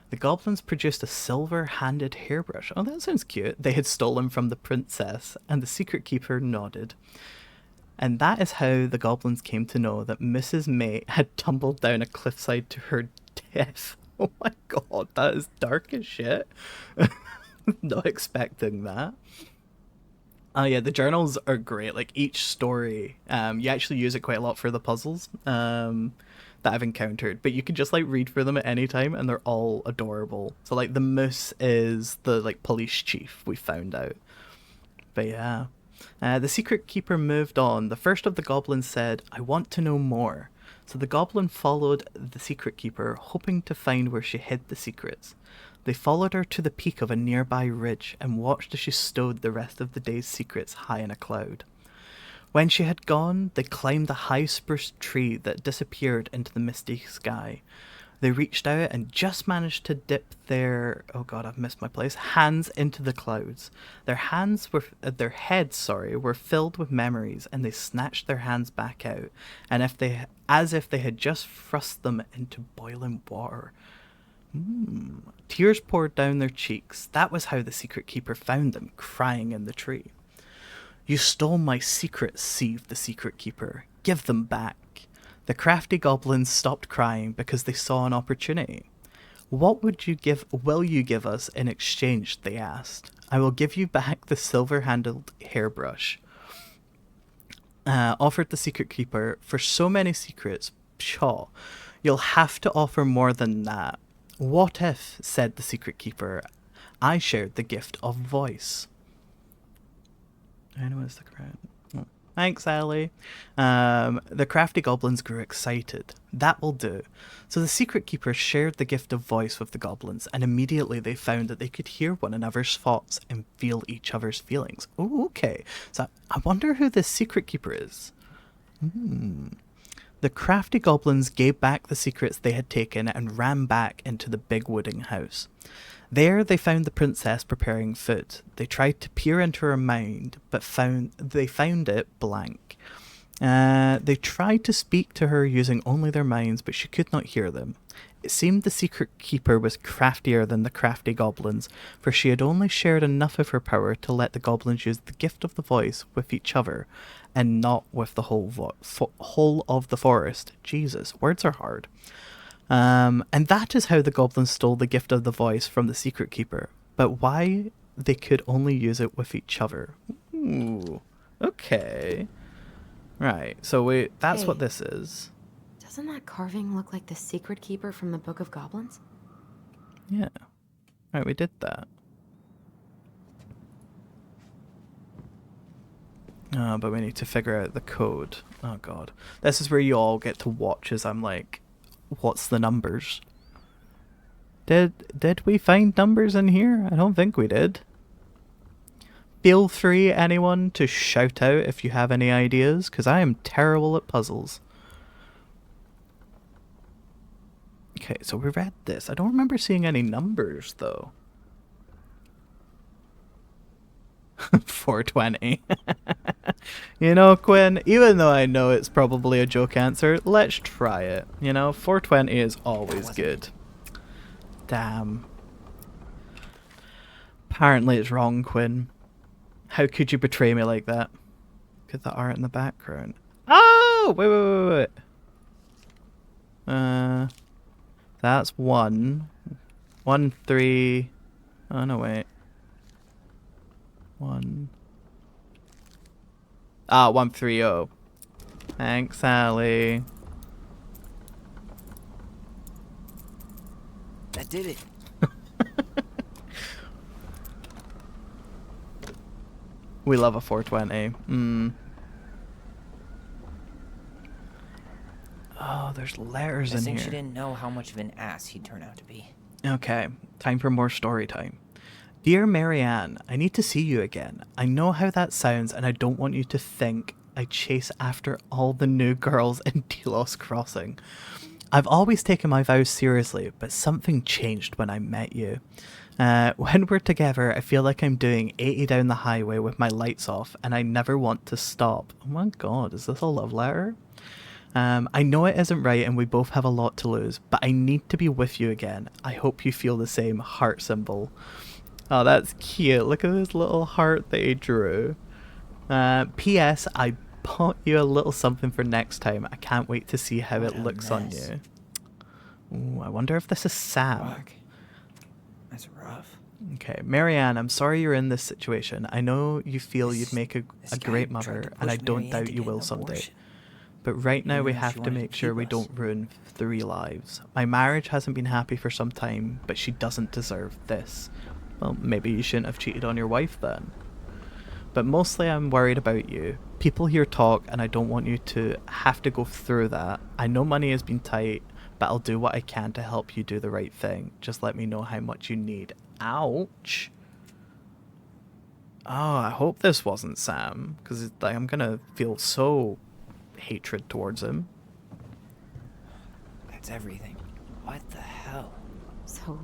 The goblins produced a silver-handed hairbrush. Oh, that sounds cute. They had stolen from the princess, and the secret keeper nodded. And that is how the goblins came to know that Mrs. May had tumbled down a cliffside to her death. Oh my god, that is dark as shit. Not expecting that. Oh yeah, the journals are great. Like each story, you actually use it quite a lot for the puzzles that I've encountered. But you can just like read through them at any time, and they're all adorable. So like the moose is the like police chief, we found out. But yeah, the secret keeper moved on. The first of the goblins said, "I want to know more." So the goblin followed the secret keeper, hoping to find where she hid the secrets. They followed her to the peak of a nearby ridge and watched as she stowed the rest of the day's secrets high in a cloud. When she had gone, they climbed the high spruce tree that disappeared into the misty sky. They reached out and just managed to dip their, oh god, I've missed my place, hands into the clouds. Their heads, were filled with memories, and they snatched their hands back out, and as if they had just thrust them into boiling water. Tears poured down their cheeks. That was how the secret keeper found them, crying in the tree. You stole my secrets, seethed the secret keeper. Give them back. The crafty goblins stopped crying because they saw an opportunity. What will you give us in exchange? They asked. I will give you back the silver-handled hairbrush, offered the secret keeper. For so many secrets, pshaw, you'll have to offer more than that. What if, said the secret keeper, I shared the gift of voice? Anyways, the crowd. Oh. Thanks, Ellie. The crafty goblins grew excited. That will do. So the secret keeper shared the gift of voice with the goblins, and immediately they found that they could hear one another's thoughts and feel each other's feelings. Oh, okay. So I wonder who this secret keeper is. The crafty goblins gave back the secrets they had taken and ran back into the big wooden house. There they found the princess preparing food. They tried to peer into her mind, but they found it blank. They tried to speak to her using only their minds, but she could not hear them. It seemed the secret keeper was craftier than the crafty goblins, for she had only shared enough of her power to let the goblins use the gift of the voice with each other, and not with the whole of the forest. Jesus, words are hard. And that is how the goblins stole the gift of the voice from the secret keeper. But why they could only use it with each other? Ooh, okay. Right, so that's what this is. Doesn't that carving look like the secret keeper from the Book of Goblins? Yeah. Right, we did that. But we need to figure out the code. Oh god. This is where you all get to watch as I'm like, what's the numbers? Did we find numbers in here? I don't think we did. Feel free, anyone, to shout out if you have any ideas, because I am terrible at puzzles. Okay, so we read this. I don't remember seeing any numbers, though. 420. You know, Quinn, even though I know it's probably a joke answer, let's try it. You know, 420 is always good. Damn. Apparently it's wrong, Quinn. How could you betray me like that? Look at the art in the background. Oh! Wait. That's 1. 1, 3. Oh, no, wait. 1. 130. Thanks, Sally. That did it. We love a 420. Oh, there's letters in I think here. she didn't know how much of an ass he'd turn out to be. Okay, time for more story time. Dear Marianne, I need to see you again. I know how that sounds, and I don't want you to think I chase after all the new girls in Delos Crossing. I've always taken my vows seriously, but something changed when I met you. When we're together, I feel like I'm doing 80 down the highway with my lights off, and I never want to stop. Oh my god, is this a love letter? I know it isn't right and we both have a lot to lose, but I need to be with you again. I hope you feel the same. Heart symbol. Oh, that's cute. Look at this little heart that he drew. P.S. I bought you a little something for next time. I can't wait to see how it looks on you. Ooh, I wonder if this is Sam. Fuck. That's rough. Okay, Marianne, I'm sorry you're in this situation. I know you feel you'd make a great mother, and I don't doubt you will someday. But right now we have to make sure we don't ruin 3 lives. My marriage hasn't been happy for some time, but she doesn't deserve this. Well, maybe you shouldn't have cheated on your wife then. But mostly I'm worried about you. People here talk, and I don't want you to have to go through that. I know money has been tight, but I'll do what I can to help you do the right thing. Just let me know how much you need. Ouch. Oh, I hope this wasn't Sam, because like, I'm gonna feel so hatred towards him. That's everything. What the hell? So,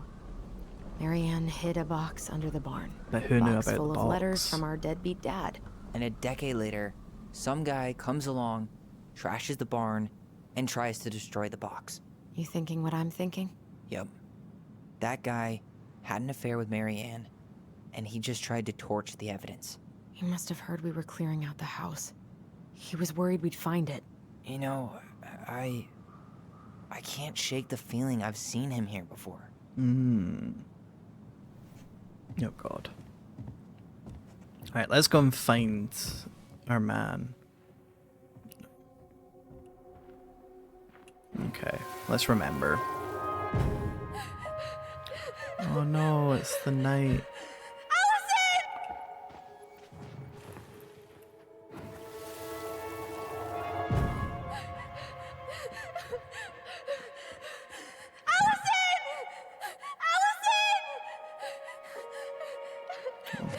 Marianne hid a box under the barn. But who knew about the full box? of letters from our deadbeat dad. And a decade later, some guy comes along, trashes the barn, and tries to destroy the box. You thinking what I'm thinking? Yep. That guy had an affair with Marianne, and he just tried to torch the evidence. He must have heard we were clearing out the house. He was worried we'd find it. You know, I can't shake the feeling I've seen him here before. Oh god. Alright, let's go and find our man. Okay, let's remember. Oh no, it's the night.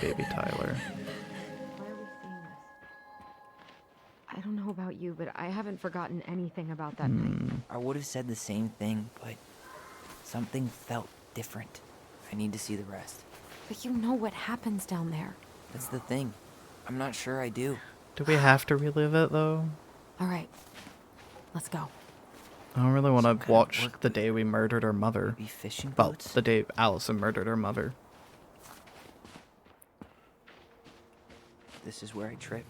Baby Tyler. Why are we seeing this? I don't know about you, but I haven't forgotten anything about that night. I would have said the same thing, but something felt different. I need to see the rest. But you know what happens down there. That's the thing. I'm not sure I do. Do we have to relive it though? All right, let's go. I don't really want to watch the day we murdered her mother. Maybe fishing Well, boats? the day Allison murdered her mother. This is where I tripped.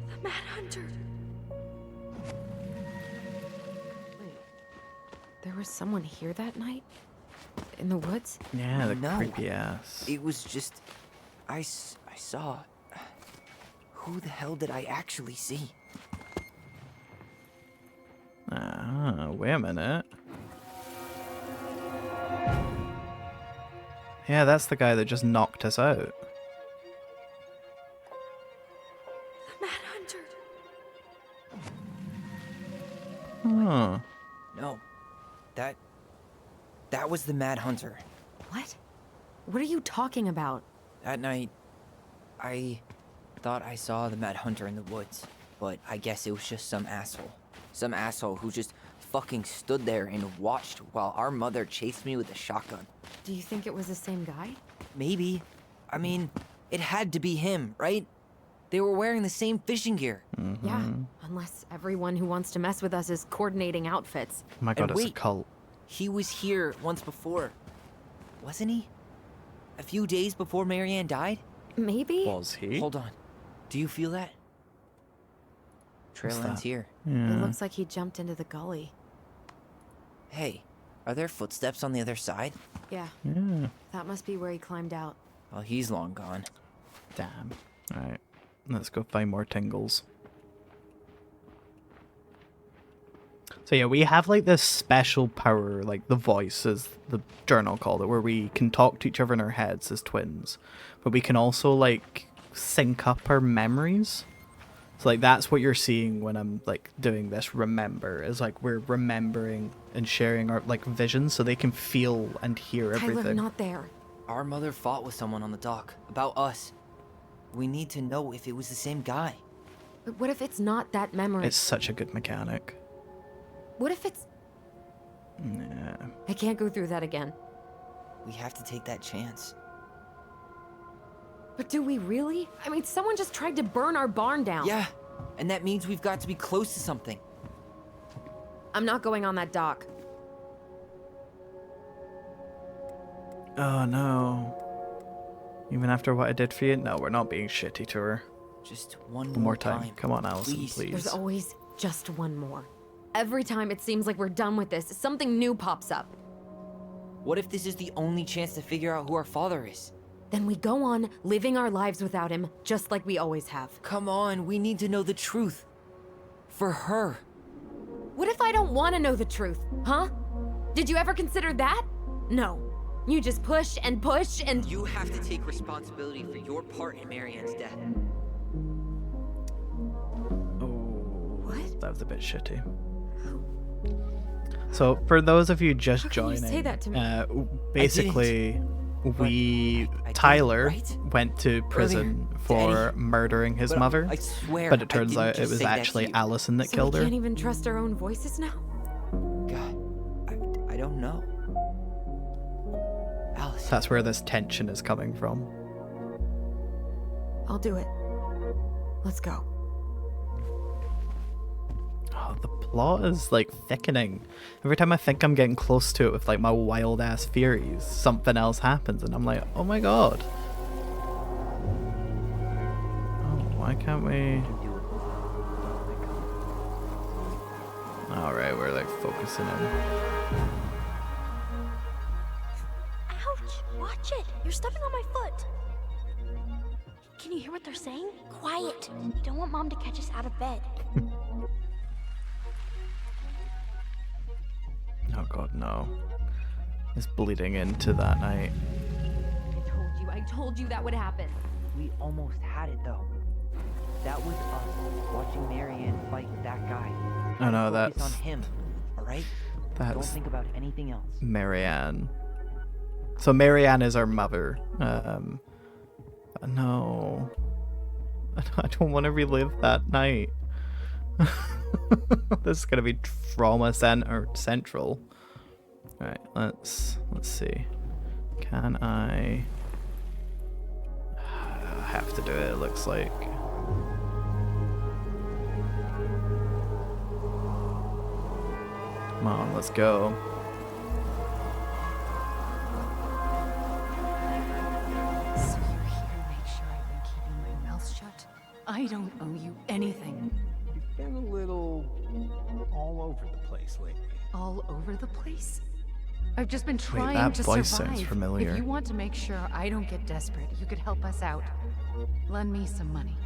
The Mad Hunter. Wait, there was someone here that night? In the woods? Yeah, the No. creepy ass. It was just... I saw... Who the hell did I actually see? Ah, wait a minute. Yeah, that's the guy that just knocked us out. The Mad Hunter. Huh. No. That was the Mad Hunter. What? What are you talking about? That night, I thought I saw the Mad Hunter in the woods, but I guess it was just some asshole. Some asshole who just fucking stood there and watched while our mother chased me with a shotgun. Do you think it was the same guy? Maybe. I mean, it had to be him, right? They were wearing the same fishing gear. Yeah, unless everyone who wants to mess with us is coordinating outfits. Oh my god, And it's a wait. cult. He was here once before, wasn't he? A few days before Marianne died? Maybe? Was he? Hold on. Do you feel that? Trail What's ends that? here. It looks like he jumped into the gully. Hey, are there footsteps on the other side? Yeah, Yeah. that must be where he climbed out. Well, he's long gone. Damn. Alright, let's go find more tingles. So yeah, we have like this special power, like the voice, as the journal called it, where we can talk to each other in our heads as twins. But we can also like sync up our memories. So like that's what you're seeing when I'm like doing this remember, is like we're remembering and sharing our like visions so they can feel and hear Tyler, everything. not there. Our mother fought with someone on the dock about us. We need to know if it was the same guy. But what if it's not that memory? It's such a good mechanic. What if it's... Yeah. I can't go through that again. We have to take that chance. But do we really? I mean, someone just tried to burn our barn down. Yeah, and that means we've got to be close to something. I'm not going on that dock. Oh no. Even after what I did for you? No, we're not being shitty to her. Just one more time. Come on, Allison, please. There's always just one more. Every time it seems like we're done with this, something new pops up. What if this is the only chance to figure out who our father is? Then we go on living our lives without him, just like we always have. Come on, we need to know the truth. For her. What if I don't want to know the truth, huh? Did you ever consider that? No. You just push and push and... You have to take responsibility for your part in Marianne's death. What? That was a bit shitty. So, for those of you just How can joining, you say that to me? basically, Tyler went to prison for murdering his But mother, I swear, but it I turns didn't out it just was say that to actually you. Allison that So killed we her. can't even trust our own voices now? God, I don't know. Allison. That's where this tension is coming from. I'll do it. Let's go. Oh, the plot is like thickening. Every time I think I'm getting close to it with like my wild ass theories, something else happens, and I'm like, oh my god. Oh, why can't we? Alright, we're like focusing in. Ouch! Watch it! You're stepping on my foot! Can you hear what they're saying? Quiet! We don't want Mom to catch us out of bed. Oh god, no. It's bleeding into that night. I told you that would happen. We almost had it though. That was us watching Marianne fight with that guy. Oh no, Focus that's on him, alright? Don't that's think about anything else. Marianne. So Marianne is our mother. No. I don't want to relive that night. This is gonna be trauma central. Alright, let's see. Can I have to do it, it looks like. Come on, let's go. So you're here to make sure I've been keeping my mouth shut? I don't owe you anything. You've been a little all over the place lately. All over the place? I've just been trying that to voice survive. sounds familiar. If you want to make sure I don't get desperate, you could help us out. Lend me some money.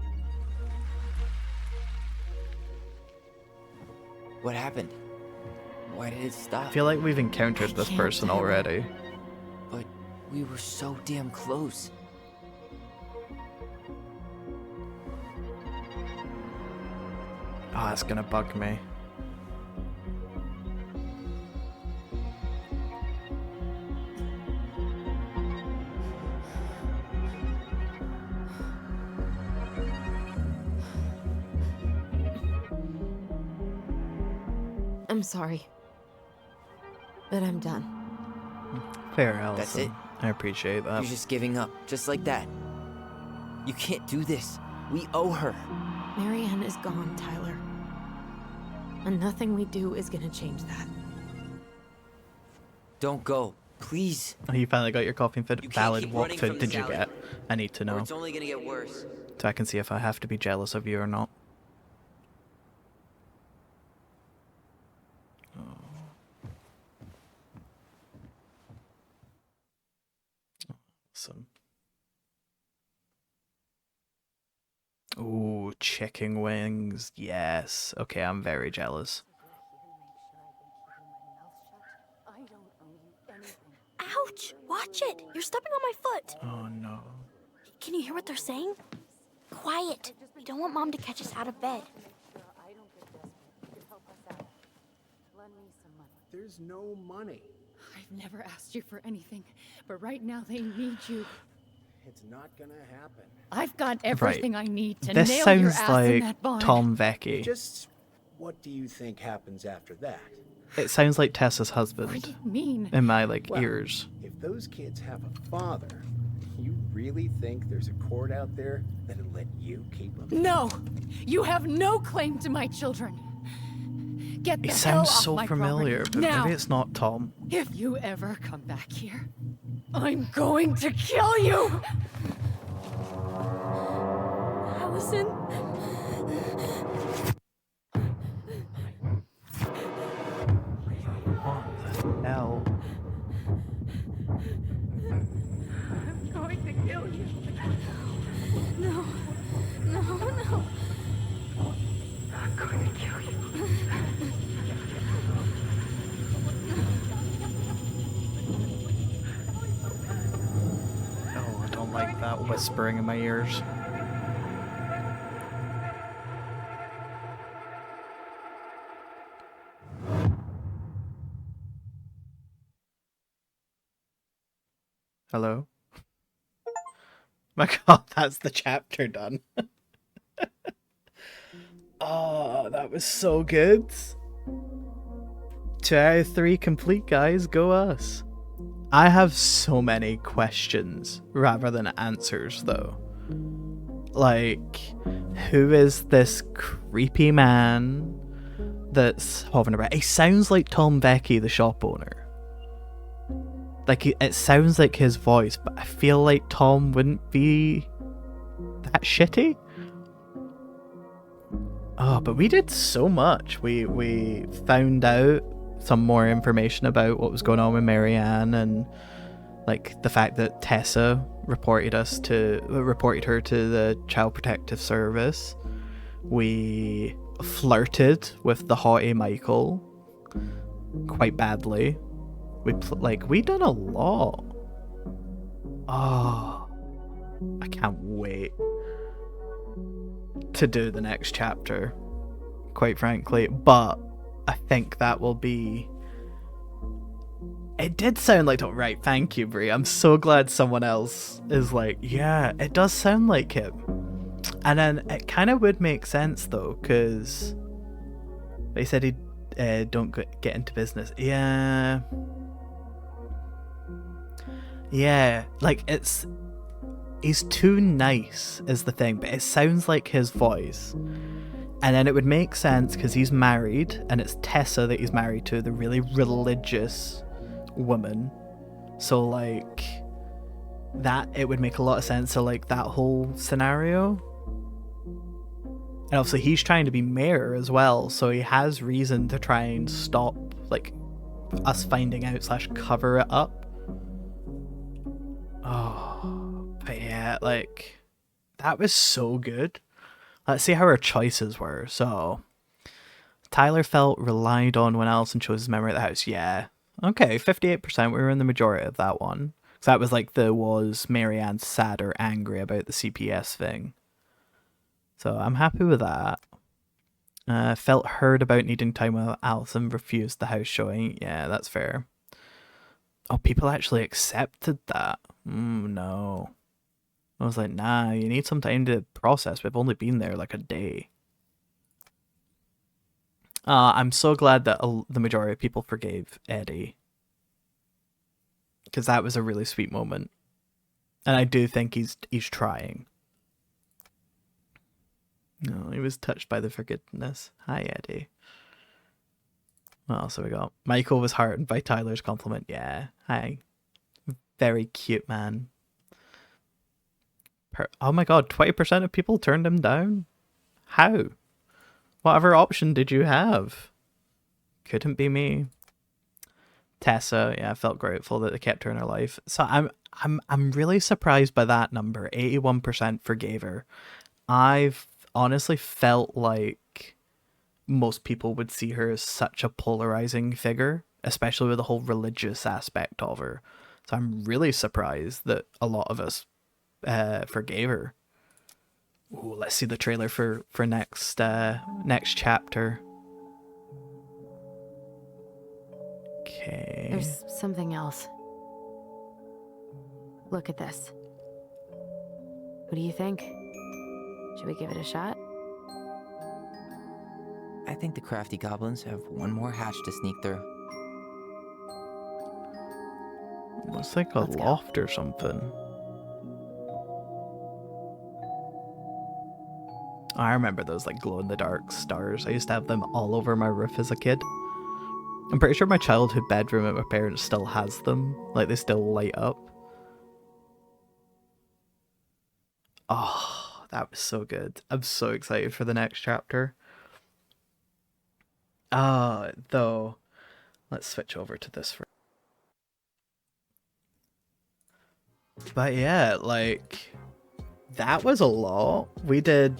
What happened? Why did it I stop? feel like we've encountered this person already. But we were so damn close. Oh, that's gonna bug me. I'm sorry. But I'm done. Fair, Allison. That's it? I appreciate that. You're just giving up, just like that. You can't do this. We owe her. Marianne is gone, Tyler. And nothing we do is gonna change that. Don't go, please. Oh, you finally got your coughing fit. You can't Valid. keep What running food from did this you alley. get? I need to Or know. it's only gonna get worse. So I can see if I have to be jealous of you or not. Awesome. Ooh, chicken wings. Yes. Okay, I'm very jealous. Ouch! Watch it! You're stepping on my foot! Oh no. Can you hear what they're saying? Quiet! We don't want Mom to catch us out of bed. There's no money. I've never asked you for anything, but right now they need you. It's not gonna happen. I've got everything I need to This nail sounds your ass in like that barn. Tom Vecchi. Just what do you think happens after that? It sounds like Tessa's What husband do you mean? in my Well, ears. If those kids have a father, you really think there's a court out there that'll let you keep them? No! You have no claim to my children. Get the It hell sounds off so my familiar, property. but now. maybe it's not Tom. If you ever come back here, I'm going to kill you! Allison? Hell. I'm going to kill you. No. No, no. I'm going to kill you. Oh, I don't like that whispering in my ears. Hello? My god, that's the chapter done. Oh, that was so good. 2 out of 3 complete, guys. Go us. I have so many questions rather than answers, though. Like, who is this creepy man that's hovering about? He sounds like Tom Vecchi, the shop owner. Like, it sounds like his voice, but I feel like Tom wouldn't be that shitty. Oh, but we did so much. We found out some more information about what was going on with Marianne, and like the fact that Tessa reported her to the Child Protective Service. We flirted with the haughty Michael quite badly. We done a lot. Oh, I can't wait to do the next chapter, quite frankly. But I think that will be... It did sound like... Oh, right, thank you, Brie. I'm so glad someone else is like, yeah, it does sound like him. And then it kind of would make sense, though, because they said he'd don't get into business. Yeah, Yeah, like he's too nice is the thing, but it sounds like his voice. And then it would make sense because he's married, and it's Tessa that he's married to, the really religious woman. So like that, it would make a lot of sense. So like that whole scenario. And obviously he's trying to be mayor as well, so he has reason to try and stop like us finding out / cover it up. Oh, but yeah, like that was so good. Let's see how our choices were. So Tyler felt relied on when Allison chose his memory of the house. Yeah. Okay, 58%. We were in the majority of that one. So that was like was Marianne sad or angry about the CPS thing. So I'm happy with that. Felt heard about needing time with Allison, refused the house showing. Yeah, that's fair. Oh, people actually accepted that. No. I was like, nah, you need some time to process. We've only been there like a day. I'm so glad that the majority of people forgave Eddie. Because that was a really sweet moment. And I do think he's trying. No, he was touched by the forgiveness. Hi, Eddie. What else have we got? Michael was heartened by Tyler's compliment. Yeah, hi. Very cute man. Oh my god, 20% of people turned him down? How? Whatever option did you have? Couldn't be me. Tessa, yeah, I felt grateful that they kept her in her life. So I'm really surprised by that number. 81% forgave her. I've honestly felt like most people would see her as such a polarizing figure, especially with the whole religious aspect of her. So I'm really surprised that a lot of us forgave her. Ooh, let's see the trailer for next chapter. Okay. There's something else. Look at this. What do you think? Should we give it a shot? I think the crafty goblins have one more hatch to sneak through. Looks like a loft or something. I remember those like glow-in-the-dark stars. I used to have them all over my roof as a kid. I'm pretty sure my childhood bedroom at my parents' still has them. Like, they still light up. Oh, that was so good. I'm so excited for the next chapter. Though, let's switch over to this. But yeah, like, that was a lot. We did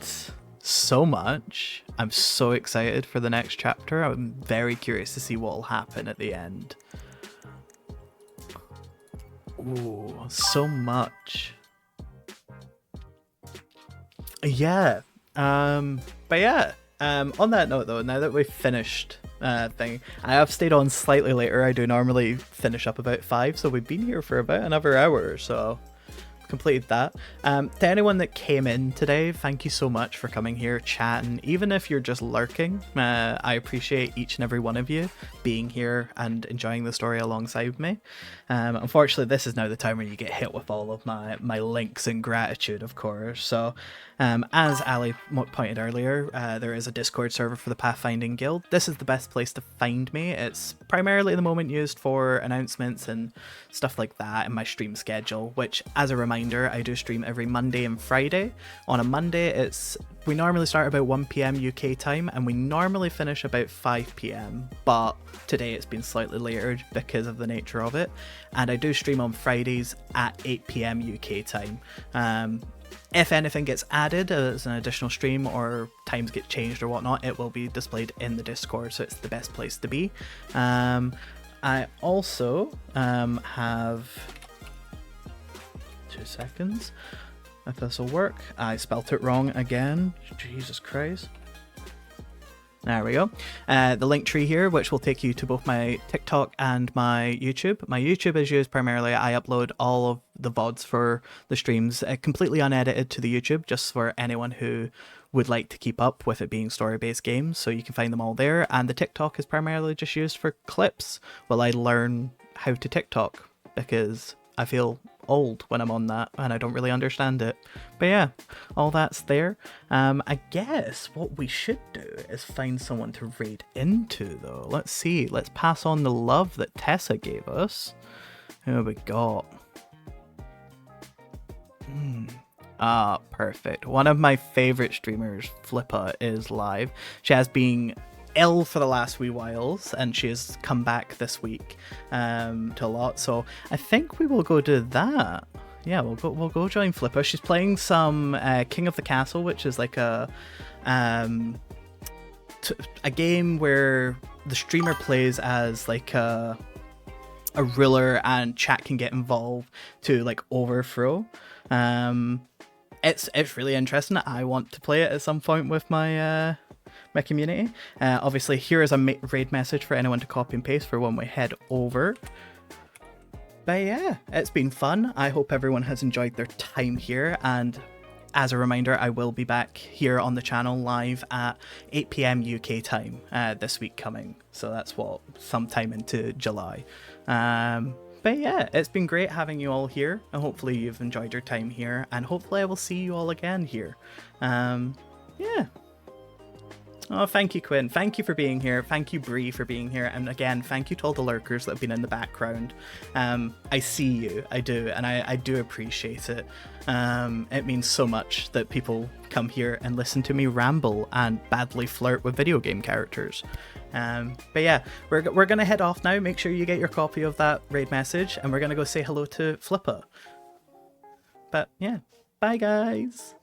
so much. I'm so excited for the next chapter. I'm very curious to see what will happen at the end. Ooh, so much. Yeah. But yeah. On that note though, now that we've finished thing, I have stayed on slightly later. I do normally finish up about 5, so we've been here for about another hour or so. Completed that. To anyone that came in today, thank you so much for coming here, chatting. Even if you're just lurking, I appreciate each and every one of you being here and enjoying the story alongside me. Unfortunately, this is now the time when you get hit with all of my links and gratitude, of course. So as Ali pointed earlier, there is a Discord server for the Pathfinding Guild. This is the best place to find me. It's primarily at the moment used for announcements and stuff like that in my stream schedule, which, as a reminder, I do stream every Monday and Friday. On a Monday, we normally start about 1 PM UK time, and we normally finish about 5 PM, but today it's been slightly later because of the nature of it. And I do stream on Fridays at 8 PM UK time. If anything gets added as an additional stream or times get changed or whatnot, it will be displayed in the Discord, so it's the best place to be. I also have 2 seconds, if this will work. I spelt it wrong again. Jesus Christ. There we go. The link tree here, which will take you to both my TikTok and my YouTube. My YouTube is used primarily, I upload all of the VODs for the streams completely unedited to the YouTube, just for anyone who would like to keep up with it being story-based games, so you can find them all there. And the TikTok is primarily just used for clips while I learn how to TikTok, because I feel old when I'm on that, and I don't really understand it. But yeah, all that's there. I guess what we should do is find someone to raid into, though. Let's see. Let's pass on the love that Tessa gave us. Who have we got? Perfect. One of my favorite streamers, Flippa, is live. She has been ill for the last wee whiles, and she has come back this week to a lot. So I think we will go do that. Yeah, we'll go join Flippa. She's playing some King of the Castle, which is like a game where the streamer plays as like a ruler, and chat can get involved to like overthrow. It's really interesting. I want to play it at some point with my my community. Obviously, here is a raid message for anyone to copy and paste for when we head over. But yeah, it's been fun. I hope everyone has enjoyed their time here, and as a reminder, I will be back here on the channel live at 8 PM UK time this week coming. So that's what, sometime into July. But yeah, it's been great having you all here, and hopefully you've enjoyed your time here, and hopefully I will see you all again here. Yeah. Oh, thank you, Quinn. Thank you for being here. Thank you, Bree, for being here. And again, thank you to all the lurkers that have been in the background. I see you, I do, and I do appreciate it. It means so much that people come here and listen to me ramble and badly flirt with video game characters. But yeah, we're going to head off now. Make sure you get your copy of that raid message, and we're going to go say hello to Flippa. But yeah, bye guys.